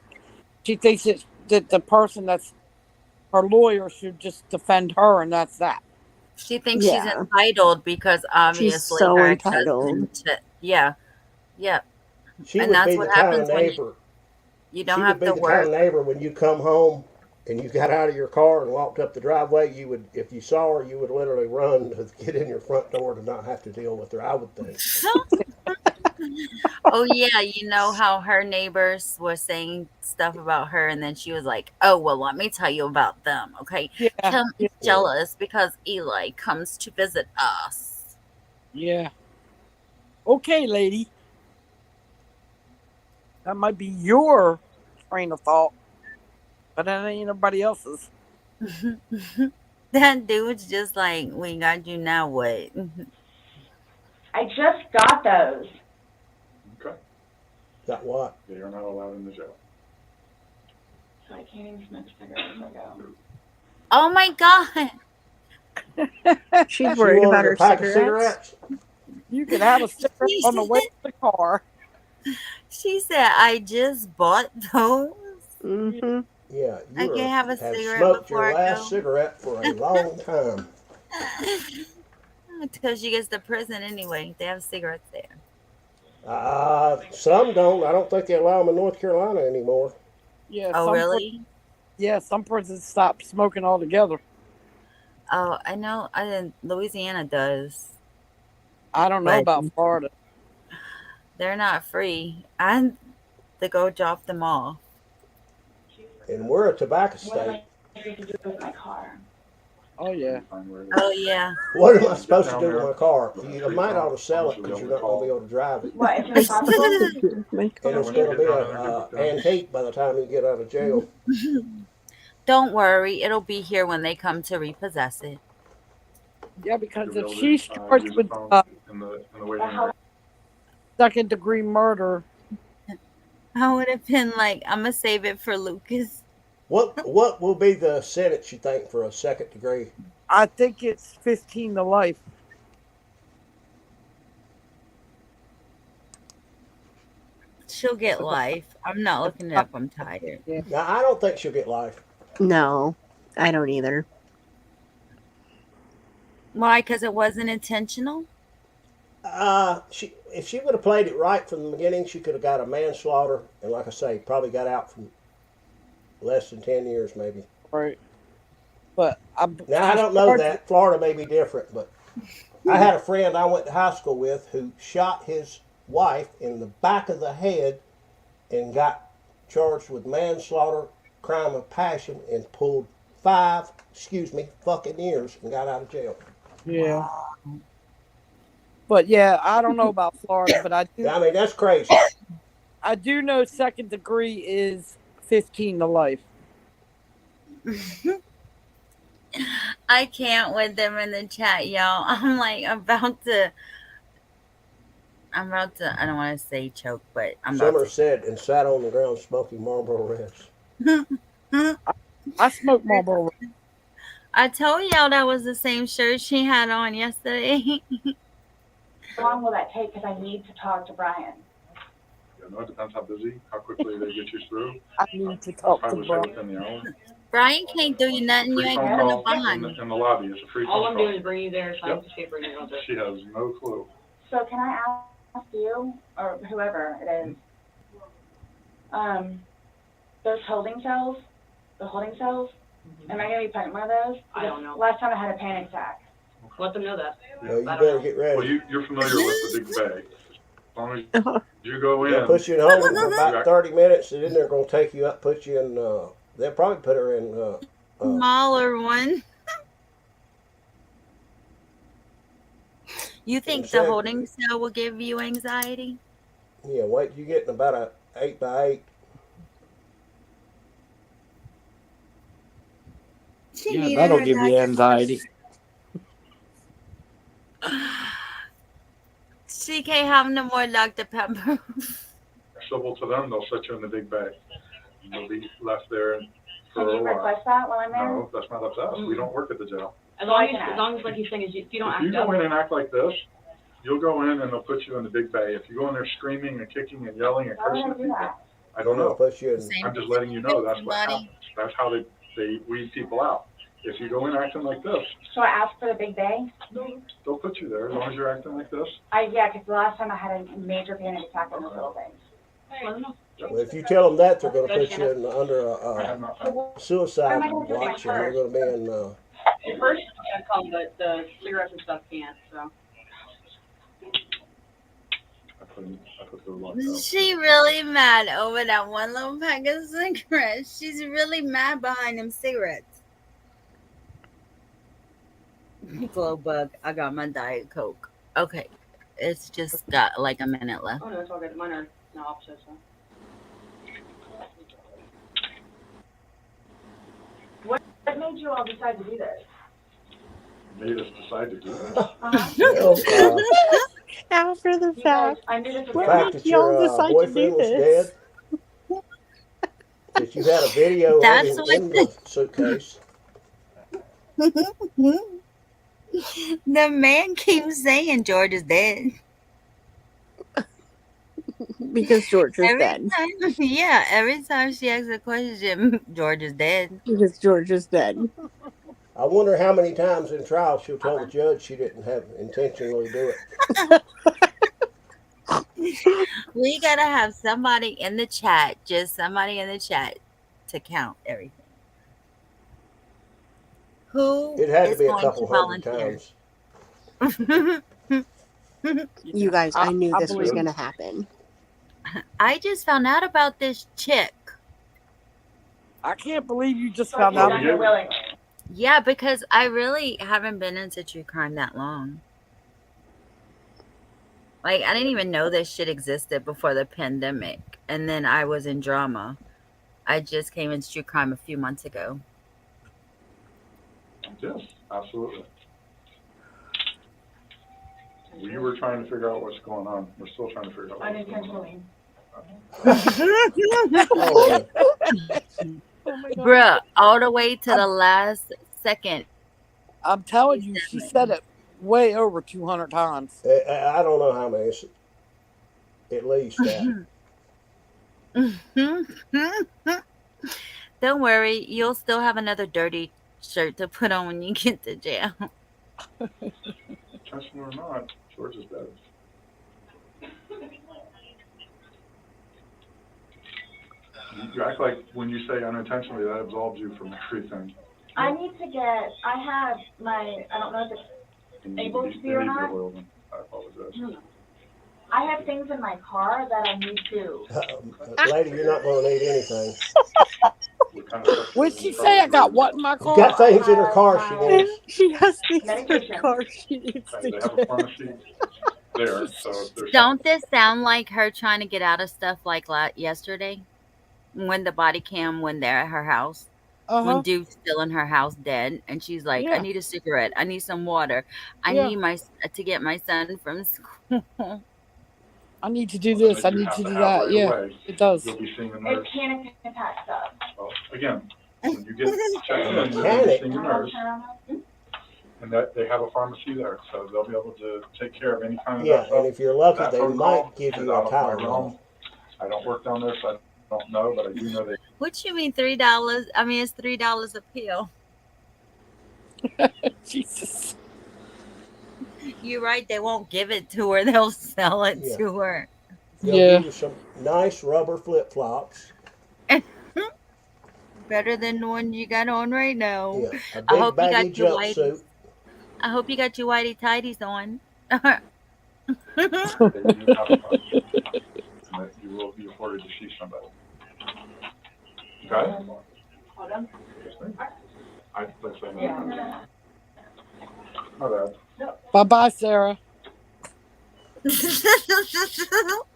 she thinks that the person that's her lawyer should just defend her, and that's that. She thinks she's Yeah. entitled because She's obviously so her entitled. ex-husband. Yeah, yeah, She and would that's be what the kind of happens when neighbor. you don't She would have be to the kind of work. neighbor when you come home and you got out of your car and walked up the driveway. You would, if you saw her, you would literally run to get in your front door to not have to deal with her. I would think. Oh yeah, you know how her neighbors were saying stuff about her, and then she was like, "Oh well, let me tell you about them, okay? Yeah, Kim yeah, is jealous because Eli comes to visit us." yeah. Okay, lady. That might be your train of thought, but that ain't nobody else's. That dude's just like, "We got you now, what?" I just got those. Okay. Got what? They are not allowed in the jail. So I can't even smoke cigarettes as I go. Oh my god! She's She worried about wanted a her pack of cigarettes. cigarettes. You could have a cigarette She on the way said, to the car. she said, "I just bought those. Mm-hmm. Yeah, I you can have a have cigarette smoked before your I last go." cigarette for a long time. Until she gets to prison anyway. They have cigarettes there. Some don't. I don't think they allow them in North Carolina anymore. Yeah, Oh really? some prisons stop smoking altogether. Oh, I know. I didn't. Louisiana does, I don't know but about Florida. they're not free. I had to go drop them off. And we're a tobacco What am state. I supposed to do with my car? Oh yeah. Oh yeah. What am I supposed to do with my car? You might ought to sell it because you're not going to be able to drive it. What, as soon I as possible? my And car. it's going to be an antique by the time you get out of jail. Don't worry, it'll be here when they come to repossess it. Yeah, because You'll if be able she's to charged use a with phone in the waiting room. second-degree murder, I would have been like, I'm gonna save it for Lucas. What will be the sentence you think for a second degree? I think it's 15 to life. She'll get life. I'm not looking it up. I'm tired. Yeah. Now I don't think she'll get life. No, I don't either. Why? Because it wasn't intentional. If she would have played it right from the beginning, she could have got a manslaughter, and like I say, probably got out from less than 10 years maybe. Right. But Now I don't know that Florida may be different, but I had a friend I went to high school with who shot his wife in the back of the head and got charged with manslaughter, crime of passion, and pulled fucking years and got out of jail. Yeah. But yeah, I don't know about Florida, but I mean, that's crazy. I do know second degree is 15 to life. I can't with them in the chat, y'all. I'm like about to. I don't want to say choke, but I'm about Summer to. said and sat on the ground smoking Marlboro Reds. I smoke Marlboro. I told y'all that was the same shirt she had on yesterday. How long will that take? Because I need to talk to Brian. You know, it depends how busy, how quickly they get you through. I need to talk I to would say Brian. within the hour. Brian can't do you nothing. You Free ain't phone got no call bond. in the lobby. It's a free phone call. All I'm doing is bringing you there, sign Yep. the paper, and you're all set. She has no clue. So can I ask you, or whoever it is, those holding cells, the holding cells, am I going to be put in one of those? I don't know. Last time I had a panic attack. Let them know that. Well, you I don't better know. get Well, ready. you're familiar with the big bag. As long as you go in. They'll put you in holding for about 30 minutes, and then they're going to take you up, put you in. They'll probably put her in. Smaller one. You think the holding cell will give you anxiety? Yeah, wait, you get in about a 8x8. Yeah, that'll give you anxiety. She can't have no more Dr. Pepper. Civil to them, they'll set you in the big bag. You'll be left there, and for Can a you while. request that while I'm there? No, that's not up to us. We don't work at the jail. As long as like he's saying, is if you don't If act you go up. in and act like this, you'll go in and they'll put you in the big bay. If you go in there screaming and kicking and yelling and Why would cursing I at do people, that? I don't They'll know. put you in. Same I'm just letting you know that's what somebody. happens. That's how they weed people out. If you go in acting like this, So I asked for the big bay? they'll put you there as long as you're acting like this. Yeah, because the last time I had a major panic attack on those little things. Well, if you tell them that, they're going to put you in under I a have not. suicide What am I gonna do with my watch, and you're going to be in. At first, I come, but the cigarettes and stuff can't, so. I put the lock out. She really mad over that one little pack of cigarettes. She's really mad behind them cigarettes. Glow bug, I got my Diet Coke. Okay, it's just got like a minute left. Oh, no, it's all good. Mine are the opposite, so. What made you all decide to do this? Made us decide to do this. Uh-huh. Well, After the You guys, fact, I knew this was the What gonna fact made that y'all your decide to boyfriend do was this? dead, that you had a video of That's him what in the suitcase. the man keeps saying George is dead. Because George is Every dead. time, yeah, every time she asks a question, George is dead. Because George is dead. I wonder how many times in trial she'll tell the judge she didn't have intentionally do it. We gotta have somebody in the chat, just somebody in the chat, to count everything. Who It had to is be a going couple to hundred volunteer? times. You guys, I knew I this was believe- going to happen. I just found out about this chick. I can't believe you just So found you out. done it willingly. Yeah, because I really haven't been into true crime that long. Like, I didn't even know this shit existed before the pandemic. And then I was in drama. I just came into true crime a few months ago. Yes, absolutely. We were trying to figure out what's going on. We're still trying to figure out what's going on. Unintentionally. Oh, Oh my God. Bruh, all the way to the last second. I'm telling you, she said it way over 200 times. I don't know how many. At least that. Don't worry, you'll still have another dirty shirt to put on when you get to jail. Intentional or not, George is dead. You act like when you say unintentionally, that absolves you from everything. I need to get, I have my, I don't know if it's able to be or not. I apologize. I have things in my car that I need to. Lady, you're not going to need anything. What'd she say? I got what in my You car? got things in her car she needs. She has things in her Medication. car she needs They to have a get. pharmacy there, so if there's Don't this sound like her trying to get out of stuff like yesterday? When the body cam went there at her house. Uh-huh. When dude's still in her house dead. And she's like, I Yeah. need a cigarette. I need some water. I Yeah. need to get my son from school. I need to do this. I need to do that. Yeah, it does. You'll be seeing a nurse. It's panic attack stuff. Well, again, when you get checked in, you're going to Mechanic. be seeing a nurse, and that they have a pharmacy there, so they'll be able to take care of any kind of Yeah, that stuff. and if you're lucky, That they protocol might give is you out a of my Tylenol. realm. I don't work down there, so I don't know, but I do know they. What you mean $3? I mean, it's $3 a pill. Jesus. You're right. They won't give it to her. They'll sell it Yeah. to her. They'll Yeah. give you some nice rubber flip-flops. Better than the one you got on right now. Yeah, a I big hope you baggy got your whiteies. jumpsuit. I hope you got your whitey tighties on. They do have a pharmacy, and that you will be afforded to see somebody. Okay? Let's say no. My bad. Bye-bye, Sarah.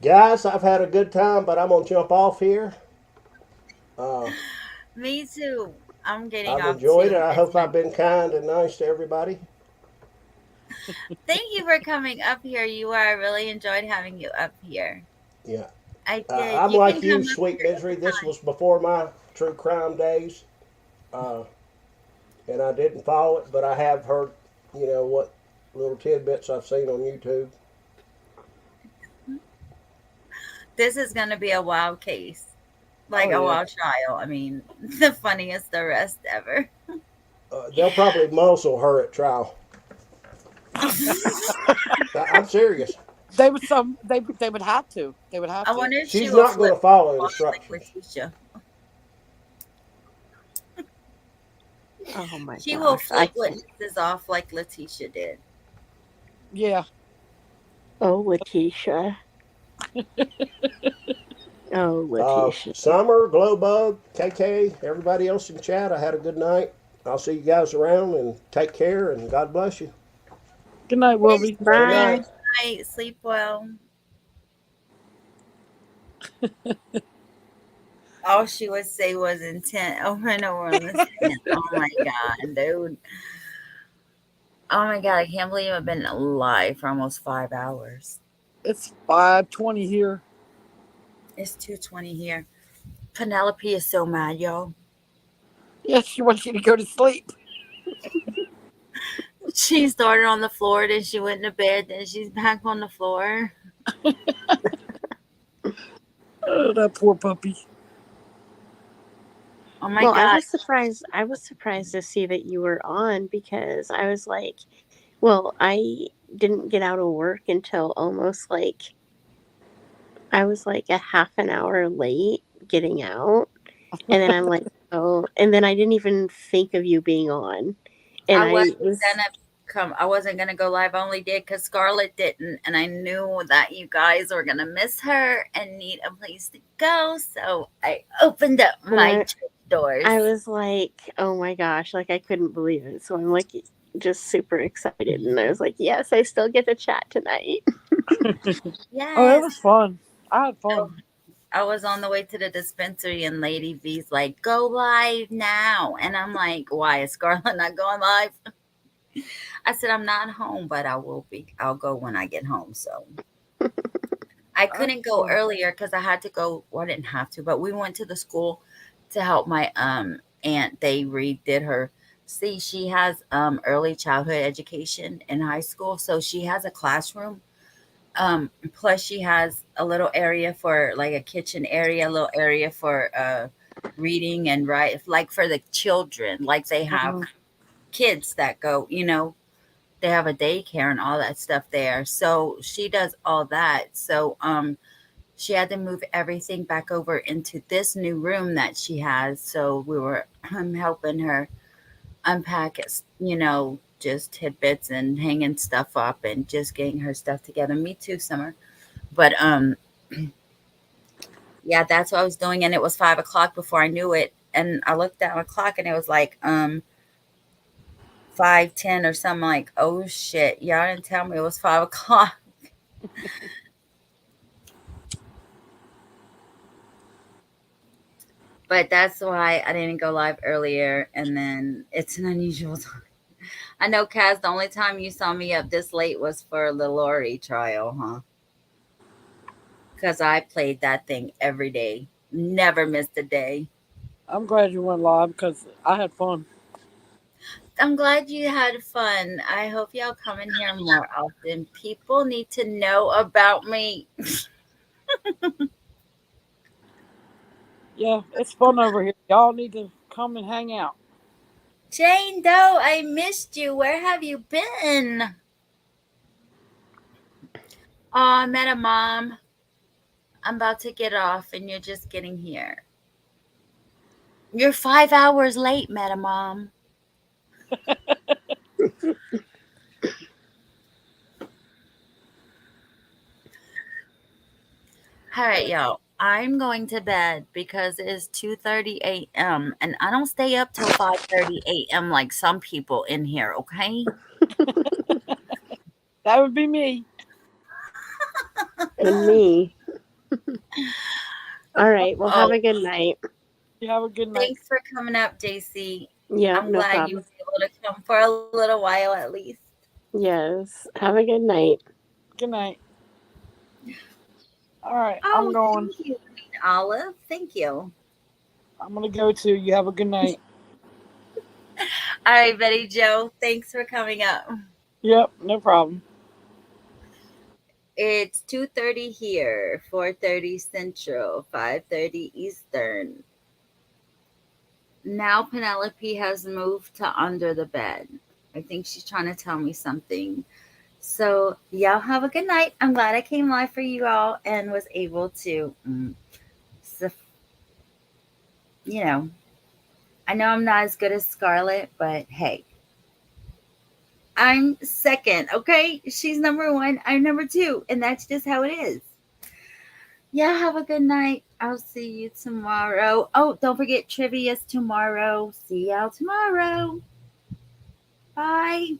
Guys, I've had a good time, but I'm going to jump off here. Me too. I'm getting I've off enjoyed too. it. I hope I've been kind and nice to everybody. Thank you for coming up here. I really enjoyed having you up here. Yeah. I did. I'm You like can you, come up Sweet here Misery. This was before my true crime days. and I didn't follow it, but I have heard, what little tidbits I've seen on YouTube. This is going to be a wild case, like Oh a yeah. wild trial. I mean, the funniest arrest ever. They'll probably muzzle her at trial. I'm serious. They would some. They would have to. They would have I to. wonder if she She's will not going flip to follow flop like instructions. Letitia. Oh my She will gosh. I flip can't. witnesses off like Letitia did. Yeah. Oh, Letitia. Oh, Letitia. Summer, Glowbug, KK, everybody else in chat, I had a good night. I'll see you guys around, and take care, and God bless you. Good night, Wilby. Good Bye. night. Night, sleep well. All she would say was intent over and over on the stand. Oh my God, dude. Oh my God, I can't believe I've been alive for almost 5 hours. It's 5:20 here. It's 2:20 here. Penelope is so mad, y'all. Yes, she wants you to go to sleep. She started on the floor, then she went to bed, then she's back on the floor. Oh, that poor puppy. Oh my Well, I God. was surprised. I was surprised to see that you were on because I was like, well, I didn't get out of work until almost like I was like a half an hour late getting out. And then I'm like, oh, and then I didn't even think of you being on. And I I wasn't was, gonna I wasn't gonna go live. I only did because Scarlett didn't, and I knew that you guys were gonna miss her and need a place to go. So I opened up and my church doors. I was like, oh my gosh, like I couldn't believe it. So I'm like just super excited. And I was like, yes, I still get to chat tonight. Yes. Oh, it was fun. I had fun. So I was on the way to the dispensary, and Lady V's like, "Go live now," and I'm like, "Why is Scarlett not going live?" I said, "I'm not home, but I will be. I'll go when I get home." So I couldn't go earlier because I had to go. Well, I didn't have to, but we went to the school to help my aunt. They redid her. See, she has early childhood education in high school, so she has a classroom. Plus she has a little area for like a kitchen area, a little area for reading and write, like for the children. Like they have kids that go, they have a daycare and all that stuff there. So she does all that. So she had to move everything back over into this new room that she has. So we were helping her unpack it, just tidbits and hanging stuff up and just getting her stuff together. Me too, Summer. But yeah, that's what I was doing, and it was 5 o'clock before I knew it. And I looked at my clock, and it was like 5:10 or something. Like, oh shit, y'all didn't tell me it was 5 o'clock. But that's why I didn't go live earlier. And then it's an unusual time. I know, Kaz, the only time you saw me up this late was for the Lori trial, huh? Because I played that thing every day, never missed a day. I'm glad you went live because I had fun. I'm glad you had fun. I hope y'all come in here more often. People need to know about me. Yeah, it's fun over here. Y'all need to come and hang out. Jane Doe, I missed you. Where have you been? Oh, I met a mom. I'm about to get off and you're just getting here. You're 5 hours late, Meta Mom. All right, y'all. I'm going to bed because it is 2:30 a.m. and I don't stay up till 5:30 a.m. like some people in here, okay? That would be me. And me. All right. Well, have a good night. You have a good night. Thanks for coming up, JC. Yeah, I'm no glad you problem. were able to come for a little while at least. Yes. Have a good night. Good night. All right, Oh, I'm going. thank you, Queen Olive. Thank you. I'm going to go too. You have a good night. All right, Betty Joe, thanks for coming up. Yep, no problem. It's 2:30 here, 4:30 Central, 5:30 Eastern. Now Penelope has moved to under the bed. I think she's trying to tell me something. So y'all have a good night. I'm glad I came live for you all and was able to, you know, I know I'm not as good as Scarlett, but hey, I'm second, okay? She's number one, I'm number two, and that's just how it is. Yeah, have a good night. I'll see you tomorrow. Oh, don't forget trivia's tomorrow. See y'all tomorrow. Bye.